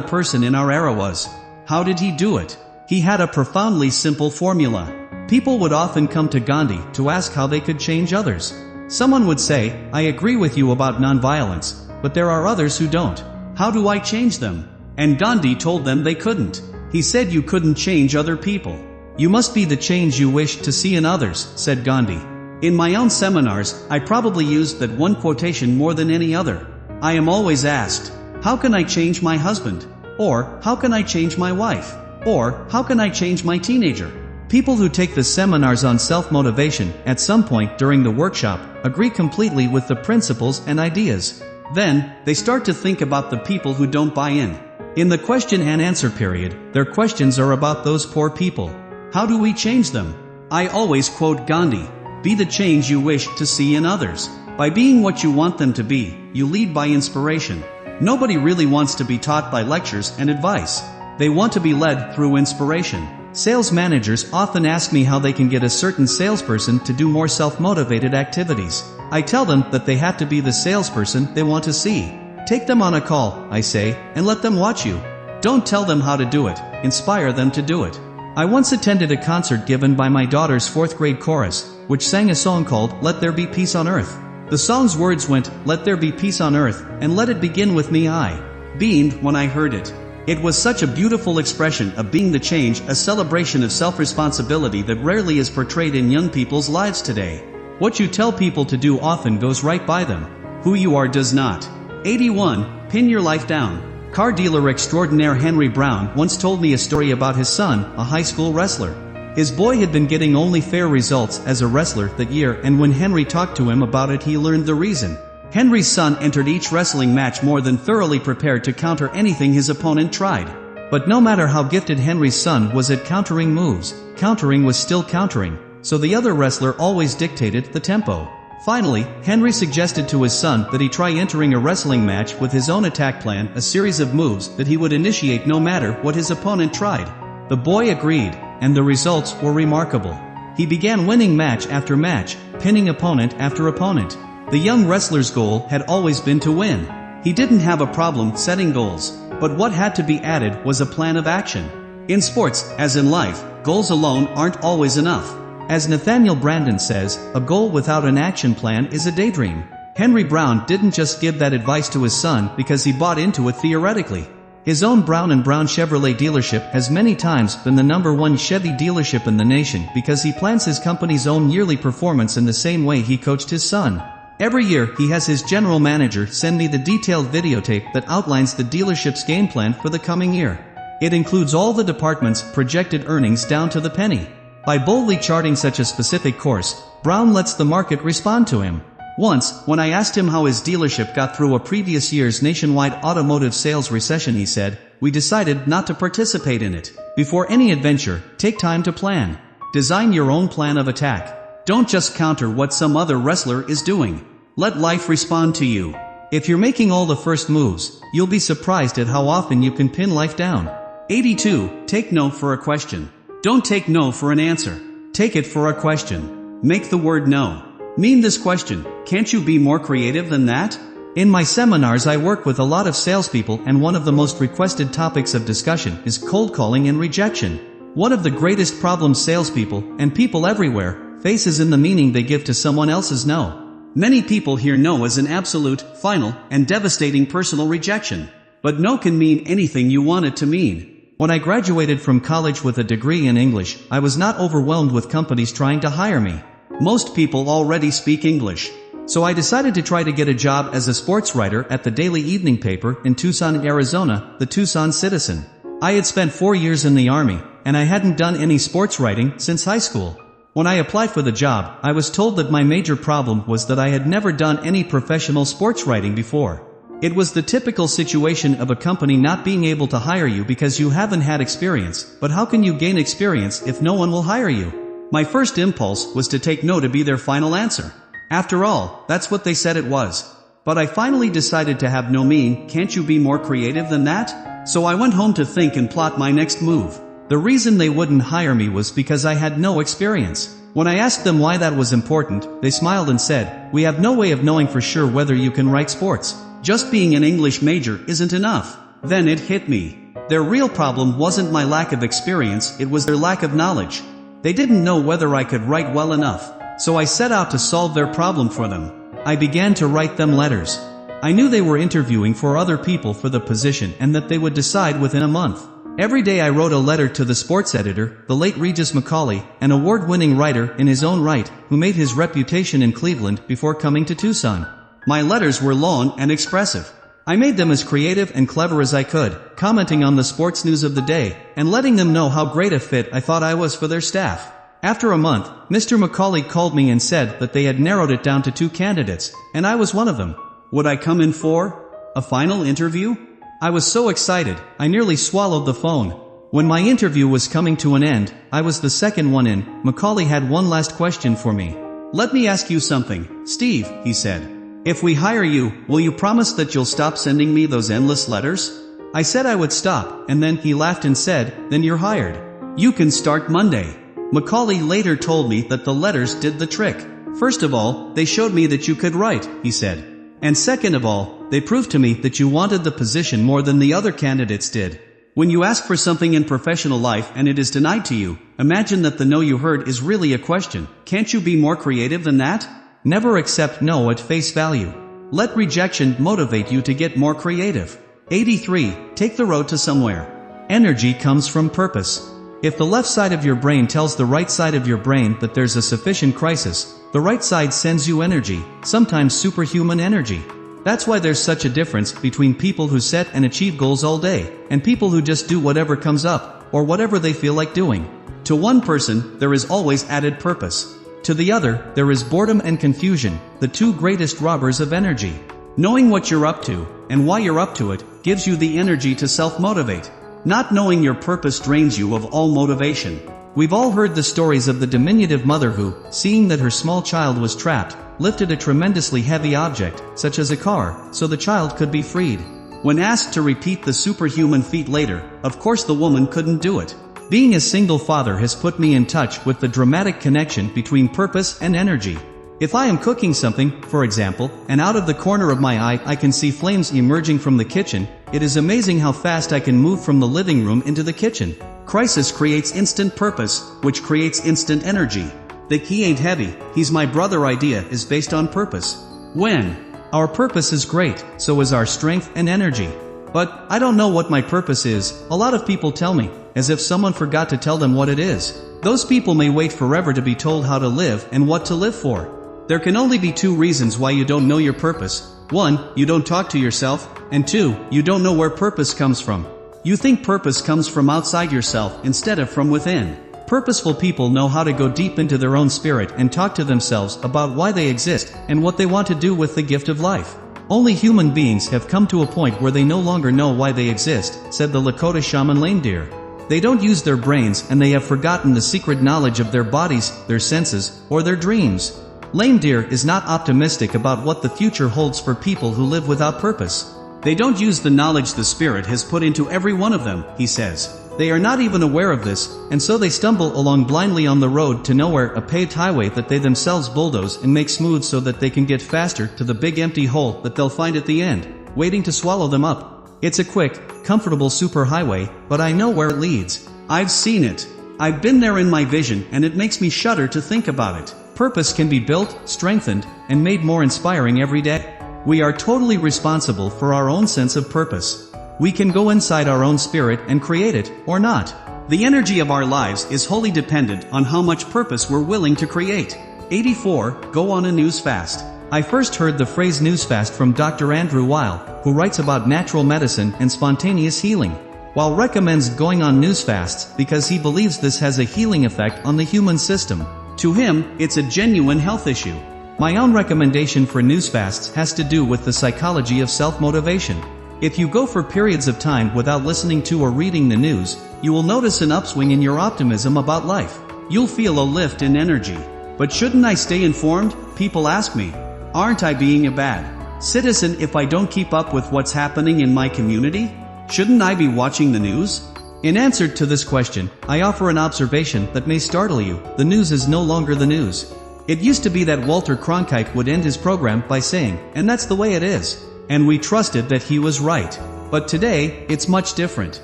person in our era was. How did he do it? He had a profoundly simple formula. People would often come to Gandhi to ask how they could change others. Someone would say, "I agree with you about nonviolence, but there are others who don't. How do I change them?" And Gandhi told them they couldn't. He said you couldn't change other people. You must be the change you wish to see in others, said Gandhi. In my own seminars, I probably used that one quotation more than any other. I am always asked, how can I change my husband? Or, how can I change my wife? Or, how can I change my teenager? People who take the seminars on self-motivation at some point during the workshop agree completely with the principles and ideas. Then, they start to think about the people who don't buy in. In the question and answer period, their questions are about those poor people. How do we change them? I always quote Gandhi, "Be the change you wish to see in others." By being what you want them to be, you lead by inspiration. Nobody really wants to be taught by lectures and advice. They want to be led through inspiration. Sales managers often ask me how they can get a certain salesperson to do more self-motivated activities. I tell them that they have to be the salesperson they want to see. Take them on a call, I say, and let them watch you. Don't tell them how to do it, inspire them to do it. I once attended a concert given by my daughter's 4th grade chorus, which sang a song called "Let There Be Peace on Earth." The song's words went, "Let there be peace on earth, and let it begin with me." I beamed when I heard it. It was such a beautiful expression of being the change, a celebration of self-responsibility that rarely is portrayed in young people's lives today. What you tell people to do often goes right by them. Who you are does not. 81. Pin your life down. Car dealer extraordinaire Henry Brown once told me a story about his son, a high school wrestler. His boy had been getting only fair results as a wrestler that year, and when Henry talked to him about it, he learned the reason. Henry's son entered each wrestling match more than thoroughly prepared to counter anything his opponent tried. But no matter how gifted Henry's son was at countering moves, countering was still countering, so the other wrestler always dictated the tempo. Finally, Henry suggested to his son that he try entering a wrestling match with his own attack plan, a series of moves that he would initiate no matter what his opponent tried. The boy agreed, and the results were remarkable. He began winning match after match, pinning opponent after opponent. The young wrestler's goal had always been to win. He didn't have a problem setting goals, but what had to be added was a plan of action. In sports, as in life, goals alone aren't always enough. As Nathaniel Branden says, a goal without an action plan is a daydream. Henry Brown didn't just give that advice to his son because he bought into it theoretically. His own Brown & Brown Chevrolet dealership has many times been the #1 Chevy dealership in the nation because he plans his company's own yearly performance in the same way he coached his son. Every year, he has his general manager send me the detailed videotape that outlines the dealership's game plan for the coming year. It includes all the department's projected earnings down to the penny. By boldly charting such a specific course, Brown lets the market respond to him. Once, when I asked him how his dealership got through a previous year's nationwide automotive sales recession, he said, "We decided not to participate in it. Before any adventure, take time to plan. Design your own plan of attack. Don't just counter what some other wrestler is doing. Let life respond to you." If you're making all the first moves, you'll be surprised at how often you can pin life down. 82. Take no for a question. Don't take no for an answer. Take it for a question. Make the word no mean this question: can't you be more creative than that? In my seminars I work with a lot of salespeople, and one of the most requested topics of discussion is cold calling and rejection. One of the greatest problems salespeople, and people everywhere, face is in the meaning they give to someone else's no. Many people hear no as an absolute, final, and devastating personal rejection. But no can mean anything you want it to mean. When I graduated from college with a degree in English, I was not overwhelmed with companies trying to hire me. Most people already speak English. So I decided to try to get a job as a sports writer at the daily evening paper in Tucson, Arizona, the Tucson Citizen. I had spent 4 years in the Army, and I hadn't done any sports writing since high school. When I applied for the job, I was told that my major problem was that I had never done any professional sports writing before. It was the typical situation of a company not being able to hire you because you haven't had experience, but how can you gain experience if no one will hire you? My first impulse was to take no to be their final answer. After all, that's what they said it was. But I finally decided to have no mean, can't you be more creative than that? So I went home to think and plot my next move. The reason they wouldn't hire me was because I had no experience. When I asked them why that was important, they smiled and said, "We have no way of knowing for sure whether you can write sports. Just being an English major isn't enough." Then it hit me. Their real problem wasn't my lack of experience, it was their lack of knowledge. They didn't know whether I could write well enough. So I set out to solve their problem for them. I began to write them letters. I knew they were interviewing for other people for the position and that they would decide within a month. Every day I wrote a letter to the sports editor, the late Regis Macaulay, an award-winning writer in his own right, who made his reputation in Cleveland before coming to Tucson. My letters were long and expressive. I made them as creative and clever as I could, commenting on the sports news of the day, and letting them know how great a fit I thought I was for their staff. After a month, Mr. Macaulay called me and said that they had narrowed it down to 2 candidates, and I was one of them. Would I come in for a final interview? I was so excited, I nearly swallowed the phone. When my interview was coming to an end, I was the second one in. Macaulay had one last question for me. "Let me ask you something, Steve," he said. "If we hire you, will you promise that you'll stop sending me those endless letters?" I said I would stop, and then he laughed and said, "Then you're hired. You can start Monday." Macaulay later told me that the letters did the trick. "First of all, they showed me that you could write," he said. "And second of all, they proved to me that you wanted the position more than the other candidates did. When you ask for something in professional life and it is denied to you, imagine that the no you heard is really a question. Can't you be more creative than that? Never accept no at face value. Let rejection motivate you to get more creative." 83. Take the road to somewhere. Energy comes from purpose. If the left side of your brain tells the right side of your brain that there's a sufficient crisis, the right side sends you energy, sometimes superhuman energy. That's why there's such a difference between people who set and achieve goals all day, and people who just do whatever comes up, or whatever they feel like doing. To one person, there is always added purpose. To the other, there is boredom and confusion, the 2 greatest robbers of energy. Knowing what you're up to, and why you're up to it, gives you the energy to self-motivate. Not knowing your purpose drains you of all motivation. We've all heard the stories of the diminutive mother who, seeing that her small child was trapped, lifted a tremendously heavy object, such as a car, so the child could be freed. When asked to repeat the superhuman feat later, of course the woman couldn't do it. Being a single father has put me in touch with the dramatic connection between purpose and energy. If I am cooking something, for example, and out of the corner of my eye I can see flames emerging from the kitchen, it is amazing how fast I can move from the living room into the kitchen. Crisis creates instant purpose, which creates instant energy. The "he ain't heavy, he's my brother" idea is based on purpose. When our purpose is great, so is our strength and energy. But I don't know what my purpose is, a lot of people tell me, as if someone forgot to tell them what it is. Those people may wait forever to be told how to live and what to live for. There can only be 2 reasons why you don't know your purpose. 1, you don't talk to yourself, and 2, you don't know where purpose comes from. You think purpose comes from outside yourself instead of from within. Purposeful people know how to go deep into their own spirit and talk to themselves about why they exist and what they want to do with the gift of life. Only human beings have come to a point where they no longer know why they exist, said the Lakota shaman Lame Deer. They don't use their brains and they have forgotten the secret knowledge of their bodies, their senses, or their dreams. Lame deer is not optimistic about what the future holds for people who live without purpose. They don't use the knowledge the Spirit has put into every one of them, he says. They are not even aware of this, and so they stumble along blindly on the road to nowhere, a paved highway that they themselves bulldoze and make smooth so that they can get faster to the big empty hole that they'll find at the end, waiting to swallow them up. It's a quick, comfortable superhighway, but I know where it leads. I've seen it. I've been there in my vision, and it makes me shudder to think about it. Purpose can be built, strengthened, and made more inspiring every day. We are totally responsible for our own sense of purpose. We can go inside our own spirit and create it, or not. The energy of our lives is wholly dependent on how much purpose we're willing to create. 84. Go on a news fast. I first heard the phrase news fast from Dr. Andrew Weil, who writes about natural medicine and spontaneous healing. Weil recommends going on news fasts because he believes this has a healing effect on the human system. To him, it's a genuine health issue. My own recommendation for news fasts has to do with the psychology of self-motivation. If you go for periods of time without listening to or reading the news, you will notice an upswing in your optimism about life. You'll feel a lift in energy. But shouldn't I stay informed? People ask me. Aren't I being a bad citizen if I don't keep up with what's happening in my community? Shouldn't I be watching the news? In answer to this question, I offer an observation that may startle you. The news is no longer the news. It used to be that Walter Cronkite would end his program by saying, "And that's the way it is." And we trusted that he was right. But today, it's much different.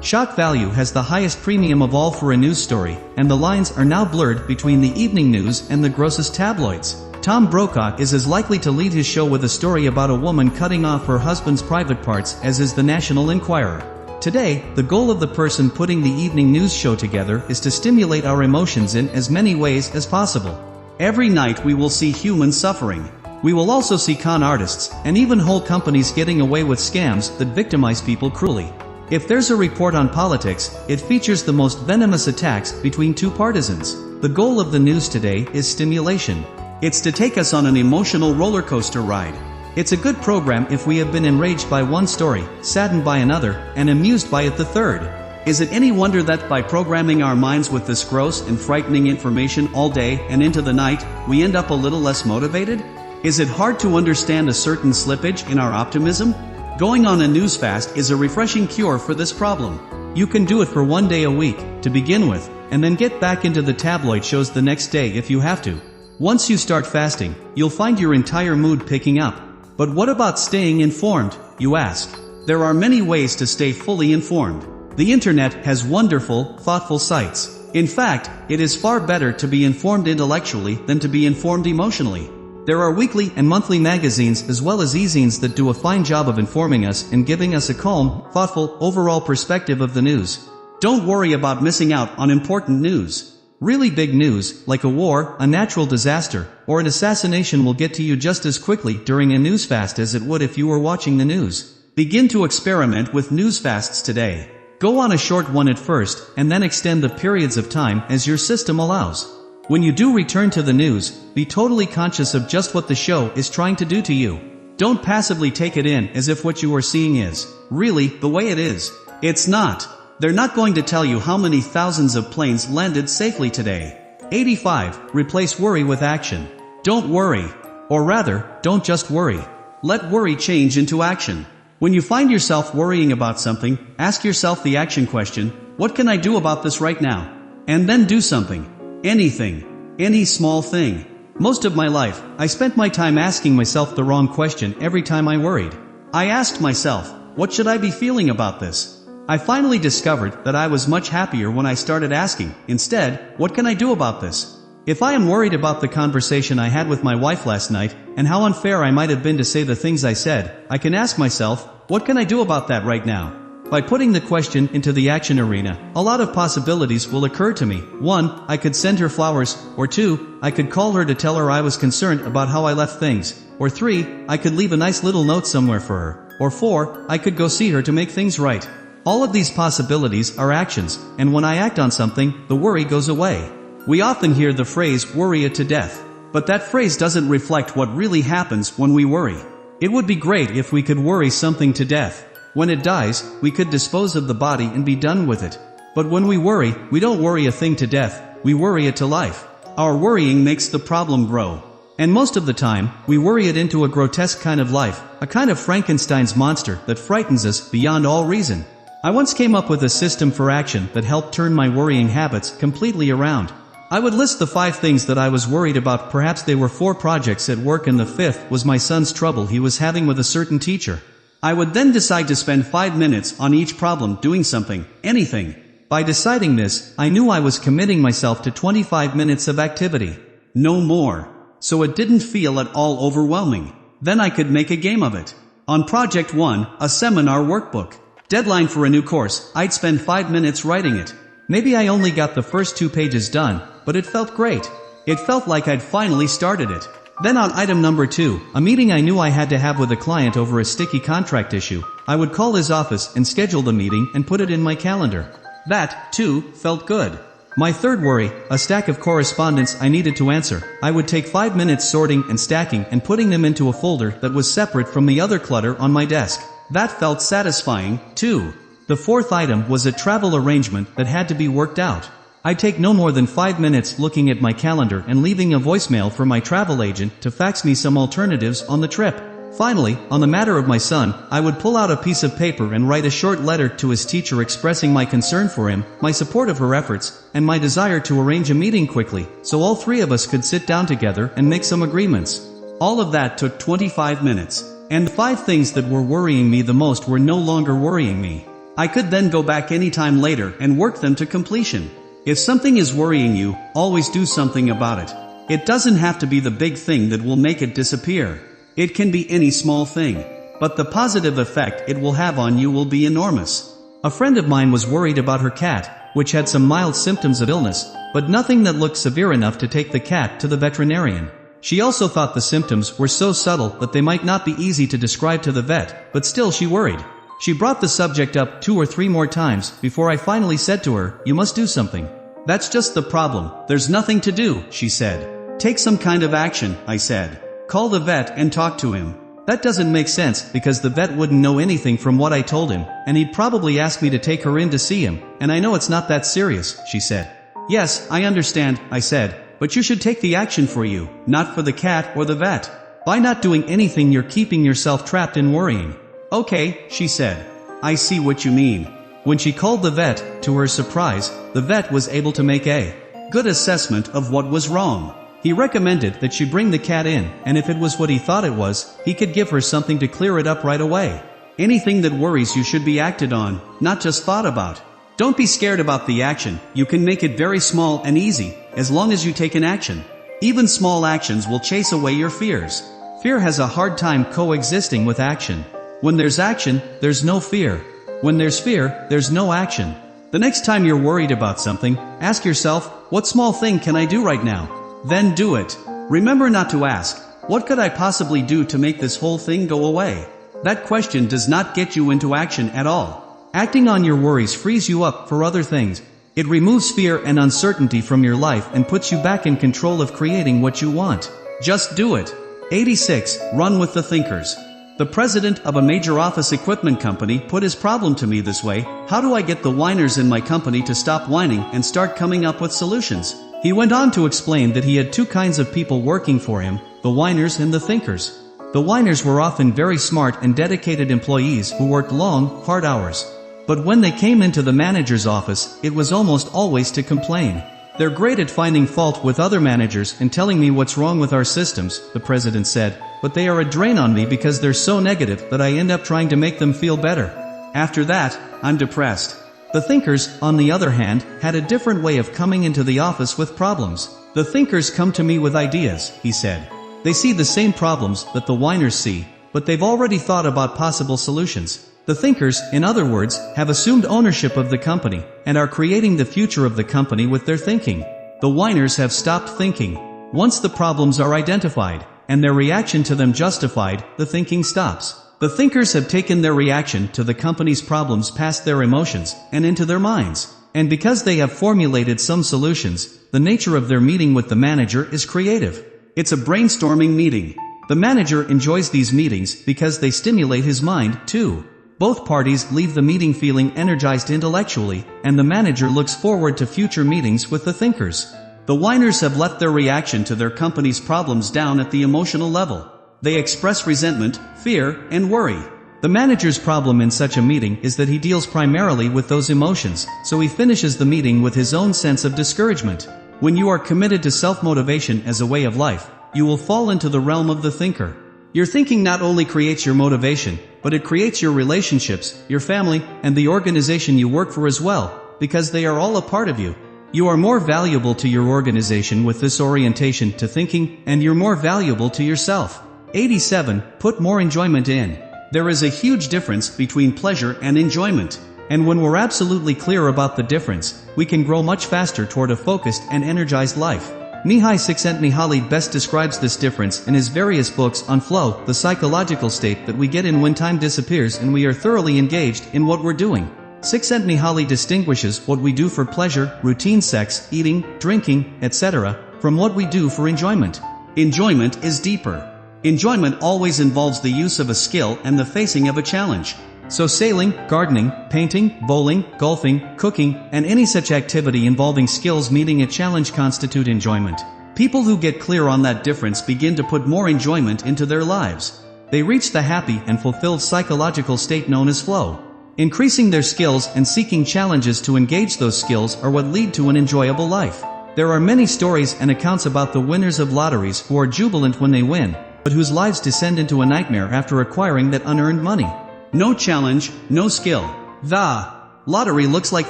Shock value has the highest premium of all for a news story, and the lines are now blurred between the evening news and the grossest tabloids. Tom Brokaw is as likely to lead his show with a story about a woman cutting off her husband's private parts as is the National Enquirer. Today, the goal of the person putting the evening news show together is to stimulate our emotions in as many ways as possible. Every night we will see human suffering. We will also see con artists, and even whole companies getting away with scams that victimize people cruelly. If there's a report on politics, it features the most venomous attacks between two partisans. The goal of the news today is stimulation. It's to take us on an emotional roller coaster ride. It's a good program if we have been enraged by one story, saddened by another, and amused by it the third. Is it any wonder that by programming our minds with this gross and frightening information all day and into the night, we end up a little less motivated? Is it hard to understand a certain slippage in our optimism? Going on a news fast is a refreshing cure for this problem. You can do it for one day a week, to begin with, and then get back into the tabloid shows the next day if you have to. Once you start fasting, you'll find your entire mood picking up. But what about staying informed, you ask? There are many ways to stay fully informed. The internet has wonderful, thoughtful sites. In fact, it is far better to be informed intellectually than to be informed emotionally. There are weekly and monthly magazines as well as e-zines that do a fine job of informing us and giving us a calm, thoughtful, overall perspective of the news. Don't worry about missing out on important news. Really big news, like a war, a natural disaster, or an assassination will get to you just as quickly during a news fast as it would if you were watching the news. Begin to experiment with news fasts today. Go on a short one at first, and then extend the periods of time as your system allows. When you do return to the news, be totally conscious of just what the show is trying to do to you. Don't passively take it in as if what you are seeing is really the way it is. It's not. They're not going to tell you how many thousands of planes landed safely today. 85. Replace worry with action. Don't worry. Or rather, don't just worry. Let worry change into action. When you find yourself worrying about something, ask yourself the action question, what can I do about this right now? And then do something. Anything. Any small thing. Most of my life, I spent my time asking myself the wrong question every time I worried. I asked myself, what should I be feeling about this? I finally discovered that I was much happier when I started asking, instead, what can I do about this? If I am worried about the conversation I had with my wife last night, and how unfair I might have been to say the things I said, I can ask myself, what can I do about that right now? By putting the question into the action arena, a lot of possibilities will occur to me. 1. I could send her flowers, or 2. I could call her to tell her I was concerned about how I left things, or 3. I could leave a nice little note somewhere for her, or 4. I could go see her to make things right. All of these possibilities are actions, and when I act on something, the worry goes away. We often hear the phrase, worry it to death. But that phrase doesn't reflect what really happens when we worry. It would be great if we could worry something to death. When it dies, we could dispose of the body and be done with it. But when we worry, we don't worry a thing to death, we worry it to life. Our worrying makes the problem grow. And most of the time, we worry it into a grotesque kind of life, a kind of Frankenstein's monster that frightens us beyond all reason. I once came up with a system for action that helped turn my worrying habits completely around. I would list the 5 things that I was worried about. Perhaps they were 4 projects at work and the 5th was my son's trouble he was having with a certain teacher. I would then decide to spend 5 minutes on each problem doing something, anything. By deciding this, I knew I was committing myself to 25 minutes of activity. No more. So it didn't feel at all overwhelming. Then I could make a game of it. On Project 1, a seminar workbook. Deadline for a new course, I'd spend 5 minutes writing it. Maybe I only got the first 2 pages done, but it felt great. It felt like I'd finally started it. Then on item number 2, a meeting I knew I had to have with a client over a sticky contract issue, I would call his office and schedule the meeting and put it in my calendar. That, too, felt good. My third worry, a stack of correspondence I needed to answer, I would take 5 minutes sorting and stacking and putting them into a folder that was separate from the other clutter on my desk. That felt satisfying, too. The fourth item was a travel arrangement that had to be worked out. I'd take no more than 5 minutes looking at my calendar and leaving a voicemail for my travel agent to fax me some alternatives on the trip. Finally, on the matter of my son, I would pull out a piece of paper and write a short letter to his teacher expressing my concern for him, my support of her efforts, and my desire to arrange a meeting quickly, so all 3 of us could sit down together and make some agreements. All of that took 25 minutes. And 5 things that were worrying me the most were no longer worrying me. I could then go back anytime later and work them to completion. If something is worrying you, always do something about it. It doesn't have to be the big thing that will make it disappear. It can be any small thing. But the positive effect it will have on you will be enormous. A friend of mine was worried about her cat, which had some mild symptoms of illness, but nothing that looked severe enough to take the cat to the veterinarian. She also thought the symptoms were so subtle that they might not be easy to describe to the vet, but still she worried. She brought the subject up 2 or 3 more times before I finally said to her, "You must do something." "That's just the problem. There's nothing to do," she said. "Take some kind of action," I said. "Call the vet and talk to him." That doesn't make sense because the vet wouldn't know anything from what I told him, and he'd probably ask me to take her in to see him, and I know it's not that serious, she said. "Yes, I understand," I said. "But you should take the action for you, not for the cat or the vet. By not doing anything you're keeping yourself trapped in worrying." "Okay," she said. "I see what you mean." When she called the vet, to her surprise, the vet was able to make a good assessment of what was wrong. He recommended that she bring the cat in, and if it was what he thought it was, he could give her something to clear it up right away. Anything that worries you should be acted on, not just thought about. Don't be scared about the action. You can make it very small and easy, as long as you take an action. Even small actions will chase away your fears. Fear has a hard time coexisting with action. When there's action, there's no fear. When there's fear, there's no action. The next time you're worried about something, ask yourself, what small thing can I do right now? Then do it. Remember not to ask, what could I possibly do to make this whole thing go away? That question does not get you into action at all. Acting on your worries frees you up for other things. It removes fear and uncertainty from your life and puts you back in control of creating what you want. Just do it. 86. Run with the thinkers. The president of a major office equipment company put his problem to me this way: how do I get the whiners in my company to stop whining and start coming up with solutions? He went on to explain that he had 2 kinds of people working for him, the whiners and the thinkers. The whiners were often very smart and dedicated employees who worked long, hard hours. But when they came into the manager's office, it was almost always to complain. "They're great at finding fault with other managers and telling me what's wrong with our systems," the president said, "but they are a drain on me because they're so negative that I end up trying to make them feel better. After that, I'm depressed." The thinkers, on the other hand, had a different way of coming into the office with problems. "The thinkers come to me with ideas," he said. "They see the same problems that the whiners see, but they've already thought about possible solutions. The thinkers, in other words, have assumed ownership of the company, and are creating the future of the company with their thinking. The whiners have stopped thinking. Once the problems are identified, and their reaction to them justified, the thinking stops. The thinkers have taken their reaction to the company's problems past their emotions, and into their minds. And because they have formulated some solutions, the nature of their meeting with the manager is creative. It's a brainstorming meeting. The manager enjoys these meetings because they stimulate his mind, too. Both parties leave the meeting feeling energized intellectually, and the manager looks forward to future meetings with the thinkers. The whiners have left their reaction to their company's problems down at the emotional level. They express resentment, fear, and worry. The manager's problem in such a meeting is that he deals primarily with those emotions, so he finishes the meeting with his own sense of discouragement. When you are committed to self-motivation as a way of life, you will fall into the realm of the thinker. Your thinking not only creates your motivation, but it creates your relationships, your family, and the organization you work for as well, because they are all a part of you. You are more valuable to your organization with this orientation to thinking, and you're more valuable to yourself. 87. Put more enjoyment in. There is a huge difference between pleasure and enjoyment. And when we're absolutely clear about the difference, we can grow much faster toward a focused and energized life. Mihai Csikszentmihalyi best describes this difference in his various books on flow, the psychological state that we get in when time disappears and we are thoroughly engaged in what we're doing. Csikszentmihalyi distinguishes what we do for pleasure, routine sex, eating, drinking, etc., from what we do for enjoyment. Enjoyment is deeper. Enjoyment always involves the use of a skill and the facing of a challenge. So sailing, gardening, painting, bowling, golfing, cooking, and any such activity involving skills meeting a challenge constitute enjoyment. People who get clear on that difference begin to put more enjoyment into their lives. They reach the happy and fulfilled psychological state known as flow. Increasing their skills and seeking challenges to engage those skills are what lead to an enjoyable life. There are many stories and accounts about the winners of lotteries who are jubilant when they win, but whose lives descend into a nightmare after acquiring that unearned money. No challenge, no skill. The lottery looks like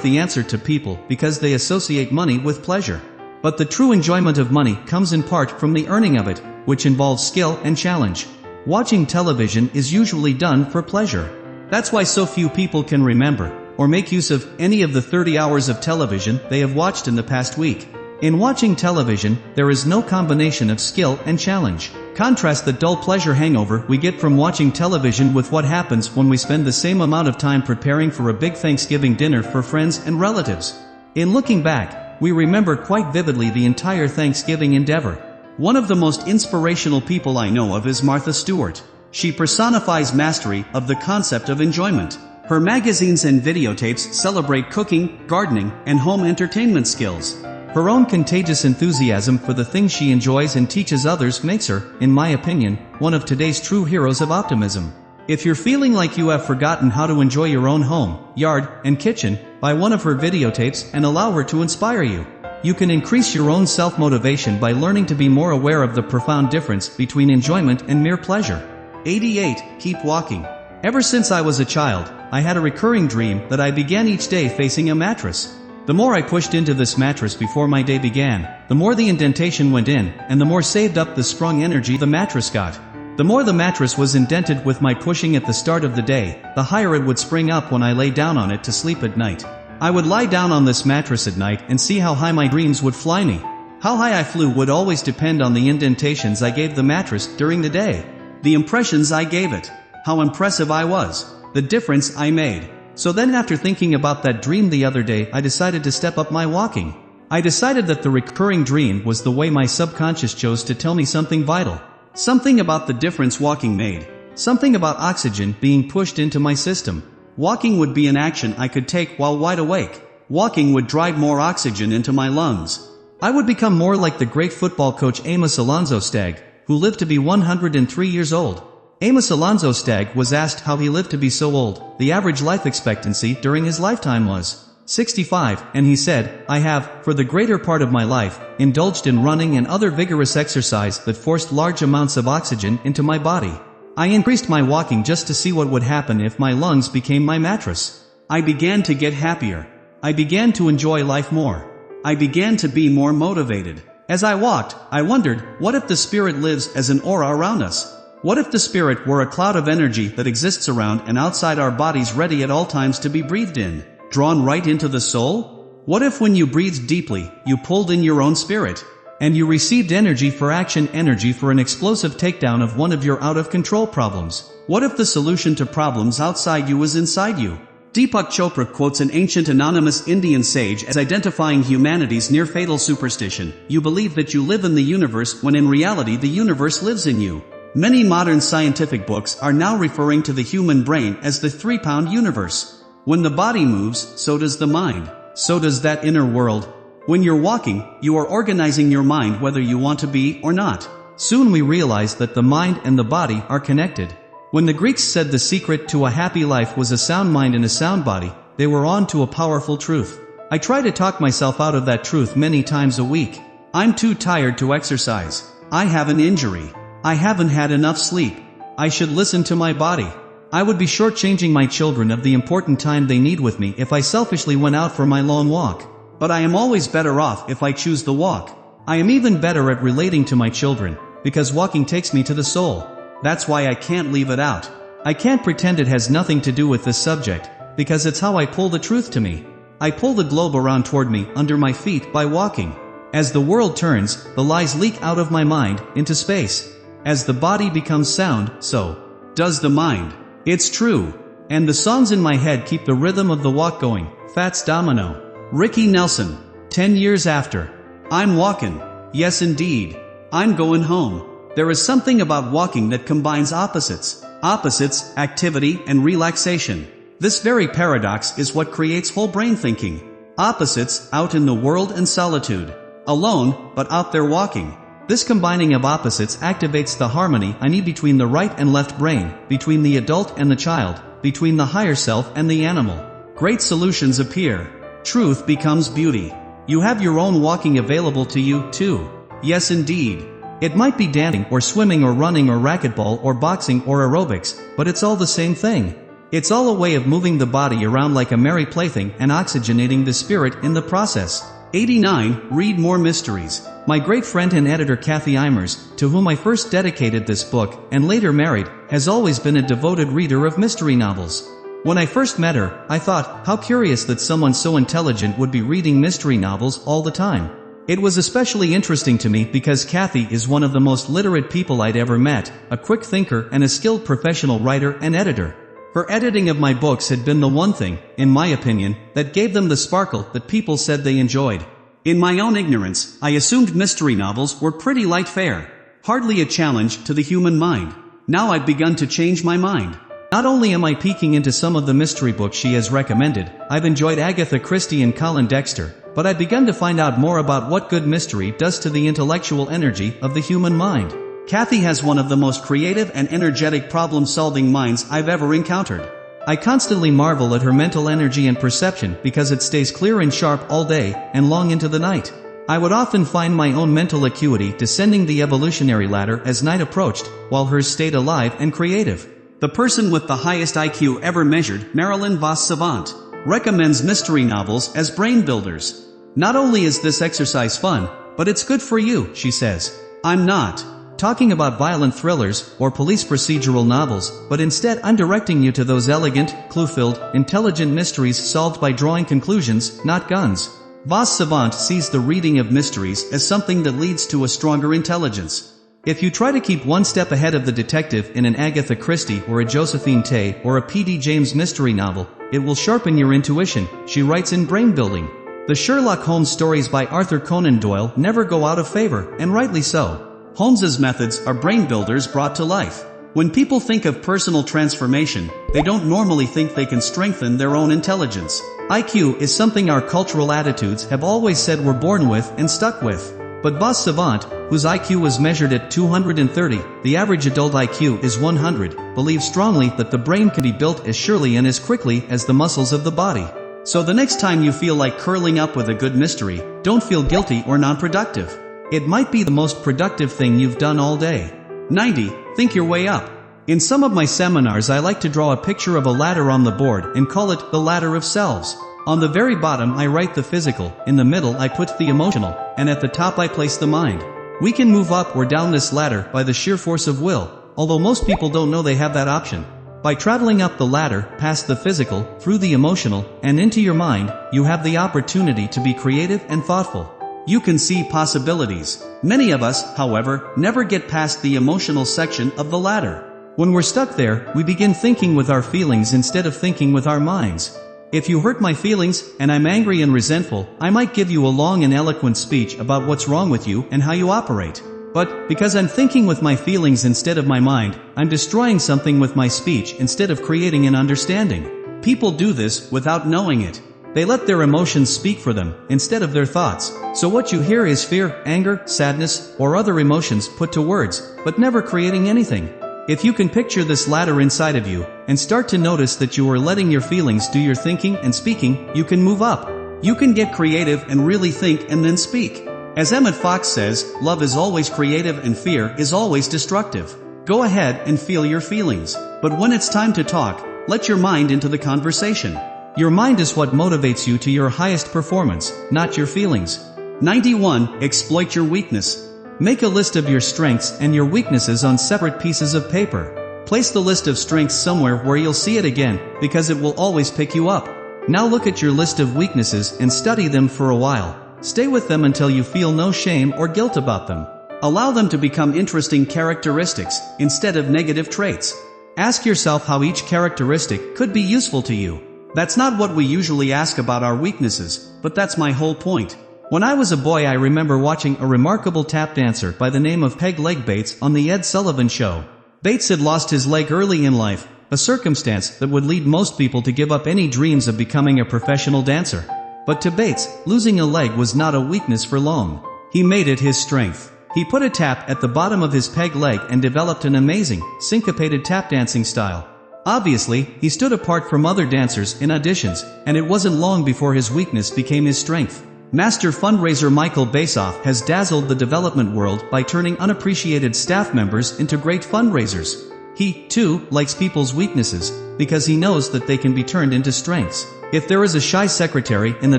the answer to people because they associate money with pleasure. But the true enjoyment of money comes in part from the earning of it, which involves skill and challenge. Watching television is usually done for pleasure. That's why so few people can remember, or make use of, any of the 30 hours of television they have watched in the past week. In watching television, there is no combination of skill and challenge. Contrast the dull pleasure hangover we get from watching television with what happens when we spend the same amount of time preparing for a big Thanksgiving dinner for friends and relatives. In looking back, we remember quite vividly the entire Thanksgiving endeavor. One of the most inspirational people I know of is Martha Stewart. She personifies mastery of the concept of enjoyment. Her magazines and videotapes celebrate cooking, gardening, and home entertainment skills. Her own contagious enthusiasm for the things she enjoys and teaches others makes her, in my opinion, one of today's true heroes of optimism. If you're feeling like you have forgotten how to enjoy your own home, yard, and kitchen, buy one of her videotapes and allow her to inspire you. You can increase your own self-motivation by learning to be more aware of the profound difference between enjoyment and mere pleasure. 88. Keep walking. Ever since I was a child, I had a recurring dream that I began each day facing a mattress. The more I pushed into this mattress before my day began, the more the indentation went in, and the more saved up the strong energy the mattress got. The more the mattress was indented with my pushing at the start of the day, the higher it would spring up when I lay down on it to sleep at night. I would lie down on this mattress at night and see how high my dreams would fly me. How high I flew would always depend on the indentations I gave the mattress during the day. The impressions I gave it. How impressive I was. The difference I made. So then after thinking about that dream the other day, I decided to step up my walking. I decided that the recurring dream was the way my subconscious chose to tell me something vital. Something about the difference walking made. Something about oxygen being pushed into my system. Walking would be an action I could take while wide awake. Walking would drive more oxygen into my lungs. I would become more like the great football coach Amos Alonzo Stagg, who lived to be 103 years old. Amos Alonzo Stagg was asked how he lived to be so old. The average life expectancy during his lifetime was 65, and he said, "I have, for the greater part of my life, indulged in running and other vigorous exercise that forced large amounts of oxygen into my body. I increased my walking just to see what would happen if my lungs became my mattress. I began to get happier. I began to enjoy life more. I began to be more motivated. As I walked, I wondered, what if the spirit lives as an aura around us? What if the spirit were a cloud of energy that exists around and outside our bodies ready at all times to be breathed in, drawn right into the soul? What if when you breathed deeply, you pulled in your own spirit, and you received energy for action, energy for an explosive takedown of one of your out-of-control problems? What if the solution to problems outside you was inside you?" Deepak Chopra quotes an ancient anonymous Indian sage as identifying humanity's near-fatal superstition. You believe that you live in the universe when in reality the universe lives in you. Many modern scientific books are now referring to the human brain as the 3-pound universe. When the body moves, so does the mind. So does that inner world. When you're walking, you are organizing your mind whether you want to be or not. Soon we realize that the mind and the body are connected. When the Greeks said the secret to a happy life was a sound mind and a sound body, they were on to a powerful truth. I try to talk myself out of that truth many times a week. I'm too tired to exercise. I have an injury. I haven't had enough sleep. I should listen to my body. I would be shortchanging my children of the important time they need with me if I selfishly went out for my long walk. But I am always better off if I choose the walk. I am even better at relating to my children, because walking takes me to the soul. That's why I can't leave it out. I can't pretend it has nothing to do with this subject, because it's how I pull the truth to me. I pull the globe around toward me under my feet by walking. As the world turns, the lies leak out of my mind into space. As the body becomes sound, so does the mind. It's true. And the songs in my head keep the rhythm of the walk going. Fats Domino. Ricky Nelson. 10 years after. I'm walking. Yes indeed. I'm going home. There is something about walking that combines opposites. Opposites, activity, and relaxation. This very paradox is what creates whole brain thinking. Opposites, out in the world and solitude. Alone, but out there walking. This combining of opposites activates the harmony I need between the right and left brain, between the adult and the child, between the higher self and the animal. Great solutions appear. Truth becomes beauty. You have your own walking available to you, too. Yes indeed. It might be dancing or swimming or running or racquetball or boxing or aerobics, but it's all the same thing. It's all a way of moving the body around like a merry plaything and oxygenating the spirit in the process. 89. Read more mysteries. My great friend and editor Kathy Imers, to whom I first dedicated this book, and later married, has always been a devoted reader of mystery novels. When I first met her, I thought, how curious that someone so intelligent would be reading mystery novels all the time. It was especially interesting to me because Kathy is one of the most literate people I'd ever met, a quick thinker and a skilled professional writer and editor. Her editing of my books had been the one thing, in my opinion, that gave them the sparkle that people said they enjoyed. In my own ignorance, I assumed mystery novels were pretty light fare. Hardly a challenge to the human mind. Now I've begun to change my mind. Not only am I peeking into some of the mystery books she has recommended, I've enjoyed Agatha Christie and Colin Dexter, but I've begun to find out more about what good mystery does to the intellectual energy of the human mind. Kathy has one of the most creative and energetic problem-solving minds I've ever encountered. I constantly marvel at her mental energy and perception because it stays clear and sharp all day and long into the night. I would often find my own mental acuity descending the evolutionary ladder as night approached, while hers stayed alive and creative. The person with the highest IQ ever measured, Marilyn Vos Savant, recommends mystery novels as brain builders. Not only is this exercise fun, but it's good for you, she says. I'm not talking about violent thrillers or police procedural novels, but instead I'm directing you to those elegant, clue-filled, intelligent mysteries solved by drawing conclusions, not guns. Vos Savant sees the reading of mysteries as something that leads to a stronger intelligence. If you try to keep one step ahead of the detective in an Agatha Christie or a Josephine Tay or a P.D. James mystery novel, it will sharpen your intuition, she writes in Brain Building. The Sherlock Holmes stories by Arthur Conan Doyle never go out of favor, and rightly so. Holmes's methods are brain builders brought to life. When people think of personal transformation, they don't normally think they can strengthen their own intelligence. IQ is something our cultural attitudes have always said we're born with and stuck with. But Vos Savant, whose IQ was measured at 230, the average adult IQ is 100, believes strongly that the brain can be built as surely and as quickly as the muscles of the body. So the next time you feel like curling up with a good mystery, don't feel guilty or non-productive. It might be the most productive thing you've done all day. 90. Think your way up. In some of my seminars I like to draw a picture of a ladder on the board and call it the ladder of selves. On the very bottom I write the physical, in the middle I put the emotional, and at the top I place the mind. We can move up or down this ladder by the sheer force of will, although most people don't know they have that option. By traveling up the ladder, past the physical, through the emotional, and into your mind, you have the opportunity to be creative and thoughtful. You can see possibilities. Many of us, however, never get past the emotional section of the ladder. When we're stuck there, we begin thinking with our feelings instead of thinking with our minds. If you hurt my feelings, and I'm angry and resentful, I might give you a long and eloquent speech about what's wrong with you and how you operate. But, because I'm thinking with my feelings instead of my mind, I'm destroying something with my speech instead of creating an understanding. People do this without knowing it. They let their emotions speak for them, instead of their thoughts. So what you hear is fear, anger, sadness, or other emotions put to words, but never creating anything. If you can picture this ladder inside of you, and start to notice that you are letting your feelings do your thinking and speaking, you can move up. You can get creative and really think and then speak. As Emmett Fox says, love is always creative and fear is always destructive. Go ahead and feel your feelings. But when it's time to talk, let your mind into the conversation. Your mind is what motivates you to your highest performance, not your feelings. 91. Exploit your weakness. Make a list of your strengths and your weaknesses on separate pieces of paper. Place the list of strengths somewhere where you'll see it again, because it will always pick you up. Now look at your list of weaknesses and study them for a while. Stay with them until you feel no shame or guilt about them. Allow them to become interesting characteristics, instead of negative traits. Ask yourself how each characteristic could be useful to you. That's not what we usually ask about our weaknesses, but that's my whole point. When I was a boy, I remember watching a remarkable tap dancer by the name of Peg Leg Bates on the Ed Sullivan Show. Bates had lost his leg early in life, a circumstance that would lead most people to give up any dreams of becoming a professional dancer. But to Bates, losing a leg was not a weakness for long. He made it his strength. He put a tap at the bottom of his peg leg and developed an amazing, syncopated tap dancing style. Obviously, he stood apart from other dancers in auditions, and it wasn't long before his weakness became his strength. Master fundraiser Michael Basoff has dazzled the development world by turning unappreciated staff members into great fundraisers. He, too, likes people's weaknesses, because he knows that they can be turned into strengths. If there is a shy secretary in the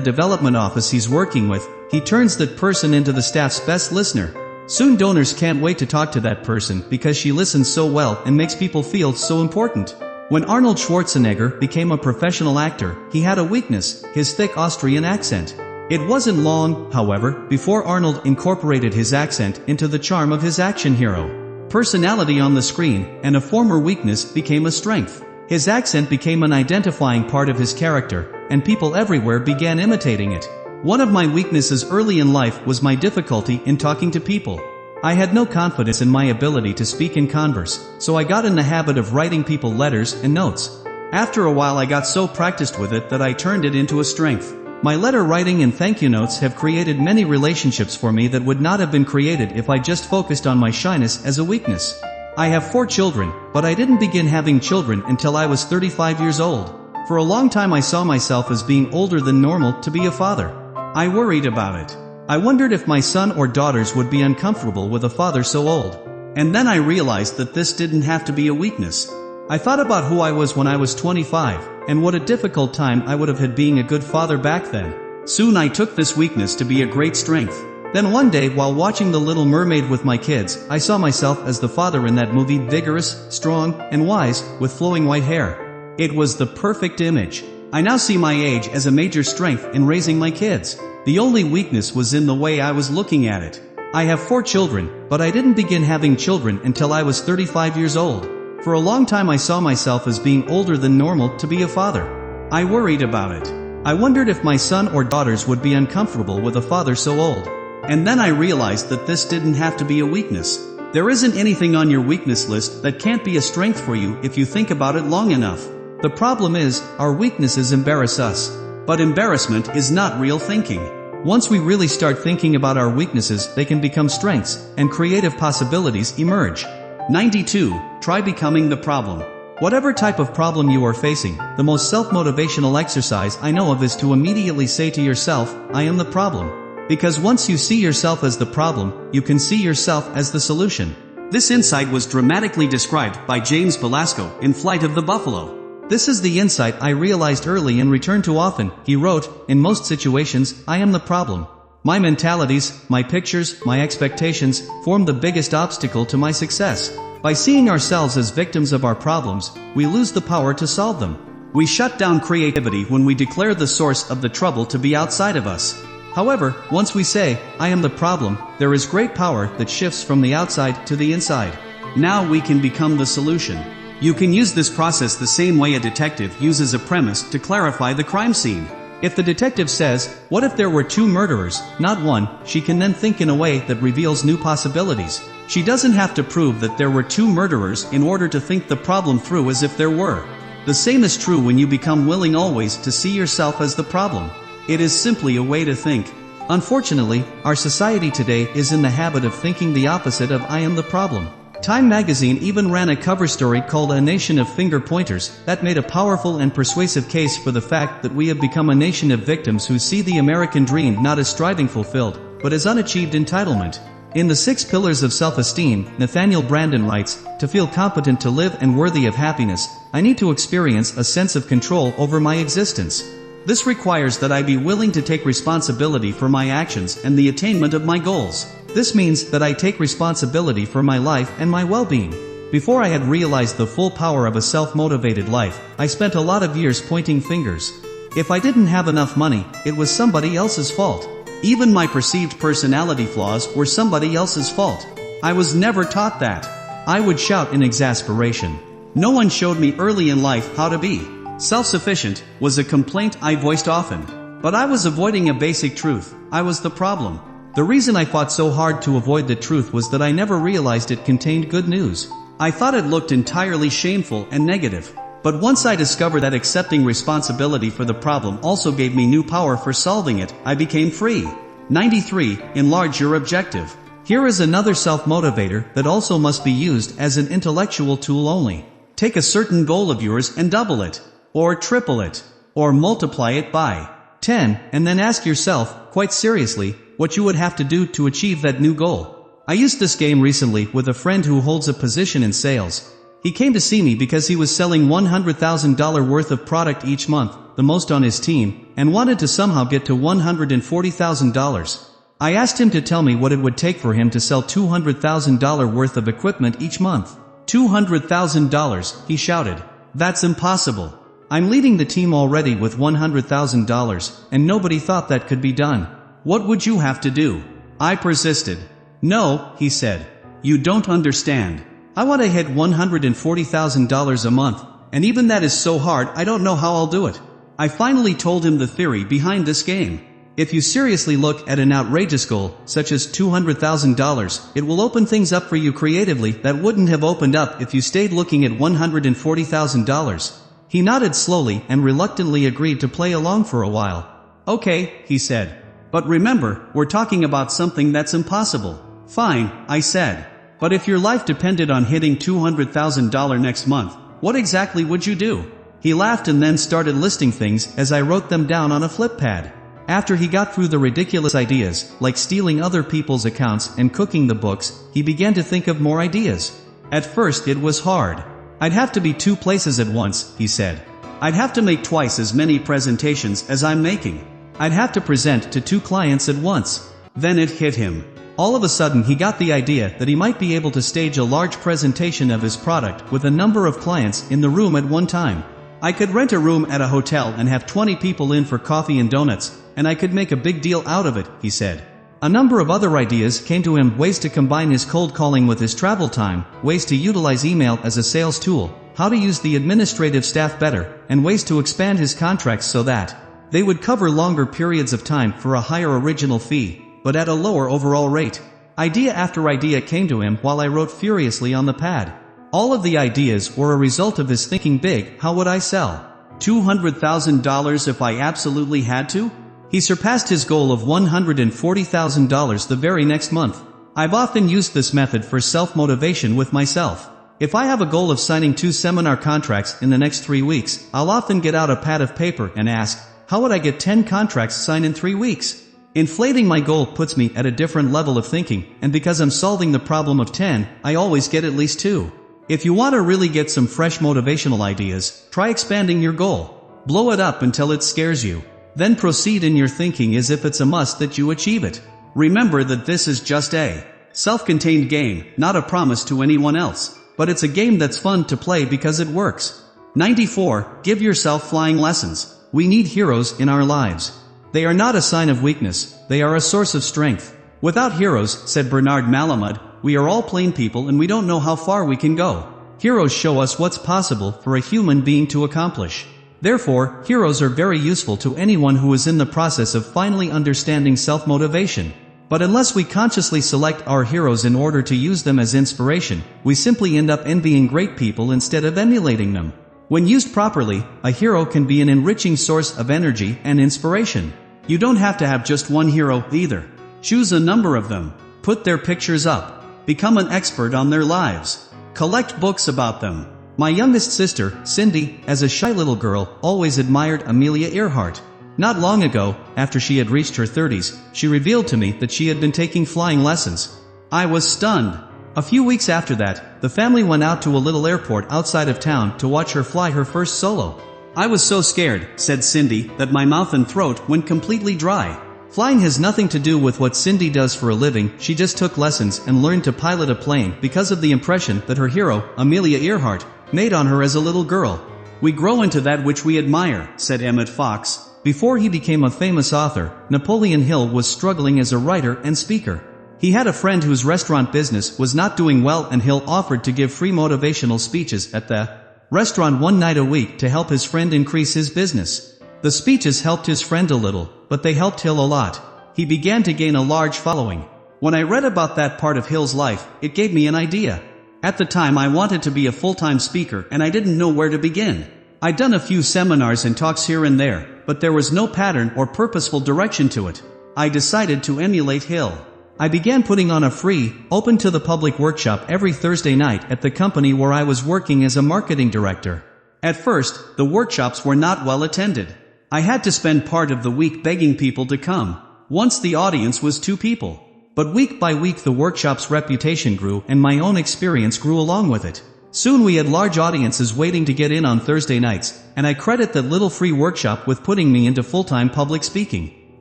development office he's working with, he turns that person into the staff's best listener. Soon donors can't wait to talk to that person because she listens so well and makes people feel so important. When Arnold Schwarzenegger became a professional actor, he had a weakness, his thick Austrian accent. It wasn't long, however, before Arnold incorporated his accent into the charm of his action hero. Personality on the screen, and a former weakness became a strength. His accent became an identifying part of his character, and people everywhere began imitating it. One of my weaknesses early in life was my difficulty in talking to people. I had no confidence in my ability to speak and converse, so I got in the habit of writing people letters and notes. After a while I got so practiced with it that I turned it into a strength. My letter writing and thank you notes have created many relationships for me that would not have been created if I just focused on my shyness as a weakness. I have 4 children, but I didn't begin having children until I was 35 years old. For a long time I saw myself as being older than normal to be a father. I worried about it. I wondered if my son or daughters would be uncomfortable with a father so old. And then I realized that this didn't have to be a weakness. I thought about who I was when I was 25, and what a difficult time I would have had being a good father back then. Soon I took this weakness to be a great strength. Then one day, while watching The Little Mermaid with my kids, I saw myself as the father in that movie, vigorous, strong, and wise, with flowing white hair. It was the perfect image. I now see my age as a major strength in raising my kids. The only weakness was in the way I was looking at it. I have 4 children, but I didn't begin having children until I was 35 years old. For a long time I saw myself as being older than normal to be a father. I worried about it. I wondered if my son or daughters would be uncomfortable with a father so old. And then I realized that this didn't have to be a weakness. There isn't anything on your weakness list that can't be a strength for you if you think about it long enough. The problem is, our weaknesses embarrass us. But embarrassment is not real thinking. Once we really start thinking about our weaknesses, they can become strengths, and creative possibilities emerge. 92. Try becoming the problem. Whatever type of problem you are facing, the most self-motivational exercise I know of is to immediately say to yourself, I am the problem. Because once you see yourself as the problem, you can see yourself as the solution. This insight was dramatically described by James Belasco in Flight of the Buffalo. This is the insight I realized early and return to often. He wrote, in most situations, I am the problem. My mentalities, my pictures, my expectations, form the biggest obstacle to my success. By seeing ourselves as victims of our problems, we lose the power to solve them. We shut down creativity when we declare the source of the trouble to be outside of us. However, once we say, I am the problem, there is great power that shifts from the outside to the inside. Now we can become the solution. You can use this process the same way a detective uses a premise to clarify the crime scene. If the detective says, what if there were 2 murderers, not 1, she can then think in a way that reveals new possibilities. She doesn't have to prove that there were 2 murderers in order to think the problem through as if there were. The same is true when you become willing always to see yourself as the problem. It is simply a way to think. Unfortunately, our society today is in the habit of thinking the opposite of I am the problem. Time magazine even ran a cover story called A Nation of Finger Pointers that made a powerful and persuasive case for the fact that we have become a nation of victims who see the American dream not as striving fulfilled, but as unachieved entitlement. In The 6 Pillars of Self-Esteem, Nathaniel Branden writes, "To feel competent to live and worthy of happiness, I need to experience a sense of control over my existence. This requires that I be willing to take responsibility for my actions and the attainment of my goals. This means that I take responsibility for my life and my well-being." Before I had realized the full power of a self-motivated life, I spent a lot of years pointing fingers. If I didn't have enough money, it was somebody else's fault. Even my perceived personality flaws were somebody else's fault. I was never taught that. I would shout in exasperation. No one showed me early in life how to be self-sufficient, was a complaint I voiced often. But I was avoiding a basic truth. I was the problem. The reason I fought so hard to avoid the truth was that I never realized it contained good news. I thought it looked entirely shameful and negative. But once I discovered that accepting responsibility for the problem also gave me new power for solving it, I became free. 93. Enlarge your objective. Here is another self-motivator that also must be used as an intellectual tool only. Take a certain goal of yours and double it, or triple it, or multiply it by 10, and then ask yourself, quite seriously, what you would have to do to achieve that new goal. I used this game recently with a friend who holds a position in sales. He came to see me because he was selling $100,000 worth of product each month, the most on his team, and wanted to somehow get to $140,000. I asked him to tell me what it would take for him to sell $200,000 worth of equipment each month. $200,000, he shouted. That's impossible. I'm leading the team already with $100,000, and nobody thought that could be done. What would you have to do? I persisted. No, he said. You don't understand. I want to hit $140,000 a month, and even that is so hard I don't know how I'll do it. I finally told him the theory behind this game. If you seriously look at an outrageous goal, such as $200,000, it will open things up for you creatively that wouldn't have opened up if you stayed looking at $140,000. He nodded slowly and reluctantly agreed to play along for a while. Okay, he said. But remember, we're talking about something that's impossible. Fine, I said. But if your life depended on hitting $200,000 next month, what exactly would you do? He laughed and then started listing things as I wrote them down on a flip pad. After he got through the ridiculous ideas, like stealing other people's accounts and cooking the books, he began to think of more ideas. At first it was hard. I'd have to be 2 places at once, he said. I'd have to make twice as many presentations as I'm making. I'd have to present to 2 clients at once. Then it hit him. All of a sudden he got the idea that he might be able to stage a large presentation of his product with a number of clients in the room at one time. I could rent a room at a hotel and have 20 people in for coffee and donuts, and I could make a big deal out of it, he said. A number of other ideas came to him, ways to combine his cold calling with his travel time, ways to utilize email as a sales tool, how to use the administrative staff better, and ways to expand his contracts so that they would cover longer periods of time for a higher original fee, but at a lower overall rate. Idea after idea came to him while I wrote furiously on the pad. All of the ideas were a result of his thinking big. How would I sell $200,000 if I absolutely had to? He surpassed his goal of $140,000 the very next month. I've often used this method for self-motivation with myself. If I have a goal of signing 2 seminar contracts in the next 3 weeks, I'll often get out a pad of paper and ask, how would I get 10 contracts signed in 3 weeks? Inflating my goal puts me at a different level of thinking, and because I'm solving the problem of 10, I always get at least 2. If you want to really get some fresh motivational ideas, try expanding your goal. Blow it up until it scares you. Then proceed in your thinking as if it's a must that you achieve it. Remember that this is just a self-contained game, not a promise to anyone else. But it's a game that's fun to play because it works. 94. Give yourself flying lessons. We need heroes in our lives. They are not a sign of weakness, they are a source of strength. Without heroes, said Bernard Malamud, we are all plain people and we don't know how far we can go. Heroes show us what's possible for a human being to accomplish. Therefore, heroes are very useful to anyone who is in the process of finally understanding self-motivation. But unless we consciously select our heroes in order to use them as inspiration, we simply end up envying great people instead of emulating them. When used properly, a hero can be an enriching source of energy and inspiration. You don't have to have just one hero either. Choose a number of them. Put their pictures up. Become an expert on their lives. Collect books about them. My youngest sister, Cindy, as a shy little girl, always admired Amelia Earhart. Not long ago, after she had reached her 30s, she revealed to me that she had been taking flying lessons. I was stunned. A few weeks after that, the family went out to a little airport outside of town to watch her fly her first solo. I was so scared, said Cindy, that my mouth and throat went completely dry. Flying has nothing to do with what Cindy does for a living. She just took lessons and learned to pilot a plane because of the impression that her hero, Amelia Earhart, made on her as a little girl. We grow into that which we admire, said Emmett Fox. Before he became a famous author, Napoleon Hill was struggling as a writer and speaker. He had a friend whose restaurant business was not doing well, and Hill offered to give free motivational speeches at the restaurant one night a week to help his friend increase his business. The speeches helped his friend a little, but they helped Hill a lot. He began to gain a large following. When I read about that part of Hill's life, it gave me an idea. At the time I wanted to be a full-time speaker and I didn't know where to begin. I'd done a few seminars and talks here and there, but there was no pattern or purposeful direction to it. I decided to emulate Hill. I began putting on a free, open to the public workshop every Thursday night at the company where I was working as a marketing director. At first, the workshops were not well attended. I had to spend part of the week begging people to come. Once the audience was 2 people. But week by week the workshop's reputation grew and my own experience grew along with it. Soon we had large audiences waiting to get in on Thursday nights, and I credit that little free workshop with putting me into full-time public speaking.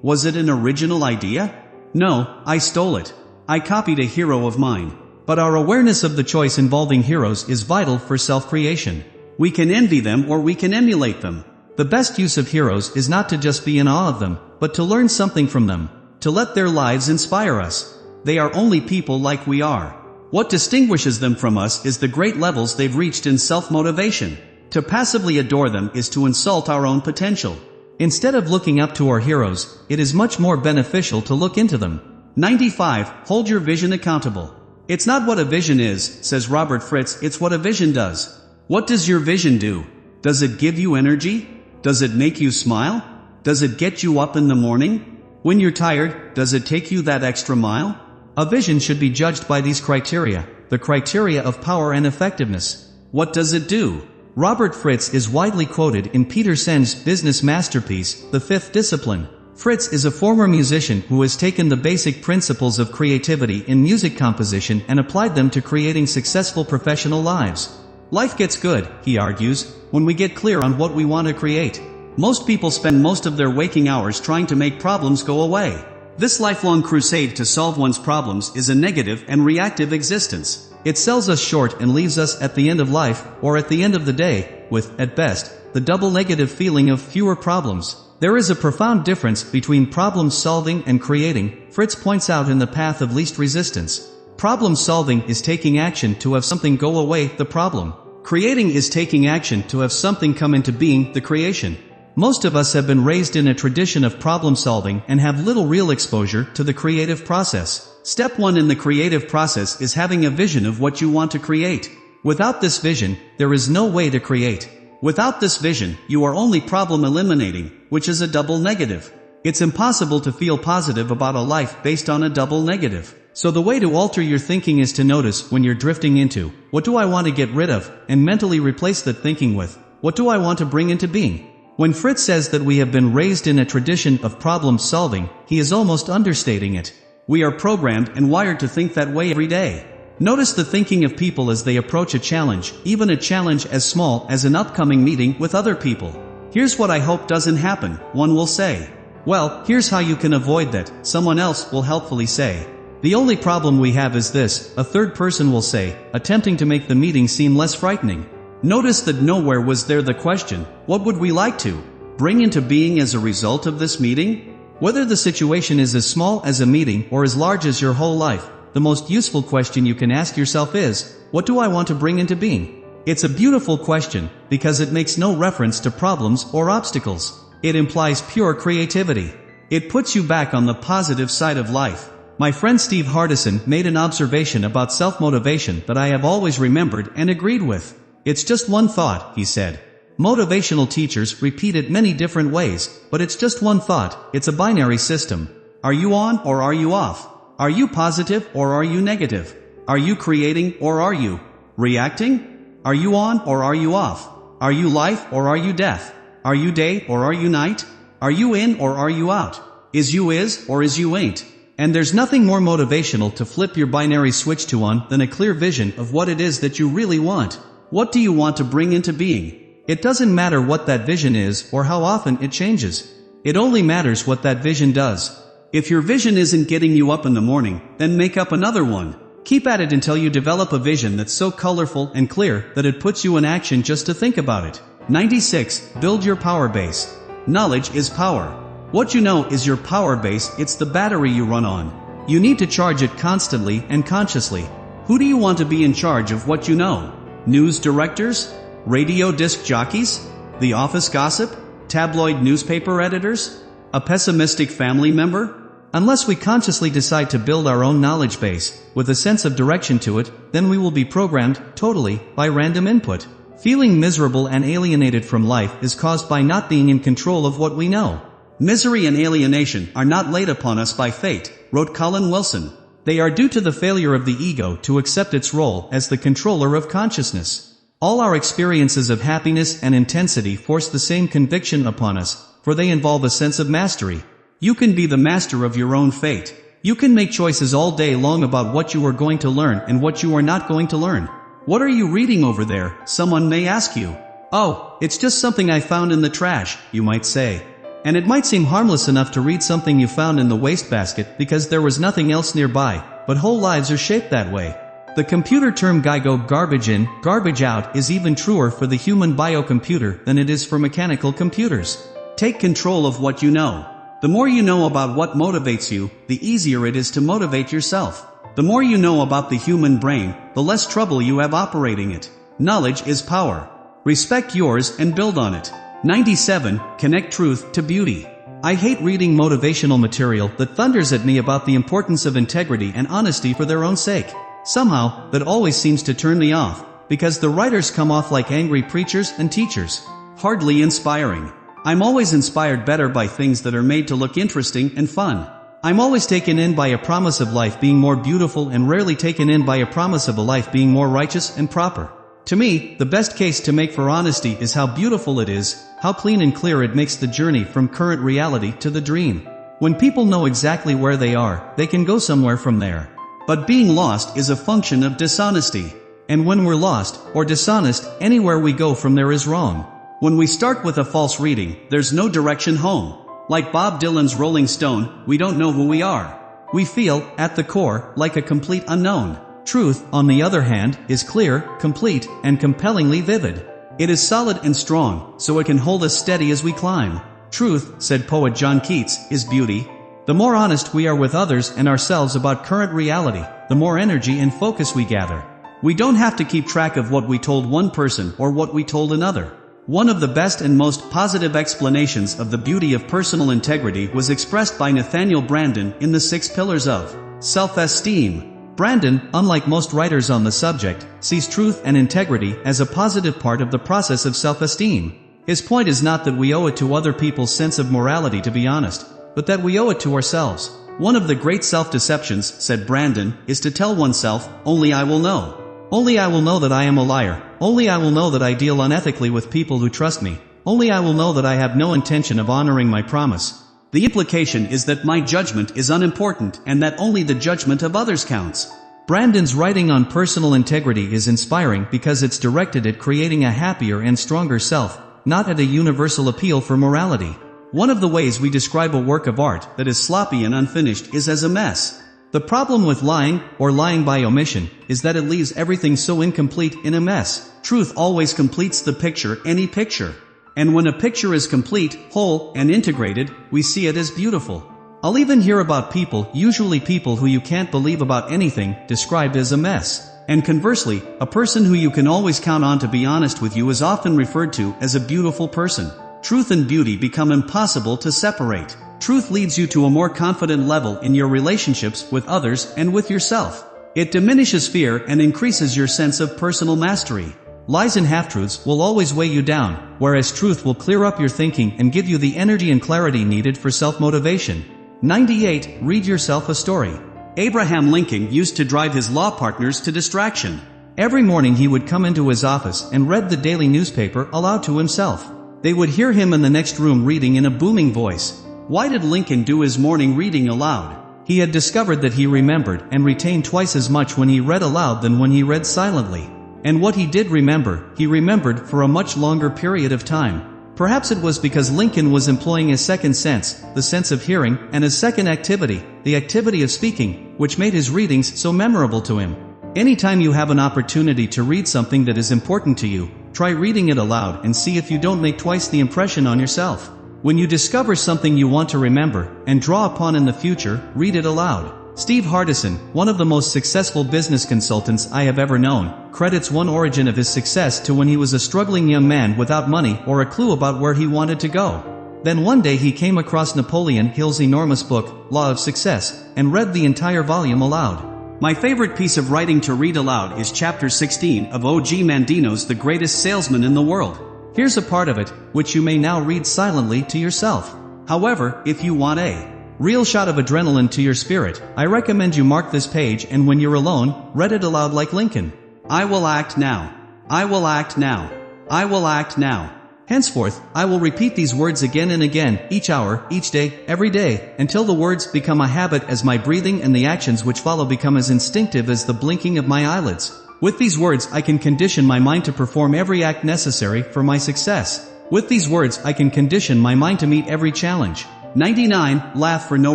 Was it an original idea? No, I stole it. I copied a hero of mine. But our awareness of the choice involving heroes is vital for self-creation. We can envy them or we can emulate them. The best use of heroes is not to just be in awe of them, but to learn something from them, to let their lives inspire us. They are only people like we are. What distinguishes them from us is the great levels they've reached in self-motivation. To passively adore them is to insult our own potential. Instead of looking up to our heroes, it is much more beneficial to look into them. 95. Hold your vision accountable. It's not what a vision is, says Robert Fritz, it's what a vision does. What does your vision do? Does it give you energy? Does it make you smile? Does it get you up in the morning? When you're tired, does it take you that extra mile? A vision should be judged by these criteria, the criteria of power and effectiveness. What does it do? Robert Fritz is widely quoted in Peter Sen's business masterpiece, The Fifth Discipline. Fritz is a former musician who has taken the basic principles of creativity in music composition and applied them to creating successful professional lives. Life gets good, he argues, when we get clear on what we want to create. Most people spend most of their waking hours trying to make problems go away. This lifelong crusade to solve one's problems is a negative and reactive existence. It sells us short and leaves us at the end of life, or at the end of the day, with, at best, the double negative feeling of fewer problems. There is a profound difference between problem solving and creating, Fritz points out in The Path of Least Resistance. Problem solving is taking action to have something go away, the problem. Creating is taking action to have something come into being, the creation. Most of us have been raised in a tradition of problem solving and have little real exposure to the creative process. Step 1 in the creative process is having a vision of what you want to create. Without this vision, there is no way to create. Without this vision, you are only problem eliminating, which is a double negative. It's impossible to feel positive about a life based on a double negative. So the way to alter your thinking is to notice when you're drifting into, what do I want to get rid of, and mentally replace that thinking with, what do I want to bring into being? When Fritz says that we have been raised in a tradition of problem solving, he is almost understating it. We are programmed and wired to think that way every day. Notice the thinking of people as they approach a challenge, even a challenge as small as an upcoming meeting with other people. Here's what I hope doesn't happen, one will say. Well, here's how you can avoid that, someone else will helpfully say. The only problem we have is this, a third person will say, attempting to make the meeting seem less frightening. Notice that nowhere was there the question, what would we like to bring into being as a result of this meeting? Whether the situation is as small as a meeting or as large as your whole life, the most useful question you can ask yourself is, what do I want to bring into being? It's a beautiful question, because it makes no reference to problems or obstacles. It implies pure creativity. It puts you back on the positive side of life. My friend Steve Hardison made an observation about self-motivation that I have always remembered and agreed with. It's just one thought, he said. Motivational teachers repeat it many different ways, but it's just one thought. It's a binary system. Are you on or are you off? Are you positive or are you negative? Are you creating or are you reacting? Are you on or are you off? Are you life or are you death? Are you day or are you night? Are you in or are you out? Is you is or is you ain't? And there's nothing more motivational to flip your binary switch to on than a clear vision of what it is that you really want. What do you want to bring into being? It doesn't matter what that vision is or how often it changes. It only matters what that vision does. If your vision isn't getting you up in the morning, then make up another one. Keep at it until you develop a vision that's so colorful and clear that it puts you in action just to think about it. 96. Build your power base. Knowledge is power. What you know is your power base. It's the battery you run on. You need to charge it constantly and consciously. Who do you want to be in charge of what you know? News directors? Radio disc jockeys? The office gossip? Tabloid newspaper editors? A pessimistic family member? Unless we consciously decide to build our own knowledge base, with a sense of direction to it, then we will be programmed, totally, by random input. Feeling miserable and alienated from life is caused by not being in control of what we know. Misery and alienation are not laid upon us by fate, wrote Colin Wilson. They are due to the failure of the ego to accept its role as the controller of consciousness. All our experiences of happiness and intensity force the same conviction upon us, for they involve a sense of mastery. You can be the master of your own fate. You can make choices all day long about what you are going to learn and what you are not going to learn. What are you reading over there? Someone may ask you. Oh, it's just something I found in the trash, you might say. And it might seem harmless enough to read something you found in the wastebasket because there was nothing else nearby, but whole lives are shaped that way. The computer term GIGO, garbage in, garbage out, is even truer for the human biocomputer than it is for mechanical computers. Take control of what you know. The more you know about what motivates you, the easier it is to motivate yourself. The more you know about the human brain, the less trouble you have operating it. Knowledge is power. Respect yours and build on it. 97. Connect truth to beauty. I hate reading motivational material that thunders at me about the importance of integrity and honesty for their own sake. Somehow, that always seems to turn me off, because the writers come off like angry preachers and teachers. Hardly inspiring. I'm always inspired better by things that are made to look interesting and fun. I'm always taken in by a promise of life being more beautiful and rarely taken in by a promise of a life being more righteous and proper. To me, the best case to make for honesty is how beautiful it is, how clean and clear it makes the journey from current reality to the dream. When people know exactly where they are, they can go somewhere from there. But being lost is a function of dishonesty. And when we're lost, or dishonest, anywhere we go from there is wrong. When we start with a false reading, there's no direction home. Like Bob Dylan's Rolling Stone, we don't know who we are. We feel, at the core, like a complete unknown. Truth, on the other hand, is clear, complete, and compellingly vivid. It is solid and strong, so it can hold us steady as we climb. Truth, said poet John Keats, is beauty. The more honest we are with others and ourselves about current reality, the more energy and focus we gather. We don't have to keep track of what we told one person or what we told another. One of the best and most positive explanations of the beauty of personal integrity was expressed by Nathaniel Branden in The 6 Pillars of Self-Esteem. Branden, unlike most writers on the subject, sees truth and integrity as a positive part of the process of self-esteem. His point is not that we owe it to other people's sense of morality to be honest, but that we owe it to ourselves. One of the great self-deceptions, said Branden, is to tell oneself, only I will know. Only I will know that I am a liar. Only I will know that I deal unethically with people who trust me. Only I will know that I have no intention of honoring my promise. The implication is that my judgment is unimportant and that only the judgment of others counts. Branden's writing on personal integrity is inspiring because it's directed at creating a happier and stronger self, not at a universal appeal for morality. One of the ways we describe a work of art that is sloppy and unfinished is as a mess. The problem with lying, or lying by omission, is that it leaves everything so incomplete in a mess. Truth always completes the picture, any picture. And when a picture is complete, whole, and integrated, we see it as beautiful. I'll even hear about people, usually people who you can't believe about anything, described as a mess. And conversely, a person who you can always count on to be honest with you is often referred to as a beautiful person. Truth and beauty become impossible to separate. Truth leads you to a more confident level in your relationships with others and with yourself. It diminishes fear and increases your sense of personal mastery. Lies and half-truths will always weigh you down, whereas truth will clear up your thinking and give you the energy and clarity needed for self-motivation. 98. Read yourself a story. Abraham Lincoln used to drive his law partners to distraction. Every morning he would come into his office and read the daily newspaper aloud to himself. They would hear him in the next room reading in a booming voice. Why did Lincoln do his morning reading aloud? He had discovered that he remembered and retained twice as much when he read aloud than when he read silently. And what he did remember, he remembered for a much longer period of time. Perhaps it was because Lincoln was employing a second sense, the sense of hearing, and a second activity, the activity of speaking, which made his readings so memorable to him. Anytime you have an opportunity to read something that is important to you, try reading it aloud and see if you don't make twice the impression on yourself. When you discover something you want to remember and draw upon in the future, read it aloud. Steve Hardison, one of the most successful business consultants I have ever known, credits one origin of his success to when he was a struggling young man without money or a clue about where he wanted to go. Then one day he came across Napoleon Hill's enormous book, Law of Success, and read the entire volume aloud. My favorite piece of writing to read aloud is chapter 16 of O.G. Mandino's The Greatest Salesman in the World. Here's a part of it, which you may now read silently to yourself. However, if you want a real shot of adrenaline to your spirit, I recommend you mark this page and when you're alone, read it aloud like Lincoln. I will act now. I will act now. I will act now. Henceforth, I will repeat these words again and again, each hour, each day, every day, until the words become a habit as my breathing and the actions which follow become as instinctive as the blinking of my eyelids. With these words I can condition my mind to perform every act necessary for my success. With these words I can condition my mind to meet every challenge. 99. Laugh for no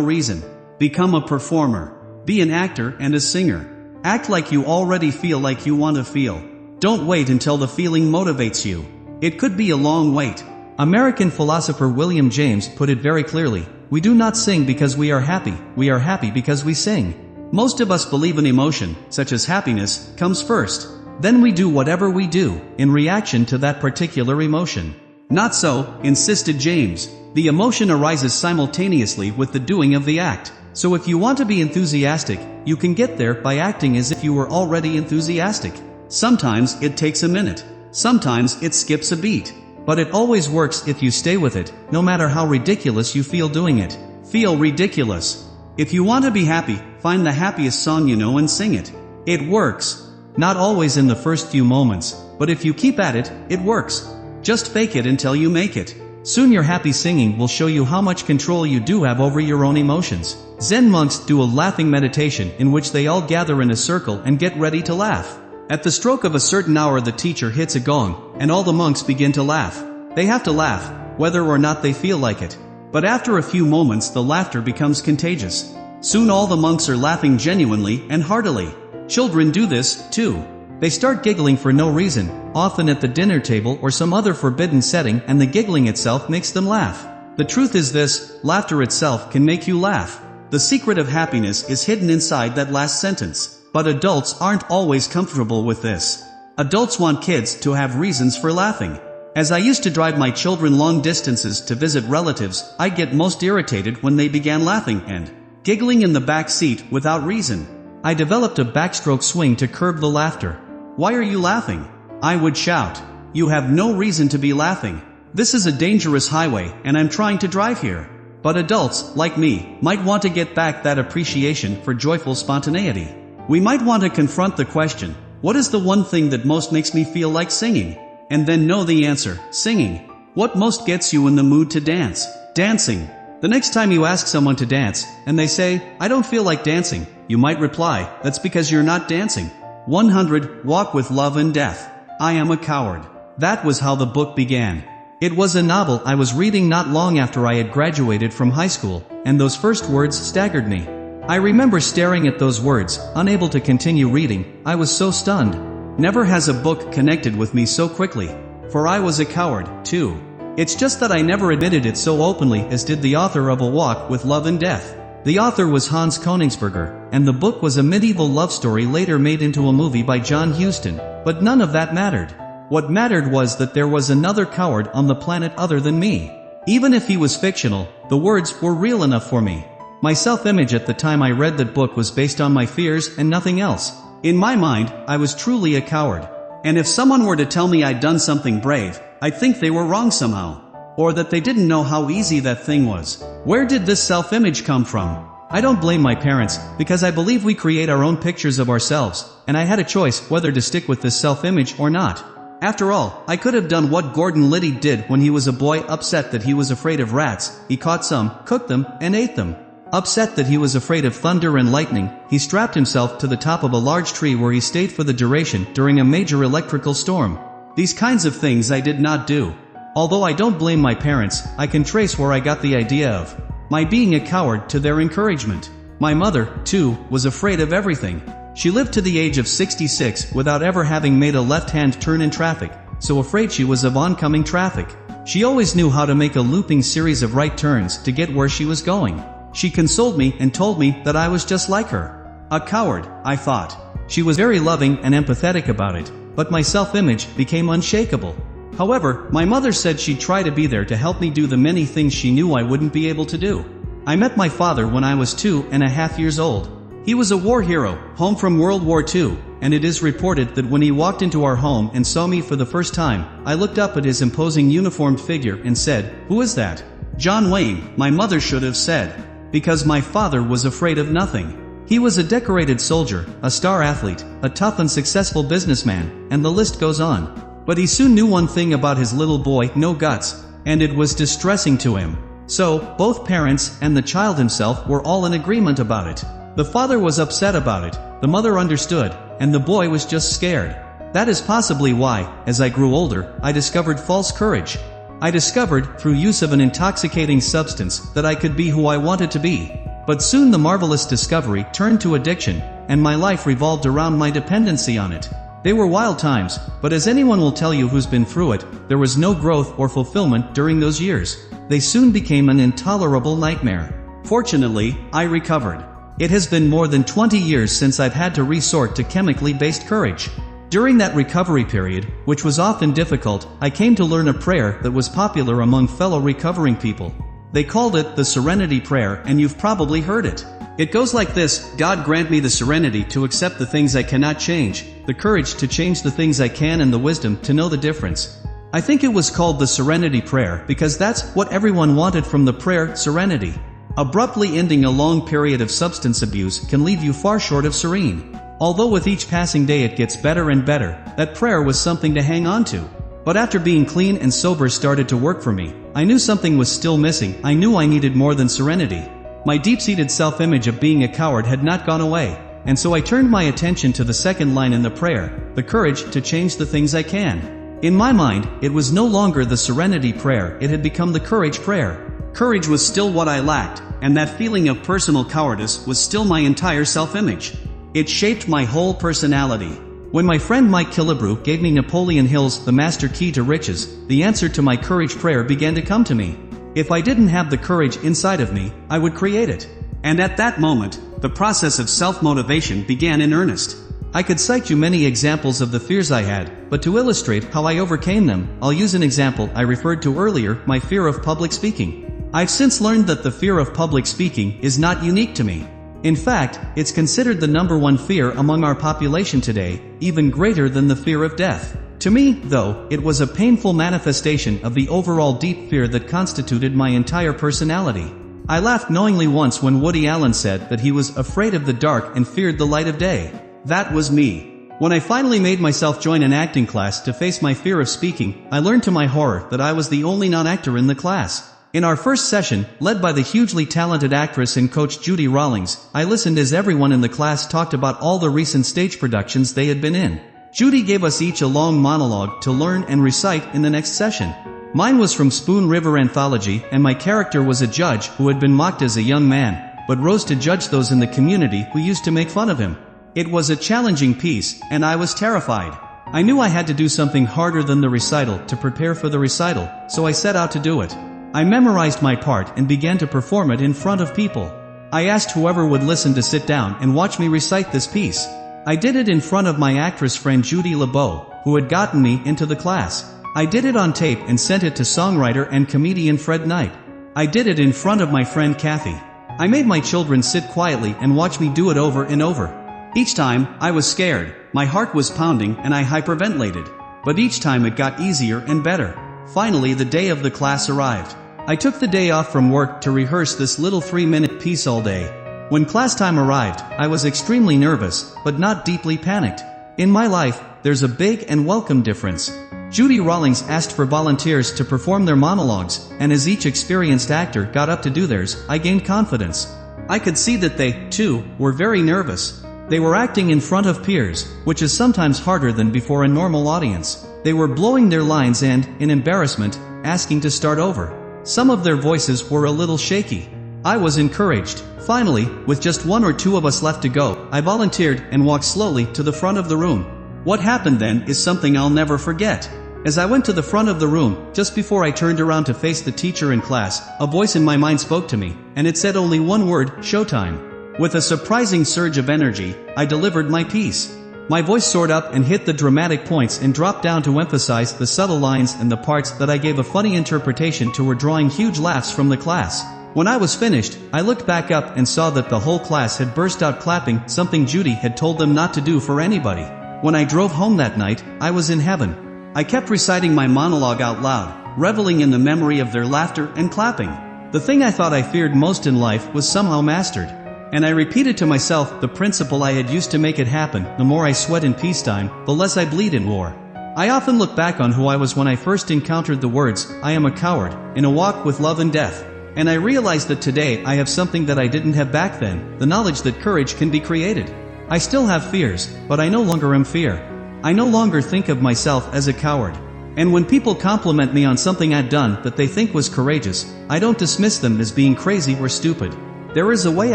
reason. Become a performer. Be an actor and a singer. Act like you already feel like you want to feel. Don't wait until the feeling motivates you. It could be a long wait. American philosopher William James put it very clearly, we do not sing because we are happy because we sing. Most of us believe an emotion, such as happiness, comes first. Then we do whatever we do, in reaction to that particular emotion. Not so, insisted James. The emotion arises simultaneously with the doing of the act. So if you want to be enthusiastic, you can get there by acting as if you were already enthusiastic. Sometimes it takes a minute. Sometimes it skips a beat. But it always works if you stay with it, no matter how ridiculous you feel doing it. Feel ridiculous. If you want to be happy, find the happiest song you know and sing it. It works. Not always in the first few moments, but if you keep at it, it works. Just fake it until you make it. Soon your happy singing will show you how much control you do have over your own emotions. Zen monks do a laughing meditation in which they all gather in a circle and get ready to laugh. At the stroke of a certain hour the teacher hits a gong, and all the monks begin to laugh. They have to laugh, whether or not they feel like it. But after a few moments the laughter becomes contagious. Soon all the monks are laughing genuinely and heartily. Children do this, too. They start giggling for no reason, often at the dinner table or some other forbidden setting, and the giggling itself makes them laugh. The truth is this, laughter itself can make you laugh. The secret of happiness is hidden inside that last sentence. But adults aren't always comfortable with this. Adults want kids to have reasons for laughing. As I used to drive my children long distances to visit relatives, I'd get most irritated when they began laughing and giggling in the back seat without reason. I developed a backstroke swing to curb the laughter. "Why are you laughing?" I would shout. "You have no reason to be laughing. This is a dangerous highway and I'm trying to drive here." But adults, like me, might want to get back that appreciation for joyful spontaneity. We might want to confront the question, what is the one thing that most makes me feel like singing? And then know the answer, singing. What most gets you in the mood to dance? Dancing. The next time you ask someone to dance, and they say, "I don't feel like dancing," you might reply, "That's because you're not dancing." 100. Walk with Love and Death. I am a coward. That was how the book began. It was a novel I was reading not long after I had graduated from high school, and those first words staggered me. I remember staring at those words, unable to continue reading. I was so stunned. Never has a book connected with me so quickly. For I was a coward, too. It's just that I never admitted it so openly as did the author of A Walk with Love and Death. The author was Hans Königsberger, and the book was a medieval love story later made into a movie by John Huston. But none of that mattered. What mattered was that there was another coward on the planet other than me. Even if he was fictional, the words were real enough for me. My self-image at the time I read that book was based on my fears and nothing else. In my mind, I was truly a coward. And if someone were to tell me I'd done something brave, I'd think they were wrong somehow. Or that they didn't know how easy that thing was. Where did this self-image come from? I don't blame my parents, because I believe we create our own pictures of ourselves, and I had a choice whether to stick with this self-image or not. After all, I could have done what Gordon Liddy did when he was a boy, upset that he was afraid of rats. He caught some, cooked them, and ate them. Upset that he was afraid of thunder and lightning, he strapped himself to the top of a large tree where he stayed for the duration during a major electrical storm. These kinds of things I did not do. Although I don't blame my parents, I can trace where I got the idea of my being a coward to their encouragement. My mother, too, was afraid of everything. She lived to the age of 66 without ever having made a left-hand turn in traffic, so afraid she was of oncoming traffic. She always knew how to make a looping series of right turns to get where she was going. She consoled me and told me that I was just like her. A coward, I thought. She was very loving and empathetic about it, but my self-image became unshakable. However, my mother said she'd try to be there to help me do the many things she knew I wouldn't be able to do. I met my father when I was 2.5 years old. He was a war hero, home from World War II, and it is reported that when he walked into our home and saw me for the first time, I looked up at his imposing uniformed figure and said, "Who is that?" "John Wayne," my mother should have said. Because my father was afraid of nothing. He was a decorated soldier, a star athlete, a tough and successful businessman, and the list goes on. But he soon knew one thing about his little boy, no guts, and it was distressing to him. So, both parents and the child himself were all in agreement about it. The father was upset about it, the mother understood, and the boy was just scared. That is possibly why, as I grew older, I discovered false courage. I discovered, through use of an intoxicating substance, that I could be who I wanted to be. But soon the marvelous discovery turned to addiction, and my life revolved around my dependency on it. They were wild times, but as anyone will tell you who's been through it, there was no growth or fulfillment during those years. They soon became an intolerable nightmare. Fortunately, I recovered. It has been more than 20 years since I've had to resort to chemically-based courage. During that recovery period, which was often difficult, I came to learn a prayer that was popular among fellow recovering people. They called it the Serenity Prayer, and you've probably heard it. It goes like this: God grant me the serenity to accept the things I cannot change, the courage to change the things I can, and the wisdom to know the difference. I think it was called the Serenity Prayer because that's what everyone wanted from the prayer, serenity. Abruptly ending a long period of substance abuse can leave you far short of serene. Although with each passing day it gets better and better, that prayer was something to hang on to. But after being clean and sober started to work for me, I knew something was still missing. I knew I needed more than serenity. My deep-seated self-image of being a coward had not gone away, and so I turned my attention to the second line in the prayer, the courage to change the things I can. In my mind, it was no longer the Serenity Prayer, it had become the Courage Prayer. Courage was still what I lacked, and that feeling of personal cowardice was still my entire self-image. It shaped my whole personality. When my friend Mike Killebrew gave me Napoleon Hill's The Master Key to Riches, the answer to my courage prayer began to come to me. If I didn't have the courage inside of me, I would create it. And at that moment, the process of self-motivation began in earnest. I could cite you many examples of the fears I had, but to illustrate how I overcame them, I'll use an example I referred to earlier, my fear of public speaking. I've since learned that the fear of public speaking is not unique to me. In fact, it's considered the #1 fear among our population today, even greater than the fear of death. To me, though, it was a painful manifestation of the overall deep fear that constituted my entire personality. I laughed knowingly once when Woody Allen said that he was afraid of the dark and feared the light of day. That was me. When I finally made myself join an acting class to face my fear of speaking, I learned to my horror that I was the only non-actor in the class. In our first session, led by the hugely talented actress and coach Judy Rawlings, I listened as everyone in the class talked about all the recent stage productions they had been in. Judy gave us each a long monologue to learn and recite in the next session. Mine was from Spoon River Anthology, and my character was a judge who had been mocked as a young man, but rose to judge those in the community who used to make fun of him. It was a challenging piece, and I was terrified. I knew I had to do something harder than the recital to prepare for the recital, so I set out to do it. I memorized my part and began to perform it in front of people. I asked whoever would listen to sit down and watch me recite this piece. I did it in front of my actress friend Judy LeBeau, who had gotten me into the class. I did it on tape and sent it to songwriter and comedian Fred Knight. I did it in front of my friend Kathy. I made my children sit quietly and watch me do it over and over. Each time, I was scared, my heart was pounding and I hyperventilated. But each time it got easier and better. Finally, the day of the class arrived. I took the day off from work to rehearse this little 3-minute piece all day. When class time arrived, I was extremely nervous, but not deeply panicked. In my life, there's a big and welcome difference. Judy Rawlings asked for volunteers to perform their monologues, and as each experienced actor got up to do theirs, I gained confidence. I could see that they, too, were very nervous. They were acting in front of peers, which is sometimes harder than before a normal audience. They were blowing their lines and, in embarrassment, asking to start over. Some of their voices were a little shaky. I was encouraged. Finally, with just 1 or 2 of us left to go, I volunteered and walked slowly to the front of the room. What happened then is something I'll never forget. As I went to the front of the room, just before I turned around to face the teacher in class, a voice in my mind spoke to me, and it said only one word, showtime. With a surprising surge of energy, I delivered my piece. My voice soared up and hit the dramatic points and dropped down to emphasize the subtle lines and the parts that I gave a funny interpretation to were drawing huge laughs from the class. When I was finished, I looked back up and saw that the whole class had burst out clapping, something Judy had told them not to do for anybody. When I drove home that night, I was in heaven. I kept reciting my monologue out loud, reveling in the memory of their laughter and clapping. The thing I thought I feared most in life was somehow mastered. And I repeated to myself the principle I had used to make it happen: the more I sweat in peacetime, the less I bleed in war. I often look back on who I was when I first encountered the words, "I am a coward," in a walk with love and death. And I realized that today I have something that I didn't have back then, the knowledge that courage can be created. I still have fears, but I no longer am fear. I no longer think of myself as a coward. And when people compliment me on something I'd done that they think was courageous, I don't dismiss them as being crazy or stupid. There is a way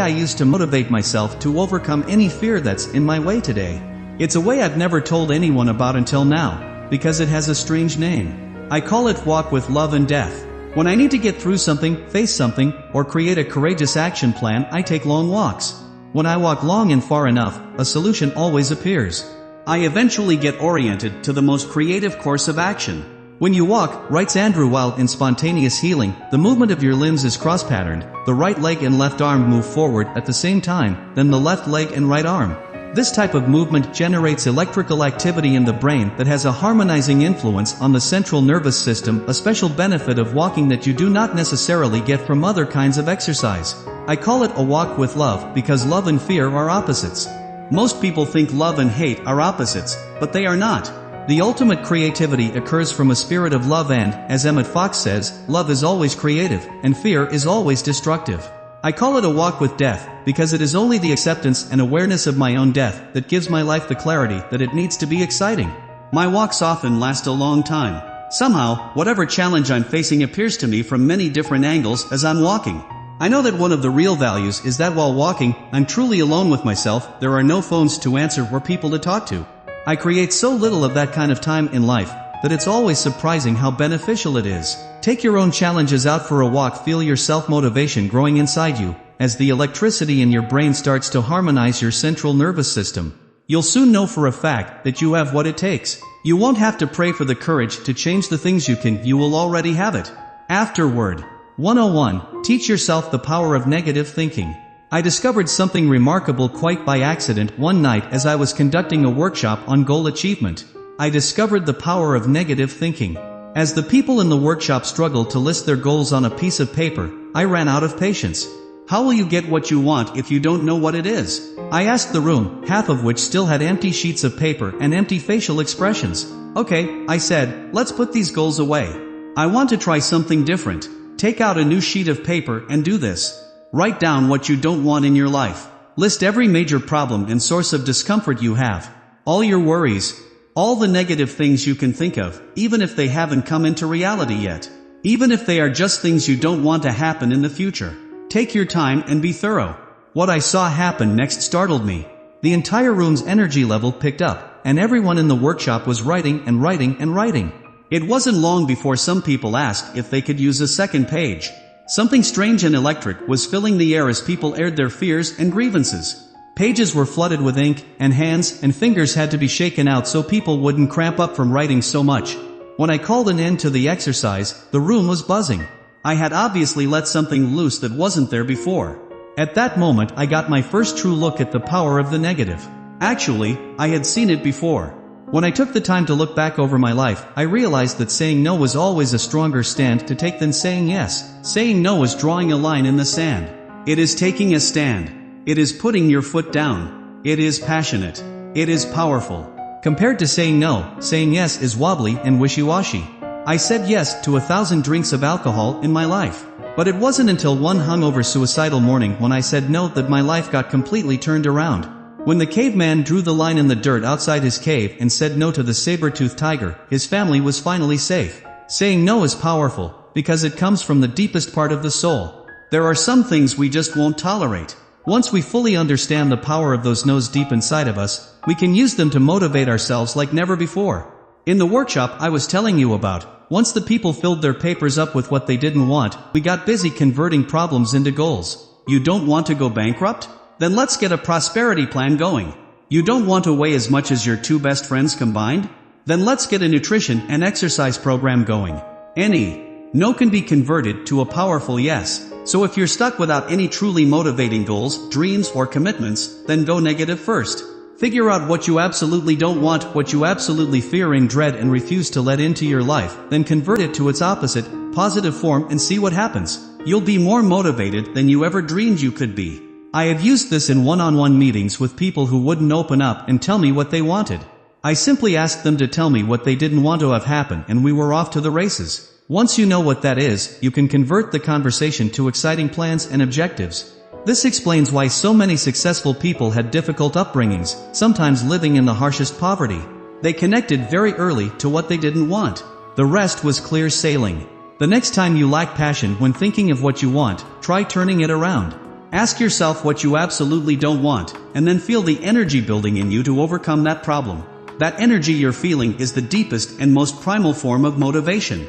I use to motivate myself to overcome any fear that's in my way today. It's a way I've never told anyone about until now, because it has a strange name. I call it walk with love and death. When I need to get through something, face something, or create a courageous action plan, I take long walks. When I walk long and far enough, a solution always appears. I eventually get oriented to the most creative course of action. When you walk, writes Andrew Weil in Spontaneous Healing, the movement of your limbs is cross-patterned. The right leg and left arm move forward at the same time, then the left leg and right arm. This type of movement generates electrical activity in the brain that has a harmonizing influence on the central nervous system, a special benefit of walking that you do not necessarily get from other kinds of exercise. I call it a walk with love because love and fear are opposites. Most people think love and hate are opposites, but they are not. The ultimate creativity occurs from a spirit of love and, as Emmett Fox says, love is always creative, and fear is always destructive. I call it a walk with death, because it is only the acceptance and awareness of my own death that gives my life the clarity that it needs to be exciting. My walks often last a long time. Somehow, whatever challenge I'm facing appears to me from many different angles as I'm walking. I know that one of the real values is that while walking, I'm truly alone with myself. There are no phones to answer or people to talk to. I create so little of that kind of time in life that it's always surprising how beneficial it is. Take your own challenges out for a walk. Feel your self-motivation growing inside you, as the electricity in your brain starts to harmonize your central nervous system. You'll soon know for a fact that you have what it takes. You won't have to pray for the courage to change the things you will already have it. Afterward. 101. Teach yourself the power of negative thinking. I discovered something remarkable quite by accident one night as I was conducting a workshop on goal achievement. I discovered the power of negative thinking. As the people in the workshop struggled to list their goals on a piece of paper, I ran out of patience. How will you get what you want if you don't know what it is? I asked the room, half of which still had empty sheets of paper and empty facial expressions. Okay, I said, let's put these goals away. I want to try something different. Take out a new sheet of paper and do this. Write down what you don't want in your life. List every major problem and source of discomfort you have. All your worries. All the negative things you can think of, even if they haven't come into reality yet. Even if they are just things you don't want to happen in the future. Take your time and be thorough. What I saw happen next startled me. The entire room's energy level picked up, and everyone in the workshop was writing and writing and writing. It wasn't long before some people asked if they could use a second page. Something strange and electric was filling the air as people aired their fears and grievances. Pages were flooded with ink, and hands and fingers had to be shaken out so people wouldn't cramp up from writing so much. When I called an end to the exercise, the room was buzzing. I had obviously let something loose that wasn't there before. At that moment I got my first true look at the power of the negative. Actually, I had seen it before. When I took the time to look back over my life, I realized that saying no was always a stronger stand to take than saying yes. Saying no is drawing a line in the sand. It is taking a stand. It is putting your foot down. It is passionate. It is powerful. Compared to saying no, saying yes is wobbly and wishy-washy. I said yes to 1,000 drinks of alcohol in my life. But it wasn't until one hungover suicidal morning when I said no that my life got completely turned around. When the caveman drew the line in the dirt outside his cave and said no to the saber-toothed tiger, his family was finally safe. Saying no is powerful, because it comes from the deepest part of the soul. There are some things we just won't tolerate. Once we fully understand the power of those no's deep inside of us, we can use them to motivate ourselves like never before. In the workshop I was telling you about, once the people filled their papers up with what they didn't want, we got busy converting problems into goals. You don't want to go bankrupt? Then let's get a prosperity plan going. You don't want to weigh as much as your 2 best friends combined? Then let's get a nutrition and exercise program going. Any no can be converted to a powerful yes. So if you're stuck without any truly motivating goals, dreams, or commitments, then go negative first. Figure out what you absolutely don't want, what you absolutely fear and dread and refuse to let into your life, then convert it to its opposite, positive form and see what happens. You'll be more motivated than you ever dreamed you could be. I have used this in one-on-one meetings with people who wouldn't open up and tell me what they wanted. I simply asked them to tell me what they didn't want to have happen and we were off to the races. Once you know what that is, you can convert the conversation to exciting plans and objectives. This explains why so many successful people had difficult upbringings, sometimes living in the harshest poverty. They connected very early to what they didn't want. The rest was clear sailing. The next time you lack passion when thinking of what you want, try turning it around. Ask yourself what you absolutely don't want, and then feel the energy building in you to overcome that problem. That energy you're feeling is the deepest and most primal form of motivation.